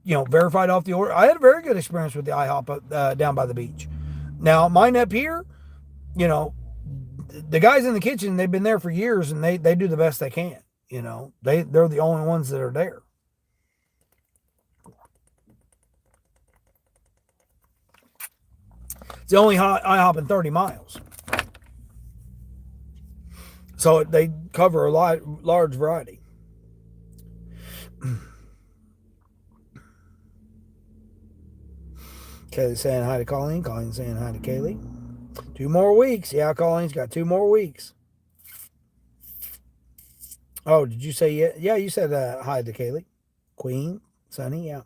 verified off the order. I had a very good experience with the IHOP down by the beach. Now, mine up here, the guys in the kitchen, they've been there for years and they do the best they can. They're the only ones that are there. It's the only IHOP in 30 miles. So they cover a large variety. Kaylee saying hi to Colleen. Colleen saying hi to Kaylee. 2 more weeks. Yeah, Colleen's got 2 more weeks. Oh, did you say yeah? Yeah, you said hi to Kaylee. Queen, Sunny, yeah.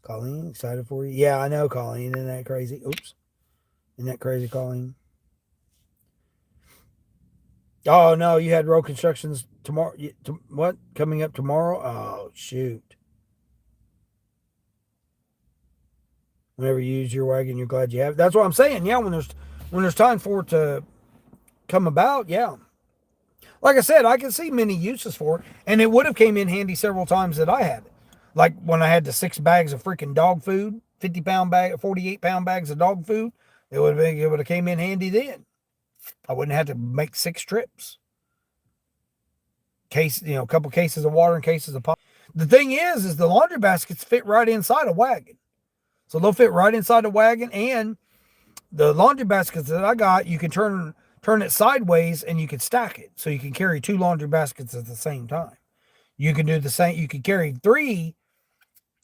Colleen, excited for you. Yeah, I know, Colleen. Isn't that crazy? Oops. Isn't that crazy, Colleen? Oh, no, you had road constructions tomorrow. What? Coming up tomorrow? Oh, shoot. Whenever you use your wagon, you're glad you have it. That's what I'm saying. Yeah, when there's time for it to come about, yeah. Like I said, I can see many uses for it, and it would have came in handy several times that I had it. Like when I had the 6 bags of freaking dog food, 50-pound bag, 48-pound bags of dog food, it would have came in handy then. I wouldn't have to make 6 trips. A couple cases of water and cases of pop. The thing is the laundry baskets fit right inside a wagon. So they'll fit right inside the wagon, and the laundry baskets that I got, you can turn it sideways and you can stack it. So you can carry 2 laundry baskets at the same time. You can do the same. You can carry 3,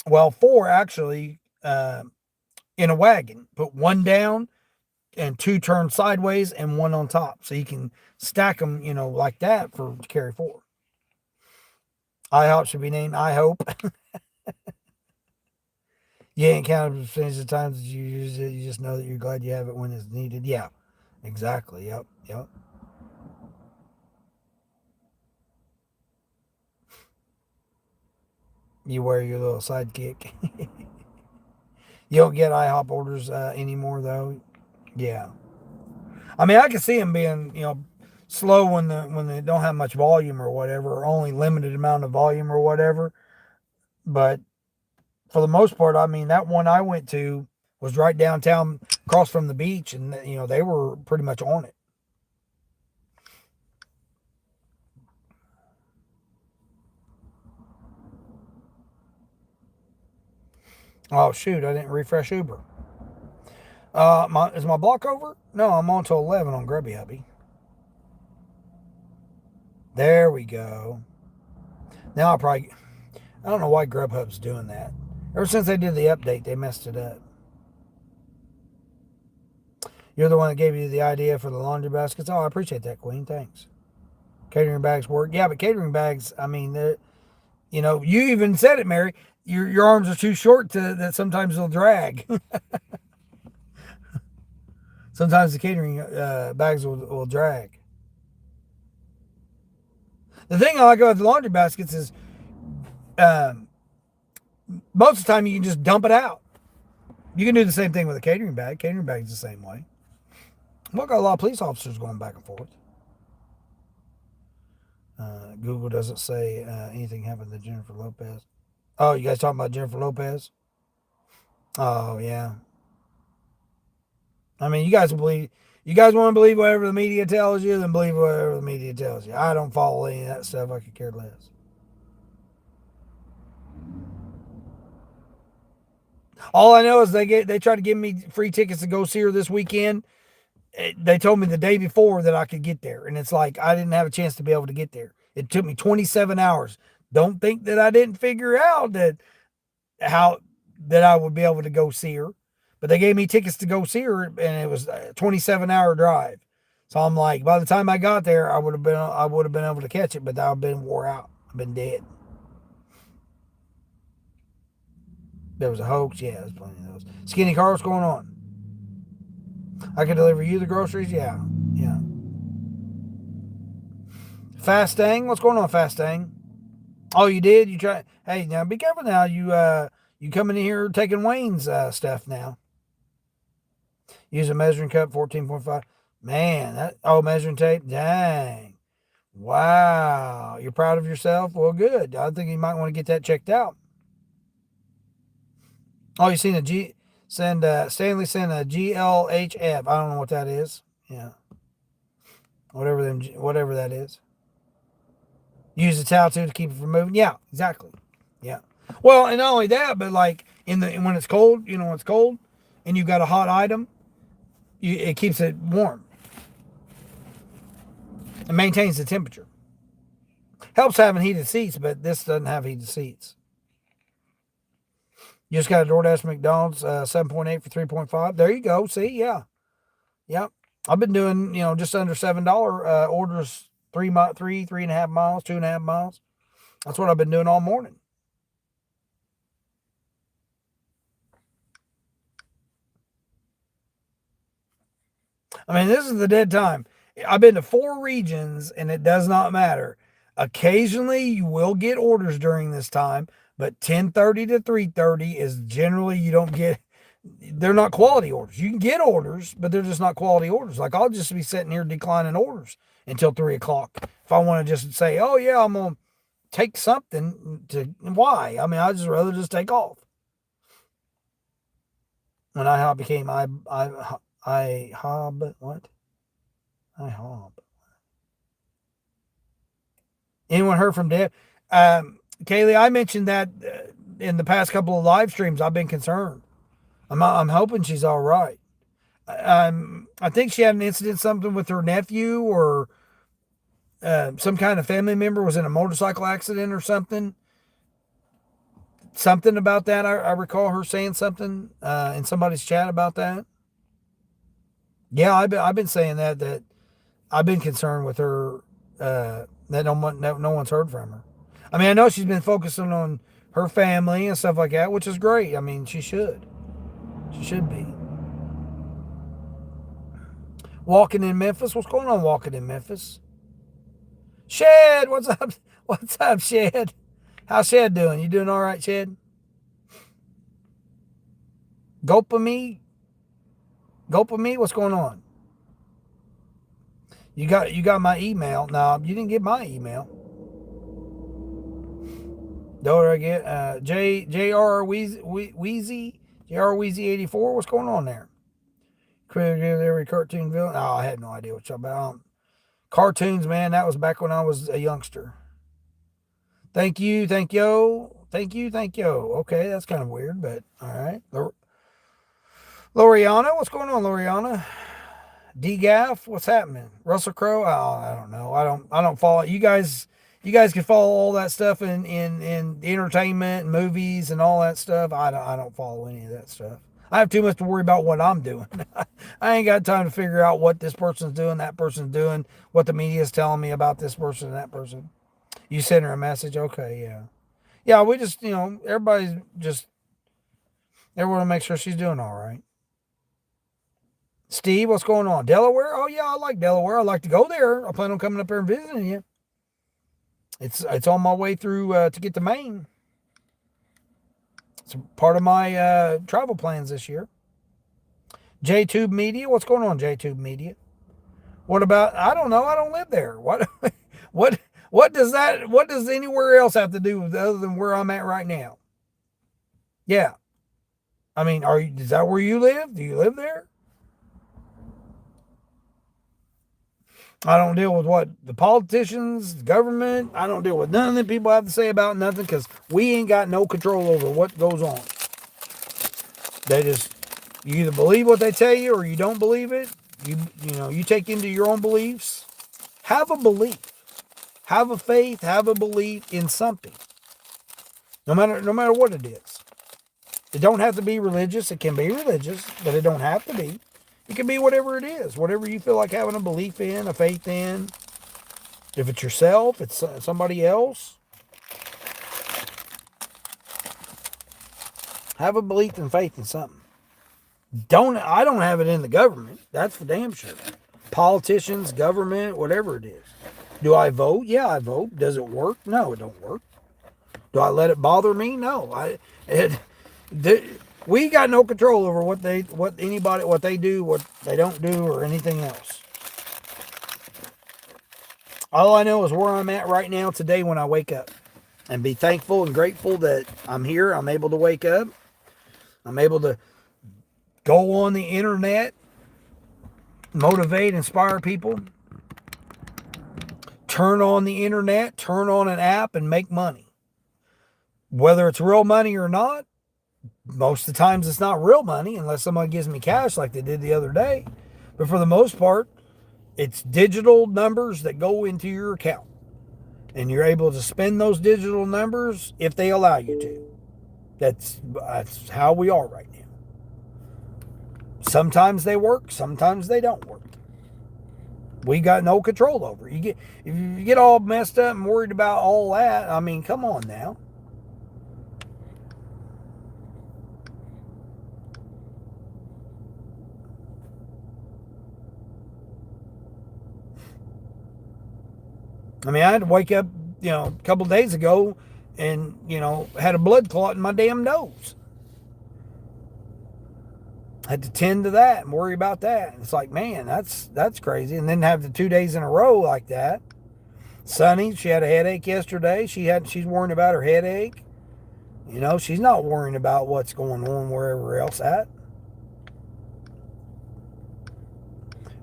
well, 4 actually, in a wagon. Put 1 down and 2 turned sideways and 1 on top. So you can stack them, like that for to carry 4. IHOP should be named I Hope. You ain't counted the percentage of times that you use it. You just know that you're glad you have it when it's needed. Yeah, exactly. Yep. You wear your little sidekick. You don't get IHOP orders anymore, though. Yeah. I mean, I can see them being, slow when they don't have much volume or whatever, or only limited amount of volume or whatever. But for the most part, I mean, that one I went to was right downtown, across from the beach, and they were pretty much on it. Oh shoot, I didn't refresh Uber. Is my block over? No, I'm on till 11 on Grubby Hubby. There we go. Now I don't know why Grubhub's doing that. Ever since they did the update, they messed it up. You're the one that gave you the idea for the laundry baskets. Oh, I appreciate that, Queen. Thanks. Catering bags work. Yeah, but catering bags, I mean, you even said it, Mary. Your arms are too short that sometimes they'll drag. Sometimes the catering bags will drag. The thing I like about the laundry baskets is most of the time you can just dump it out. You can do the same thing with a catering bag. Catering bag's the same way. Look, got a lot of police officers going back and forth. Google doesn't say anything happened to Jennifer Lopez. Oh, you guys talking about Jennifer Lopez? Oh, yeah. I mean, you guys want to believe whatever the media tells you, then believe whatever the media tells you. I don't follow any of that stuff. I could care less. All I know is they tried to give me free tickets to go see her this weekend. They told me the day before that I could get there. And it's like, I didn't have a chance to be able to get there. It took me 27 hours. Don't think that I didn't figure out that I would be able to go see her. But they gave me tickets to go see her, and it was a 27-hour drive. So I'm like, by the time I got there, I would have been able to catch it, but I would have been wore out. I've been dead. There was a hoax. Yeah, there's plenty of those. Skinny Carl, what's going on? I can deliver you the groceries? Yeah. Fastang, what's going on, Fastang? Oh, you did? You try? Hey, now be careful now. You coming in here taking Wayne's stuff now. Use a measuring cup, 14.5. Man, measuring tape? Dang. Wow. You're proud of yourself? Well, good. I think you might want to get that checked out. Oh, you seen Stanley sent a GLHF. I don't know what that is. Yeah. Whatever that is. Use the towel too to keep it from moving. Yeah, exactly. Yeah. Well, and not only that, but like when it's cold, when it's cold and you've got a hot item, it keeps it warm. It maintains the temperature. Helps having heated seats, but this doesn't have heated seats. You just got a DoorDash McDonald's 7.8 for 3.5. There you go. See, yeah. Yep. I've been doing, just under $7 orders, 3.5 miles, 2.5 miles. That's what I've been doing all morning. I mean, this is the dead time. I've been to 4 regions, and it does not matter. Occasionally, you will get orders during this time, but 10:30 to 3:30 is generally they're not quality orders. You can get orders, but they're just not quality orders. Like, I'll just be sitting here declining orders until 3 o'clock. If I want to just say, oh, yeah, I'm going to take something why? I mean, I'd just rather just take off. When IHOP became IHOB, what? IHOB. Anyone heard from Deb? Kaylee, I mentioned that in the past couple of live streams. I've been concerned. I'm hoping she's all right. I think she had an incident, something with her nephew or some kind of family member was in a motorcycle accident or something. Something about that. I recall her saying something in somebody's chat about that. Yeah, I've been saying that I've been concerned with her that no one's heard from her. I mean, I know she's been focusing on her family and stuff like that, which is great. I mean, she should. She should be. Walking in Memphis. What's going on walking in Memphis? Shed, what's up? What's up, Shed? How's Shed doing? You doing all right, Shed? Gulpamee? What's going on? You got my email. No, you didn't get my email. What did I get? JR Wheezy 84. What's going on there? Created every cartoon villain. Oh, I had no idea what you're about. Cartoons, man, that was back when I was a youngster. Thank you. Okay, that's kind of weird, but all right. Loriana, what's going on, Loriana? DGAF, what's happening? Russell Crowe, oh, I don't know. I don't follow you guys. You guys can follow all that stuff in entertainment and movies and all that stuff. I don't follow any of that stuff. I have too much to worry about what I'm doing. I ain't got time to figure out what this person's doing, that person's doing, what the media is telling me about this person and that person. You send her a message, okay, yeah. Yeah, we just, everybody's just, everyone makes sure she's doing all right. Steve, what's going on? Delaware? Oh, yeah, I like Delaware. I like to go there. I plan on coming up there and visiting you. It's on my way through to get to Maine. It's part of my travel plans this year. JTube Media, what's going on, JTube Media? What about? I don't know. I don't live there. What does anywhere else have to do with other than where I'm at right now? Yeah, I mean, is that where you live? Do you live there? I don't deal with what the politicians, the government. I don't deal with none of the people have to say about nothing because we ain't got no control over what goes on. You either believe what they tell you or you don't believe it. You take into your own beliefs. Have a belief. Have a faith. Have a belief in something. No matter what it is. It don't have to be religious. It can be religious, but it don't have to be. It can be whatever it is, whatever you feel like having a belief in, a faith in. If it's yourself, it's somebody else. Have a belief and faith in something. I don't have it in the government. That's for damn sure. Politicians, government, whatever it is. Do I vote? Yeah, I vote. Does it work? No, it don't work. Do I let it bother me? No. We got no control over what they do, what they don't do, or anything else. All I know is where I'm at right now today when I wake up. And be thankful and grateful that I'm here. I'm able to wake up. I'm able to go on the internet, motivate, inspire people. Turn on the internet, turn on an app, and make money. Whether it's real money or not, most of the times it's not real money unless somebody gives me cash like they did the other day. But for the most part, it's digital numbers that go into your account. And you're able to spend those digital numbers if they allow you to. That's how we are right now. Sometimes they work, sometimes they don't work. We got no control over it. If you get all messed up and worried about all that, I mean, come on now. I mean, I had to wake up, a couple of days ago and, had a blood clot in my damn nose. I had to tend to that and worry about that. It's like, man, that's crazy. And then have the 2 days in a row like that. Sunny, she had a headache yesterday. She's worrying about her headache. She's not worrying about what's going on wherever else at.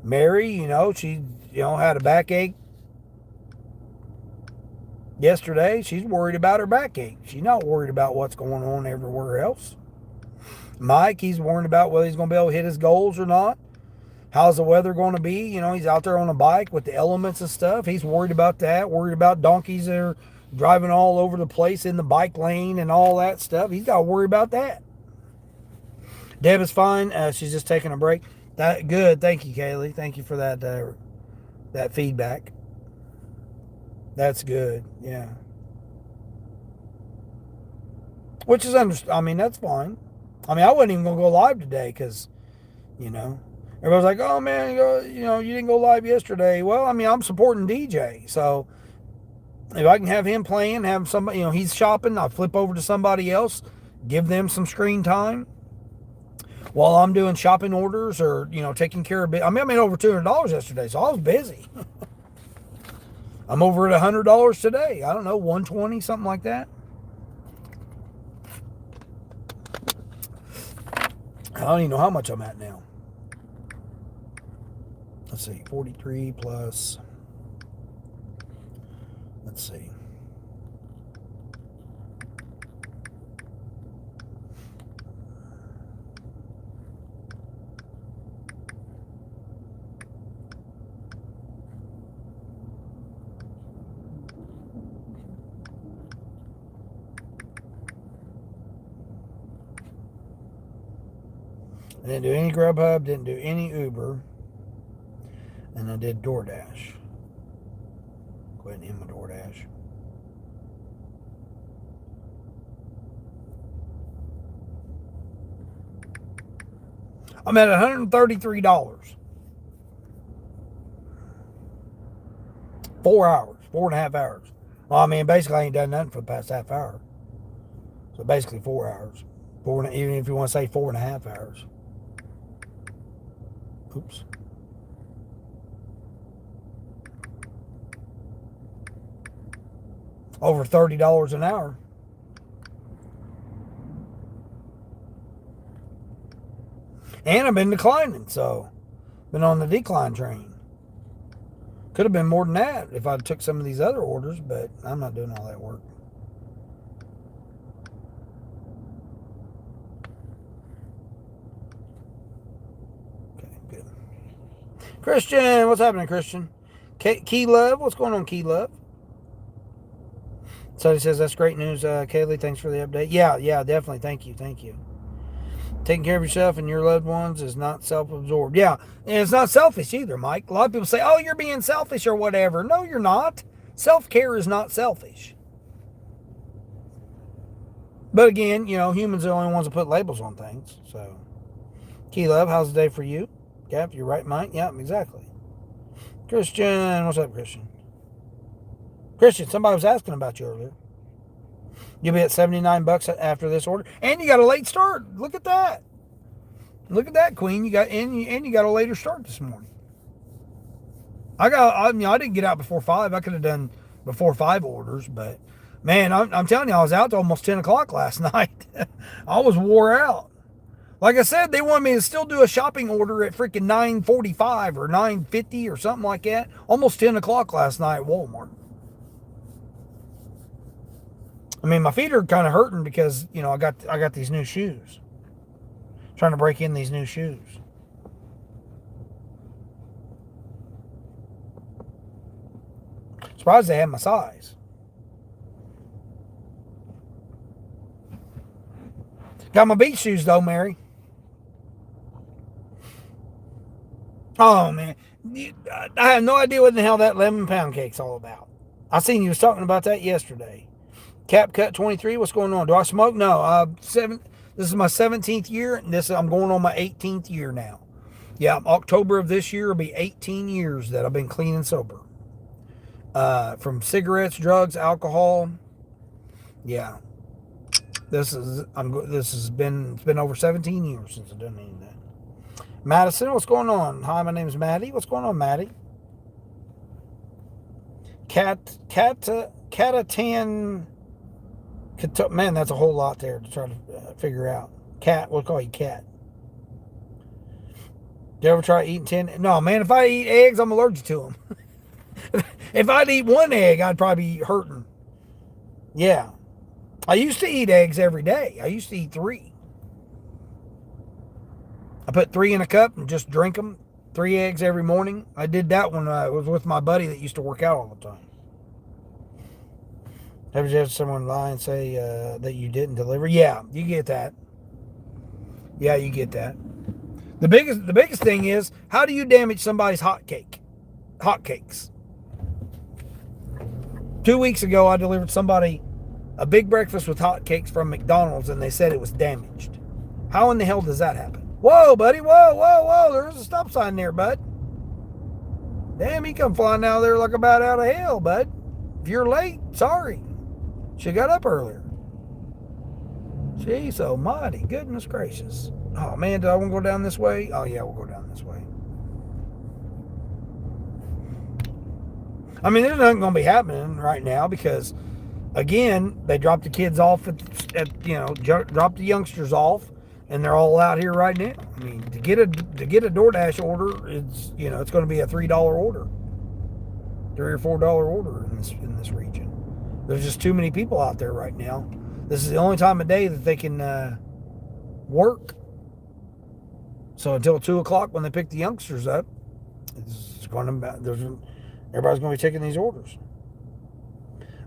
Mary, she, had a backache yesterday. She's worried about her backache. She's not worried about what's going on everywhere else. Mike, he's worried about whether he's going to be able to hit his goals or not. how's the weather going to be? You know, he's out there on a bike with the elements and stuff. He's worried about that, worried about donkeys that are driving all over the place in the bike lane and all that stuff. He's got to worry about that. Deb is fine. She's just taking a break. That good. Thank you, Kaylee. Thank you for that feedback. That's good. Yeah. Which is I mean, that's fine. I mean, I wasn't even gonna go live today because, you know, everybody's like, "Oh man, you didn't go live yesterday." Well, I mean, I'm supporting DJ, so if I can have him playing, have somebody, he's shopping, I'll flip over to somebody else, give them some screen time while I'm doing shopping orders or taking care of it. I mean, I made over $200 yesterday, so I was busy. I'm over at $100 today. I don't know, 120, something like that. I don't even know how much I'm at now. Let's see, 43 plus, let's see. I didn't do any Grubhub, didn't do any Uber, and I did DoorDash. Go ahead and end my DoorDash. I'm at $133. 4 hours, 4.5 hours. Well, I mean, basically I ain't done nothing for the past half hour. So basically 4 hours. Even if you want to say 4.5 hours. Oops. Over $30 an hour. And I've been declining, so been on the decline train. Could have been more than that if I took some of these other orders, but I'm not doing all that work. Christian, what's happening, Christian? Key Love, what's going on, Key Love? So he says, that's great news, Kaylee. Thanks for the update. Yeah, definitely. Thank you. Taking care of yourself and your loved ones is not self-absorbed. Yeah, and it's not selfish either, Mike. A lot of people say, oh, you're being selfish or whatever. No, you're not. Self-care is not selfish. But again, humans are the only ones that put labels on things. So, Key Love, how's the day for you? Cap, you're right, Mike. Yeah, exactly. Christian, what's up, Christian? Christian, somebody was asking about you earlier. You'll be at $79 after this order, and you got a late start. Look at that. Look at that, Queen. You got you got a later start this morning. I didn't get out before 5. I could have done before 5 orders, but man, I'm telling you, I was out to almost 10 o'clock last night. I was wore out. Like I said, they wanted me to still do a shopping order at freaking 9:45 or 9:50 or something like that. Almost 10 o'clock last night at Walmart. I mean, my feet are kind of hurting because, I got these new shoes. Trying to break in these new shoes. Surprised they have my size. Got my beach shoes though, Mary. Oh man, I have no idea what the hell that lemon pound cake's all about. I seen you was talking about that yesterday. Cap Cut 23, what's going on? Do I smoke? No. This is my 17th year. And I'm going on my 18th year now. Yeah, October of this year will be 18 years that I've been clean and sober. From cigarettes, drugs, alcohol. Yeah. It's been over 17 years since I've done any of that. Madison, what's going on? Hi, my name's Maddie. What's going on, Maddie? Catatan. Man, that's a whole lot there to try to figure out. Cat, we'll call you Cat. You ever try eating 10? No, man, if I eat eggs, I'm allergic to them. If I'd eat one egg, I'd probably be hurting. Yeah. I used to eat eggs every day. I used to eat 3. I put 3 in a cup and just drink them 3 eggs every morning. I did that when I was with my buddy that used to work out all the time. Have you had someone lie and say that you didn't deliver? Yeah, you get that. Yeah, you get that. The biggest thing is, how do you damage somebody's hotcakes? 2 weeks ago, I delivered somebody a big breakfast with hotcakes from McDonald's, and they said it was damaged. How in the hell does that happen? Whoa, buddy, whoa, there's a stop sign there, bud. Damn, he come flying out of there like a bat out of hell, bud. If you're late, sorry. She got up earlier. Jeez almighty, goodness gracious. Oh man, do I want to go down this way? Oh yeah, we'll go down this way. I mean, there's nothing going to be happening right now because, again, they dropped the kids off dropped the youngsters off, and they're all out here right now. I mean, to get a DoorDash order, it's going to be a $3 order, $3 or $4 order in this region. There's just too many people out there right now. This is the only time of day that they can work. So until 2 o'clock when they pick the youngsters up, everybody's going to be taking these orders.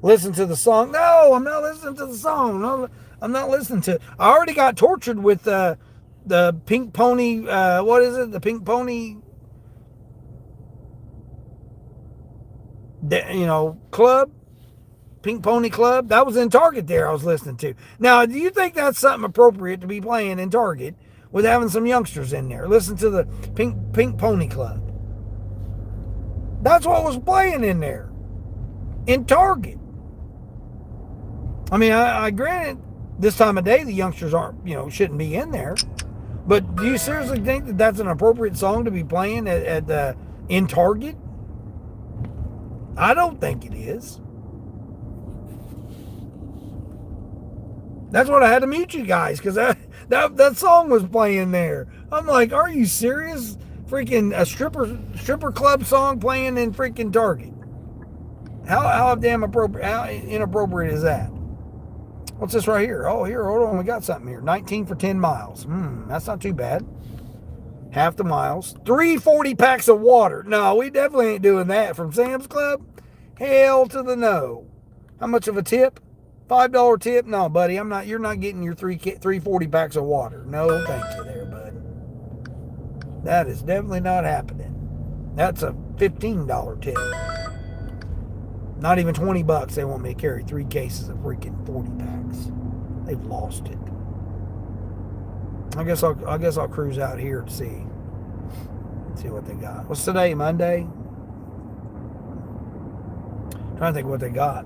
Listen to the song. No, I'm not listening to the song. No, I'm not listening to it. I already got tortured with the Pink Pony, what is it? The Pink Pony, club. Pink Pony Club. That was in Target there I was listening to. Now, do you think that's something appropriate to be playing in Target with having some youngsters in there? Listen to the Pink Pony Club. That's what was playing in there. In Target. I mean, I granted this time of day the youngsters shouldn't be in there. But do you seriously think that that's an appropriate song to be playing in Target? I don't think it is. That's what I had to mute you guys, because that song was playing there. I'm like, are you serious? Freaking a stripper club song playing in freaking Target. How inappropriate is that? What's this right here? Oh, here, hold on, we got something here. 19 for 10 miles. That's not too bad. Half the miles. 340 packs of water. No, we definitely ain't doing that from Sam's Club. Hell to the no. How much of a tip? $5 tip? No, buddy, you're not getting your 340 packs of water. No, thank you there, bud. That is definitely not happening. That's a $15 tip. Not even $20 they want me to carry 3 cases of freaking 40 packs. They've lost it. I guess I'll cruise out here to see what they got. What's today? Monday? Trying to think what they got.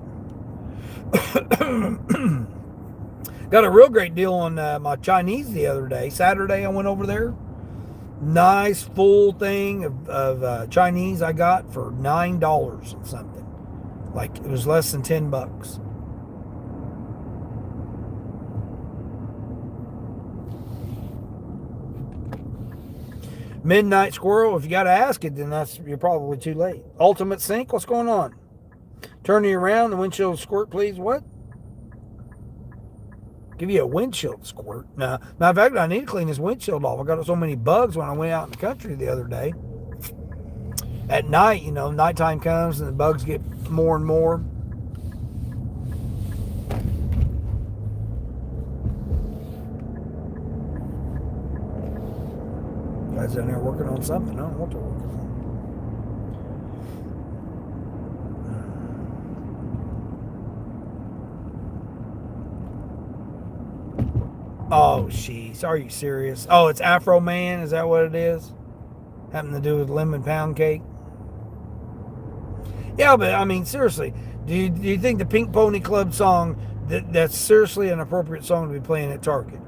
Got a real great deal on my Chinese the other day. Saturday I went over there. Nice full thing of Chinese I got for $9 and something. Like it was less than $10. Midnight Squirrel, if you got to ask it, then you're probably too late. Ultimate Sink, what's going on? Turn you around, the windshield squirt, please. What? Give you a windshield squirt? No. Matter of fact, I need to clean this windshield off. I got so many bugs when I went out in the country the other day. At night, nighttime comes and the bugs get more and more. Guys down there working on something. I don't know what they're working on. Oh, jeez. Are you serious? Oh, it's Afro Man? Is that what it is? Having to do with lemon pound cake? Yeah, but I mean, seriously, do you think the Pink Pony Club song, that's seriously an appropriate song to be playing at Target?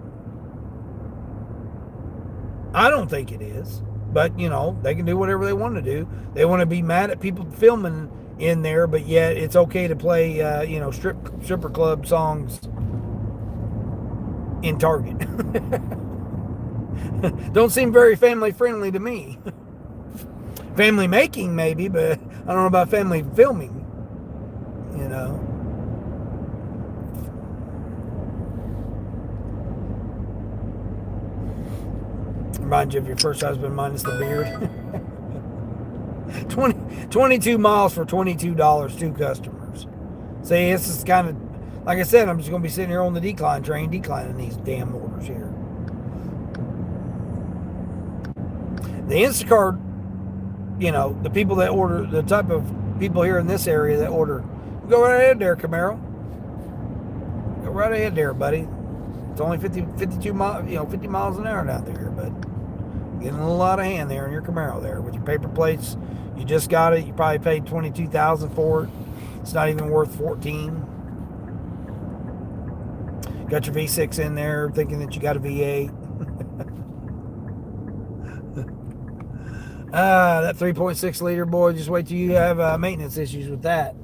I don't think it is. But, they can do whatever they want to do. They want to be mad at people filming in there, but yet it's okay to play, stripper club songs in Target. Don't seem very family friendly to me. Family making maybe, but I don't know about family filming. Remind you of your first husband minus the beard. 22 miles for $22, 2 customers. See, this is kind of, like I said, I'm just going to be sitting here on the decline train, declining these damn orders here. The Instacart, you know, the people that order, the type of people here in this area that order, go right ahead there, Camaro. Go right ahead there, buddy. It's only 52 miles, you know, 50 miles an hour down there, but getting a little out of hand there in your Camaro there with your paper plates. You just got it. You probably paid $22,000 for it. It's not even worth $14,000. Got your V6 in there, thinking that you got a V8. That 3.6 liter, boy, just wait till you have maintenance issues with that.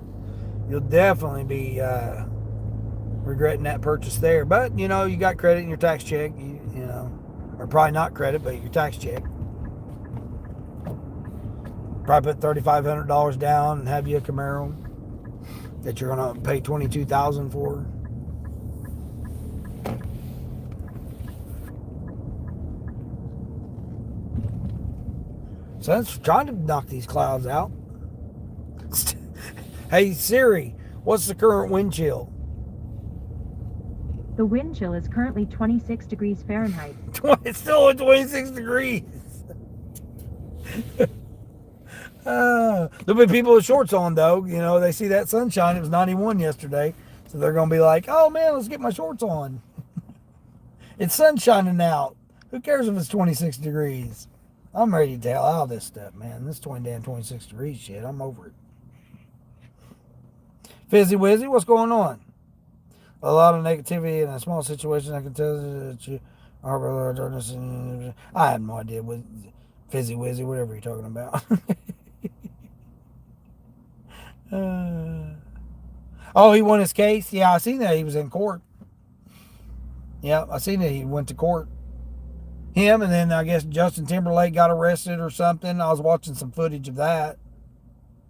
You'll definitely be regretting that purchase there. But, you know, you got credit in your tax check, you know, or probably not credit, but your tax check. Probably put $3,500 down and have you a Camaro that you're going to pay $22,000 for. So that's trying to knock these clouds out. Hey Siri, what's the current wind chill? The wind chill is currently 26 degrees Fahrenheit. It's still at 26 degrees. There'll be people with shorts on though. You know, they see that sunshine. It was 91 yesterday. So they're going to be like, oh man, let's get my shorts on. It's sun shining out. Who cares if it's 26 degrees? I'm ready to hell out of this stuff, man. This 26 degrees shit, I'm over it. Fizzy Wizzy, what's going on? A lot of negativity in a small situation. I can tell that you are darkness. I have no idea what Fizzy Wizzy, whatever you're talking about. Oh, he won his case? Yeah, I seen that. He was in court. Yeah, I seen that he went to court. Him, and then I guess Justin Timberlake got arrested or something. I was watching some footage of that.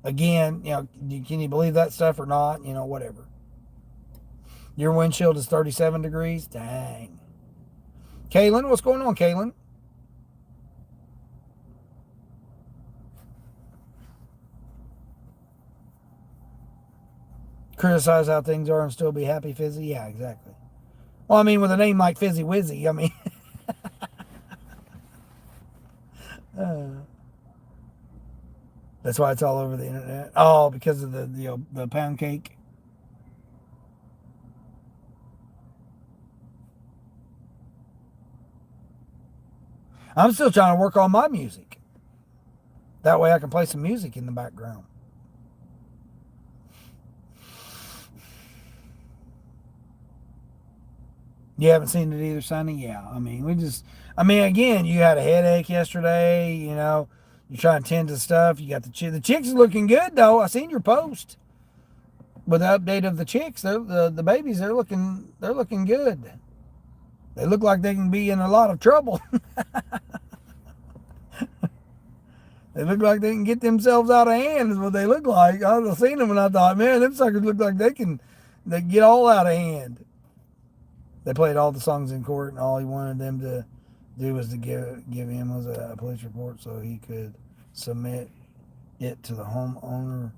Again, you know, can you believe that stuff or not? You know, whatever. Your windshield is 37 degrees? Dang. Kaylin, what's going on, Kaylin? Criticize how things are and still be happy, Fizzy? Yeah, exactly. Well, I mean, with a name like Fizzy Wizzy, I mean... that's why it's all over the internet. Oh, because of the pound cake. I'm still trying to work on my music. That way I can play some music in the background. You haven't seen it either, Sonny? Yeah. I mean, again, you had a headache yesterday, you know. You're trying to tend to stuff. You got the chicks are looking good, though. I seen your post with the update of the chicks. The babies, they're looking good. They look like they can be in a lot of trouble. They look like they can get themselves out of hand is what they look like. I seen them and I thought, man, them suckers look like they get all out of hand. They played all the songs in court, and all he wanted them to do was to give him was a police report so he could submit it to the homeowner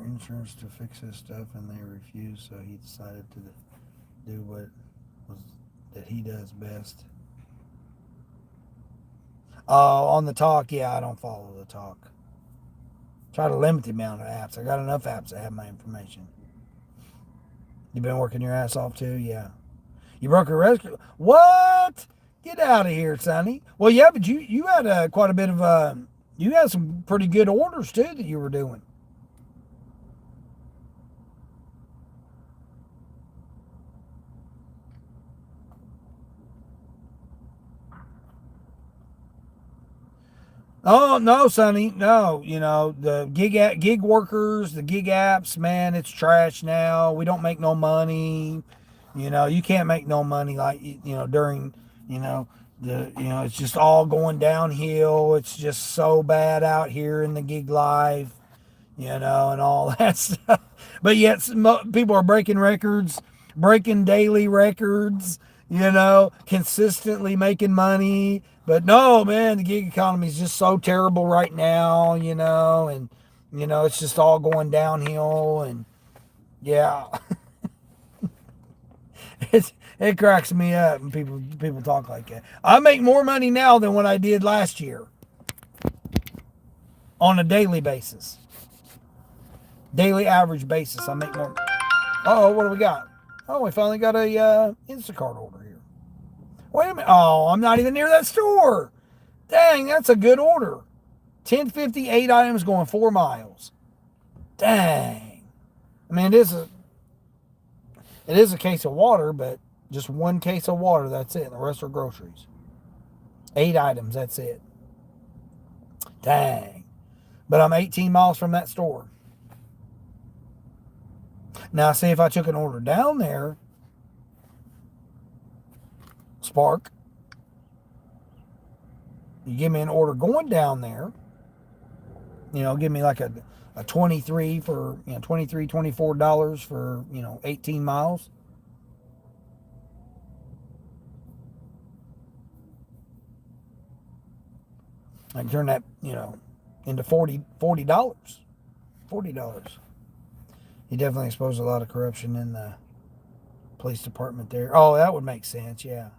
insurance to fix his stuff, and they refused, so he decided to do what was that he does best. Oh, on the talk, yeah, I don't follow the talk. Try to limit the amount of apps. I got enough apps that have my information. You been working your ass off too? Yeah. You broke a record? What? Get out of here, Sonny. Well, yeah, but you had quite a bit of you had some pretty good orders too that you were doing. Oh no, Sonny, no. You know the gig workers, the gig apps, man, it's trash now. We don't make no money. You know, you can't make no money like during it's just all going downhill. It's just so bad out here in the gig life, and all that stuff. But yet people are breaking records, breaking daily records. Consistently making money. But no, man, the gig economy is just so terrible right now, and it's just all going downhill, and yeah, it cracks me up when people talk like that. I make more money now than what I did last year on a daily basis, daily average basis. I make more. Oh, what do we got? Oh, we finally got a Instacart order here. Wait a minute. Oh, I'm not even near that store. Dang, that's a good order. 10.50, 8 items going 4 miles. Dang. I mean, it is a case of water, but just one case of water, that's it. The rest are groceries. 8 items, that's it. Dang. But I'm 18 miles from that store. Now, see, if I took an order down there, Spark, you give me an order going down there, give me like a 23 for, $24 for, 18 miles. I can turn that, into $40. $40. He definitely exposed a lot of corruption in the police department there. Oh, that would make sense, yeah.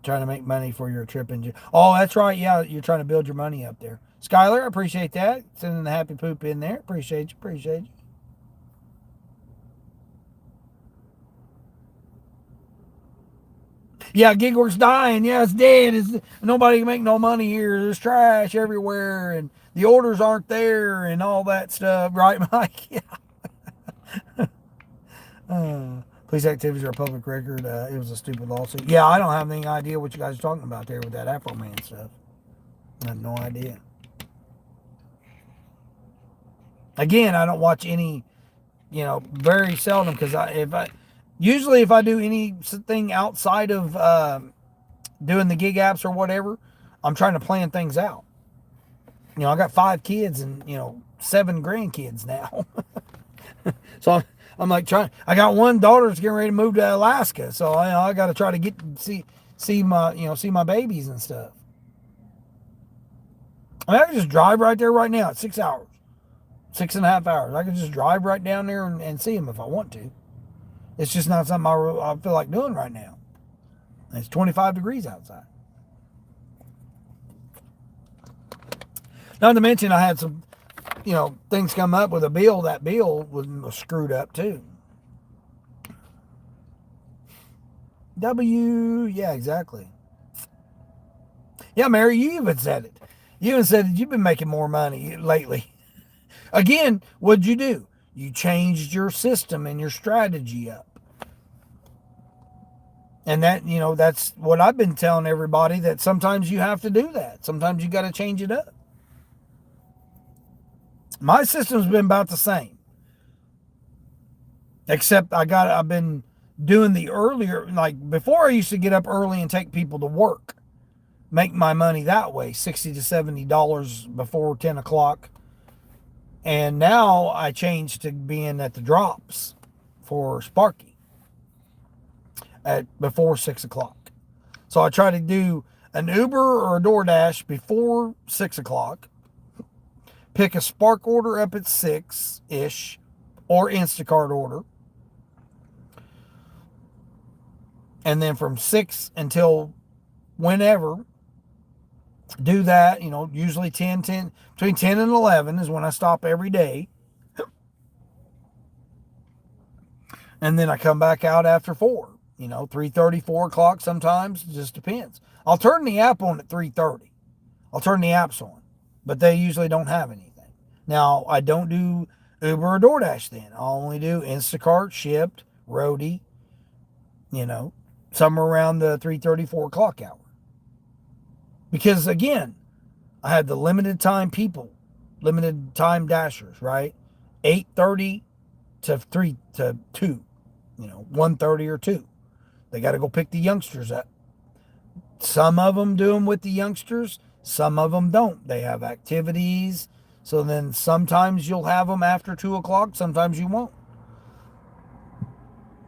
Trying to make money for your trip in. Oh, that's right. Yeah, you're trying to build your money up there. Skylar, I appreciate that. Sending the happy poop in there. Appreciate you. Yeah, Gigwork's dying. Yeah, it's dead. Nobody can make no money here. There's trash everywhere, and the orders aren't there, and all that stuff. Right, Mike? Yeah. Police activities are a public record. It was a stupid lawsuit. Yeah, I don't have any idea what you guys are talking about there with that Afro Man stuff. I have no idea. Again, I don't watch any, very seldom, because usually if I do anything outside of doing the gig apps or whatever, I'm trying to plan things out. I got 5 kids and 7 grandkids now. So I'm like I got one daughter that's getting ready to move to Alaska, so I got to try to see my babies and stuff. I mean, I can just drive right there right now. It's 6 hours, 6.5 hours. I can just drive right down there and see them if I want to. It's just not something I feel like doing right now. It's 25 degrees outside. Not to mention, I had some, things come up with a bill. That bill was screwed up too. Yeah, exactly. Yeah, Mary, you even said it. You even said that you've been making more money lately. Again, what'd you do? You changed your system and your strategy up. And that, that's what I've been telling everybody, that sometimes you have to do that. Sometimes you got to change it up. My system's been about the same. Except I've been doing the earlier, like before I used to get up early and take people to work. Make my money that way, $60 to $70 before 10 o'clock. And now I changed to being at the drops for Sparky before 6 o'clock. So I try to do an Uber or a DoorDash before 6 o'clock. Pick a Spark order up at 6-ish or Instacart order. And then from 6 until whenever, do that, usually 10, between 10 and 11 is when I stop every day. And then I come back out after 4, 3:30, 4 o'clock sometimes, it just depends. I'll turn the app on at 3:30. I'll turn the apps on, but they usually don't have anything. Now, I don't do Uber or DoorDash then. I'll only do Instacart, Shipt, Roadie, somewhere around the 3:30, 4 o'clock hour. Because again, I had the limited time people, limited time dashers, right? 8:30 to 3 to 2, 1:30 or 2. They got to go pick the youngsters up. Some of them do them with the youngsters. Some of them don't. They have activities. So then sometimes you'll have them after 2 o'clock. Sometimes you won't.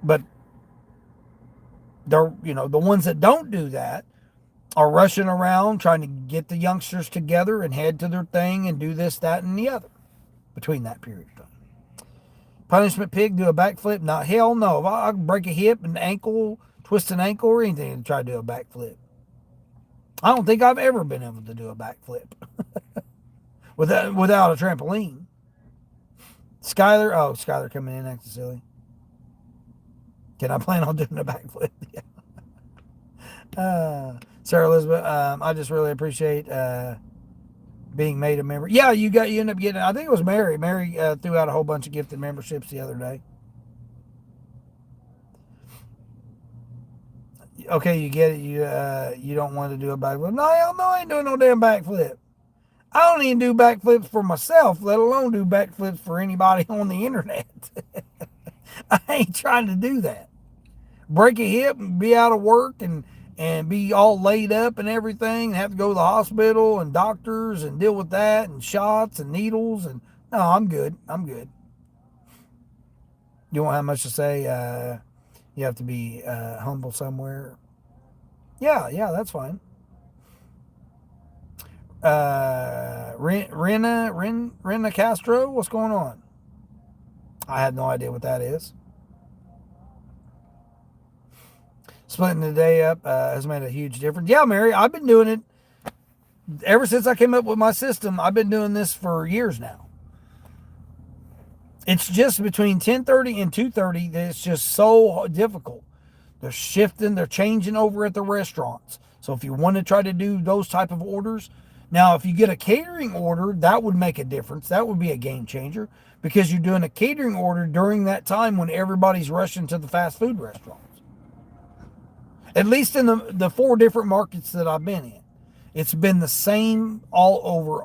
But the ones that don't do that are rushing around trying to get the youngsters together and head to their thing and do this, that, and the other between that period of time. Punishment pig, do a backflip? Not hell no. If I break a hip and ankle, twist an ankle or anything to try to do a backflip. I don't think I've ever been able to do a backflip without a trampoline. Skylar coming in acting silly. Can I plan on doing a backflip? Yeah. Sarah Elizabeth, I just really appreciate being made a member. Yeah, you end up getting, I think it was Mary. Mary threw out a whole bunch of gifted memberships the other day. Okay, you get it. You don't want to do a backflip. No, hell no, I ain't doing no damn backflip. I don't even do backflips for myself, let alone do backflips for anybody on the internet. I ain't trying to do that. Break a hip and be out of work and be all laid up and everything, and have to go to the hospital and doctors and deal with that and shots and needles. And no, I'm good. You won't have much to say. You have to be humble somewhere. Yeah, that's fine. Rena Castro, what's going on? I have no idea what that is. Splitting the day up has made a huge difference. Yeah, Mary, I've been doing it ever since I came up with my system. I've been doing this for years now. It's just between 10:30 and 2:30 that it's just so difficult. They're shifting, they're changing over at the restaurants. So if you want to try to do those type of orders, now if you get a catering order, that would make a difference. That would be a game changer because you're doing a catering order during that time when everybody's rushing to the fast food restaurants. At least in the 4 different markets that I've been in. It's been the same all over.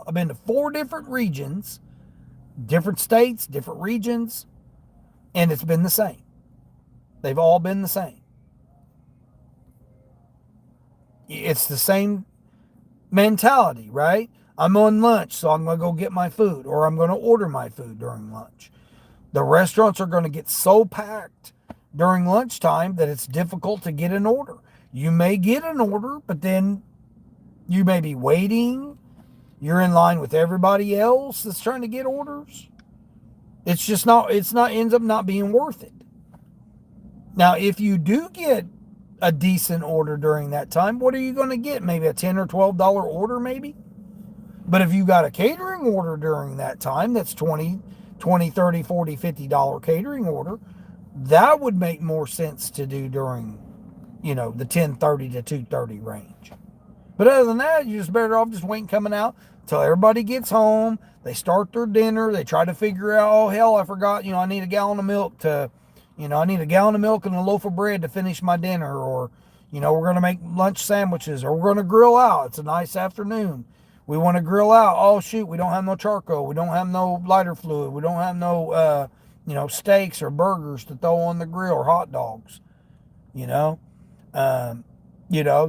I've been to 4 different regions, different states, different regions, and it's been the same. They've all been the same. It's the same mentality, right? I'm on lunch, so I'm going to go get my food, or I'm going to order my food during lunch. The restaurants are going to get so packed during lunchtime that it's difficult to get an order. You may get an order, but then you may be waiting. You're in line with everybody else that's trying to get orders. Ends up not being worth it. Now, if you do get a decent order during that time, what are you going to get? Maybe a $10 or $12 order, maybe? But if you got a catering order during that time, that's $20, $30, $40, $50 catering order, that would make more sense to do during, the 10:30 to 2:30 range. But other than that, you're just better off just waiting coming out till everybody gets home. They start their dinner. They try to figure out, oh, hell, I forgot, I need a gallon of milk and a loaf of bread to finish my dinner. Or, we're going to make lunch sandwiches, or we're going to grill out. It's a nice afternoon. We want to grill out. Oh, shoot, we don't have no charcoal. We don't have no lighter fluid. We don't have no, steaks or burgers to throw on the grill, or hot dogs. The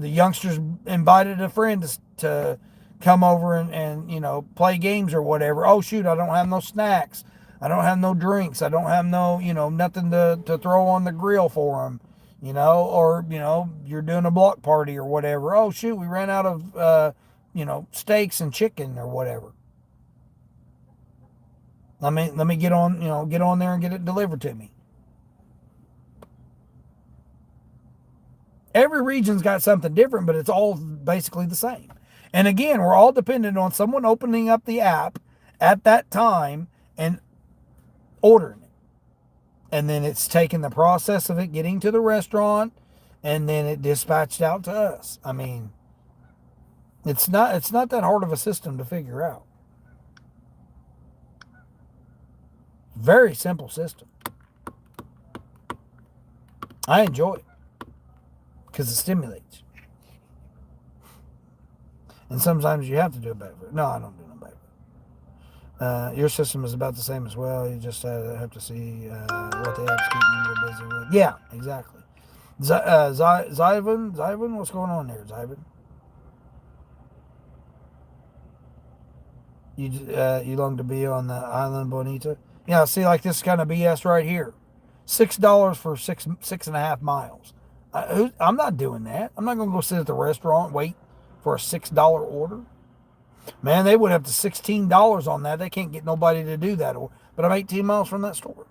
youngsters invited a friend to come over and play games or whatever. Oh, shoot, I don't have no snacks. I don't have no drinks. I don't have no, nothing to throw on the grill for them, or, you're doing a block party or whatever. Oh, shoot, we ran out of, steaks and chicken or whatever. Let me get on there and get it delivered to me. Every region's got something different, but it's all basically the same. And again, we're all dependent on someone opening up the app at that time and ordering it. And then it's taking the process of it getting to the restaurant, and then it dispatched out to us. I mean, it's not that hard of a system to figure out. Very simple system. I enjoy it because it stimulates. And sometimes you have to do a backflip. No, I don't do no backflip. Your system is about the same as well. You just have to see what the app's keeping you busy with. Yeah, exactly. Zyvan, what's going on there, Zyvan? You long to be on the Island Bonita? Yeah, see, like this kind of BS right here. $6 for six and a half miles. I'm not doing that. I'm not going to go sit at the restaurant and wait for a $6 order. Man, they would have to $16 on that. They can't get nobody to do that. But I'm 18 miles from that store.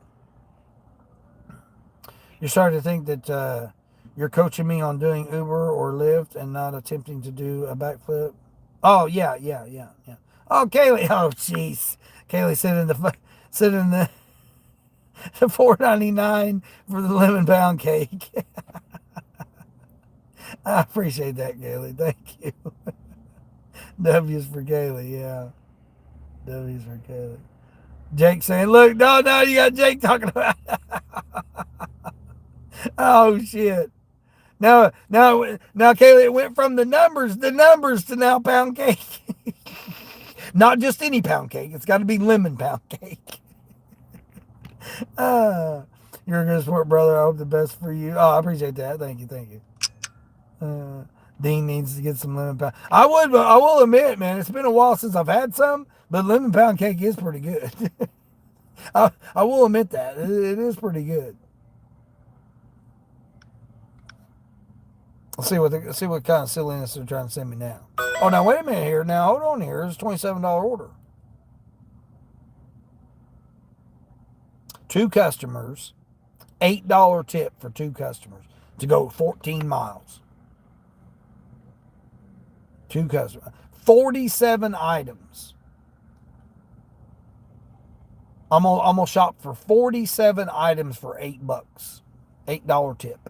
You're starting to think that you're coaching me on doing Uber or Lyft and not attempting to do a backflip. Oh yeah. Oh, Kaylee. Oh, jeez. Kaylee sit in the the $4.99 for the lemon pound cake. I appreciate that, Kaylee. Thank you. W's for Kaylee, yeah. W's for Kaylee. Jake saying, look, no, you got Jake talking about oh shit. Now, Kaylee, it went from the numbers to now pound cake. Not just any pound cake. It's got to be lemon pound cake. You're a good sport, brother. I hope the best for you. Oh, I appreciate that. Thank you. Dean needs to get some lemon pound. I will admit, man, it's been a while since I've had some, but lemon pound cake is pretty good. I will admit that. It is pretty good. Let's see what kind of silliness they're trying to send me now. Oh, now wait a minute here. Now hold on here. It's a $27 order. 2 customers, $8 tip for 2 customers to go 14 miles. 2 customers, 47 items. I'm gonna shop for 47 items for $8, $8 tip,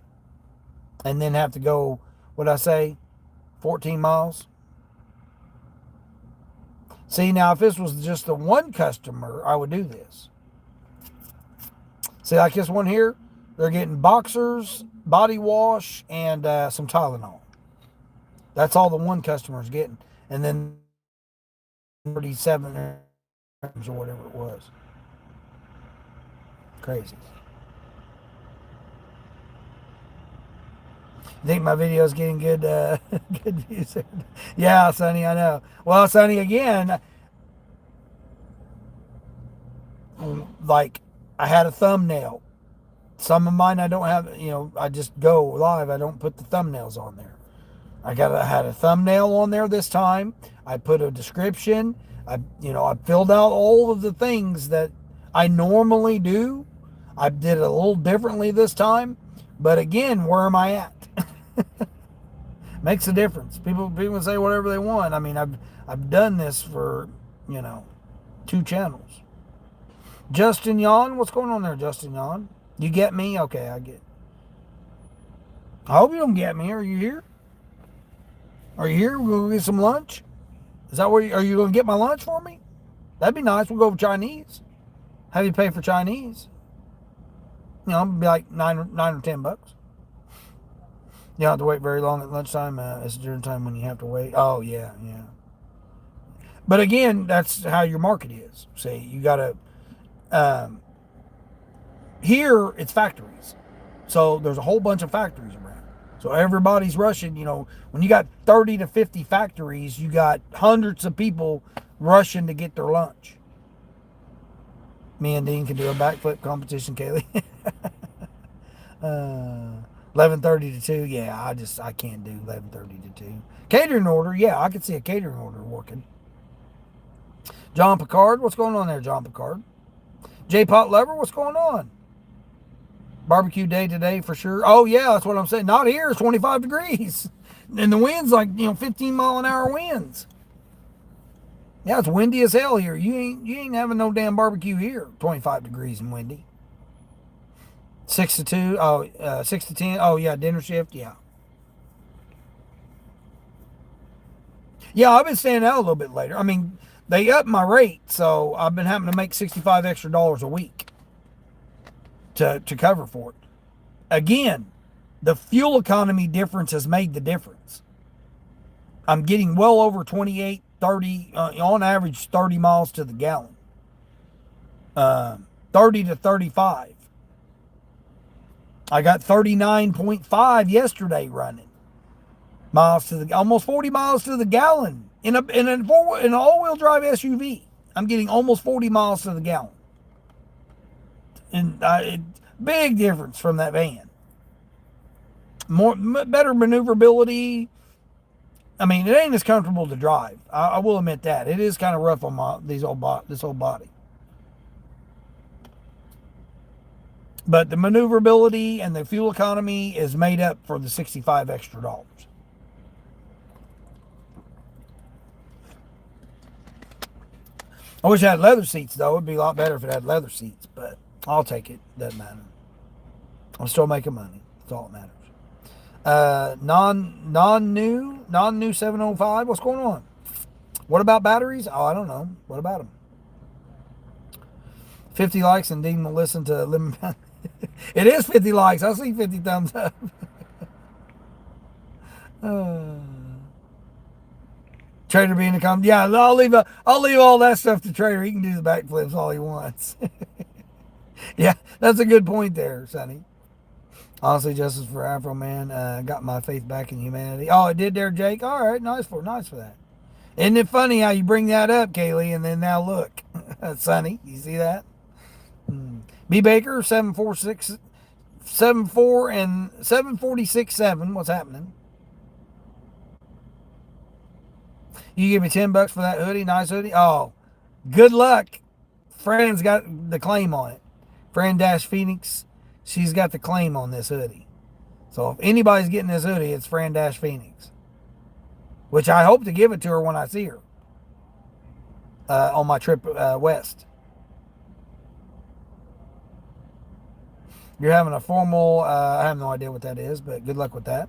and then have to go. What'd I say? 14 miles. See, now if this was just the one customer, I would do this. See, like this one here, they're getting boxers, body wash, and some Tylenol. That's all the one customer's getting. And then 37 or whatever it was. Crazy. You think my video's getting good good views? Yeah, Sonny, I know. Well, Sonny, again, like, I had a thumbnail. Some of mine I don't have, I just go live. I don't put the thumbnails on there. I had a thumbnail on there this time. I put a description. I filled out all of the things that I normally do. I did it a little differently this time. But again, where am I at? Makes a difference. People can say whatever they want. I mean, I've done this for, 2 channels. Justin Yon, what's going on there, Justin Yon? You get me? Okay, I get. I hope you don't get me. Are you here? Are you here? We're gonna get some lunch. Is that where? Are you gonna get my lunch for me? That'd be nice. We'll go for Chinese. Have you pay for Chinese? It'll be like $9 or $10. You don't have to wait very long at lunchtime. It's during time when you have to wait. Oh yeah. But again, that's how your market is. See, you gotta. Here it's factories, so there's a whole bunch of factories around. So everybody's rushing. When you got 30 to 50 factories, you got hundreds of people rushing to get their lunch. Me and Dean can do a backflip competition, Kaylee. 11:30 to 2. Yeah, I can't do 11:30 to 2. Catering order, yeah, I could see a catering order working. John Picard, what's going on there, John Picard? J Pot Lover, what's going on? Barbecue day today for sure. Oh yeah, that's what I'm saying. Not here. It's 25 degrees, and the wind's like 15 mile an hour winds. Yeah, it's windy as hell here. You ain't having no damn barbecue here. 25 degrees and windy. 6 to 2. Oh, 6 to 10. Oh yeah, dinner shift. Yeah. Yeah, I've been staying out a little bit later. I mean, they upped my rate, so I've been having to make $65 extra a week to cover for it. Again, the fuel economy difference has made the difference. I'm getting well over 28, 30, on average 30 miles to the gallon. 30 to 35. I got 39.5 yesterday running. Miles to almost 40 miles to the gallon in an all-wheel drive SUV. I'm getting almost 40 miles to the gallon. And big difference from that van. better maneuverability. I mean, it ain't as comfortable to drive. I will admit that it is kind of rough on this whole body. But the maneuverability and the fuel economy is made up for the $65 extra. I wish it had leather seats, though. It'd be a lot better if it had leather seats, but I'll take it. Doesn't matter. I'm still making money. That's all that matters. Non-new 705. What's going on? What about batteries? Oh, I don't know. What about them? 50 likes and Dean will listen to Lemon Pound. It is 50 likes. I see 50 thumbs up. Trader being the comment. Yeah, I'll leave all that stuff to Trader. He can do the backflips all he wants. Yeah, that's a good point there, Sonny. Honestly, justice for Afro Man. Got my faith back in humanity. Oh, it did there, Jake. All right, nice for that. Isn't it funny how you bring that up, Kaylee, and then now look, Sonny, you see that? B Baker 744 and 746.7. What's happening? You give me $10 for that hoodie, nice hoodie. Oh, good luck. Fran's got the claim on it. Fran-Phoenix, she's got the claim on this hoodie. So if anybody's getting this hoodie, it's Fran-Phoenix. Which I hope to give it to her when I see her. On my trip west. You're having a formal, I have no idea what that is, but good luck with that.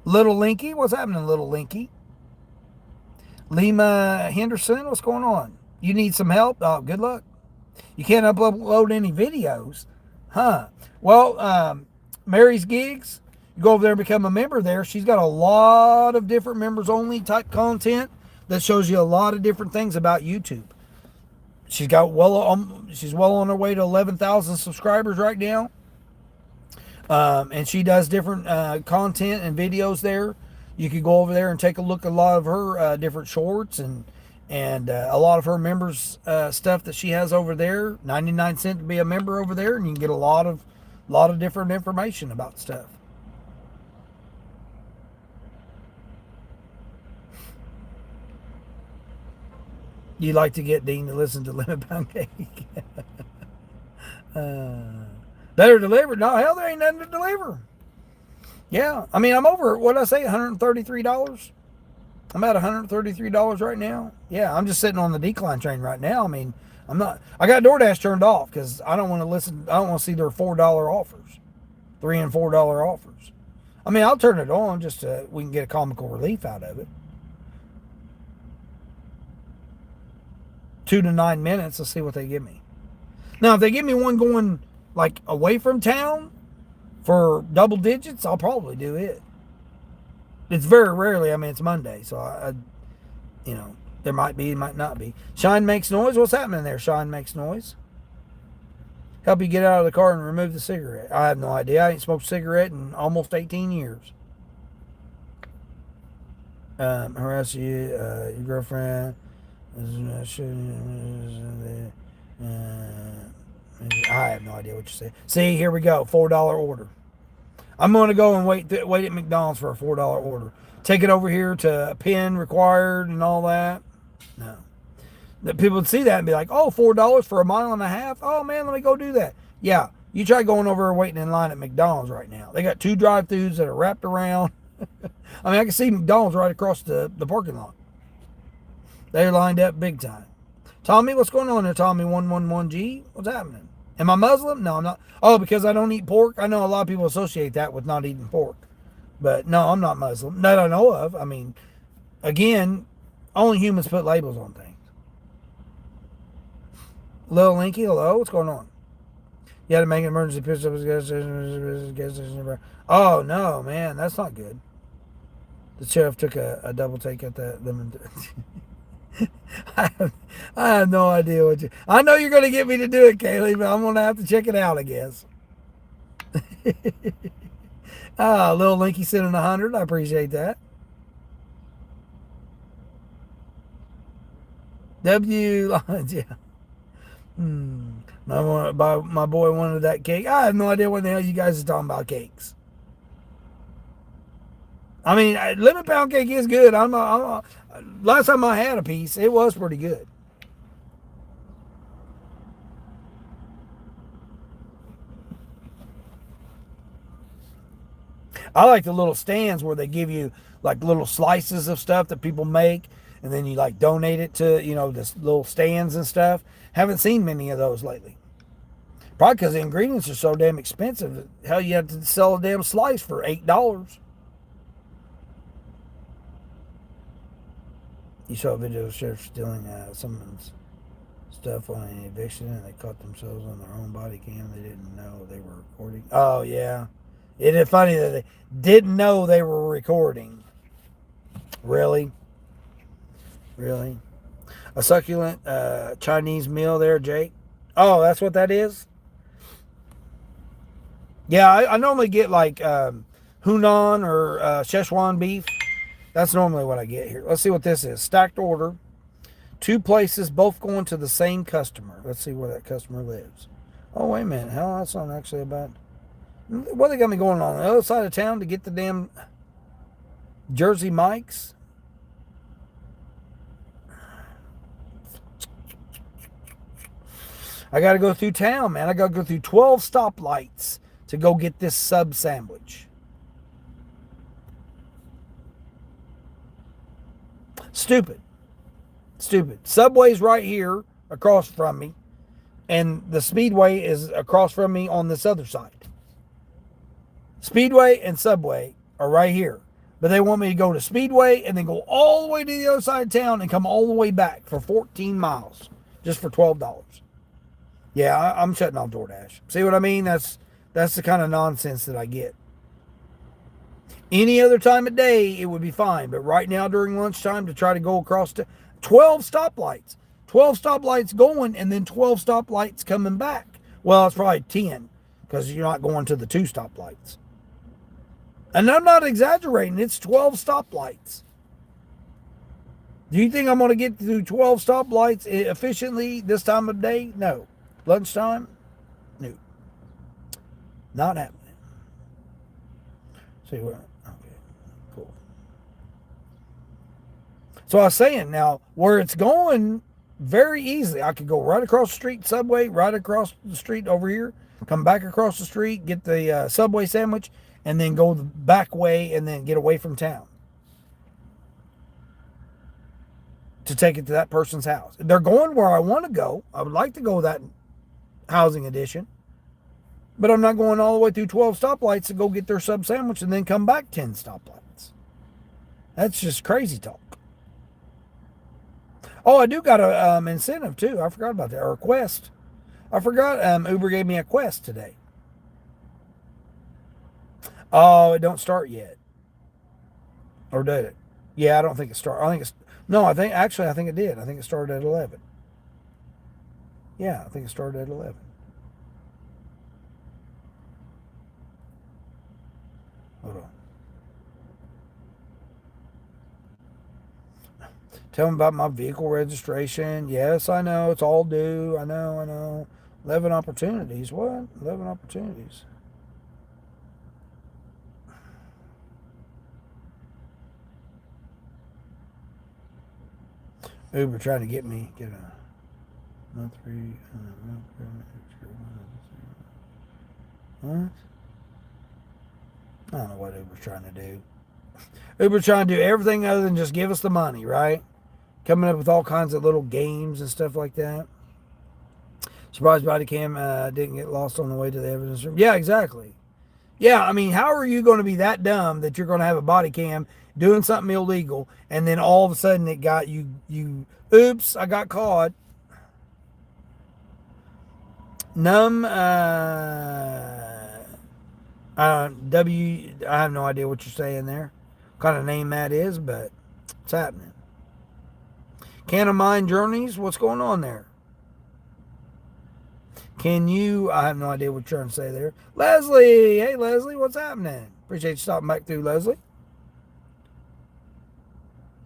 Little Linky, what's happening, Little Linky? Lima Henderson, what's going on? You need some help? Oh, good luck. You can't upload any videos? Huh. Well, Mary's Gigs, you go over there and become a member there. She's got a lot of different members only type content that shows you a lot of different things about YouTube. She's well on her way to 11,000 subscribers right now. And she does different content and videos there. You could go over there and take a look at a lot of her different shorts and a lot of her members stuff that she has over there. 99 cents to be a member over there, and you can get a lot of different information about stuff. You'd like to get Dean to listen to Lemon Pound Cake. Better delivered? No, hell, there ain't nothing to deliver. Yeah, I mean, I'm over, what did I say, $133? I'm at $133 right now. Yeah, I'm just sitting on the decline train right now. I mean, I got DoorDash turned off because I don't want to see their $4 offers, $3 and $4 offers. I mean, I'll turn it on just so we can get a comical relief out of it. 2 to 9 minutes, let's see what they give me. Now, if they give me one going like away from town for double digits, I'll probably do it. It's very rarely, I mean, it's Monday, so I there might be, might not be. Shine makes noise. What's happening there? Shine makes noise. Help you get out of the car and remove the cigarette. I have no idea. I ain't smoked a cigarette in almost 18 years. Harass you, your girlfriend. I have no idea what you said. See, here we go. $4 order. I'm going to go and wait at McDonald's for a $4 order. Take it over here to PIN required and all that. No. That people would see that and be like, oh, $4 for a mile and a half? Oh, man, let me go do that. Yeah, you try going over and waiting in line at McDonald's right now. They got 2 drive-thrus that are wrapped around. I mean, I can see McDonald's right across the parking lot. They're lined up big time. Tommy, what's going on there, Tommy 111G? What's happening? Am I Muslim? No, I'm not. Oh, because I don't eat pork? I know a lot of people associate that with not eating pork. But no, I'm not Muslim. That I know of. I mean, again, only humans put labels on things. Lil Linky, hello? What's going on? You had to make an emergency pitch up. Oh, no, man. That's not good. The sheriff took a double take at the lemon. I have no idea what you... I know you're going to get me to do it, Kaylee, but I'm going to have to check it out, I guess. Little Linky sending 100. I appreciate that. Yeah. My boy wanted that cake. I have no idea what the hell you guys are talking about cakes. I mean, lemon pound cake is good. Last time I had a piece, it was pretty good. I like the little stands where they give you like little slices of stuff that people make, and then you like donate it to, this little stands and stuff. Haven't seen many of those lately. Probably because the ingredients are so damn expensive. Hell, you have to sell a damn slice for $8. You saw a video of sheriff stealing someone's stuff on an eviction, and they caught themselves on their own body cam. They didn't know they were recording. Oh yeah, it is funny that they didn't know they were recording. Really, really, a succulent Chinese meal there, Jake. Oh, that's what that is. Yeah, I normally get like Hunan or Szechuan beef. That's normally what I get here. Let's see what this is. Stacked order. 2 places, both going to the same customer. Let's see where that customer lives. Oh, wait a minute. Hell, that's not actually about... What they got me going on the other side of town to get the damn Jersey Mike's? I got to go through town, man. I got to go through 12 stoplights to go get this sub sandwich. Stupid. Subway's right here across from me, and the Speedway is across from me on this other side. Speedway and Subway are right here, but they want me to go to Speedway and then go all the way to the other side of town and come all the way back for 14 miles just for $12. Yeah, I'm shutting off DoorDash. See what I mean? That's the kind of nonsense that I get. Any other time of day, it would be fine. But right now, during lunchtime, to try to go across to 12 stoplights. 12 stoplights going, and then 12 stoplights coming back. Well, it's probably 10, because you're not going to the 2 stoplights. And I'm not exaggerating. It's 12 stoplights. Do you think I'm going to get through 12 stoplights efficiently this time of day? No. Lunchtime? No. Not happening. See where? Okay, cool. So I was saying now, where it's going very easily, I could go right across the street, Subway, right across the street over here, come back across the street, get the Subway sandwich, and then go the back way and then get away from town to take it to that person's house. They're going where I want to go. I would like to go that housing addition, but I'm not going all the way through 12 stoplights to go get their sub sandwich and then come back 10 stoplights. That's just crazy talk. Oh, I do got a incentive too. I forgot about that. Or a quest. I forgot Uber gave me a quest today. Oh, it don't start yet. Or did it? Yeah, I don't think it started. I think it did. I think it started at 11. Yeah, I think it started at 11. Hold on. Tell them about my vehicle registration. Yes, I know. It's all due. I know. 11 opportunities. What? 11 opportunities. Uber trying to get a month free. What? I don't know what Uber's trying to do. Uber's trying to do everything other than just give us the money, right? Coming up with all kinds of little games and stuff like that. Surprised body cam didn't get lost on the way to the evidence room. Yeah, exactly. Yeah, I mean, how are you going to be that dumb that you're going to have a body cam doing something illegal, and then all of a sudden it got you, oops, I got caught. I have no idea what you're saying there. What kind of name that is, but it's happening. Can of Mind Journeys, what's going on there? I have no idea what you're trying to say there. Leslie, hey Leslie, what's happening? Appreciate you stopping back through, Leslie.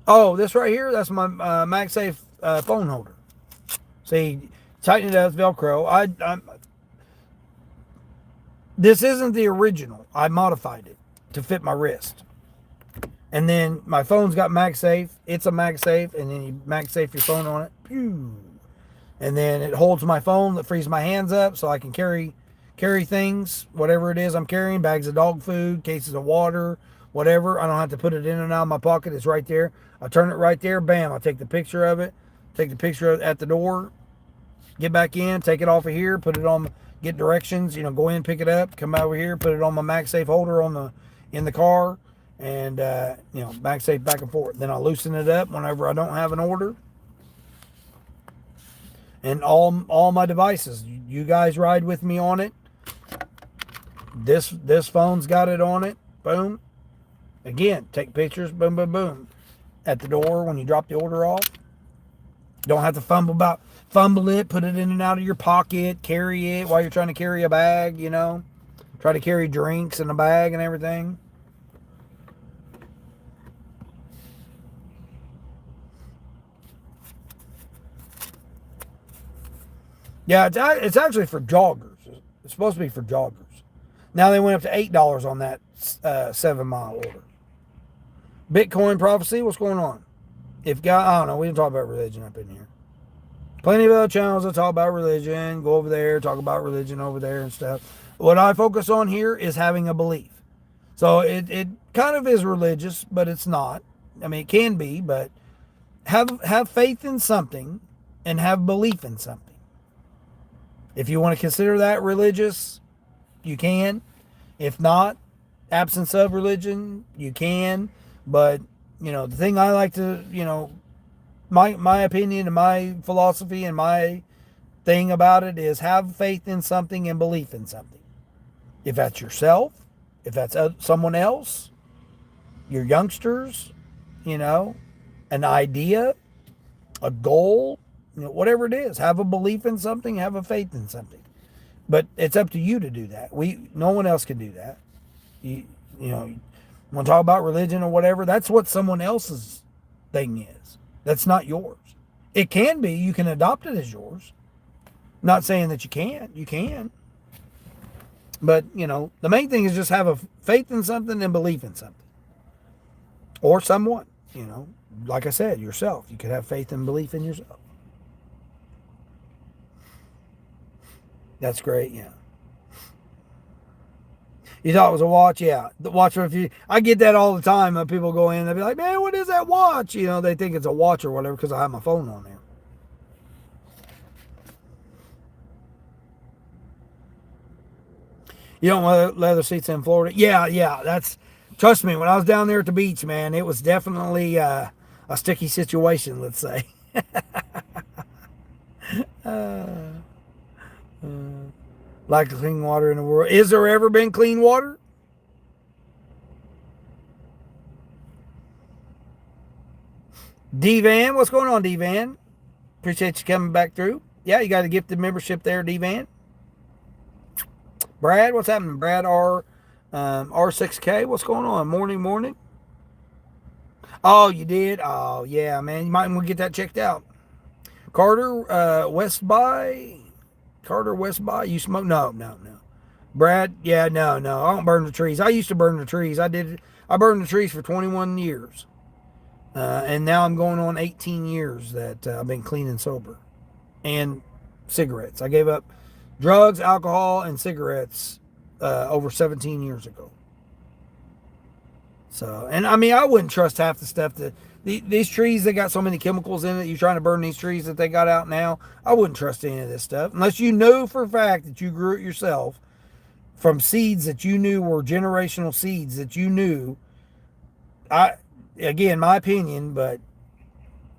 Oh, this right here, that's my MagSafe phone holder. See, tighten it up, Velcro. This isn't the original. I modified it to fit my wrist. And then my phone's got MagSafe. It's a MagSafe, and then you MagSafe your phone on it. Pew. And then it holds my phone that frees my hands up so I can carry things, whatever it is I'm carrying, bags of dog food, cases of water, whatever. I don't have to put it in and out of my pocket. It's right there. I turn it right there. Bam. I take the picture of it. Take the picture of it at the door. Get back in. Take it off of here. Put it on. Get directions. Go in, pick it up. Come over here. Put it on my MagSafe holder in the car. And, MagSafe back and forth. Then I loosen it up whenever I don't have an order. And all my devices. You guys ride with me on it. This phone's got it on it. Boom. Again, take pictures. Boom, boom, boom. At the door when you drop the order off. Don't have to fumble it, put it in and out of your pocket, carry it while you're trying to carry a bag, Try to carry drinks in a bag and everything. Yeah, it's actually for joggers. It's supposed to be for joggers. Now they went up to $8 on that 7-mile order. Bitcoin prophecy, what's going on? I don't know, we didn't talk about religion up in here. Plenty of other channels that talk about religion. Go over there, talk about religion over there and stuff. What I focus on here is having a belief. So it kind of is religious, but it's not. I mean, it can be, but have faith in something and have belief in something. If you want to consider that religious, you can. If not, absence of religion, you can. But, the thing I like to, my opinion and my philosophy and my thing about it is have faith in something and belief in something. If that's yourself, if that's someone else, your youngsters, an idea, a goal, whatever it is, have a belief in something, have a faith in something. But it's up to you to do that. No one else can do that. You want to talk about religion or whatever, that's what someone else's thing is. That's not yours. It can be. You can adopt it as yours. Not saying that you can't. You can. But, the main thing is just have a faith in something and belief in something. Or someone, Like I said, yourself. You could have faith and belief in yourself. That's great, yeah. You thought it was a watch? Yeah. The watch review. I get that all the time. People go in, they'll be like, man, what is that watch? They think it's a watch or whatever because I have my phone on there. You don't want leather seats in Florida? Yeah. Trust me, when I was down there at the beach, man, it was definitely a sticky situation, let's say. Like the clean water in the world. Is there ever been clean water? D-Van, what's going on, D-Van? Appreciate you coming back through. Yeah, you got a gifted membership there, D-Van. Brad, what's happening? Brad R6K, what's going on? Morning. Oh, you did? Oh, yeah, man. You might want to get that checked out. Carter, West by. You smoke? No. Brad, yeah, no. I don't burn the trees. I used to burn the trees. I burned the trees for 21 years. And now I'm going on 18 years that I've been clean and sober. And cigarettes. I gave up drugs, alcohol, and cigarettes over 17 years ago. So, and I mean, I wouldn't trust half the stuff that these trees, they got so many chemicals in it. You're trying to burn these trees that they got out now. I wouldn't trust any of this stuff unless you know for a fact that you grew it yourself from seeds that you knew were generational seeds that you knew. Again, my opinion, but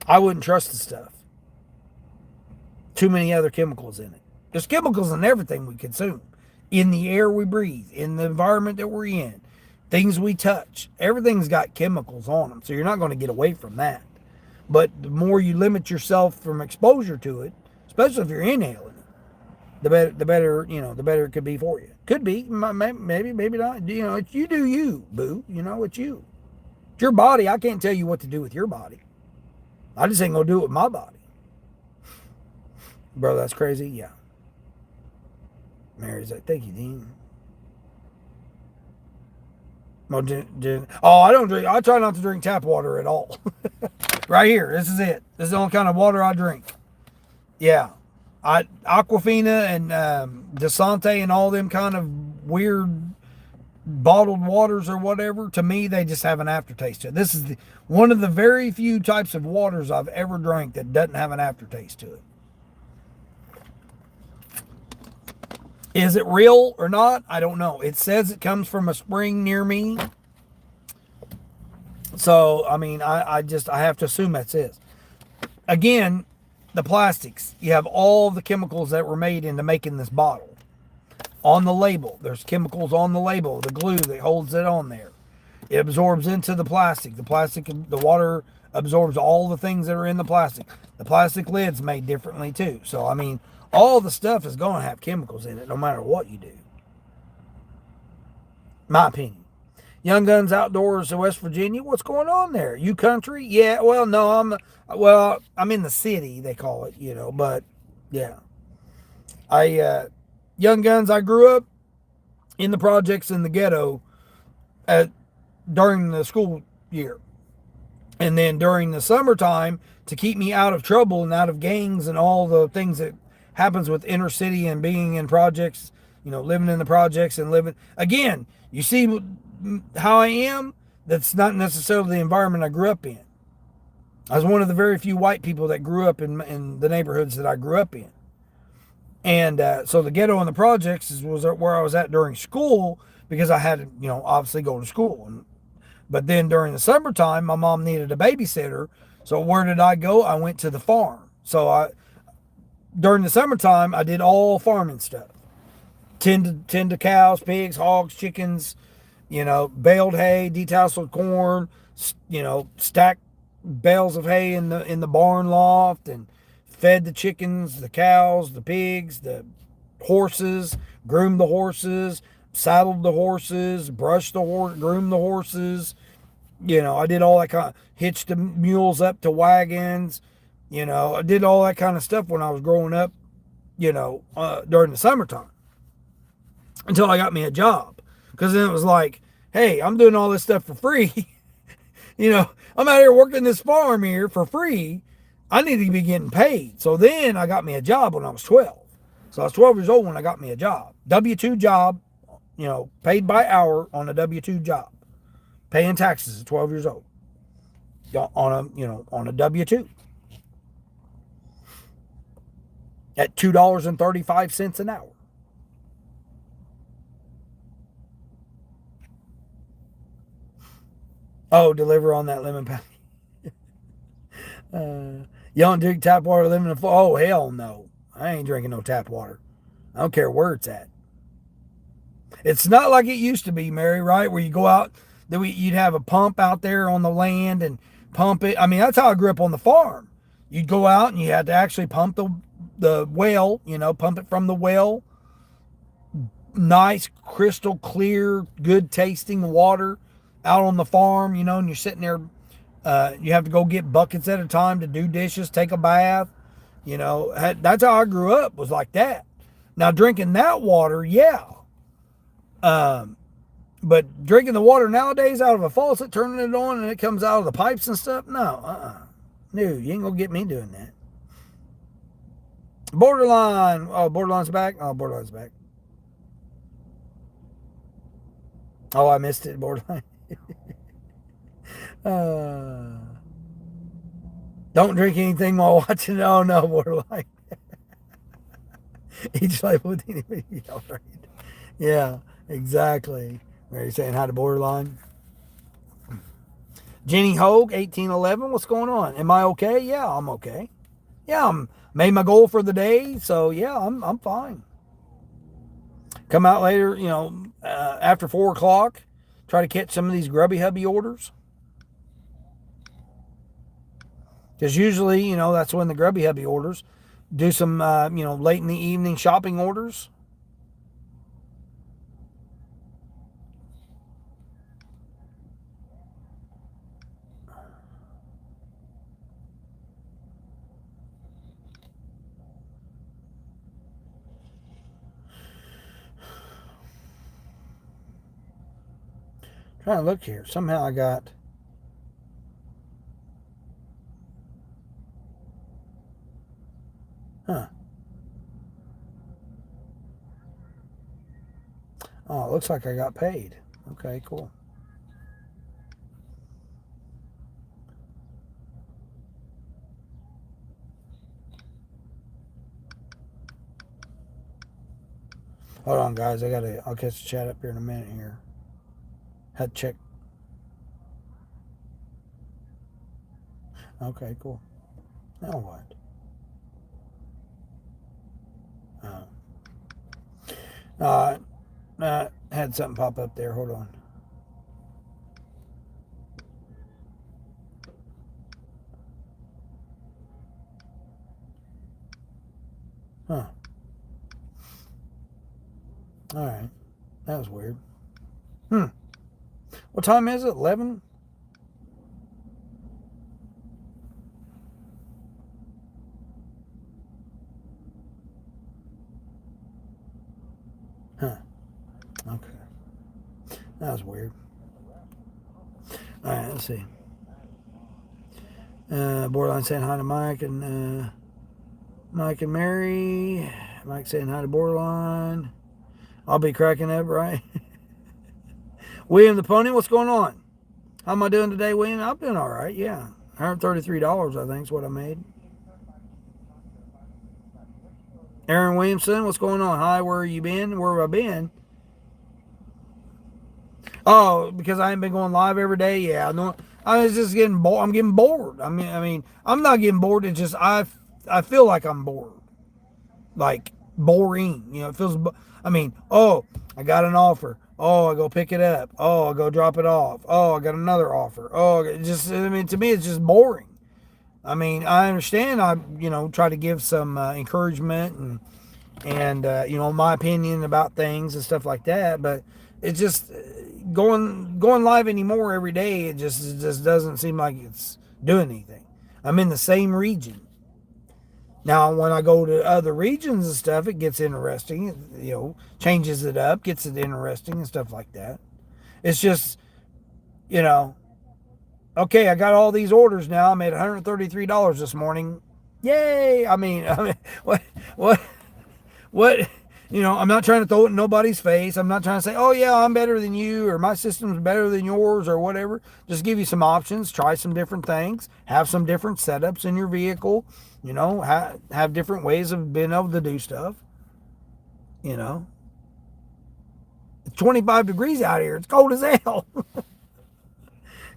I wouldn't trust the stuff. Too many other chemicals in it. There's chemicals in everything we consume, in the air we breathe, in the environment that we're in. Things we touch, everything's got chemicals on them, so you're not going to get away from that. But the more you limit yourself from exposure to it, especially if you're inhaling it, the better it could be for you. Could be, maybe not. It's you do you, boo. It's you. It's your body. I can't tell you what to do with your body. I just ain't gonna do it with my body. Bro, that's crazy. Yeah. Mary's like, thank you, Dean. No, oh, I don't drink. I try not to drink tap water at all. Right here. This is it. This is the only kind of water I drink. Yeah. Aquafina and Desante and all them kind of weird bottled waters or whatever, to me, they just have an aftertaste to it. This is one of the very few types of waters I've ever drank that doesn't have an aftertaste to it. Is it real or not? I don't know. It says it comes from a spring near me. So, I mean, I have to assume that's it. Again, the plastics. You have all the chemicals that were made into making this bottle. On the label, there's chemicals on the label, the glue that holds it on there. It absorbs into the plastic. The water absorbs all the things that are in the plastic. The plastic lid's made differently too. So, I mean, all the stuff is going to have chemicals in it no matter what you do. My opinion. Young Guns Outdoors in West Virginia. What's going on there? You country? Yeah, well, no, I'm in the city, they call it, but yeah. Young Guns, I grew up in the projects in the ghetto during the school year. And then during the summertime, to keep me out of trouble and out of gangs and all the things that happens with inner city and being in projects, living in the projects and living. Again, you see how I am? That's not necessarily the environment I grew up in. I was one of the very few white people that grew up in the neighborhoods that I grew up in. And so the ghetto and the projects was where I was at during school because I had to, obviously go to school. But then during the summertime, my mom needed a babysitter. So where did I go? I went to the farm. So during the summertime, I did all farming stuff. Tend to cows, pigs, hogs, chickens, baled hay, detasseled corn, stacked bales of hay in the barn loft and fed the chickens, the cows, the pigs, the horses, groomed the horses, saddled the horses, brushed the horse, groomed the horses. I did all that hitched the mules up to wagons. I did all that kind of stuff when I was growing up, during the summertime. Until I got me a job. Because then it was like, hey, I'm doing all this stuff for free. I'm out here working this farm here for free. I need to be getting paid. So then I got me a job when I was 12. So I was 12 years old when I got me a job. W-2 job, paid by hour on a W-2 job. Paying taxes at 12 years old. On a W-2. At $2.35 an hour. Oh, deliver on that lemon patty. You don't drink tap water living in a Oh, hell no. I ain't drinking no tap water. I don't care where it's at. It's not like it used to be, Mary, right? Where you go out, you'd have a pump out there on the land and pump it. I mean, that's how I grew up on the farm. You'd go out and you had to actually pump the well, pump it from the well. Nice, crystal clear, good tasting water out on the farm, and you're sitting there. You have to go get buckets at a time to do dishes, take a bath. That's how I grew up, was like that. Now, drinking that water, yeah. But drinking the water nowadays out of a faucet, turning it on, and it comes out of the pipes and stuff, no, No, you ain't gonna get me doing that. Borderline. Oh, Borderline's back? Oh, Borderline's back. Oh, I missed it, Borderline. Don't drink anything while watching it. Oh, no, Borderline. Each life with anybody. Right. Yeah, exactly. Are you saying hi to Borderline? Jenny Hogue, 1811. What's going on? Am I okay? Yeah, I'm okay. Yeah, I'm made my goal for the day. So, yeah, I'm fine. Come out later, after 4 o'clock. Try to catch some of these Grubby Hubby orders. Because usually, that's when the Grubby Hubby orders. Do some, late in the evening shopping orders. Trying to look here. Somehow I got. Huh. Oh, it looks like I got paid. Okay, cool. Hold on, guys. I'll catch the chat up here in a minute here. Had to check. Okay, cool. Now what? Had something pop up there. Hold on. Huh. All right. That was weird. What time is it? 11? Huh. Okay. That was weird. All right, let's see. Borderline saying hi to Mike and Mary. Mike saying hi to Borderline. I'll be cracking up, right? William the Pony, what's going on? How am I doing today, William? I'm doing all right, yeah. $133, I think, is what I made. Aaron Williamson, what's going on? Hi, where you been? Where have I been? Oh, because I ain't been going live every day. Yeah, no, I was just getting bored. I'm getting bored. I mean, I'm not getting bored. It's just I feel like I'm bored, like boring. You know, it feels. I mean, oh, I got an offer. Oh, I go pick it up. Oh, I go drop it off. Oh, I got another offer. Oh, I mean, to me, it's just boring. I mean, I understand. I try to give some encouragement and my opinion about things and stuff like that, but it's just going live anymore every day. It just doesn't seem like it's doing anything. I'm in the same region now. When I go to other regions and stuff, it gets interesting. Changes it up, gets it interesting and stuff like that. It's just okay, I got all these orders now. I made $133 this morning. Yay! I mean, what? I'm not trying to throw it in nobody's face. I'm not trying to say, oh yeah, I'm better than you, or my system's better than yours, or whatever. Just give you some options, try some different things, have some different setups in your vehicle. Have different ways of being able to do stuff. It's 25 degrees out here. It's cold as hell.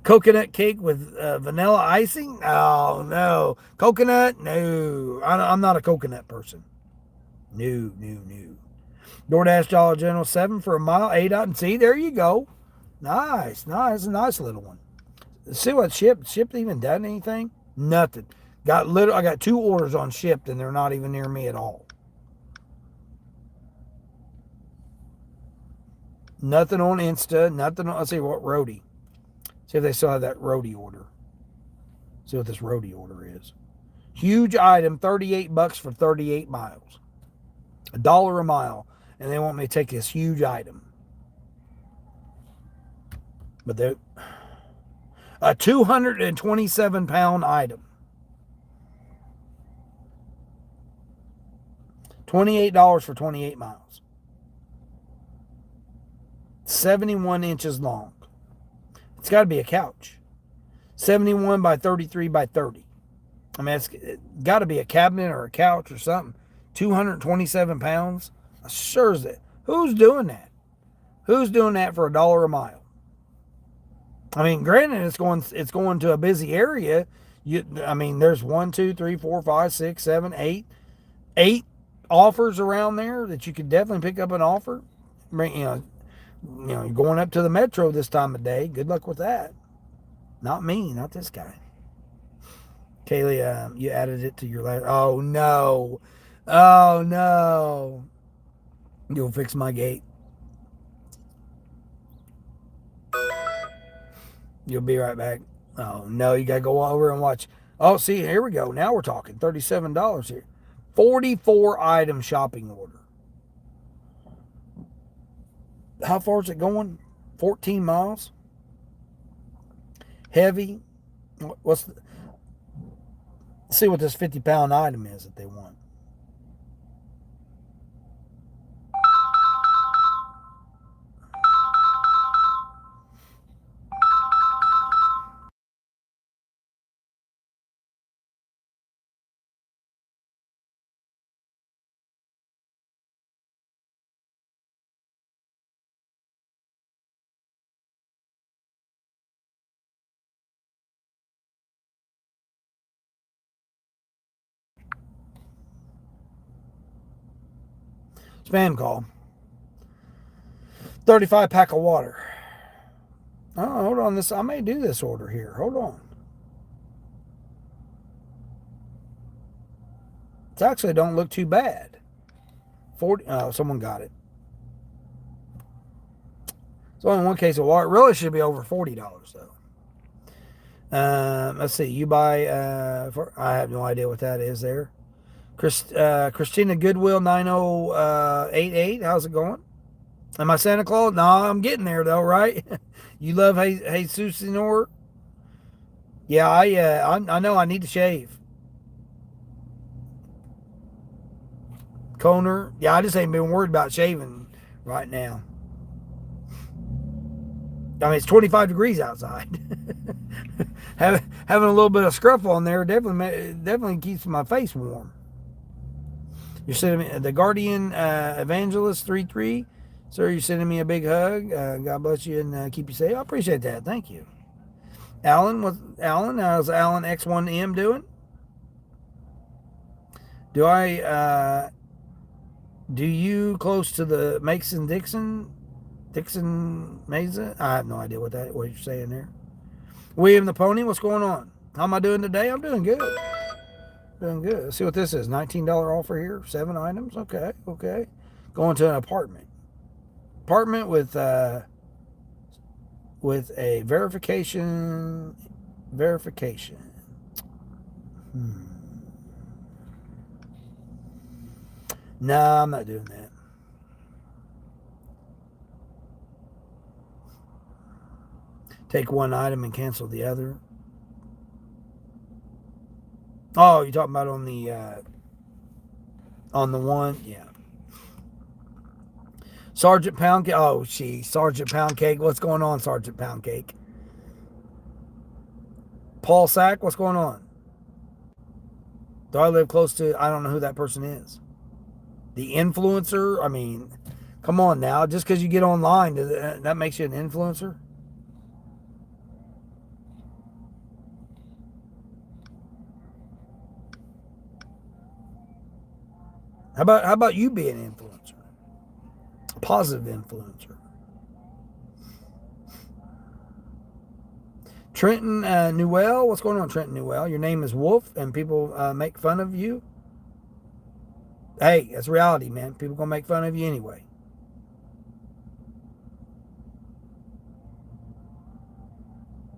Coconut cake with vanilla icing? Oh, no. Coconut? No. I'm not a coconut person. No. DoorDash Dollar General 7 for a mile, 8 out. And see, there you go. Nice. A nice little one. See what shipped? Shipped even done anything? Nothing. I got 2 orders on shipped, and they're not even near me at all. Nothing on Insta. Nothing on, let's see what Roadie. See if they still have that roadie order. See what this roadie order is. Huge item, $38 for 38 miles. $1 a mile. And they want me to take this huge item. But they're a 227 pound item. $28 for 28 miles. 71 inches long. It's got to be a couch. 71 by 33 by 30. I mean, it's got to be a cabinet or a couch or something. 227 pounds. Sure as that. Who's doing that? Who's doing that for $1 a mile? I mean, granted, it's going to a busy area. There's 1, 2, 3, 4, 5, 6, 7, 8 offers around there that you could definitely pick up an offer. You're going up to the metro this time of day. Good luck with that. Not me, not this guy. Kaylee, you added it to your letter. Oh no. You'll fix my gate. You'll be right back. Oh no, you gotta go over and watch. Oh, see, here we go. Now we're talking $37 here. 44 item shopping order. How far is it going? 14 miles? Heavy. What's the, see what this 50-pound item is that they want. Spam call. 35 pack of water. Oh, hold on. I may do this order here. Hold on. It actually don't look too bad. 40. Oh, someone got it. It's only one case of water. It really should be over $40 though. Let's see. You buy. I have no idea what that is there. Christina Goodwill 9088. How's it going? Am I Santa Claus? No, I'm getting there though, right? You love Jesus Senor? Yeah, I know I need to shave. Coner. Yeah, I just ain't been worried about shaving right now. I mean, it's 25 degrees outside. having a little bit of scruff on there definitely keeps my face warm. You're sending me the Guardian Evangelist 33. Sir, you're sending me a big hug. God bless you and keep you safe. I appreciate that. Thank you. Alan, how's Alan X1M doing? Do you close to the Dixon Mesa? I have no idea what you're saying there. William the Pony, what's going on? How am I doing today? I'm doing good. Doing good. Let's see what this is. $19 offer here. 7 items. Okay. Going to an apartment. Apartment with a verification. No, I'm not doing that. Take one item and cancel the other. Oh, you're talking about on the one? Yeah. Sergeant Pound Cake. Oh, Sergeant Pound Cake. What's going on, Sergeant Pound Cake? Paul Sack, what's going on? Do I live close to, I don't know who that person is. The influencer? I mean, come on now. Just because you get online, that makes you an influencer? How about you be an influencer? A positive influencer. Trenton Newell, what's going on, Trenton Newell? Your name is Wolf, and people make fun of you. Hey, that's reality, man. People gonna make fun of you anyway.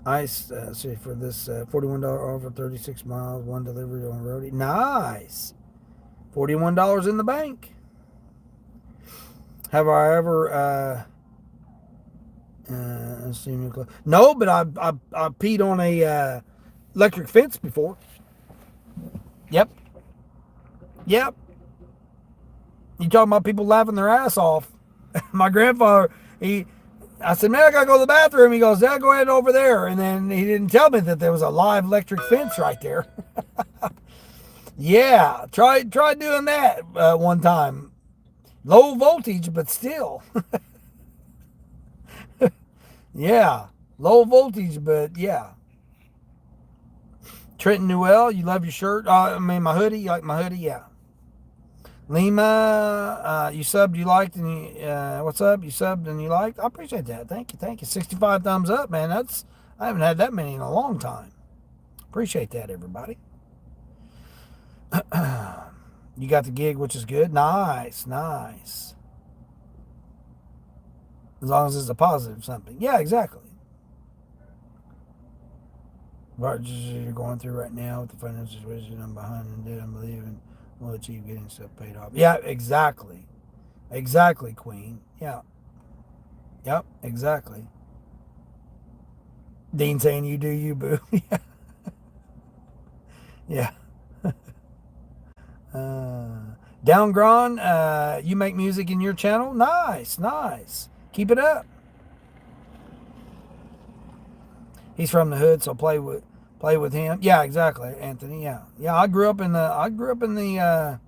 Nice. See, for this $41 offer, 36 miles, one delivery on roadie. Nice. $41 in the bank. Have I ever no, but I peed on a electric fence before. Yep. You talking about people laughing their ass off? My grandfather, I said, man, I gotta go to the bathroom. He goes, yeah, go ahead over there. And then he didn't tell me that there was a live electric fence right there. Yeah, try doing that one time. Low voltage, but still. Yeah, low voltage, but yeah. Trenton Newell, you love your shirt? My hoodie. You like my hoodie? Yeah. Lima, you subbed, you liked, and what's up? You subbed and you liked. I appreciate that. Thank you. 65 thumbs up, man. I haven't had that many in a long time. Appreciate that, everybody. You got the gig, which is good. Nice. As long as it's a positive something. Yeah, exactly. What you're going through right now with the financial situation, I'm behind and dead, I'm believing we'll achieve getting stuff paid off. Yeah, exactly, Queen. Yeah. Yep, exactly. Dean saying you do you, boo. Yeah. Downgron, you make music in your channel? Nice, nice. Keep it up. He's from the hood, so play with him. Yeah, exactly, Anthony. Yeah, yeah. I grew up in the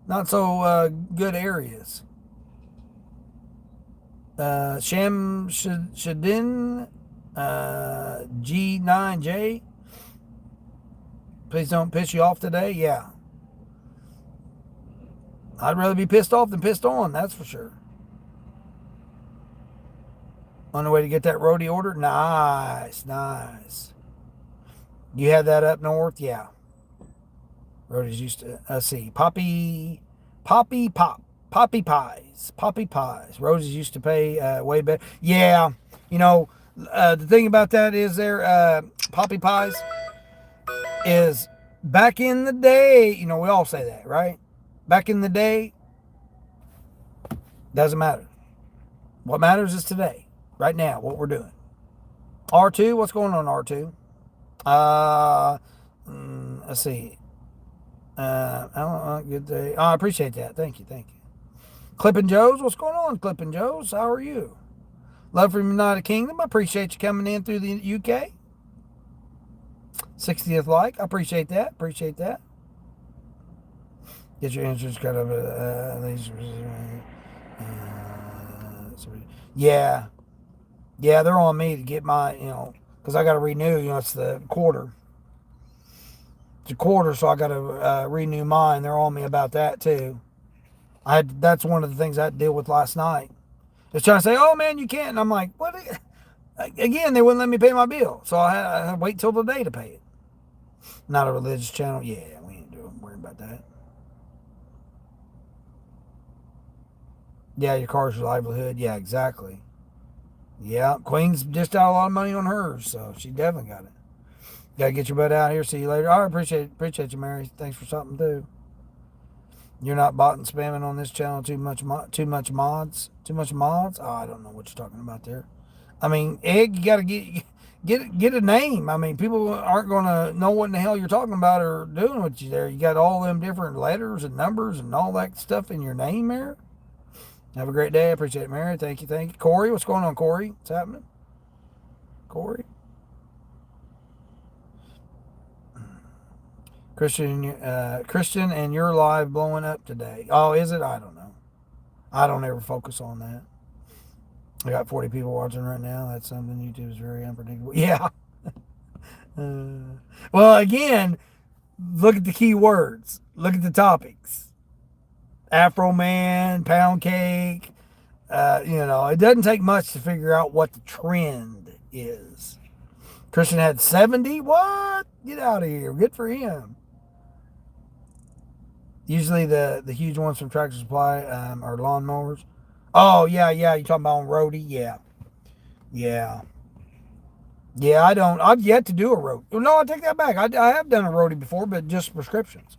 not so good areas. Sham Shadin, G9J. Please don't piss you off today. Yeah, I'd rather be pissed off than pissed on. That's for sure. On the way to get that roadie order? Nice, nice. You had that up north? Yeah. Roadies used to, let's see, Poppy Pies. Roadies used to pay way better. Yeah, you know, the thing about that is Poppy Pies is back in the day, you know, we all say that, right? Back in the day, doesn't matter. What matters is today, right now, what we're doing. R2, what's going on, R2? Let's see. I don't good day. Oh, I appreciate that. Thank you. Clippin' Joe's, what's going on, Clippin' Joe's? How are you? Love from United Kingdom. I appreciate you coming in through the UK. 60th like. I appreciate that. Get your insurance cut over. Yeah. Yeah, they're on me to get my, because I got to renew, it's the quarter. It's a quarter, so I got to renew mine. They're on me about that too. That's one of the things I had to deal with last night. They're trying to say, "Oh man, you can't." And I'm like, "What?" Again, they wouldn't let me pay my bill, so I had to wait till the day to pay it. Not a religious channel. Yeah, we ain't worrying about that. Yeah, your car's your livelihood. Yeah, exactly. Yeah, Queen's dished out a lot of money on hers, so she definitely got it. Gotta get your butt out here. See you later. I appreciate you, Mary. Thanks for something too. You're not bot and spamming on this channel. Too much mods. Oh, I don't know what you're talking about there. I mean, Egg, you gotta get a name. I mean, people aren't gonna know what in the hell you're talking about or doing with you there. You got all them different letters and numbers and all that stuff in your name there. Have a great day. I appreciate it, Mary. Thank you. Corey, what's going on, Corey? What's happening? Corey? Christian, and you're live blowing up today. Oh, is it? I don't know. I don't ever focus on that. I got 40 people watching right now. That's something. YouTube is very unpredictable. Yeah. Well, again, look at the key words. Look at the topics. Afro Man, pound cake. It doesn't take much to figure out what the trend is. Christian had 70. What? Get out of here. Good for him. Usually the huge ones from Tractor Supply are lawnmowers. Oh, yeah. You talking about on roadie? Yeah. I've yet to do a roadie. No, I take that back. I have done a roadie before, but just prescriptions.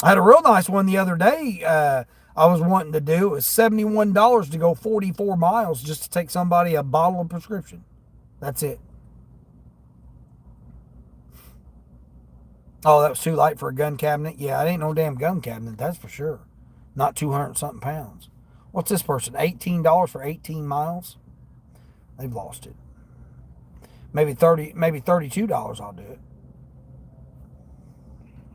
I had a real nice one the other day. I was wanting to do. It was $71 to go 44 miles just to take somebody a bottle of prescription. That's it. Oh, that was too light for a gun cabinet. Yeah, it ain't no damn gun cabinet, that's for sure. Not 200 something pounds. What's this person? $18 for 18 miles? They've lost it. Maybe $32 I'll do it.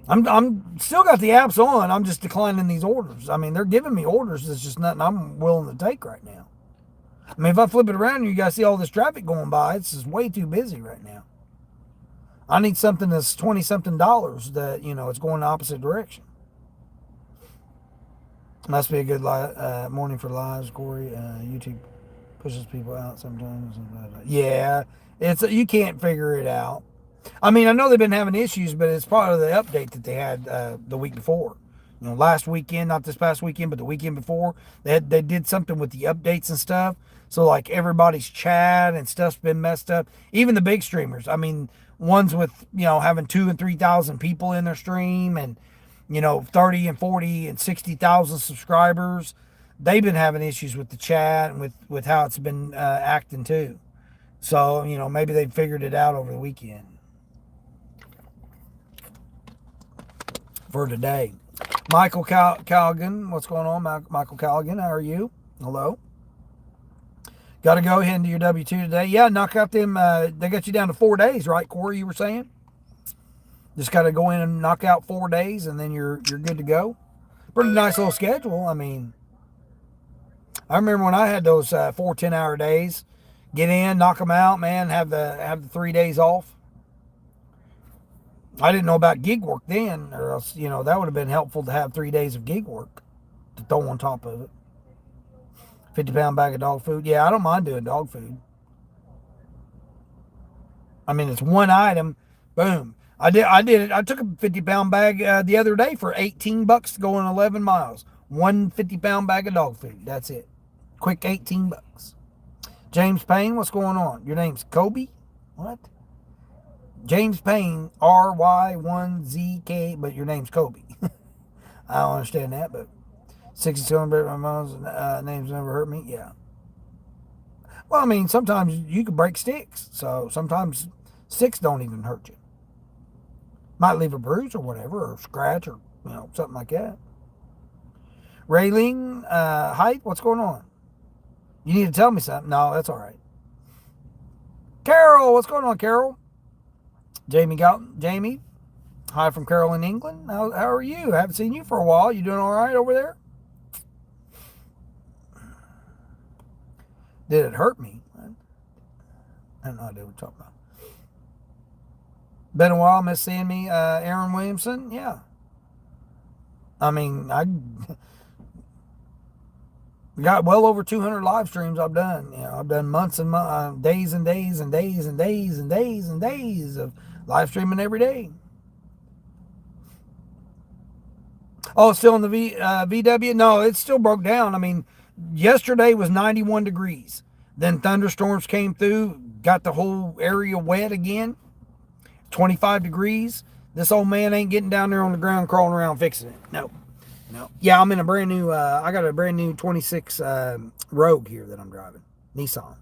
I'm still got the apps on. I'm just declining these orders. I mean, they're giving me orders. It's just nothing I'm willing to take right now. I mean, if I flip it around and you guys see all this traffic going by, it's just way too busy right now. I need something that's $20-something that, it's going the opposite direction. Must be a good morning for lives, Corey. YouTube pushes people out sometimes. Yeah, you can't figure it out. I mean, I know they've been having issues, but it's part of the update that they had the week before. Last weekend, not this past weekend, but the weekend before, they did something with the updates and stuff. So, like, everybody's chat and stuff's been messed up. Even the big streamers. I mean, ones with, having 2,000 and 3,000 people in their stream and, 30 and 40 and 60,000 subscribers. They've been having issues with the chat and with how it's been acting too. So, maybe they figured it out over the weekend for today. Michael Callaghan, what's going on, Michael Callaghan? How are you? Hello. Got to go ahead and do your W-2 today. Yeah, knock out them. They got you down to 4 days, right, Corey? You were saying just got to go in and knock out 4 days, and then you're good to go. Pretty nice little schedule. I mean, I remember when I had those 4 10-hour days. Get in, knock them out, man. Have the 3 days off. I didn't know about gig work then, or else that would have been helpful to have 3 days of gig work to throw on top of it. 50-pound bag of dog food. Yeah, I don't mind doing dog food. I mean, it's one item. Boom. I did it. I took a 50-pound bag the other day for $18 to go in 11 miles. One 50-pound bag of dog food. That's it. Quick $18. James Payne, what's going on? Your name's Kobe? What? James Payne, RY1ZK, but your name's Kobe. I don't understand that, but 67 miles, names never hurt me. Yeah. Well, I mean, sometimes you can break sticks, so sometimes sticks don't even hurt you. Might leave a bruise or whatever, or scratch, or something like that. Railing, height, what's going on? You need to tell me something. No, that's all right. Carol, what's going on, Carol? Jamie, hi from Carol in England. How are you? I haven't seen you for a while. You doing all right over there? Did it hurt me? I have no idea what you're talking about. Been a while, miss seeing me, Aaron Williamson. Yeah. I mean, I got well over 200 live streams I've done. I've done months and months, days and days and days and days and days and days of live streaming every day. Oh, still in the VW? No, it still broke down. I mean, yesterday was 91 degrees. Then thunderstorms came through, got the whole area wet again. 25 degrees. This old man ain't getting down there on the ground crawling around fixing it. No. Yeah, I'm in a brand new, I got a brand new 26 Rogue here that I'm driving. Nissan.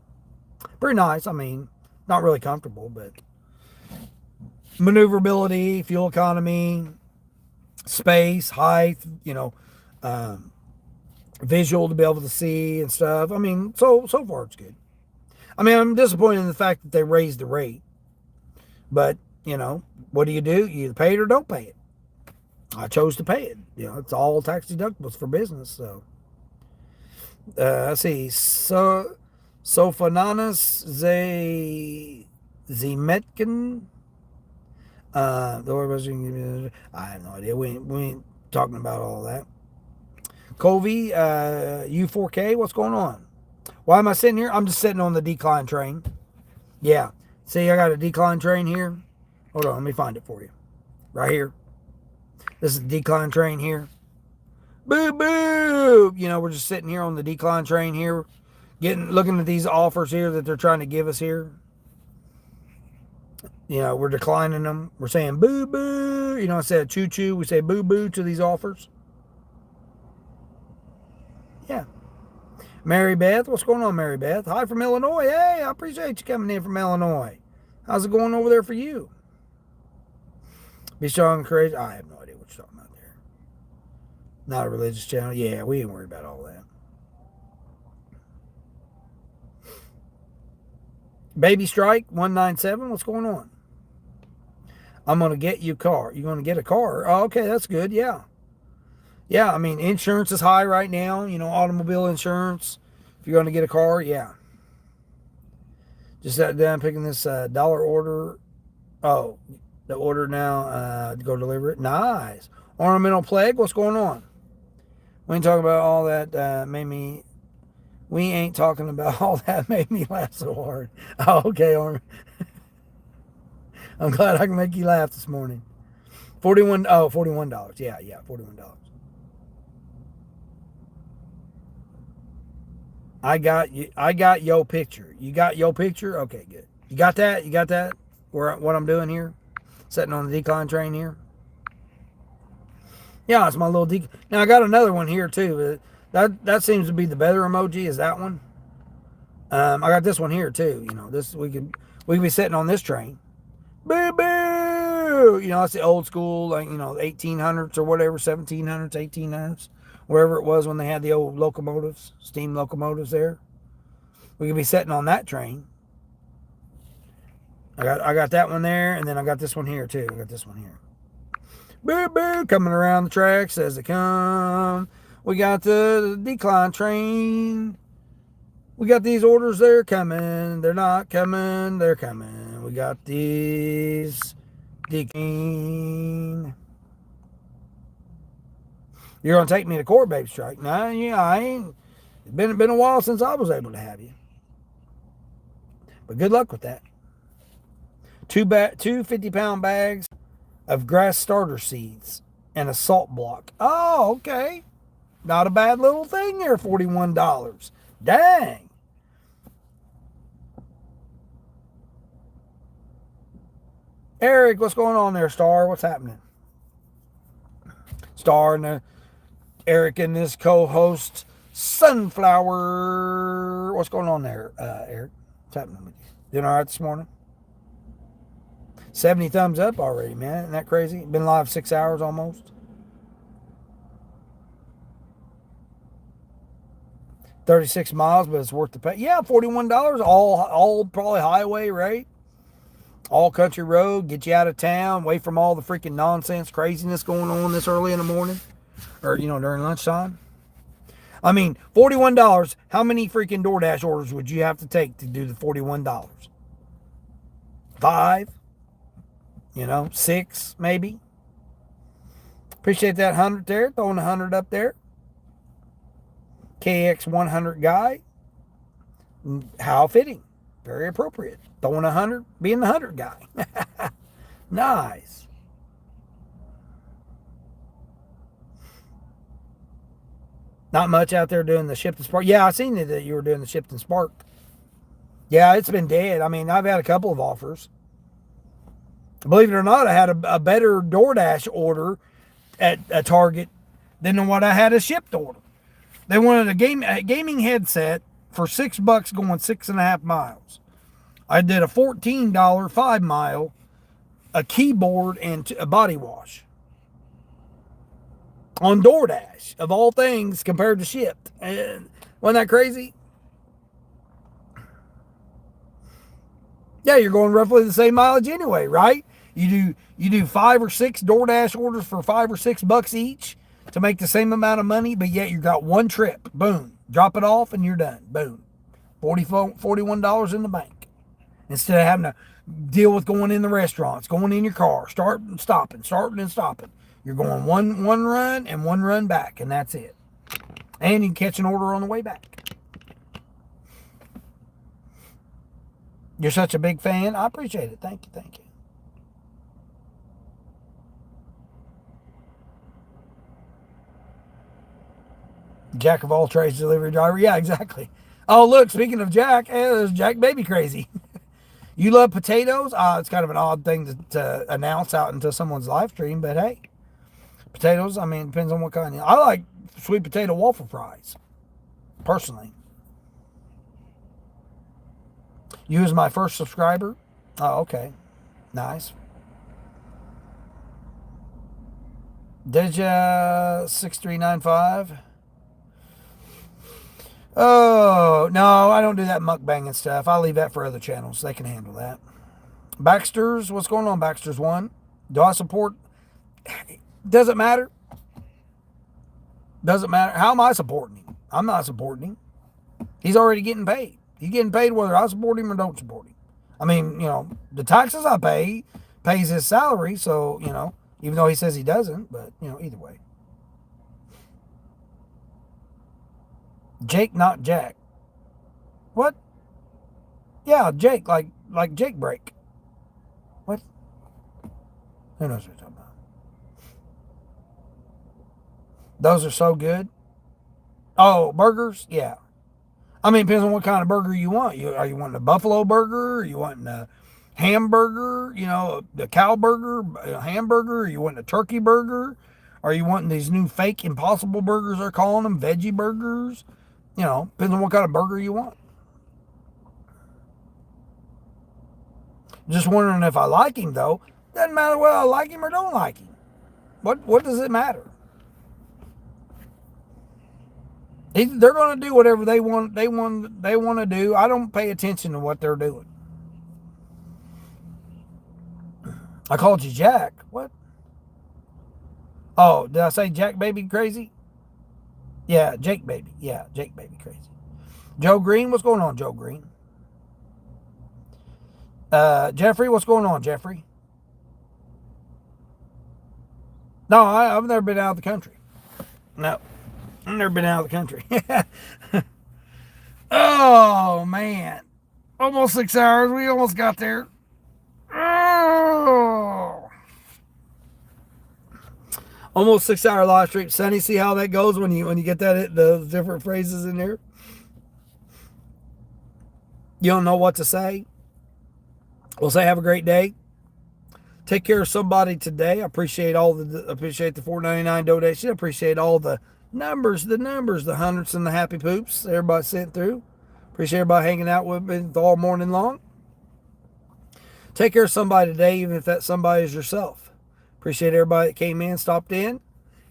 Pretty nice. I mean, not really comfortable, but maneuverability, fuel economy, space, height, visual to be able to see and stuff. I mean, so far it's good. I mean, I'm disappointed in the fact that they raised the rate. But, what do? You either pay it or don't pay it. I chose to pay it. It's all tax deductibles for business. So, let's see. So Sofananas Zemetkin. I have no idea. We ain't talking about all that. Covey, U4K, what's going on? Why am I sitting here? I'm just sitting on the decline train. Yeah. See, I got a decline train here. Hold on, let me find it for you. Right here. This is the decline train here. Boo boo! We're just sitting here on the decline train here, looking at these offers here that they're trying to give us here. We're declining them. We're saying boo boo. Instead of choo choo, we say boo boo to these offers. Yeah. Mary Beth, what's going on, Mary Beth? Hi from Illinois. Hey, I appreciate you coming in from Illinois. How's it going over there for you? Be strong and courageous. I have no idea what you're talking about there. Not a religious channel. Yeah, we ain't worried about all that. Baby Strike 197. What's going on? I'm gonna get you a car. You're gonna get a car? Oh, okay, that's good. Yeah. Yeah, I mean, insurance is high right now. Automobile insurance. If you're gonna get a car, yeah. Just sat down picking this dollar order. Oh, the order now to go deliver it. Nice. Ornamental Plague, what's going on? We ain't talking about all that made me. We ain't talking about all that made me laugh so hard. Oh, okay, I'm glad I can make you laugh this morning. $41. Yeah, $41. I got your picture. You got your picture? Okay, good. You got that? What I'm doing here? Sitting on the decline train here. Yeah, it's my little decline. Now I got another one here too. That seems to be the better emoji. Is that one? I got this one here too. You know, this we could be sitting on this train. Boo boo! You know, it's the old school, like, you know, 1800s or whatever, 1700s, 1800s, wherever it was when they had the old locomotives, steam locomotives there. We could be sitting on that train. I got that one there, and then I got this one here too. I got this one here. Boo boo! Coming around the tracks as they come. We got the decline train. We got these orders, they're coming. They're not coming, they're coming. We got these decline. You're going to take me to court, babe strike. Nah, yeah, I ain't. It's been a while since I was able to have you. But good luck with that. Two 50-pound bags of grass starter seeds and a salt block. Oh, okay. Not a bad little thing there, $41. Dang. Eric, what's going on there, Star? What's happening? Star and Eric and this co-host, Sunflower. What's going on there, Eric? What's happening with you? Doing all right this morning? 70 thumbs up already, man. Isn't that crazy? Been live 6 hours almost. 36 miles, but it's worth the pay. Yeah, $41. All probably highway, right? All country road, get you out of town, away from all the freaking nonsense, craziness going on this early in the morning, or, you know, during lunchtime. I mean, $41. How many freaking DoorDash orders would you have to take to do the $41? 5? You know, 6 maybe. Appreciate that 100 there, throwing 100 up there. KX 100 guy. How fitting. Very appropriate. Throwing 100, being the 100 guy. Nice. Not much out there doing the Shipton Spark. Yeah, I seen that you were doing the Shipton Spark. Yeah, it's been dead. I mean, I've had a couple of offers. Believe it or not, I had a better DoorDash order at a Target than what I had a shipped order. They wanted a gaming headset for $6 going 6.5 miles. I did a $14 5 mile, a keyboard, and a body wash on DoorDash, of all things, compared to shipped. And wasn't that crazy? Yeah, you're going roughly the same mileage anyway, right? You do 5 or 6 DoorDash orders for $5 or $6 each to make the same amount of money, but yet you got one trip. Boom. Drop it off and you're done. Boom. $41 in the bank. Instead of having to deal with going in the restaurants, going in your car, starting and stopping. You're going one run and one run back, and that's it. And you can catch an order on the way back. You're such a big fan. I appreciate it. Thank you. Jack of all trades delivery driver. Yeah, exactly. Oh, look, speaking of Jack, there's Jack Baby Crazy. You love potatoes? It's kind of an odd thing to announce out into someone's live stream, but hey, potatoes, I mean, it depends on what kind. I like sweet potato waffle fries, personally. You was my first subscriber? Oh, okay. Nice. Did ya 6395? Oh, no, I don't do that mukbanging stuff. I leave that for other channels. They can handle that. Baxter's, what's going on, Baxter's 1? Do I support? Doesn't matter. Doesn't matter. How am I supporting him? I'm not supporting him. He's already getting paid. He's getting paid whether I support him or don't support him. I mean, you know, the taxes I pay pays his salary, so, you know, even though he says he doesn't, but, you know, either way. Jake, not Jack. What? Yeah, Jake, like Jake Break. What? Who knows what you're talking about? Those are so good. Oh, burgers? Yeah. I mean, it depends on what kind of burger you want. Are you wanting a buffalo burger? Are you wanting a hamburger? You know, the cow burger, a hamburger? Are you wanting a turkey burger? Are you wanting these new fake Impossible burgers they're calling them, veggie burgers? You know, depends on what kind of burger you want. Just wondering if I like him, though. Doesn't matter whether I like him or don't like him. What does it matter? They're going to do whatever they want to do. I don't pay attention to what they're doing. I called you Jack. What? Oh, did I say Jack Baby Crazy? Yeah, Jake Baby. Yeah, Jake Baby Crazy. Joe Green, what's going on, Joe Green? Jeffrey, what's going on, Jeffrey? No, I've never been out of the country. No, I've never been out of the country. Oh, man. Almost 6 hours. We almost got there. Oh. Almost 6 hour live stream. Sonny, see how that goes when you get those different phrases in there? You don't know what to say? We'll say have a great day. Take care of somebody today. I appreciate the $4.99 donation. I appreciate all the numbers, the hundreds and the happy poops everybody sent through. Appreciate everybody hanging out with me all morning long. Take care of somebody today, even if that somebody is yourself. Appreciate everybody that came in, stopped in.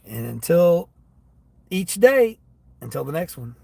And until each day, until the next one.